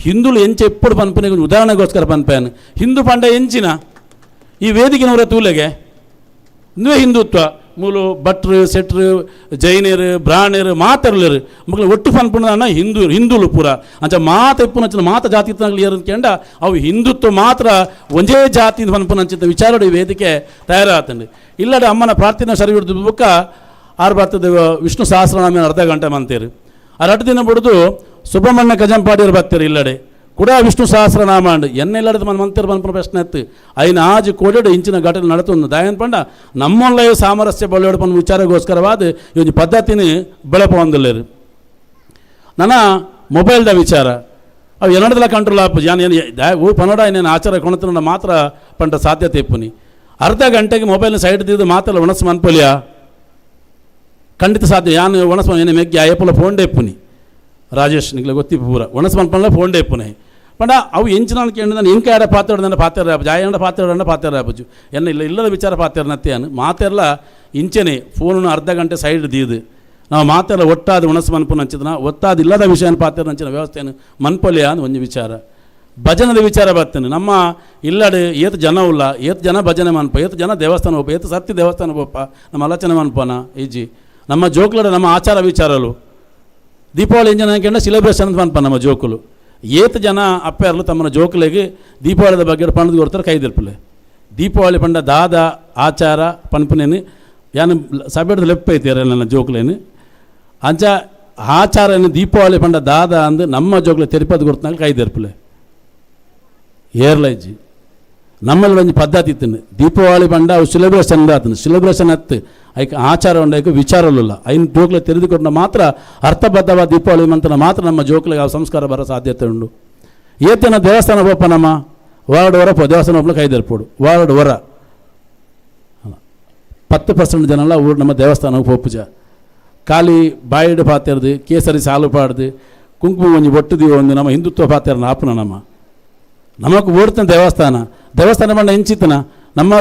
ಹಿಂದುಳು ಎಂಚೆ ಎప్పుడు ಪನ್ಪನೆ ಉದಾಹರಣೆಗೋಸ್ಕರ ಪನ್ಪೇನ್ ಹಿಂದೂ ಪಂಡ ಎಂಚಿನ ಈ ವೇದಿಕೆನವರ ತೂಲೆಗೆ ಇಂದುವೇ ಹಿಂದುತ್ವ ಮೂಲು ಭಟ್ರು ಸೆಟ್ರು ಜೈನರು ಬ್ರಾಹ್ಮಣರು ಮಾತರ್ಲರು ಮಕ್ಕಳು ಒಟ್ಟು ಪನ್ಪುಣ ಹಿಂದುಲು ಪೂರ ಅಂಚ ಮಾತ ಎಪ್ಪುನ ಮಾತ ಜಾತಿ ಏರಂದ್ಕೊಂಡ ಅವು ಹಿಂದುತ್ವ ಮಾತ್ರ ಒಂದೇ ಜಾತಿ ಪನ್ಪುನಂಚಿತ ವಿಚಾರ ವೇದಿಕೆ ತಯಾರಾತಂడి ಇಲ್ಲಡೆ ಅಮ್ಮನ ಪ್ರಾರ್ಥನೆ ಸರಿ ಹಿಡಿದು ಬುಕ್ಕ ಆರು ಬರ್ತದೆ ವಿಷ್ಣು ಸಹಸ್ರನಾಮ ಅರ್ಧ ಗಂಟೆ ಮಂತೇರು ಆ 2 ದಿನ ಬಿಡೋದು ಸುಬ್ರಹ್ಮಣ್ಯ ಕಜಂಪಾಡಿಯರು ಬರ್ತಾರೆ ಇಲ್ಲಡೆ ಕೂಡ ವಿಷ್ಣು ಸಹಸ್ರನಾಮ ಅಂಡ್ ಎನ್ನೆಲ್ಲಡದು మన ಮಂತ್ರ ಪನ್ಪನ ಪ್ರಶ್ನೆ ಎತ್ತು ಐನ ಆಜು ಕೋಡೆಡು ಇಂಚಿನ ಘಟನೆ ನಡತುಂದು ದಾಯನ್ ಪಂಡ ನಮ್ಮೊಳ್ಳೆಯ ಸಾಮರಸ್ಯ ಬಳ್ಳೆಡು ಪನ್ನ ವಿಚಾರಗೋಸ್ಕರವಾದ ಈ ಒಂದು ಪದ್ಧತಿನಿ ಬೆಳಪೊಂದಿಲ್ಲೇರು ನನ್ನ ಮೊಬೈಲ್ದ ವಿಚಾರ ಅವು ಏನಡದಲ್ಲ ಕಂಟ್ರೋಲ್ ಆಪು ಜಾನ್ ಏನು ಓ ಪನ್ನಡ ಇನ್ನೇನು ಆಚಾರ ಕೊಣತನ ಮಾತ್ರ ಪಂಡ ಸಾಧ್ಯತೆ ಇಪ್ಪುನಿ ಅರ್ಧ ಗಂಟೆಗೆ ಮೊಬೈಲ್ನ ಸೈಡ್ ತಿದ್ದು ಮಾತಲ್ಲ ಒಣಸ್ ಮನ್ಪೊಲಿಯಾ ಖಂಡಿತ ಸಾಧ್ಯ ಯಾನು ಒಣಸ್ ಏನೇ ಮೆಗ್ಗಿ ಅಯ್ಯಪ್ಪಲ ಫೋನ್ಡೇ ಇಪ್ಪುನಿ ರಾಜೇಶ್ ನಿಗ್ಲ ಗೊತ್ತಿ ಪೂರ ಒಣಸ್ ಮನ್ಪಲ್ಲ ಫೋನ್ಡೇ ಇಪ್ಪುನೆ ಪಂಡ ಅವು ಎಂಚಿನ ಕೇಳಿದ ನಾನು ಇಂಕ ಆಡ ಪಾತ್ರ ಪಾತ್ರ ಜಾಯಂಡ ಪಾತ್ರ ಆಪುಜು ಎನ್ನ ಇಲ್ಲದ ವಿಚಾರ ಪಾತ್ರ ನತ್ತೆಯಾನು ಮಾತೆಲ್ಲ ಇಂಚೆನೆ ಫೋನು ಅರ್ಧ ಗಂಟೆ ಸೈಡ್ ದೀದು ನಾವು ಮಾತೆಲ್ಲ ಒಟ್ಟಾದ ಒಣಸ್ ಮನ್ಪುನ ಹಂಚಿದ್ನ ಒತ್ತಾದ ಇಲ್ಲದ ವಿಷಯನ ಪಾತ್ರ ಹಂಚಿನ ವ್ಯವಸ್ಥೆಯನ್ನು ಮನ್ಪೊಲಿಯ ಅಂತ ಒಂದು ವಿಚಾರ ಭಜನದ ವಿಚಾರ ಬರ್ತೇನೆ ನಮ್ಮ ಇಲ್ಲಡೆ ಏತು ಜನ ಉಲ್ಲ ಏತು ಜನ ಭಜನೆ ಮನ್ಪ ಏತು ಜನ ದೇವಸ್ಥಾನ ಹೋಪ ಏತು ಸತ್ಯ ದೇವಸ್ಥಾನ ಹೋಪ ನಮ್ಮ ಆಲೋಚನೆ ಮನ್ಪನ ಈಜಿ ನಮ್ಮ ಜೋಕ್ಲಡ ನಮ್ಮ ಆಚಾರ ವಿಚಾರಲು ದೀಪಾವಳಿ ಎಂಜನ ಕಂಡ ಸೆಲೆಬ್ರೇಷನ್ ಅಂತ ಪನ್ಪ ನಮ್ಮ ಜೋಕುಲು ಏತು ಜನ ಅಪ್ಪೆರ್ಲು ತಮ್ಮನ ಜೋಕುಲೆಗೆ ದೀಪಾವಳಿದ ಬಗ್ಗೆ ಪಣದು ಕೊಡ್ತಾರೆ ಕೈದಿರ್ಪಲೆ ದೀಪಾವಳಿ ಪಂಡ ದಾದ ಆಚಾರ ಪನ್ಪನೇನು ಯಾನು ಸಭೆಡ್ದು ಲೆಪ್ಪ ಐತಿಯಾರ ನನ್ನ ಜೋಕುಲೇನು ಅಂಚ ಆಚಾರ ದೀಪಾವಳಿ ಪಂಡ ದಾದ ಅಂದು ನಮ್ಮ ಜೋಕುಲೆ ತಿರುಪತಿ ಕೊಡ್ತಾಗ ಕೈದಿರ್ಪಲೆ ಏರ್ಲೈಜಿ ನಮ್ಮಲ್ಲಿ ಒಂದು ಪದ್ಧತಿ ಇತ್ತು ದೀಪಾವಳಿ ಪಂಡ ಅವು ಸೆಲೆಬ್ರೇಷನ್ ಆತನು ಸೆಲೆಬ್ರೇಷನ್ ಹತ್ತು ಐಕೆ ಆಚಾರ ಉಂಡೈಕೆ ವಿಚಾರಲ್ಲ ಐನು ಜೋಕ್ಲೆ ತೆರೆದುಕೊಂಡ ಮಾತ್ರ ಅರ್ಥಬದ್ಧವಾದ ದೀಪಾವಳಿ ಮಂತ್ರ ಮಾತ್ರ ನಮ್ಮ ಜೋಕ್ಲಿಗೆ ಆ ಸಂಸ್ಕಾರ ಬರೋ ಸಾಧ್ಯತೆ ಉಂಟು ಏತನ ದೇವಸ್ಥಾನ ಹೋಪ ನಮ್ಮ ವಾರ್ಡ್ ವರ ದೇವಸ್ಥಾನ ಹೋಗ್ಲು ಕೈದರ್ಪೋಡು ವಾರ್ಡ್ ವರ 10% ಜನ ಊರು ನಮ್ಮ ದೇವಸ್ಥಾನಕ್ಕೆ ಹೋಪುಜ ಖಾಲಿ ಬಾಯಿಡು ಪಾತಿರ್ದು ಕೇಸರಿ ಸಾಲು ಪಾಡ್ದು ಕುಂಕುಮ ಒಂಜಿ ಒಟ್ಟುದಿ ಒಂದು ನಮ್ಮ ಹಿಂದುತ್ವ ಪಾತಿರ್ನ ಆಪನ ನಮకు ಓಡ್ತಾನೆ ದೇವಸ್ಥಾನ ಬಂಡ ಹೆಂಚಿತ್ತನ ನಮ್ಮ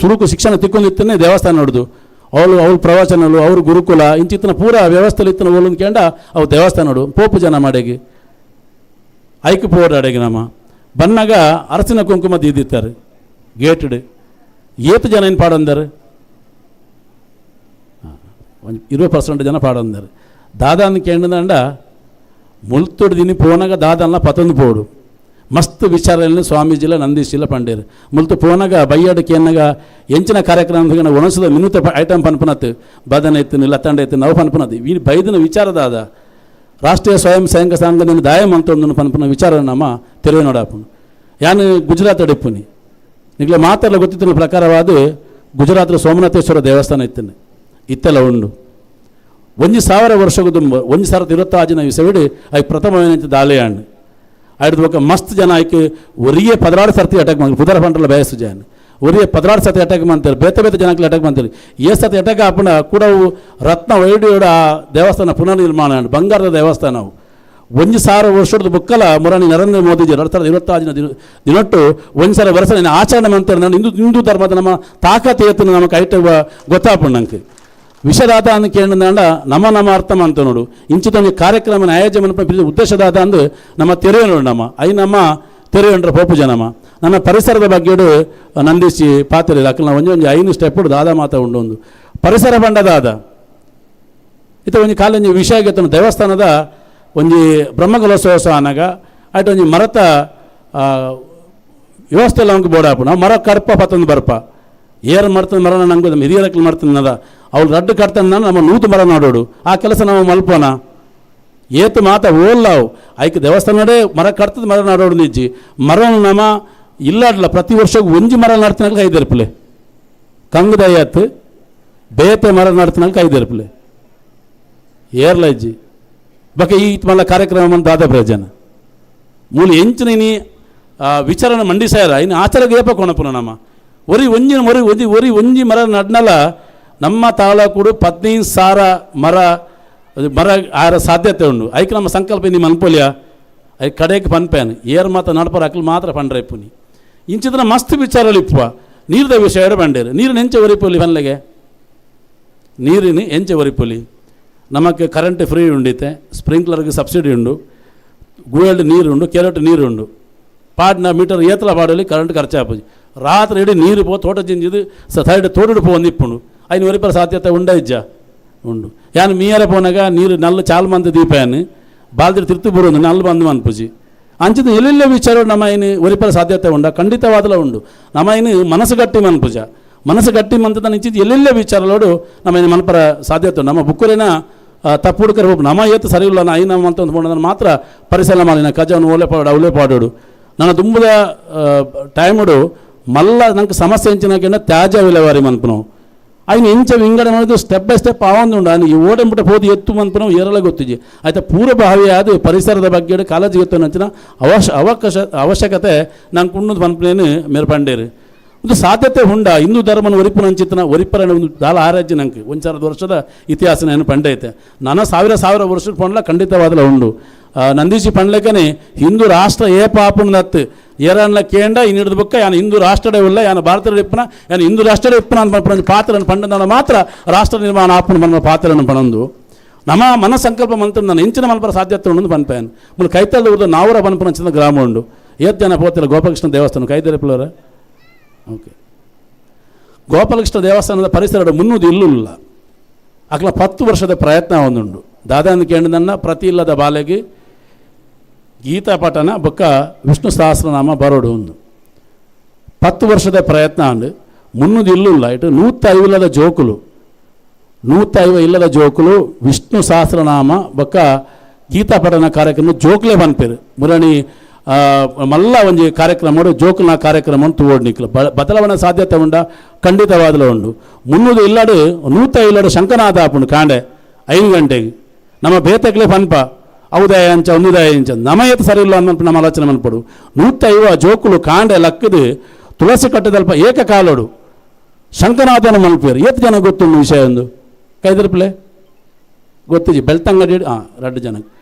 ಸುರುಕು ಶಿಕ್ಷಣ ತಿಕ್ಕೊಂಡಿತ್ತನೇ ದೇವಸ್ಥಾನ ನೋಡುದು ಅವಳು ಪ್ರವಚನಗಳು ಅವ್ರ ಗುರುಕುಲ ಇಂಚಿತ್ತನ ಪೂರ ವ್ಯವಸ್ಥೆಲಿ ಇತ್ತನ ಓಲು ಕೇಂಡ ಅವು ದೇವಸ್ಥಾನ ನೋಡು ಪೋಪು ಜನ ಮಾಡೇಗಿ ಐಕು ಪೋರ್ ಅಡೆಗೆ ನಮ್ಮ ಬನ್ನಾಗ ಅರಸಿನ ಕುಂಕುಮ ದೀದಿತ್ತಾರೆ ಗೇಟಡ್ ಏತು ಜನ ಏನು ಪಾಡಂದಾರೆ 20% ಜನ ಪಾಡಂದಾರೆ ದಾದಾನ ಕೇಂದ್ರಂಡ ಮುಲ್ತೊಡು ದಿನಿ ಪೋನಾಗ ದಾದನ್ನ ಪತಂದು ಪೋಡು ಮಸ್ತ್ ವಿಚಾರಗಳನ್ನು ಸ್ವಾಮೀಜಿಲ ನಂದೀಶಿಲ ಪಂಡೇರು ಮುಲ್ತು ಪೋನಾಗ ಬಯ್ಯಾಡಕ್ಕೆ ಏನಾಗ ಎಂಚಿನ ಕಾರ್ಯಕ್ರಮ ಒಣಸದ ಮಿನುತ ಐಟಮ್ ಪನ್ಪನತ್ತು ಬದನ ಎತ್ತು ಲತ್ತಂಡ ಎತ್ತು ನಾವು ಪನ್ಪನದ್ದು ಈ ಬೈದಿನ ವಿಚಾರದಾದ ರಾಷ್ಟ್ರೀಯ ಸ್ವಯಂ ಸೇವಕ ಸಂಘದಿಂದ ದಾಯಂ ಅಂತ ಒಂದು ಪನ್ಪನ ವಿಚಾರ ನಮ್ಮ ತೆರವೆ ನೋಡಾಪುನು ಯಾನು ಗುಜರಾತ್ ಅಡೆಪ್ಪುನಿ ನಿಗ್ಲ ಮಾತೆಲ್ಲ ಗೊತ್ತಿತ್ತಿನ ಪ್ರಕಾರವಾದ ಗುಜರಾತ್ ಸೋಮನಾಥೇಶ್ವರ ದೇವಸ್ಥಾನ ಇತ್ತನೆ ಇತ್ತೆಲ್ಲ ಉಂಡು 1000 ವರ್ಷಕ್ಕೂ ತುಂಬ 1026 ವಿಸವಿಡು ಅವು ಪ್ರಥಮವೇನಂತ ದಾಳಿಯಾಂಡು ಆಯ್ತು ఒక ಮಸ್ತ್ ಜನ ಆಯ್ಕೆ ಒರಿಯೇ 16 ಸರ್ತಿ ಅಟ್ಯಾಕ್ ಮಾಡಿ ಪುದರ ಪಂಟಲ ಬಯಸು ಜನ ಒರಿಯೇ 16 ಸರ್ತಿ ಅಟ್ಯಾಕ್ ಮಾಡ್ತಾರೆ ಬೇತೆ ಜನಕ್ಕೆ ಅಟ್ಯಾಕ್ ಮಾಡ್ತಾರೆ ಸರ್ತಿ ಅಟ್ಯಾಕ್ ಆಪಣ ಕೂಡ ರತ್ನ ವೈಡಿಯೋಡ ದೇವಸ್ಥಾನ ಪುನರ್ ನಿರ್ಮಾಣ ಬಂಗಾರದ ದೇವಸ್ಥಾನವು 1000 ವರ್ಷದ ಬುಕ್ಕಲ ಮುರಾಣಿ ನರೇಂದ್ರ ಮೋದಿಜಿ 2026 ದಿನಟ್ಟು 1000 ವರ್ಷ ಆಚರಣೆ ಮಾಡ್ತಾರೆ ನಾನು ಹಿಂದೂ ಧರ್ಮದ ನಮ್ಮ ತಾಕತ್ ನಮಗೆ ಐಟ ಗೊತ್ತಾಪಣ್ಣ ನಂಗೆ ವಿಷಯದಾತ ಅಂದು ಕೇಳಿದಂಡ ನಮ್ಮ ಅರ್ಥ ಅಂತ ನೋಡು ಇಂಚಿತೊಂದು ಕಾರ್ಯಕ್ರಮ ಆಯೋಜನೆ ಉದ್ದೇಶದಾತ ಅಂದು ನಮ್ಮ ತೆರೆಯ ನೋಡು ನಮ್ಮ ನಮ್ಮ ತೆರೆಯಂಡ್ರ ಪೋಪು ಜನಮ ನನ್ನ ಪರಿಸರದ ಬಗ್ಗೆ ನಂದಿಸಿ ಪಾತ್ರ ಅಕ್ಕಲ ಒಂಜಿ 5 ಸ್ಟೆಪ್ ದಾದ ಮಾತ ಉಂಡು ಒಂದು ಪರಿಸರ ಬಂಡದಾದ ಇತ ಒಂಜಿ ಕಾಲೊಂಜಿ ವಿಷಯ ಗೆತ್ತನು ದೇವಸ್ಥಾನದ ಒಂಜಿ ಬ್ರಹ್ಮಕಲೋತ್ಸವ ಅನಾಗ ಆಯ್ತು ಒಂಜಿ ಮರತ ವ್ಯವಸ್ಥೆ ಎಲ್ಲ ನಮ್ಗೆ ಬೋಡಾಪು ನಾವು ಮರ ಕರ್ಪ ಪತ್ತೊಂದು ಬರ್ಪ ಏರು ಮಾಡ್ತಾನೆ ಮರ ನಂಗೆ ಹಿರಿಯರಕ್ಕೆ ಮಾಡ್ತಾನದ ಅವ್ಳು ರಡ್ಡು ಕಟ್ತಾನೆ ನಾನು ನಮ್ಮ ನೂತು ಮರ ನೋಡೋಡು ಆ ಕೆಲಸ ನಾವು ಮಲ್ಪೋಣ ಏತು ಮಾತ ಓಲ್ಲಾವು ಆಯ್ಕೆ ದೇವಸ್ಥಾನಡೆ ಮರ ಕಟ್ತದ ಮರ ನಾಡೋಡು ನಿಜ್ಜಿ ಮರ ನಮ್ಮ ಇಲ್ಲಾಡ್ಲ ಪ್ರತಿ ವರ್ಷಕ್ಕೆ ಒಂಜಿ ಮರ ನಡ್ತಿನಾಗ ಕೈದೆರ್ಪಲೆ ಕಂಗದಯ್ಯತ್ ಬೇತೆ ಮರ ನಡ್ತಿನಾಗ ಕೈದೆರ್ಪಲೆ ಏರ್ಲ ಇಜ್ಜಿ ಬಕ ಈ ಮಲ್ಲ ಕಾರ್ಯಕ್ರಮ ಅಂತ ಆದ ಪ್ರಯೋಜನ ಮೂಲ ಎಂಚಿನ ನೀ ವಿಚಾರನ ಮಂಡಿಸಾರ ಇನ್ನು ಆಚಾರಕ್ಕೆ ಏಪ ಕೊಣಪುನ ನಮ್ಮ ಒರಿ ಒಂಜಿ ಮರ ನಡ್ನಲ್ಲ ನಮ್ಮ ತಾಲೂಕು 15,000 ಮರ ಆರ ಸಾಧ್ಯತೆ ಉಂಡು ಐಕೆ ನಮ್ಮ ಸಂಕಲ್ಪ ನಿಮ್ಮ ಅನ್ಪೋಲಿಯ ಐ ಕಡೆಗೆ ಪನ್ಪೇನು ಏರ್ ಮಾತ್ರ ನಡ್ಪರ ಅಕ್ಲು ಮಾತ್ರ ಪಂಡ್ರೈಪುನಿ ಇಂಚಿದ್ರೆ ಮಸ್ತ್ ವಿಚಾರಗಳು ಇಪ್ಪುವ ನೀರ್ದ ವಿಷಯ ಬಂಡೇರು ನೀರಿನ ಎಂಚೆ ಒರಿಪೊಲಿ ಬನ್ಲೆಗೆ ನೀರಿನ ಎಂಚೆ ಒರಿಪೊಲಿ ನಮಗೆ ಕರೆಂಟ್ ಫ್ರೀ ಉಂಡಿತೆ ಸ್ಪ್ರಿಂಕ್ಲರ್ಗೆ ಸಬ್ಸಿಡಿ ಉಂಡು ಗೂಯಲ್ಡ್ ನೀರು ಉಂಡು ಕೆರೆಟ್ ನೀರು ಉಂಡು ಪಾಡ್ನ ಮೀಟರ್ ಏತಲ ಪಾಡಲಿ ಕರೆಂಟ್ ಖರ್ಚಾಪುಜಿ ರಾತ್ರಿ ಇಡೀ ನೀರು ಪೋ ತೋಟ ಜಿಂಜಿದು ಸೈಡ್ ತೋಡು ಪೋ ಒಂದಿಪ್ಪುಂಡು ಐನು ಒರಿಪರ ಸಾಧ್ಯತೆ ಉಂಡ ಇಜ್ಜ ಉಂಡು ಯಾನು ಮೀಯರ ಪೋನಾಗ ನೀರು ನಲ್ಲ ಚಾಲು ಮಂದಿ ದೀಪಯಾನು ಬಾಲ್ದಿರು ತಿರ್ತು ಬರೋದು ನಲ್ಲು ಬಂದು ಅನ್ಪುಜಿ ಅಂಚಿದ ಎಲ್ಲೆಲ್ಲ ವಿಚಾರ ನಮ್ಮ ಏನು ಒರಿಪರ ಸಾಧ್ಯತೆ ಉಂಡ ಖಂಡಿತವಾದಲ ಉಂಡು ನಮ್ಮ ಏನು ಮನಸ್ಸು ಗಟ್ಟಿ ಮನ್ಪುಜ ಮನಸ್ಸು ಗಟ್ಟಿ ಮಂತದ ನಿಂಚಿದ ಎಲ್ಲೆಲ್ಲ ವಿಚಾರಲೋಡು ನಮ್ಮ ಏನು ಮನಪರ ಸಾಧ್ಯತೆ ನಮ್ಮ ಬುಕ್ಕರೇನ ತಪ್ಪು ಹುಡುಕರ ಹೋಗಿ ನಮ್ಮ ಏತು ಸರಿ ಇಲ್ಲ ನಾ ಐ ನಮ್ಮ ಅಂತ ಅಂದ್ಕೊಂಡ್ರೆ ಮಾತ್ರ ಪರಿಶೀಲನೆ ಮಾಡಿನ ಕಜವನ್ನು ಅವಲೇ ಪಾಡೋಡು ನನ್ನ ತುಂಬದ ಟೈಮುಡು ಮಲ್ಲ ನಂಗೆ ಸಮಸ್ಯೆ ಹೆಂಚಿನಾಕಿಂದ ತ್ಯಾಜ್ಯ ವಿಲೇವಾರಿ ಮನ್ಪು ನಾವು ఆయన ఇంచ వింగడ అనేది స్టెప్ బై స్టెప్ ಆವಂದುಂಡು ಅವನು ಈ ಓಡಂಬಿಟ್ಟು ಹೋದು ಎತ್ತು ಮನ್ಪು ನಾವು ಏರಲ್ಲ ಗೊತ್ತಿಜಿ ಆಯ್ತಾ ಪೂರ್ವಭಾವಿ ಅದು ಪರಿಸರದ ಬಗ್ಗೆ ಕಾಳಜಿ ಗೊತ್ತು ನಂಚಿನ ಅವಶ್ಯಕತೆ ನಂಗೆ ಕುಣ್ಣದು ಮನ್ಪನೇನು ಮೇರೆ ಪಂಡೇರು ಒಂದು ಸಾಧ್ಯತೆ ಹುಂಡ ಹಿಂದೂ ಧರ್ಮನ ಒರಿಪು ನಂಚಿತ್ತನ ಒರಿಪರ ಒಂದು ದಾಲ ಆರಾಜ್ಯ ನಂಗೆ 1,000 ವರ್ಷದ ಇತಿಹಾಸ ಏನು ಪಂಡೈತೆ ನಾನು ಸಾವಿರ ವರ್ಷದ ಪಂಡ್ಲ ಖಂಡಿತವಾದಲ ಉಂಡು ನಂದೀಶಿ ಪಂಡ್ಲಕ್ಕನೆ ಹಿಂದೂ ರಾಷ್ಟ್ರ ಏ ಪಾಪುನತ್ತು ಏರನ್ಲ ಕೇಂಡ ಇನ್ನು ಹಿಡಿದು ಬುಕ್ಕ ಯಾನು ಹಿಂದೂ ರಾಷ್ಟ್ರಡೇ ಇಲ್ಲ ಯಾನು ಭಾರತದ ಇಪ್ಪನ ಯಾನು ಹಿಂದೂ ರಾಷ್ಟ್ರಡೇ ಇಪ್ಪನ ಅಂತ ಪಾತ್ರನ ಪಂಡನ ಮಾತ್ರ ರಾಷ್ಟ್ರ ನಿರ್ಮಾಣ ಆಪನ మన ಪಾತ್ರನ ಪಣಂದು ನಮ್ಮ ಮನಸ್ಸಂಕಲ್ಪ ಮಂತ್ರ ನಾನು ಹೆಂಚಿನ ಮಲ್ಪರ ಸಾಧ್ಯತೆ ಉಂಡು ಪನ್ಪೇನು ಮುಳು ಕೈತಲ್ದ ಊರ್ದು ನಾವರ ಪನ್ಪನ ಚಿನ್ನ ಗ್ರಾಮ ಉಂಡು ಏತ್ ಜನ ಪೋತಿಲ್ಲ ಗೋಪಾಲಕೃಷ್ಣ ದೇವಸ್ಥಾನ ಕೈದೆರಪಿಲ್ಲವರ ಓಕೆ ಗೋಪಾಲಕೃಷ್ಣ ದೇವಸ್ಥಾನದ ಪರಿಸರ ಮುನ್ನುದು ಇಲ್ಲುಲ್ಲ ಅಕ್ಲ 10 ವರ್ಷದ ಪ್ರಯತ್ನ ಒಂದುಂಡು ದಾದಾಂದು ಕೇಂದ್ರದನ್ನ ಪ್ರತಿ ಇಲ್ಲದ ಬಾಲೆಗೆ ಗೀತಾ ಪಠನ ಬೊಕ್ಕ ವಿಷ್ಣು ಸಹಸ್ರನಾಮ ಬರೋಡು ಒಂದು 10 ವರ್ಷದ ಪ್ರಯತ್ನ ಅಂಡು ಮುನ್ನುದು ಇಲ್ಲುಲ್ಲ ಇಟ್ಟು 105 ಇಲ್ಲದ ಜೋಕುಲು ವಿಷ್ಣು ಸಹಸ್ರನಾಮ ಬೊಕ್ಕ ಗೀತಾ ಪಠನ ಕಾರ್ಯಕ್ರಮ ಜೋಕ್ಲೆ ಬನ್ಪೇರು ಮುರಣಿ ಮಲ್ಲ ಒಂಜಿ ಕಾರ್ಯಕ್ರಮ ಜೋಕುಲ್ನ ಕಾರ್ಯಕ್ರಮ ತೂಡ್ನಿಕ್ಲು ಬದಲಾವಣೆ ಸಾಧ್ಯತೆ ಉಂಡ ಖಂಡಿತವಾದಲು ಉಂಡು 300 ಇಲ್ಲಡು 105 ಇಲ್ಲಡು ಶಂಕನಾಥ ಆಪುಂಡು ಕಾಂಡೆ 5 ಗಂಟೆಗೆ ನಮ್ಮ ಬೇತಕ್ಲೆ ಪನ್ಪ ಔದಾಯ ಅಂಚ ಒಂದುದಾಯ ಇಂಚ ನಮ್ಮ ಏತು ಸರಿ ಇಲ್ಲ ಅನ್ನೋ ನಮ್ಮ ಆಲೋಚನೆ ಮನ್ಪಡು 105 ಜೋಕುಲು ಕಾಂಡೆ ಲಕ್ಕದು ತುಳಸಿ ಕಟ್ಟದಲ್ಪ ಏಕಕಾಲೋಡು ಶಂಕನಾಥನ ಮಲ್ಪೇರು ಏತು ಜನ ಗೊತ್ತುಂಡು ವಿಷಯ ಒಂದು ಕೈದರ್ಪಲೆ ಗೊತ್ತಿಜಿ ಬೆಳ್ತಂಗಡಿ ರಡ್ಡು ಜನ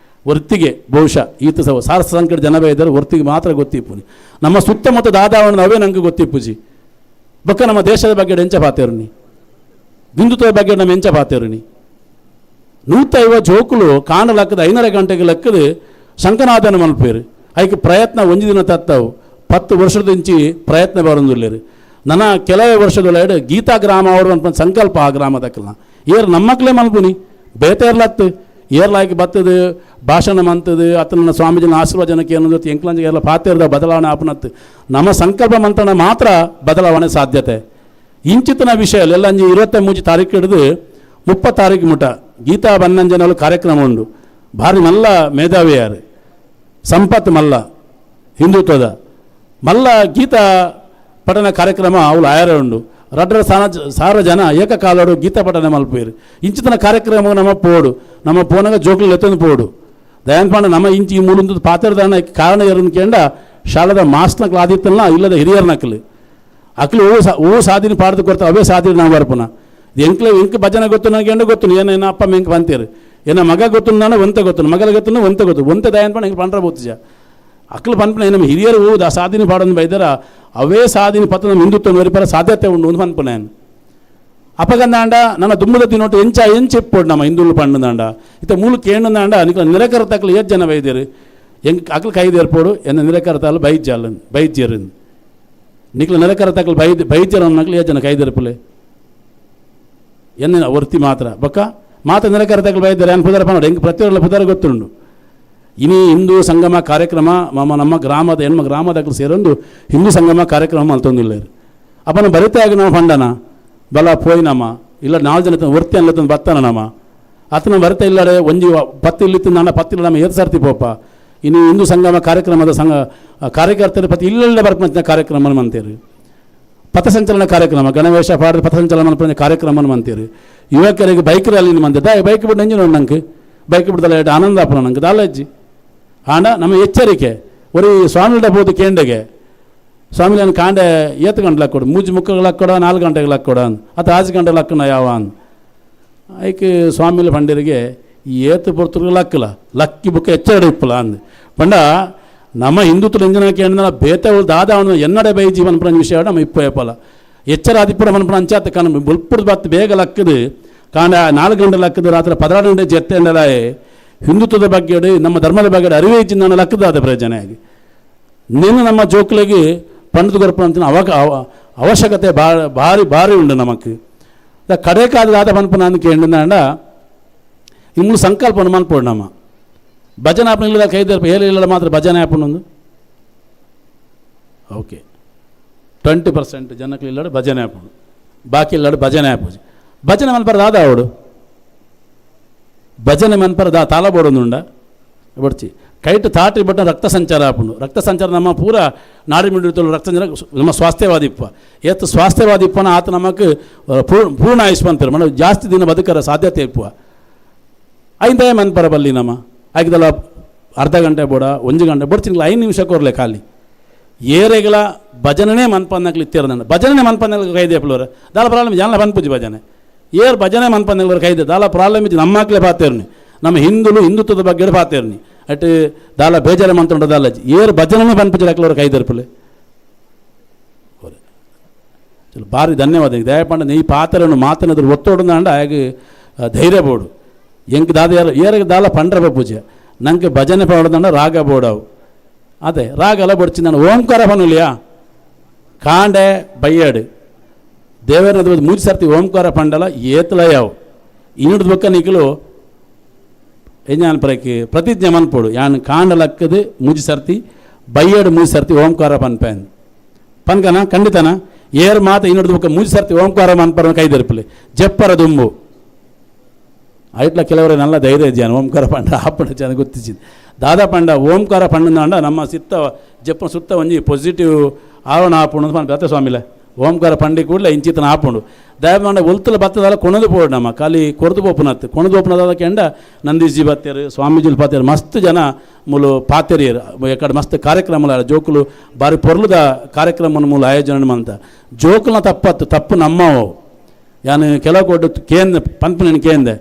ಒರ್ತಿಗೆ ಬಹುಶಃ ಈತ ಸಹ ಸಾರಸ ಸಂಕಟ ಜನವೇ ಇದ್ದರೆ ಒರ್ತಿಗೆ ಮಾತ್ರ ಗೊತ್ತಿಪ್ಪುನಿ ನಮ್ಮ ಸುತ್ತಮುತ್ತ ದಾದಾವಣದ ಅವೇ ನಂಗೆ ಗೊತ್ತಿಪ್ಪುಜಿ ಬೊಕ್ಕ ನಮ್ಮ ದೇಶದ ಬಗ್ಗೆ ಎಂಚ ಪಾತೇರುನಿ ಹಿಂದುತ್ವದ ಬಗ್ಗೆ ನಮ್ಮ ಎಂಚ ಪಾತೇರುನಿ 105 ಜೋಕುಲು ಕಾಂಡ ಲಕ್ಕದ 5:30 ಗಂಟೆಗೆ ಲಕ್ಕದು ಶಂಕನಾಥನ ಮಲ್ಪೇರು ಅದಕ್ಕೆ ಪ್ರಯತ್ನ ಒಂದು ದಿನ ತತ್ತವು 10 ವರ್ಷದ ಇಂಚಿ ಪ್ರಯತ್ನ ಬರೋದಿಲ್ಲರು ನನ್ನ ಕೆಲವೇ ವರ್ಷದೊಳಗಡೆ ಗೀತಾ ಗ್ರಾಮ ಅವರು ಅಂತ ಸಂಕಲ್ಪ ಆ ಗ್ರಾಮದಕ್ಕಲ್ಲ ಏರು ನಮ್ಮಕ್ಕಳೇ ಮಲ್ಪುನಿ ಬೇತೇರ್ಲತ್ತು ಏರ್ಲಾಕಿ ಬತ್ತದು ಭಾಷಣ ಮಂತದು ಅತನ ಸ್ವಾಮೀಜಿನ ಆಶೀರ್ವಚನಕ್ಕೆ ಏನಂದ್ರೆ ಎಂಕ್ಲಂಜಿಗೆ ಎಲ್ಲ ಪಾತೇರದ ಬದಲಾವಣೆ ಆಪನತ್ತು ನಮ್ಮ ಸಂಕಲ್ಪ ಮಂತ್ರಣ ಮಾತ್ರ ಬದಲಾವಣೆ ಸಾಧ್ಯತೆ ಇಂಚಿತನ ವಿಷಯ ಎಲ್ಲ 23 ತಾರೀಕು ಹಿಡಿದು 30 ತಾರೀಕು ಮುಟ ಗೀತಾ ಬನ್ನಂಜನಲು ಕಾರ್ಯಕ್ರಮ ಉಂಡು ಭಾರಿ ಮಲ್ಲ ಮೇಧಾವಿ ಯಾರು ಸಂಪತ್ ಮಲ್ಲ ಹಿಂದುತ್ವದ ಮಲ್ಲ ಗೀತಾ ಪಠನ ಕಾರ್ಯಕ್ರಮ ಅವಳು ಆಯಾರ ಉಂಡು ರಡ್ರ ಸಾರ ಜನ ಏಕಕಾಲೋಡು ಗೀತಾ ಪಠನ ಮಲ್ಪೇರು ಇಂಚಿತನ ಕಾರ್ಯಕ್ರಮ ನಮ್ಮ ಪೋಡು ನಮ್ಮ ಪೋನಾಗ ಜೋಕ್ಲು ಎತ್ತೊಂದು ಪೋಡು ದಯಾನ್ ಪಾಂಡ ನಮ್ಮ ಇಂಚಿ ಈ ಮೂಲೊಂದು ಪಾತ್ರದಾನ ಕಾರಣ ಏರನ್ ಕೇಂಡ ಶಾಲದ ಮಾಸ್ನಕ್ಲು ಆದಿತ್ತಲ್ಲ ಇಲ್ಲದ ಹಿರಿಯರ್ನಕ್ಲು ಅಕ್ಲು ಓ ಸಾಧಿನ ಪಾಡ್ದು ಕೊಡ್ತಾ ಅವೇ ಸಾಧಿನ ನಾವು ಬರ್ಪುನ ಎಂಕ್ ಭಜನೆ ಗೊತ್ತು ನನಗೆ ಎಂಡ ಗೊತ್ತು ಏನ ಅಪ್ಪ ಮೆಂಕ್ ಬಂತೀರು ಏನ ಮಗ ಗೊತ್ತು ನಾನು ಒಂತ ಗೊತ್ತು ಮಗಲ ಗೊತ್ತು ಒಂತ ಗೊತ್ತು ಒಂತ ದಯಾನ್ ಪಾಂಡ ಹಿಂಗೆ ಪಂಡ್ರ ಬೋತಿಜ ಅಕ್ಲು ಪನ್ಪನ ನಮ್ಮ ಹಿರಿಯರು ಓದು ಆ ಸಾಧಿನ ಪಾಡೋದು ಬೈದರ ಅವೇ ಸಾಧಿನ ಪತ್ತ ನಮ್ಮ ಹಿಂದುತ್ವ ವರಿಪರ ಸಾಧ್ಯತೆ ಉಂಡು ಒಂದು ಪನ್ಪನ ಅಪಗಂದಾಂಡ ನನ್ನ ದುಮ್ಮದ ತಿನ್ನೋಟು ಎಂಚಿಪ್ಪೋಡು ನಮ್ಮ ಹಿಂದುಳು ಪಂಡದಾಂಡ ಇತ್ತ ಮೂಲ ಕೇಂಡದಾಂಡ ನಿಕ್ಲ ನಿರಕರತಕ್ಲು 8 ಜನ ಬೈದೇರು ಎಂಕ್ ಅಕ್ಲು ಕೈದೇರ್ಪೋಡು ಎನ್ನ ನಿರಕರತಾಲು ಬೈಜ್ಯರು ನಿಕ್ಲ ನಿರಕರತಕ್ಲು ಬೈಜ್ಯರ ನಕ್ಲು 8 ಜನ ಕೈದೇರ್ಪಲೆ ಎನ್ನ ವರ್ತಿ ಮಾತ್ರ ಬೊಕ್ಕ ಮಾತ ನಿರಕರತಕ್ಲು ಬೈದ್ದಾರೆ ಏನು ಪುದರ ಪನ್ನೋಡು ಹೆಂಗೆ ಪ್ರತಿಯೊಬ್ಬರ ಪುದರ ಗೊತ್ತುಂಡು ಇನಿ ಹಿಂದೂ ಸಂಗಮ ಕಾರ್ಯಕ್ರಮ ನಮ್ಮ ಗ್ರಾಮದ ಹೆಣ್ಮ ಗ್ರಾಮದಾಗಲು ಸೇರೊಂದು ಹಿಂದೂ ಸಂಗಮ ಕಾರ್ಯಕ್ರಮ ಮಲ್ತೊಂದಿಲ್ಲ ಅಪ್ಪನ ಬರಿತಾಗಿ ನಾವು ಪಂಡನ ಬಲ ಪೋಯ್ನಮ್ಮ ಇಲ್ಲ 4 ಜನ ವರ್ತಿ ಅನ್ಲತ್ತಂದು ಬತ್ತಾನ ನಮ್ಮ ಆತನ ಬರಿತಾ ಇಲ್ಲಡೆ ಒಂಜಿ 10 ಇಲ್ಲಿತ್ತು ನನ್ನ 10 ನಮ್ಮ ಏದು ಸರ್ತಿ ಪೋಪ ಇನ್ನು ಹಿಂದೂ ಸಂಗಮ ಕಾರ್ಯಕ್ರಮದ ಕಾರ್ಯಕರ್ತರು ಪತಿ ಇಲ್ಲೆಲ್ಲ ಬರ್ಕೊಂಡ ಕಾರ್ಯಕ್ರಮ ಅಂತೀರಿ. ಪಥಸಂಚಲನ ಕಾರ್ಯಕ್ರಮ ಗಣವೇಶ ಪಾಡ್ದು ಪಥಸಂಚಲನ ಮಲ್ಪನೆ ಕಾರ್ಯಕ್ರಮ ಅಂತೀರಿ. ಯುವಕರಿಗೆ ಬೈಕ್ ರ್ಯಾಲಿ ಮಂದಿದ್ದ ಬೈಕ್ ಬಿಟ್ಟು ನಂಜಿ ನೋಡಿ ನಂಗೆ ಬೈಕ್ ಬಿಡ್ದಲ್ಲ ಎಷ್ಟು ಆನಂದ ಆಪನ ನಂಗೆ ದಾಲಜ್ಜಿ ಆಂಡ ನಮ್ಮ ಎಚ್ಚರಿಕೆ ಒರಿ ಸ್ವಾಮಿಲ್ಡ ಬೋದು ಕೇಂಡೆಗೆ ಸ್ವಾಮಿಲಿ ನಾನು ಕಾಂಡೆ 7 ಗಂಟೆಗೆ ಹಾಕ್ಕೊಡು 3 ಮುಕ್ಕಗಳು ಹಾಕ್ಕೊಡ 4 ಗಂಟೆಗೆ ಹಾಕ್ಕೊಡ ಅಂದ್ ಅಥವಾ 5 ಗಂಟೆಗೆ ಹಾಕೋಣ ಯಾವ ಅಂದ್ ಐಕೆ ಸ್ವಾಮಿಲ ಪಂಡಿರಿಗೆ ಏತು ಪೊರ್ತುಗಳು ಲಕ್ಕಲ ಲಕ್ಕಿ ಬುಕ್ಕ ಎಚ್ಚರ ಇಪ್ಪಲ ಅಂದ್ ಪಂಡ ನಮ್ಮ ಹಿಂದುತ್ವ ಎಂಜನಕ್ಕೆ ಹೇಳಿದ ಬೇತವಳು ದಾದ ಅವನು ಎನ್ನಡೆ ಬೈ ಜೀವನ ಪುರ ವಿಷಯ ನಮ್ಮ ಇಪ್ಪಲ ಎಚ್ಚರ ಆದಿಪುರ ಮನಪುರ ಅಂಚಾತ ಕಾಣ ಬುಲ್ಪುರದ ಬತ್ತು ಬೇಗ ಲಕ್ಕದು ಕಾಂಡ 4 ಗಂಟೆ ಲಕ್ಕದು ರಾತ್ರಿ 16 ಗಂಟೆ ಜೆತ್ತೆಂಡಲ ಹಿಂದುತ್ವದ ಬಗ್ಗೆ ನಮ್ಮ ಧರ್ಮದ ಬಗ್ಗೆ ಅರಿವೇ ಇಚ್ಚಿನ ನಾನು ಲಕ್ಕದಾದ ಪ್ರಯೋಜನೆಯಾಗಿ ನೀನು ನಮ್ಮ ಜೋಕ್ಲಿಗೆ ಪಂಡಿತ ಗೊರಪ ಅಂತ ಅವಶ್ಯಕತೆ ಭಾರಿ ಉಂಡು ನಮಕ್ ಕಡೆ ಕಾದ ಪನ್ಪು ನಾನು ಕೇಳಿದ ಇಮ್ಮಳು ಸಂಕಲ್ಪನ ಮನ್ಪೋಡು ನಮ್ಮ ಭಜನೆ ಆಪನ ಇಲ್ಲದ ಕೈದ ಹೇಳಿ ಮಾತ್ರ ಭಜನೆ ಆಪನೊಂದು ಓಕೆ 20% ಜನಕ್ಕೆ ಇಲ್ಲಡು ಭಜನೆ ಆಪನು ಬಾಕಿ ಇಲ್ಲಡು ಭಜನೆ ಆಪೂಜಿ ಭಜನೆ ಮನ್ಪರ ದಾದ ಅವಡು ಭಜನೆ ಮನ್ಪರ ದಾ ತಾಲ ಬೋಡೊಂದುಂಡ ಬಡ್ಚಿ ಕೈಟ್ ತಾಟಿ ಬಟ್ಟ ರಕ್ತ ಸಂಚಾರ ಆಪುಂಡು ರಕ್ತ ಸಂಚಾರ ನಮ್ಮ ಪೂರ ನಾಡಿ ಮಿಡಿತಲು ರಕ್ತ ಸಂಚಾರ ನಮ್ಮ ಸ್ವಾಸ್ಥ್ಯವಾದಿಪ್ಪ ಎತ್ತು ಸ್ವಾಸ್ಥ್ಯವಾದಿಪ್ಪನ ಆತ ನಮಕ್ ಪೂರ್ಣ ಆಯುಷ್ಮಂತಿರು ಮನ ಜಾಸ್ತಿ ದಿನ ಬದುಕರ ಸಾಧ್ಯತೆ ಇಪ್ಪುವ ಐದೇ ಮನ್ಪರ ಬಲ್ಲಿ ನಮ್ಮ ಆಗಿದಲ್ಲ ಅರ್ಧ ಗಂಟೆ ಬೋಡ 1 ಗಂಟೆ ಬಡ್ಚಿನ್ಲ 5 ನಿಮಿಷ ಕೊರ್ಲೆ ಖಾಲಿ ಏರೆಗಳ ಭಜನೆ ಮನ್ಪನ್ನಕ್ಲಿ ಇತ್ತಿರ ಭಜನೆ ಮನ್ಪನ್ನಕ್ಲಿ ಕೈದೆ ಅಪ್ಲೋರ ದಾಲ ಪ್ರಾಬ್ಲಮ್ ಜಾಲ ಪನ್ಪುಜಿ ಭಜನೆ ಏರ್ ಭಜನೆ ಮನ್ಪನ್ನಕ್ಲರ ಕೈದೆ ದಾಲ ಪ್ರಾಬ್ಲಮ್ ಇದ್ದು ನಮ್ಮಕ್ಲೇ ಪಾತೇರ್ನಿ ನಮ್ಮ ಹಿಂದುತ್ವದ ಬಗ್ಗೆ ಪಾತೇರ್ನಿ ಅಟ್ ದಾಲ ಬೇಜಾರ ಮಂತ್ರದ ದಾಲಜಿ ಏರ್ ಭಜನೆ ಪನ್ಪುಜಿ ಕೈದರ್ಪಲೆ ಚಲೋ ಭಾರಿ ಧನ್ಯವಾದ ದಯಪಂಡ ಈ ಪಾತ್ರವನ್ನು ಮಾತನಾದ್ರು ಒತ್ತೋಡು ಅಂಡ ಹಾಗೆ ಧೈರ್ಯ ಬೋಡು ಎಂಕ್ ದಾದ ಏರಿಗೆ ದಾಲ ಪಂಡ್ರಪ ಪೂಜೆ ನಂಗೆ ಭಜನೆ ಪಡೋದಂಡ ರಾಗ ಬೋಡವು ಅದೇ ರಾಗ ಎಲ್ಲ ಬಡ್ಚಿ ನಾನು ಓಂಕಾರ ಪನ್ನುಲಿಯಾ ಕಾಂಡೆ ಬಯ್ಯಾಡು ದೇವರದು 3 ಸರ್ತಿ ಓಂಕಾರ ಪಂಡಲ ಏತಲಯಾವು ಇನ್ನಿಡ್ದು ಬೊಕ್ಕ ನಿಖಲು ಎಂಜಾನ್ ಪರಕ್ಕೆ ಪ್ರತಿಜ್ಞೆ ಮನ್ಪೋಡು ಯಾನ್ ಕಾಂಡ ಲಕ್ಕದು 3 ಸರ್ತಿ ಬಯ್ಯಾಡು 3 ಸರ್ತಿ ಓಂಕಾರ ಪನ್ಪೇನ್ ಪನ್ಕನ ಖಂಡಿತನ ಏರ್ ಮಾತ ಇನ್ನಿಡ್ದು ಬೊಕ್ಕ 3 ಸರ್ತಿ ಓಂಕಾರ ಮನ್ಪರ ಕೈದರ್ಪಲೆ ಜಪ್ಪರ ದುಂಬು ಐಟ್ಲ ಕೆಲವರೇ ನಲ್ಲ ಧೈರ್ಯ ಇದ್ಯಾನ ಓಂಕಾರ ಪಂಡ ಆಪಣ ಚೆನ್ನಾಗಿ ಗೊತ್ತಿಸಿದ್ದು ದಾದಾ ಪಂಡ ಓಂಕಾರ ಪಂಡ ನಮ್ಮ ಸಿತ್ತ ಜಪ್ಪನ ಸುತ್ತ ಒಂಜಿ ಪಾಸಿಟಿವ್ ಆವರಣ ಆಪುಂಡು ಬತ್ತ ಸ್ವಾಮಿಲೆ ಓಂಕಾರ ಪಂಡಿ ಕೂಡಲೇ ಇಂಚಿತನ ಆಪುಂಡು ದಯಮಾಡ ಒಲ್ತಲ ಬತ್ತದಲ್ಲ ಕೊಣದು ಪೋಡು ನಮ್ಮ ಖಾಲಿ ಕೊರದು ಪೋಪುನತ್ತು ಕೊಣದು ಪೋಪುನದ ಕೆಂಡ ನಂದೀಶಿ ಪಾತ್ಯರು ಸ್ವಾಮೀಜಿಲ್ ಪಾತ್ಯರು ಮಸ್ತ್ ಜನ ಮೂಲು ಪಾತ್ಯರಿಯರು ಎಕಡೆ ಮಸ್ತ್ ಕಾರ್ಯಕ್ರಮ ಜೋಕುಲು ಬಾರಿ ಪೊರ್ಲುದ ಕಾರ್ಯಕ್ರಮ ಮೂಲ ಆಯೋಜನೆ ಅಂತ ಜೋಕುಲ್ನ ತಪ್ಪು ನಮ್ಮವು ಯಾನು ಕೆಲವು ಕೊಟ್ಟು ಕೇಂದ್ರ ಪನ್ಪನ ಕೇಂದ್ರ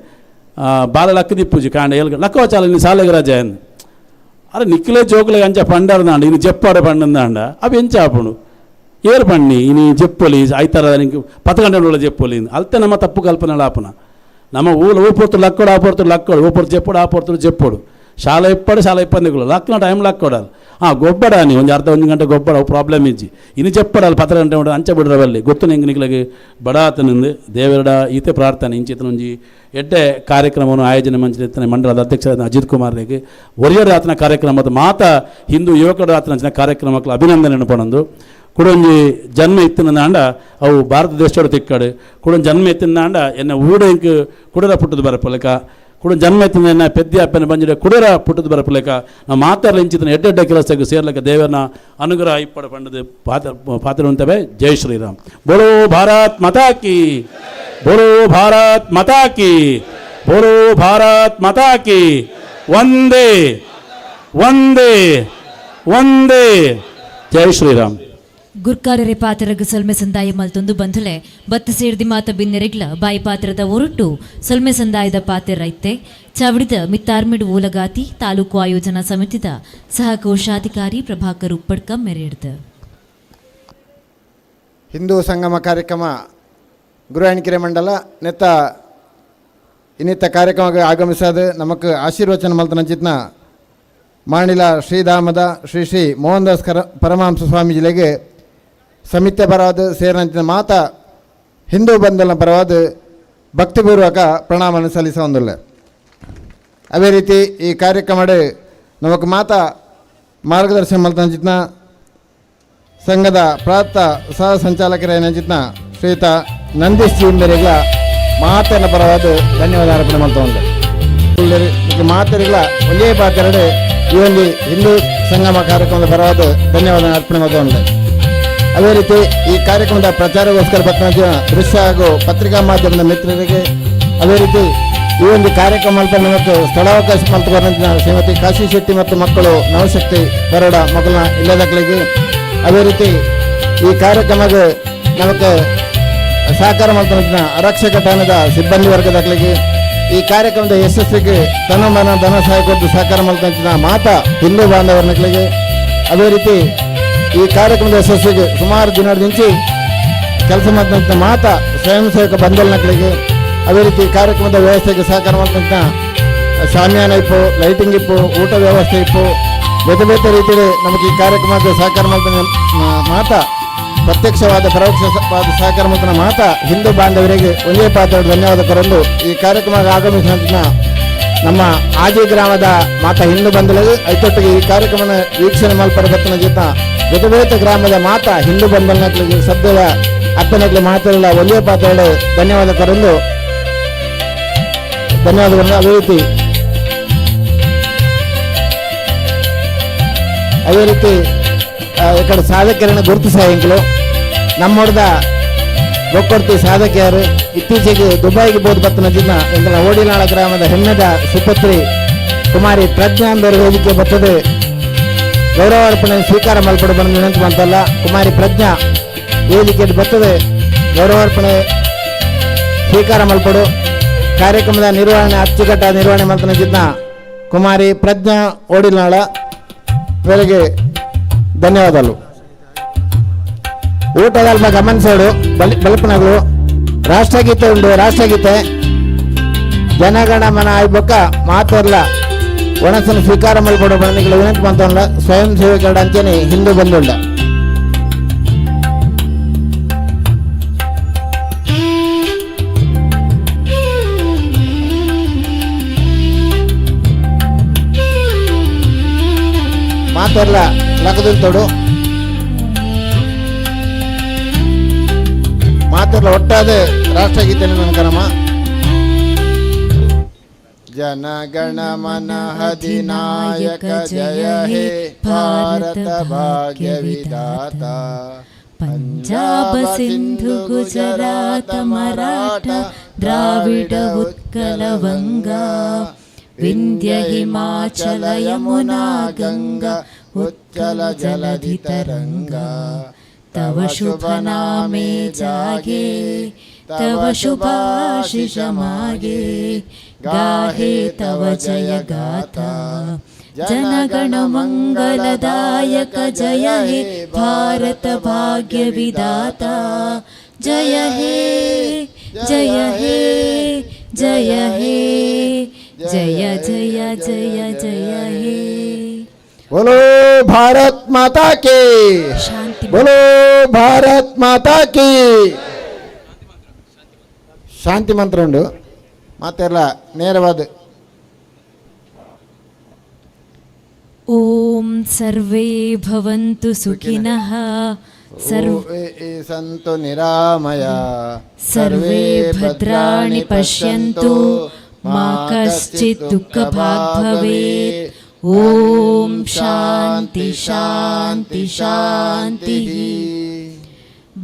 ಬಾಲ ಲಕ್ಕ ದಿಪ್ಪುಜಿ ಕಾಂಡ ಎಲ್ಗ ಲಕ್ಕವ ಚಾಲ ನೀನು ಸಾಲೆಗೆ ರಜೆ ಅಂದು ಅರೆ ನಿಕ್ಕಿಲೇ ಜೋಕುಲೆ ಅಂಚ ಪಂಡರ್ದಾಂಡ ಇನ್ನು ಜಪ್ಪಾಡ ಪಂಡಂದಾಂಡ ಅವು ಎಂಚ ಆಪುಂಡು ಏರು ಪಣ್ಣಿ ಇನ್ನು ಜಪ್ಪೊಲಿ ಐತರ ನಿಂಗೆ 10 ಗಂಟೆ ಜಪ್ಪೊಲಿ ಅಲ್ತೆ ನಮ್ಮ ತಪ್ಪು ಕಲ್ಪನೆ ಆಪುನ ನಮ್ಮ ಊಪೊರ್ತು ಲಕ್ಕೋಡು ಆಪೊರ್ತು ಲಕ್ಕೋಡು ಊಪೊರ್ತು ಜಪ್ಪೋಡು ಆಪೊರ್ತು ಜಪ್ಪೋಡು ಶಾಲೆ ಇಪ್ಪಡು ಶಾಲೆ ಇಪ್ಪಂದಿಗಳು ಲಕ್ನ ಟೈಮ್ ಲಕ್ಕೋಡಲ್ಲ ಗೊಬ್ಬಡ ನೀ ಒಂದು ಅರ್ಧ 1 ಗಂಟೆ ಗೊಬ್ಬಡ ಪ್ರಾಬ್ಲಮ್ ಇಜ್ಜಿ ಇನ್ನು ಜಪ್ಪಡಲ್ಲ 10 ಗಂಟೆ ಉಂಟು ಅಂಚ ಬಿಡ್ರವಲ್ಲಿ ಗೊತ್ತು ನಿಂಗೆ ನಿಕ್ಲಿಗೆ ಬಡಾತನಿಂದ ದೇವರಡ ಈತೆ ಪ್ರಾರ್ಥನೆ ಇಂಚಿತನೊಂಜಿ ಎಡ್ಡೆ ಕಾರ್ಯಕ್ರಮವನ್ನು ಆಯೋಜನೆ ಮಂಚಿನ ಮಂಡಲದ ಅಧ್ಯಕ್ಷರಾದ ಅಜಿತ್ ಕುಮಾರ್ಗೆ ಒರಿಯರ್ ಆತನ ಕಾರ್ಯಕ್ರಮದ ಮಾತ ಹಿಂದೂ ಯುವಕರ ಆತನ ಕಾರ್ಯಕ್ರಮಕ್ಕೆ ಅಭಿನಂದನೆ ಪಡೊಂದು ಕುಡೊಂಜಿ ಜನ್ಮ ಇತ್ತಿನ ಅಂಡ ಅವು ಭಾರತ ದೇಶದೋಡು ತಿಕ್ಕಡು ಕುಡೊಂದು ಜನ್ಮ ಇತ್ತಿನ ಅಂಡ ಎನ್ನ ಊಡಂಕ್ ಕುಡರ ಪುಟ್ಟದು ಬರಪಲಕ ಕುಡೊಂದು ಜನ್ಮ ಇತ್ತಿನ ಎನ್ನ ಪೆದ್ದಿ ಅಪ್ಪನ ಬಂಜಿಡ ಕುಡರ ಪುಟ್ಟದು ಬರಪಲಕ ನಾವು ಮಾತಾಡಲ ಇಂಚಿತನ ಎಡ್ಡೆಡ್ಡೆ ಕೆಲಸಕ್ಕೆ ಸೇರ್ಲಕ್ಕ ದೇವರನ್ನ ಅನುಗ್ರಹ ಇಪ್ಪಡ ಪಂಡದು ಪಾತ್ರ ಉಂಟವೆ ಜೈ ಶ್ರೀರಾಮ್ ಬೋಲೋ ಭಾರತ್ ಮಾತಾ ಕಿ ಬೋಲೋ ಭಾರತ್ ಮಾತಾ ಕಿ ಬೋಲೋ ಭಾರತ್ ಮಾತಾ ಕಿ ವಂದೇ ವಂದೇ ವಂದೇ ಜೈ ಶ್ರೀರಾಮ್ ಗುರ್ಕಾರರೆ ಪಾತ್ರಗ ಸೊಲ್ಮೆ ಸಂದಾಯ ಮಲ್ತೊಂದು ಬಂಧುಲೆ ಬತ್ತ ಸೇರ್ದಿ ಮಾತ ಬಿನ್ನೆರೆಗ್ಲ ಬಾಯಿ ಪಾತ್ರದ ಒರಟು ಸೊಲ್ಮೆ ಸಂದಾಯದ ಪಾತ್ರ ರೈತೆ ಚವಡಿದ ಮಿತ್ತಾರ್ಮಿಡು ಊಲಗಾತಿ ತಾಲೂಕು ಆಯೋಜನಾ ಸಮಿತಿದ ಸಹ ಕೋಶಾಧಿಕಾರಿ ಪ್ರಭಾಕರ್ ಉಪ್ಪಡ್ಕ ಮೆರೆಡ್ದ ಹಿಂದೂ ಸಂಗಮ ಕಾರ್ಯಕ್ರಮ ಗುರುವಾಣಿಕೆರೆ ಮಂಡಲ ನೆತ್ತ ಇನ್ನಿತ್ತ ಕಾರ್ಯಕ್ರಮಕ್ಕೆ ಆಗಮಿಸಾದ ನಮಕ್ ಆಶೀರ್ವಚನ ಮಲ್ತನಂಚಿತ್ನ ಮಾಣಿಲ ಶ್ರೀಧಾಮದ ಶ್ರೀ ಶ್ರೀ ಮೋಹನ್ದಾಸ್ ಪರಮಹಂಸ ಸ್ವಾಮೀಜಿಲೆಗೆ ಸಮಿತ್ಯ ಪರವಾದ ಸೇರಿನಂಚಿನ ಮಾತ ಹಿಂದೂ ಬಂಧನ ಪರವಾದ ಭಕ್ತಿಪೂರ್ವಕ ಪ್ರಣಾಮವನ್ನು ಸಲ್ಲಿಸ ಹೊಂದಿಲ್ಲ ಅದೇ ರೀತಿ ಈ ಕಾರ್ಯಕ್ರಮ ನಮಕ್ ಮಾತ ಮಾರ್ಗದರ್ಶನ ಮಲ್ತಂಚಿತ್ನ ಸಂಘದ ಪ್ರಾಂತ ಸಹ ಸಂಚಾಲಕರೇನಂಚಿನ ಶ್ರೀಯುತ ನಂದೀಶ್ ಜಿ ಮೇರೆಗಳ ಮಾತನ್ನ ಪರವಾದ ಧನ್ಯವಾದ ಅರ್ಪಣೆ ಮಾಡ್ತಾ ಉಂಟು ಮಾತರಿಗಳ ಒಂದೇ ಪಾತ್ರೆ ಈ ಒಂದು ಹಿಂದೂ ಸಂಗಮ ಕಾರ್ಯಕ್ರಮದ ಪರವಾದ ಧನ್ಯವಾದ ಅರ್ಪಣೆ ಮಾಡ್ತಾ ಉಂಟು. ಅದೇ ರೀತಿ ಈ ಕಾರ್ಯಕ್ರಮದ ಪ್ರಚಾರಗೋಸ್ಕರ ಬಂದ ದೃಶ್ಯ ಹಾಗೂ ಪತ್ರಿಕಾ ಮಾಧ್ಯಮದ ಮಿತ್ರರಿಗೆ, ಅದೇ ರೀತಿ ಈ ಒಂದು ಕಾರ್ಯಕ್ರಮ ನಮಗೆ ಸ್ಥಳಾವಕಾಶ ಮಲ್ತುಕೊಂಡ ಶ್ರೀಮತಿ ಕಾಶಿ ಶೆಟ್ಟಿ ಮತ್ತು ಮಕ್ಕಳು ನವಶಕ್ತಿ ಬರೋಡ ಮಕ್ಕಳ ಇಲ್ಲದಕ್ಕಳಿಗೆ, ಅದೇ ರೀತಿ ಈ ಕಾರ್ಯಕ್ರಮಕ್ಕೆ ನಮಗೆ ಸಹಕಾರ ಮಾಡ್ತಾ ಆರಕ್ಷಕ ಠಾಣದ ಸಿಬ್ಬಂದಿ ವರ್ಗದಕ್ಕಳಿಗೆ, ಈ ಕಾರ್ಯಕ್ರಮದ ಯಶಸ್ಸಿಗೆ ಧನ ಸಹಾಯ ಕೊಟ್ಟು ಸಹಕಾರ ಮಾಡ್ತಾ ಮಾತಾ ಹಿಂದೂ ಬಾಂಧವರ್ನಗಳಿಗೆ, ಅದೇ ರೀತಿ ಈ ಕಾರ್ಯಕ್ರಮದ ಯಶಸ್ಸಿಗೆ ಸುಮಾರು ದಿನದ ನಿಂಚಿ ಕೆಲಸ ಮಾಡ್ತಂಥ ಮಾತಾ ಸ್ವಯಂ ಸೇವಕ ಬಂಧುಗಳಿಗೆ, ಅದೇ ರೀತಿ ಕಾರ್ಯಕ್ರಮದ ವ್ಯವಸ್ಥೆಗೆ ಸಹಕಾರ ಮಾಡ್ತಂಥ ಶಾಮಿಯಾನ ಇಪ್ಪು, ಲೈಟಿಂಗ್ ಇಪ್ಪು, ಊಟ ವ್ಯವಸ್ಥೆ ಇಪ್ಪು, ಬೇರೆ ಬೇರೆ ರೀತಿಯಲ್ಲಿ ನಮಗೆ ಈ ಕಾರ್ಯಕ್ರಮಕ್ಕೆ ಸಹಕಾರ ಮಾಡ್ತಾನೆ ಮಾತಾ ಪ್ರತ್ಯಕ್ಷವಾದ ಪರೋಕ್ಷವಾದ ಸಹಕಾರ ಮಾಡ್ತಾನೆ ಮಾತಾ ಹಿಂದೂ ಬಾಂಧವರಿಗೆ ಒಂದೇ ಪಾತ್ರ ಧನ್ಯವಾದ ಕೊರಲು ಈ ಕಾರ್ಯಕ್ರಮಕ್ಕೆ ಆಗಮಿಸಿದ ನಮ್ಮ ಆಜಿ ಗ್ರಾಮದ ಮಾತಾ ಹಿಂದೂ ಬಂಧುಗಳಿಗೆ ಐತೊಟ್ಟಿಗೆ ಈ ಕಾರ್ಯಕ್ರಮ ವೀಕ್ಷಣೆ ಮಲ್ಪರ ಬತ್ತನ ಜೊತೆ ಬೇತ ಗ್ರಾಮದ ಮಾತಾ ಹಿಂದೂ ಬಂಧುಗಳಿಗೆ ಸದ್ಯದ ಅಪ್ಪನಕ್ಕೆ ಮಾತಾಡಲ್ಲ ಒಂದೇ ಪಾತ್ರ ಧನ್ಯವಾದ ಕೊರಲು ಧನ್ಯವಾದಗಳನ್ನು. ಅದೇ ರೀತಿ ఇక్కడ ಸಾಧಕರನ್ನು ಗುರುತಿಸ ಎಂಕಲು ನಮ್ಮೊಡ್ದ ಗೊಕ್ಕೊಡ್ತಿ ಸಾಧಕಿಯರು ಇತ್ತೀಚೆಗೆ ದುಬೈಗೆ ಬೋದು ಬತ್ತನ ಜಿನ್ನ ಎಂಕಲ ಓಡಿನಾಳ ಗ್ರಾಮದ ಹೆಣ್ಣದ ಸುಪುತ್ರಿ ಕುಮಾರಿ ಪ್ರಜ್ಞಾ ಅಂದವರು ವೇದಿಕೆ ಬರ್ತದೆ ಗೌರವಾರ್ಪಣೆ ಸ್ವೀಕಾರ ಮಲ್ಪಡು ಬಂದು ವಿನಂತಿ ಮಾಡ್ತಲ್ಲ. ಕುಮಾರಿ ಪ್ರಜ್ಞಾ ವೇದಿಕೆ ಬರ್ತದೆ, ಗೌರವಾರ್ಪಣೆ ಸ್ವೀಕಾರ ಮಲ್ಪಡು. ಕಾರ್ಯಕ್ರಮದ ನಿರ್ವಹಣೆ ಅಚ್ಚುಕಟ್ಟ ನಿರ್ವಹಣೆ ಮಾಡ್ತಾನೆ ಜಿನ್ನ ಕುಮಾರಿ ಪ್ರಜ್ಞಾ ಓಡಿನಾಳ ಇವರಿಗೆ ಧನ್ಯವಾದಗಳು. ಊಟದ ಗಮನಿಸೋಡು ಬಲ್ಪನಗಳು ರಾಷ್ಟ್ರಗೀತೆ ಉಂಟು. ರಾಷ್ಟ್ರಗೀತೆ ಜನಗಣ ಮನ ಆಯ್ಬೊಕ್ಕ ಮಾತರ್ಲ ಒಣಸನ್ನು ಸ್ವೀಕಾರ ಮಾಡಿಕೊಡೋ ಬಣ್ಣಗಳು ವಿನಂತಿ ಮಾಡ್ತಾನಲ್ಲ. ಸ್ವಯಂ ಸೇವಕರ ಅಂಚನೆ ಹಿಂದೂ ಬಂದುಂಡ ಮಾತೆಲ್ಲ ಲಕ್ಕದಿರ್ತೋಡು ಮಾತೆಲ್ಲ ಒಟ್ಟಾದ ರಾಷ್ಟ್ರಗೀತೆ ನನಕರಮ. ಜನಗಣ ಮನ ಅಧಿನಾಯಕ ಜಯ ಹೇ ಭಾರತ ಭಾಗ್ಯ ವಿಧಾತ ಪಂಜಾಬ ಸಿಂಧು ಗುಜರಾತ ಮರಾಠ ದ್ರಾವಿಡ ಉತ್ಕಲ ವಂಗಾ ವಿಂಧ್ಯ ಹಿಮಾಚಲ ಯಮುನಾ ಗಂಗಾ ಉತ್ಕಲ ಜಲಧಿ ತರಂಗಾ ತವ ಶುಭ ನಾಮೆ ಜಾಗೆ ತವ ಶುಭಾಶಿಷ ಮಾಗೆ गाहे तव जय गाथा जनगण मंगलदायक जय हे भारत भाग्य विधाता जय हे जय हे जय हे जय जय जय जय हे. बोलो भारत माता की शांति. बोलो भारत माता की ಶಾಂತಿ ಮಂತ್ರ ಉಂಡು ಮಾತೆಲ್ಲ ನೇರವಾದ. ಓಂ ಸರ್ವೇ ಭವಂತು ಸುಖಿನಃ ಸರ್ವೇ ಸಂತು ನಿರಾಮಯ ಸರ್ವೇ ಭದ್ರಾಣಿ ಪಶ್ಯಂತು ಮಾ ಕಶ್ಚಿತ್ ದುಃಖ ಭಾಗ್ ಭವೇತ್. ಓಂ ಶಾಂತಿ ಶಾಂತಿ ಶಾಂತಿ.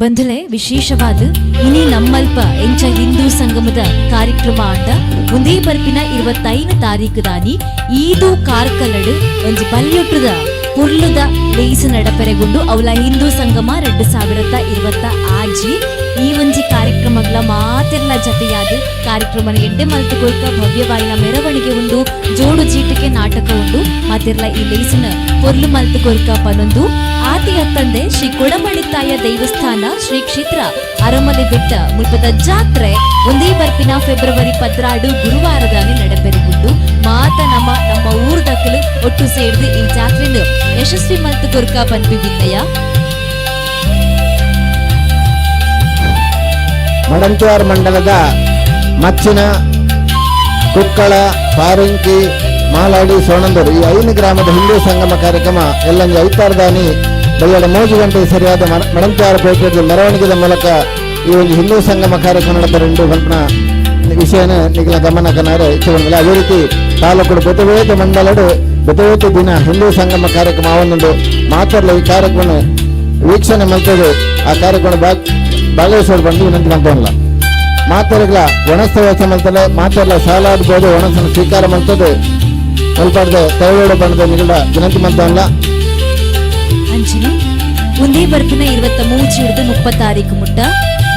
ಬಂಧುಳೆ ವಿಶೇಷವಾದ ಇನಿ ನಮ್ಮಲ್ಪ ಎಂಚ ಹಿಂದೂ ಸಂಗಮದ ಕಾರ್ಯಕ್ರಮ ಆಂಡ ಒಂದೇ ಬರ್ಪಿನ 25 ತಾರೀಕು ದಾನಿ ಈದು ಕಾರ್ಕಲಡು ಒಂಜಿ ಬಲ್ಯೊಟ್ಟುದ ಪುರ್ಲುದ ಲೇಸು ನಡಪೆರೆಗೊಂಡು ಅವಲ ಹಿಂದೂ ಸಂಗಮ 2026 ಈ ಒಂಜಿ ಕಾರ್ಯಕ್ರಮಗಳ ಮಾತೆಲ್ಲ ಜತೆಯಾದ ಕಾರ್ಯಕ್ರಮ ಎಡ್ಡೆ ಮಲ್ತುಕೊಳ್ಕ ಭವ್ಯವಾಯಿನ ಮೆರವಣಿಗೆ ಉಂಡು, ಜೋಡು ಜೀಟಿಕೆ ನಾಟಕ ಉಂಡು ಮಾತೆಲ್ಲ ಈ ಲೇಸಿನ ಪೊರ್ಲು ಮಲ್ತುಕೊಳ್ಕ ಪನೊಂದು ಆತಿ ಅತ್ತಂದೆ ಶ್ರೀ ಕೊಡಮಣಿ ತಾಯ ದೇವಸ್ಥಾನ ಶ್ರೀ ಕ್ಷೇತ್ರ ಅರಮನೆ ಬೆಟ್ಟ ಮುಲ್ಪದ ಜಾತ್ರೆ ಒಂದೇ ಬರ್ಪಿನ ಫೆಬ್ರವರಿ 16 ಗುರುವಾರದಾನೆ ನಡಪೆರೆಗುಂಡು ಮಾತ ನಮ್ಮ ಊರ್ದಕ್ಕಲು ಒಟ್ಟು ಸೇರಿದು ಈ ಜಾತ್ರೆನು ಯಶಸ್ವಿ ಮಲ್ತುಕೊರ್ಕ ಪನ್ಪಿ ಬಿನ್ನಯ ಮಡಂತ್ಯಾರ್ ಮಂಡಲದ ಮಚ್ಚಿನ ಕುಕ್ಕಳ ಪಾರಿಂಕಿ ಮಾಲಾಡಿ ಸೋಣಂದೂರು ಈ 5 ಗ್ರಾಮದ ಹಿಂದೂ ಸಂಗಮ ಕಾರ್ಯಕ್ರಮ ಎಲ್ಲಂಜಿ ಐತಾರ್ದಾನಿ ಬೆಳಗ್ಗೆ 3 ಗಂಟೆಗೆ ಸರಿಯಾದ ಮಡಂತ್ಯಾರ ಪೇಟೆಯಲ್ಲಿ ಮೆರವಣಿಗೆದ ಮೂಲಕ ಈ ಒಂದು ಹಿಂದೂ ಸಂಗಮ ಕಾರ್ಯಕ್ರಮ ನಡೆದರೆಂದು ಕಲ್ಪನಾ ವಿಷಯನ ನಿಖಿಲ ಗಮನಕನಾರೆ ಹೆಚ್ಚುಗೊಂಡಿಲ್ಲ. ಅದೇ ರೀತಿ ತಾಲೂಕು ಬೆತವೇತ ಮಂಡಲಡು ಬೆತವೇತ ದಿನ ಹಿಂದೂ ಸಂಗಮ ಕಾರ್ಯಕ್ರಮ ಅವನೊಂದು ಮಾತ್ರಲ್ಲ ಈ ಕಾರ್ಯಕ್ರಮ ವೀಕ್ಷಣೆ ಮಾಡ್ತದೆ. ಆ ಕಾರ್ಯಕ್ರಮ ಭಾಗವಹಿಸೋದು ಬಂದು ವಿನಂತಿ ಮಾಡ್ತಾನಲ್ಲ ಮಾತಾಡಲ್ಲ ಒಣಸ್ತ ವ್ಯವಸ್ಥೆ ಮಾಡ್ತಾರೆ. ಮಾತಾಡಲ್ಲ ಶಾಲಾ ಆಗ್ಬೋದು ಒಣಸನ್ನು ಸ್ವೀಕಾರ ಮಾಡ್ತದೆ. ಮುಲ್ಪಾಡ್ದೆ ತೈಳೋಡು ಬಣ್ಣದ ನಿಗಡ ವಿನಂತಿ ಮಾಡ್ತಾನಲ್ಲ ಅಂಚನೆ ಒಂದೇ ಬರ್ಪಿನ 23-30 ಮುಟ್ಟ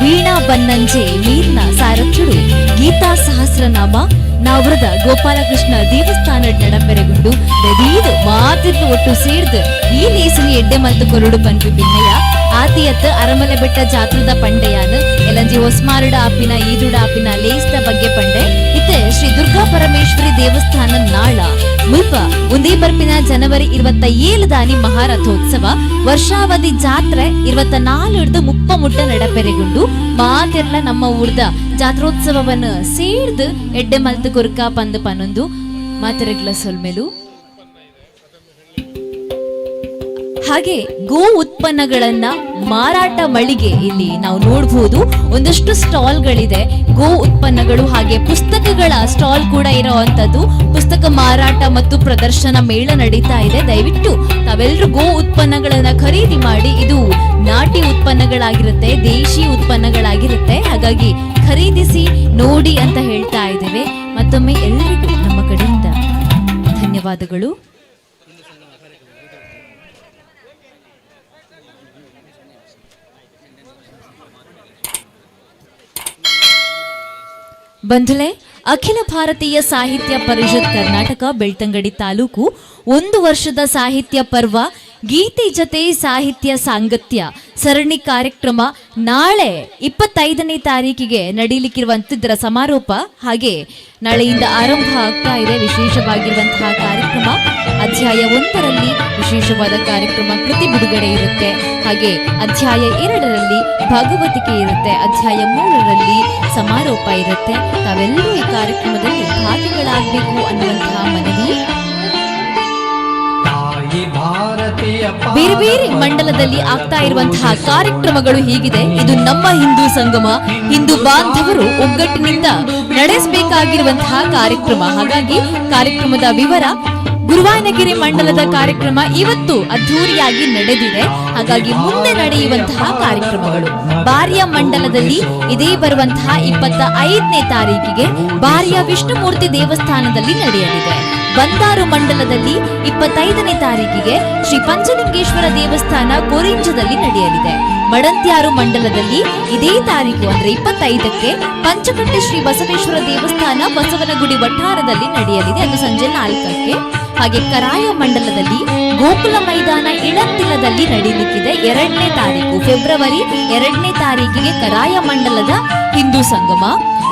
ವೀಣಾ ಬನ್ನಂಜೆ ಮೀರ್ನ ಸಾರಥ್ಯುಡು ಗೀತಾ ಸಹಸ್ರನಾಮ ನಾವರದ ಗೋಪಾಲಕೃಷ್ಣ ದೇವಸ್ಥಾನ ನಡಪೆರೆಗುಂಡು ದದೀದು ಮಾತಿರ್ಲು ಒಟ್ಟು ಸೇರ್ದು ಈ ಲೇಸಿನ ಎಡ್ಡೆ ಮಲ್ತು ಕೊರಡು ಪನ್ಪಿ ಪಿನ್ನಯ್ಯ ಆತಿಯತ್ ಅರಮಲೆ ಬೆಟ್ಟ ಜಾತ್ರದ ಪಂಡೆಯಾನು ಎಲಂಜಿ ಹೊಸ್ಮಾರುಡ ಆಪಿನ ಈದುಡ ಆಪಿನ ಲೇಸ್ದ ಬಗ್ಗೆ ಪಂಡೆ ಇತ್ತೆ ಶ್ರೀ ದುರ್ಗಾ ಪರಮೇಶ್ವರಿ ದೇವಸ್ಥಾನ ನಾಳ ಮುಲ್ಪ ಒಂದೇ ಬರ್ಪಿನ ಜನವರಿ 27 ದಾನಿ ಮಹಾರಥೋತ್ಸವ ವರ್ಷಾವಧಿ ಜಾತ್ರೆ 24-30 ಮುಟ್ಟ ನಡಪೆರೆಗುಂಡು ಮಾತೆರ್ಲ ನಮ್ಮ ಊರ್ದ ಜಾತ್ರೋತ್ಸವವನ್ನು ಸೇರ್ದು ಎಡ್ಡೆ ಮಲ್ತು ಕೊರ್ಕ ಪಂದು ಪನ್ನೊಂದು ಮಾತೆರೆಗ್ಲ ಸೊಲ್ಮೆಲು. ಹಾಗೆ ಗೋ ಉತ್ಪನ್ನಗಳನ್ನ ಮಾರಾಟ ಮಳಿಗೆ ಇಲ್ಲಿ ನಾವು ನೋಡಬಹುದು. ಒಂದಷ್ಟು ಸ್ಟಾಲ್ಗಳಿದೆ ಗೋ ಉತ್ಪನ್ನಗಳು, ಹಾಗೆ ಪುಸ್ತಕಗಳ ಸ್ಟಾಲ್ ಕೂಡ ಇರೋವಂಥದ್ದು. ಪುಸ್ತಕ ಮಾರಾಟ ಮತ್ತು ಪ್ರದರ್ಶನ ಮೇಳ ನಡೀತಾ ಇದೆ. ದಯವಿಟ್ಟು ತಾವೆಲ್ಲರೂ ಗೋ ಉತ್ಪನ್ನಗಳನ್ನ ಖರೀದಿ ಮಾಡಿ. ಇದು ನಾಟಿ ಉತ್ಪನ್ನಗಳಾಗಿರುತ್ತೆ, ದೇಶಿ ಉತ್ಪನ್ನಗಳಾಗಿರುತ್ತೆ. ಹಾಗಾಗಿ ಖರೀದಿಸಿ ನೋಡಿ ಅಂತ ಹೇಳ್ತಾ ಇದ್ದೇವೆ. ಮತ್ತೊಮ್ಮೆ ಎಲ್ಲರಿಗೂ ನಮ್ಮ ಕಡೆಯಿಂದ ಧನ್ಯವಾದಗಳು. ಬಂಧುಳೆ, ಅಖಿಲ ಭಾರತೀಯ ಸಾಹಿತ್ಯ ಪರಿಷತ್ ಕರ್ನಾಟಕ ಬೆಳ್ತಂಗಡಿ ತಾಲೂಕು 1 ವರ್ಷದ ಸಾಹಿತ್ಯ ಪರ್ವ ಗೀತೆ ಜೊತೆ ಸಾಹಿತ್ಯ ಸಾಂಗತ್ಯ ಸರಣಿ ಕಾರ್ಯಕ್ರಮ ನಾಳೆ 25ನೇ ತಾರೀಕಿಗೆ ನಡೀಲಿಕ್ಕಿರುವಂತದ್ದರ ಸಮಾರೋಪ. ಹಾಗೆ ನಾಳೆಯಿಂದ ಆರಂಭ ಆಗ್ತಾ ಇದೆ ವಿಶೇಷವಾಗಿರುವಂತಹ ಕಾರ್ಯಕ್ರಮ. ಅಧ್ಯಾಯ 1ರಲ್ಲಿ ವಿಶೇಷವಾದ ಕಾರ್ಯಕ್ರಮ ಕೃತಿ ಬಿಡುಗಡೆ ಇರುತ್ತೆ. ಹಾಗೆ ಅಧ್ಯಾಯ 2ರಲ್ಲಿ ಭಾಗವತಿಕೆ ಇರುತ್ತೆ. ಅಧ್ಯಾಯ 3ರಲ್ಲಿ ಸಮಾರೋಪ ಇರುತ್ತೆ. ತಾವೆಲ್ಲರೂ ಈ ಕಾರ್ಯಕ್ರಮದಲ್ಲಿ ಭಾಗಿಗಳಾಗಬೇಕು ಅನ್ನುವಂತಹ ಮನವಿ. ಬೇರೆ ಬೇರೆ ಮಂಡಲದಲ್ಲಿ ಆಗ್ತಾ ಇರುವಂತಹ ಕಾರ್ಯಕ್ರಮಗಳು ಹೀಗಿದೆ. ಇದು ನಮ್ಮ ಹಿಂದೂ ಸಂಗಮ, ಹಿಂದೂ ಬಾಂಧವರು ಒಗ್ಗಟ್ಟಿನಿಂದ ನಡೆಸಬೇಕಾಗಿರುವಂತಹ ಕಾರ್ಯಕ್ರಮ. ಹಾಗಾಗಿ ಕಾರ್ಯಕ್ರಮದ ವಿವರ, ಗುರುವಾಯನಗಿರಿ ಮಂಡಲದ ಕಾರ್ಯಕ್ರಮ ಇವತ್ತು ಅದ್ಧೂರಿಯಾಗಿ ನಡೆದಿದೆ. ಹಾಗಾಗಿ ಮುಂದೆ ನಡೆಯುವಂತಹ ಕಾರ್ಯಕ್ರಮಗಳು ಬಾರಿಯ ಮಂಡಲದಲ್ಲಿ ಇದೇ ಬರುವಂತಹ 25ನೇ ತಾರೀಕಿಗೆ ಬಾರಿಯ ವಿಷ್ಣುಮೂರ್ತಿ ದೇವಸ್ಥಾನದಲ್ಲಿ ನಡೆಯಲಿದೆ. ಬಂದಾರು ಮಂಡಲದಲ್ಲಿ 25ನೇ ತಾರೀಕಿಗೆ ಶ್ರೀ ಪಂಚಲಿಂಗೇಶ್ವರ ದೇವಸ್ಥಾನ ಗೋರಿಂಜದಲ್ಲಿ ನಡೆಯಲಿದೆ. ಮಡಂತ್ಯಾರು ಮಂಡಲದಲ್ಲಿ ಇದೇ ತಾರೀಕು ಅಂದ್ರೆ 25ಕ್ಕೆ ಪಂಚಕಟ್ಟೆ ಶ್ರೀ ಬಸವೇಶ್ವರ ದೇವಸ್ಥಾನ ಬಸವನಗುಡಿ ವಠಾರದಲ್ಲಿ ನಡೆಯಲಿದೆ. ಅದು ಸಂಜೆ 4ಕ್ಕೆ. ಹಾಗೆ ಕರಾಯ ಮಂಡಲದಲ್ಲಿ ಗೋಕುಲ ಮೈದಾನ ಇಳಂತಿಲದಲ್ಲಿ ನಡೆಯಲಿಕ್ಕಿದೆ. 2ನೇ ತಾರೀಕು ಫೆಬ್ರವರಿ 2ನೇ ತಾರೀಕಿಗೆ ಕರಾಯ ಮಂಡಲದ ಹಿಂದೂ ಸಂಗಮ.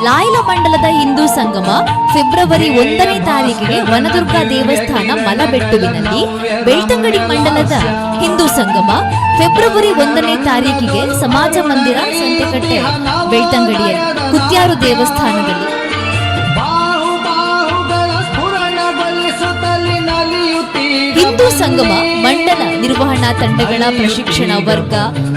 ಲಾಯ್ಲ ಮಂಡಲದ ಹಿಂದೂ ಸಂಗಮ ಫೆಬ್ರವರಿ 1ನೇ ತಾರೀಕಿಗೆ ವನದುರ್ಗಾ ದೇವಸ್ಥಾನ ಮಲಬೆಟ್ಟುವಿನಲ್ಲಿ. ಬೆಳ್ತಂಗಡಿ ಮಂಡಲದ ಹಿಂದೂ ಸಂಗಮ ಫೆಬ್ರವರಿ 1ನೇ ತಾರೀಕಿಗೆ ಸಮಾಜ ಮಂದಿರ ಸಂತೆಕಟ್ಟೆ ಬೆಳ್ತಂಗಡಿಯ ಕುತ್ಯಾರು ದೇವಸ್ಥಾನದಲ್ಲಿ. ಹಿಂದೂ ಸಂಗಮ ಮಂಡಲ ನಿರ್ವಹಣಾ ತಂಡಗಳ ಪ್ರಶಿಕ್ಷಣ ವರ್ಗ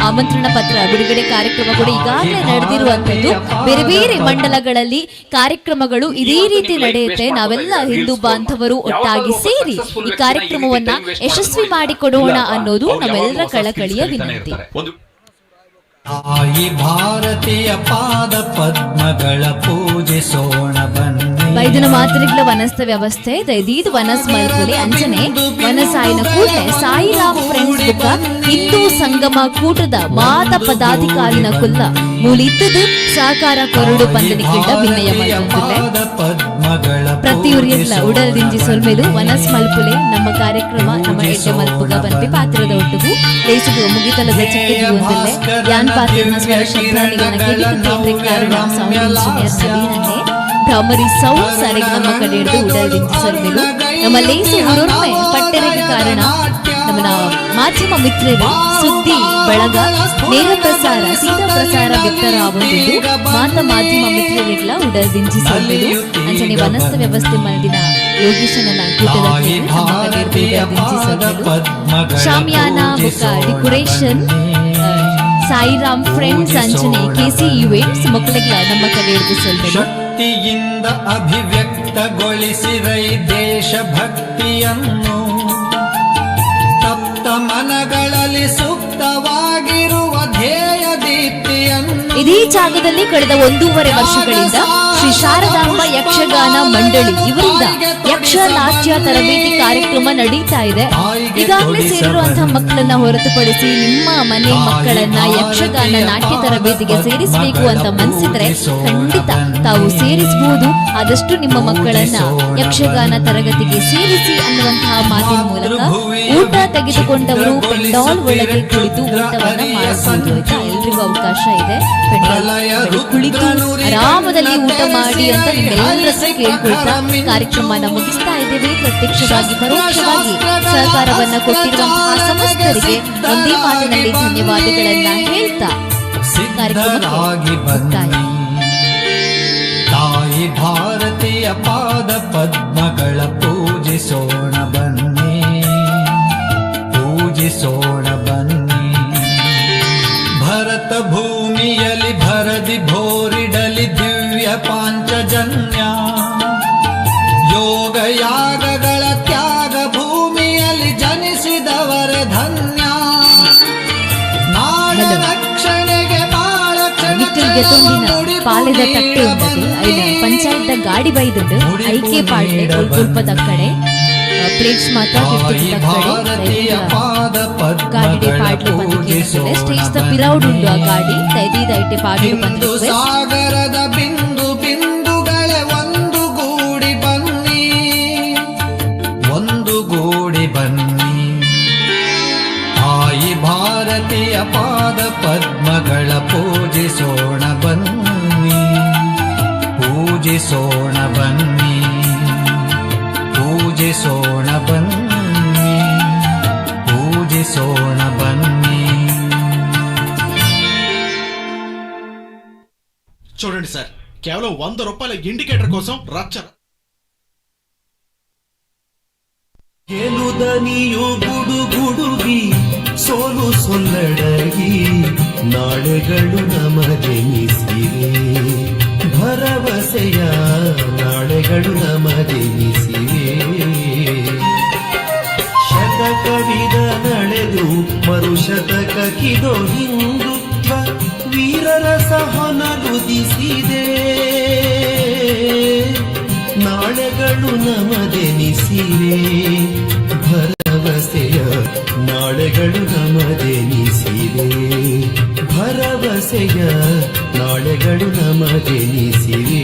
ಆಮಂತ್ರಣ ಪತ್ರ ಬಿಡುಗಡೆ ಕಾರ್ಯಕ್ರಮಗಳು ಈಗಾಗಲೇ ನಡೆದಿರುವಂತದ್ದು. ಬೇರೆ ಬೇರೆ ಮಂಡಲಗಳಲ್ಲಿ ಕಾರ್ಯಕ್ರಮಗಳು ಇದೇ ರೀತಿ ನಡೆಯುತ್ತೆ. ನಾವೆಲ್ಲ ಹಿಂದೂ ಬಾಂಧವರು ಒಟ್ಟಾಗಿ ಸೇರಿ ಈ ಕಾರ್ಯಕ್ರಮವನ್ನ ಯಶಸ್ವಿ ಮಾಡಿಕೊಡೋಣ ಅನ್ನೋದು ನಮ್ಮೆಲ್ಲರ ಕಳಕಳಿಯ ವಿನಂತಿ. ತಾಯಿ ಭಾರತೀಯ ಪಾದ ಪದ್ಮಗಳ ಪೂಜಿಸೋಣ ಬನ್ನಿ. ವೈದ್ಯನ ಮಾತ್ರೆಗಳ ವನಸ್ಥ ವ್ಯವಸ್ಥೆ ದೈದೀದು ವನಸ್ ಮಲ್ಪುಲೆ ಅಂಚನೆ ವನಸಾಯಿನ ಕೂಟೆ ಸಾಯಿರಾಮ್ ಫ್ರೆಂಡ್ಸ್ ಬುಕ್ಕ ಹಿಂದೂ ಸಂಗಮ ಕೂಟದ ಮಾತ ಪದಾಧಿಕಾರಿನ ಕುಲ್ಲ ಮೂಲಿತ್ತದು ಸಹಕಾರ ಕೊರಡು ಪಂದನಿಕಿಂಡ ಭಿನ್ನಯ ಮಲ್ಪುಲೆ ಪ್ರತಿಯೂರಿಯಲ್ಲ ಉಡಲ್ದಿಂಜಿ ಸೊಲ್ಮೆಲು ವನಸ್ ಮಲ್ಪುಲೆ ನಮ್ಮ ಕಾರ್ಯಕ್ರಮ ನಮ್ಮ ಎಡ್ಡೆ ಮಲ್ಪುಗ ಬಂಪಿ ಪಾತ್ರದ ಒಟ್ಟಿಗೂ ದೇಶದ ಮುಗಿತಲದ ಚಿಕ್ಕದು ಒಂದಲ್ಲೇ ಯಾನ್ ಪಾತ್ರದ ಸ್ವರ ಶಬ್ದಾನಿಗಳ ಕೇಳಿಕ ಕಾರಣ ಸೌಂಡ್ ಇಂಜಿನಿಯರ್ ನವೀನನ್ನೇ ಭ್ರಾಮರಿ ಸೌಂಡ್ ಸರಿಗೆ ನಮ್ಮ ಕಡೆ ಹಿಡಿದು ಉಡಲ್ದಿಂಜಿ ಸೊಲ್ಮೆಲು ನಮ್ಮ ಲೇಸು ಊರೊಮ್ಮೆ ಪಟ್ಟೆರೆಗೆ ಕಾರಣ ನಮ್ಮ ಮಾಧ್ಯಮ ಮಿತ್ರರು ಸುದ್ದಿ ಬೆಳಗ ನೇರ ಪ್ರಸಾರ ಸೀದಾ ಪ್ರಸಾರ ಬಿತ್ತರ ಆವೊಂದುಂಡು ಮಾತ ಮಾಧ್ಯಮ ಮಿತ್ರರಿಗೆಲ್ಲ ಉಡದಿಂಜಿ ಸೊಲ್ಲೆಡು ಅಂಚನೆ ವನಸ್ಥ ವ್ಯವಸ್ಥೆ ಮಲ್ದಿನ ಯೋಗೀಶನ ಕೂಟದ ಶಾಮಿಯಾನ ಬೊಕ್ಕ ಡೆಕೋರೇಷನ್ ಸಾಯಿರಾಮ್ ಫ್ರೆಂಡ್ಸ್ ಅಂಚನೆ ಕೆಸಿ ಇವೆಂಟ್ಸ್ ಮಕ್ಕಳಿಗೆ ನಮ್ಮ ಕಡೆ ಸೊಲ್ಲೆಡು ಶಕ್ತಿಯಿಂದ ಅಭಿವ್ಯಕ್ತಗೊಳಿಸಿರೈ ದೇಶಭಕ್ತಿಯನ್ನು ತಪ್ತ ಮನಗಳಲ್ಲಿ ಸೂಕ್ತವಾಗಿರುವ ಧ್ಯೇಯ ದೀಪ್ತಿಯನ್ನು ಇದೇ ಜಾಗದಲ್ಲಿ ಕಳೆದ 1.5 ವರ್ಷಗಳಿಂದ ಶ್ರೀ ಶಾರದಾಂಬ ಯಕ್ಷಗಾನ ಮಂಡಳಿ ಇವರಿಂದ ಯಕ್ಷ ನಾಟ್ಯ ತರಬೇತಿ ಕಾರ್ಯಕ್ರಮ ನಡೀತಾ ಇದೆ. ಈಗಾಗಲೇ ಸೇರಿರುವಂತಹ ಮಕ್ಕಳನ್ನ ಹೊರತುಪಡಿಸಿ ನಿಮ್ಮ ಮನೆ ಮಕ್ಕಳನ್ನ ಯಕ್ಷಗಾನ ನಾಟ್ಯ ತರಬೇತಿಗೆ ಸೇರಿಸಬೇಕು ಅಂತ ಮನಸ್ಸಿದ್ರೆ ಖಂಡಿತ ತಾವು ಸೇರಿಸಬಹುದು. ಆದಷ್ಟು ನಿಮ್ಮ ಮಕ್ಕಳನ್ನ ಯಕ್ಷಗಾನ ತರಗತಿಗೆ ಸೇರಿಸಿ ಅನ್ನುವಂತಹ ಮಾತಿನ ಮೂಲಕ ಊಟ ತೆಗೆದುಕೊಂಡವರು ಪೆಂಡಾಲ್ ಒಳಗೆ ಕುಳಿತು ಊಟವನ್ನ ಮಾಡಬಹುದು. ಆಯ್ತಾ, ಎಲ್ರಿಗೂ ಅವಕಾಶ ಇದೆ. ಕುಳಿತು ಆರಾಮದಲ್ಲಿ ಊಟ ಮಾಡಿ ಅಂತ ನಿಮ್ಮೆಲ್ಲರನ್ನು ಕೇಳ್ಕೊಳ್ತಾ ಕಾರ್ಯಕ್ರಮನ ಮುಗಿಸ್ತಾ ಇದ್ದೇವೆ. ಪ್ರತ್ಯಕ್ಷವಾಗಿ ಪರೋಕ್ಷವಾಗಿ ಸಹಕಾರವನ್ನ ಕೊಟ್ಟಿರುವಂತಹ ಸಮಸ್ತರಿಗೆ ಒಂದೇ ಮಾತಿನಲ್ಲಿ ಧನ್ಯವಾದಗಳನ್ನ ಹೇಳ್ತಾ ಕಾರ್ಯಕ್ರಮಕ್ಕೆ ಮುಕ್ತಾಯ. ತಾಯಿ ಭಾರತೀಯ ಪಾದ ಪದ್ಮಗಳ ಪೂಜಿಸೋಣ ಬನ್ನಿ, ಪೂಜಿಸೋಣ ಬನ್ನಿ. ಭರತ ಭೂಮಿಯಲ್ಲಿ ಭರದಿ ಭೋರಿಡಲಿ ದಿವ್ಯ ಪಾಂಚಜನ್ಯ, ಯೋಗ ಯಾಗಗಳ ತ್ಯಾಗ ಭೂಮಿಯಲ್ಲಿ ಜನಿಸಿದವರ ಧನ್ಯ. ನಾಡ ರಕ್ಷಣೆಗೆ ಬಾಳ ಪಾಲೆದ ತಟ್ಟೆ ಉಂಟದೆ ಐನ ಪಂಚಾಯತ್ ಗಾಡಿ ಬೈದುಂಡು ಐಕೆ ಪಾಡ್ಲೆ ಉಲ್ಪದ ಕಡೆ ಪ್ಲೇಟ್ಸ್ ಮಾತ್ರ ಗಾಡಿ ಪಾಡ್ಲು ಬಂದಿದೆ. ಸ್ಟೇಜ್ ದ ಪಿರೌಡ್ ಉಂಡು ಆ ಗಾಡಿ ತೈದೀದ ಐಟೆ ಪಾಡ್ಲು ಬಂದಿದೆ. ಸಾಗರದ ಬಿಂದು ಬಿಂದುಗಳೇ ಒಂದು ಗೂಡಿ ಬನ್ನಿ, ಒಂದು ಗೂಡಿ ಬನ್ನಿ. ತಾಯಿ ಭಾರತೀಯ ಪಾದ ಪದ್ಮಗಳ ಪೂಜಿಸೋಣ ಬನ್ನಿ, ಪೂಜಿಸೋಣ ಬನ್ನಿ, ಪೂಜಿಸೋಣ ಬನ್ನಿ, ಪೂಜಿಸೋಣ ಬನ್ನಿ. చూడండి సార్, కేవలం 100 రూపాయల ఇండికేటర్ కోసం రచ్చ. ಗೆಲುದನಿಯು ಗುಡುಗುಡುಗಿ ಸೋಲು ಸೊಲ್ಲಡಗಿ ನಾಳೆಗಳು ನಮಗೆನಿಸಿವೆ, ಭರವಸೆಯ ನಾಳೆಗಳು ನಮಗೆನಿಸಿವೆ. ಶತಕವಿದ ನಡೆದು ಮರುಶತಕಕ್ಕಿದೋ ಹಿಂದುತ್ವ ವೀರರ ಸಹನರುದಿಸಿದೆ, ನಾಳೆಗಳು ನಮದೆನಿಸಿವೆ, ಭರವಸೆಯ ನಾಳೆಗಳು ನಮದೆನಿಸಿವೆ, ಭರವಸೆಯ ನಾಳೆಗಳು ನಮದೆನಿಸಿವೆ.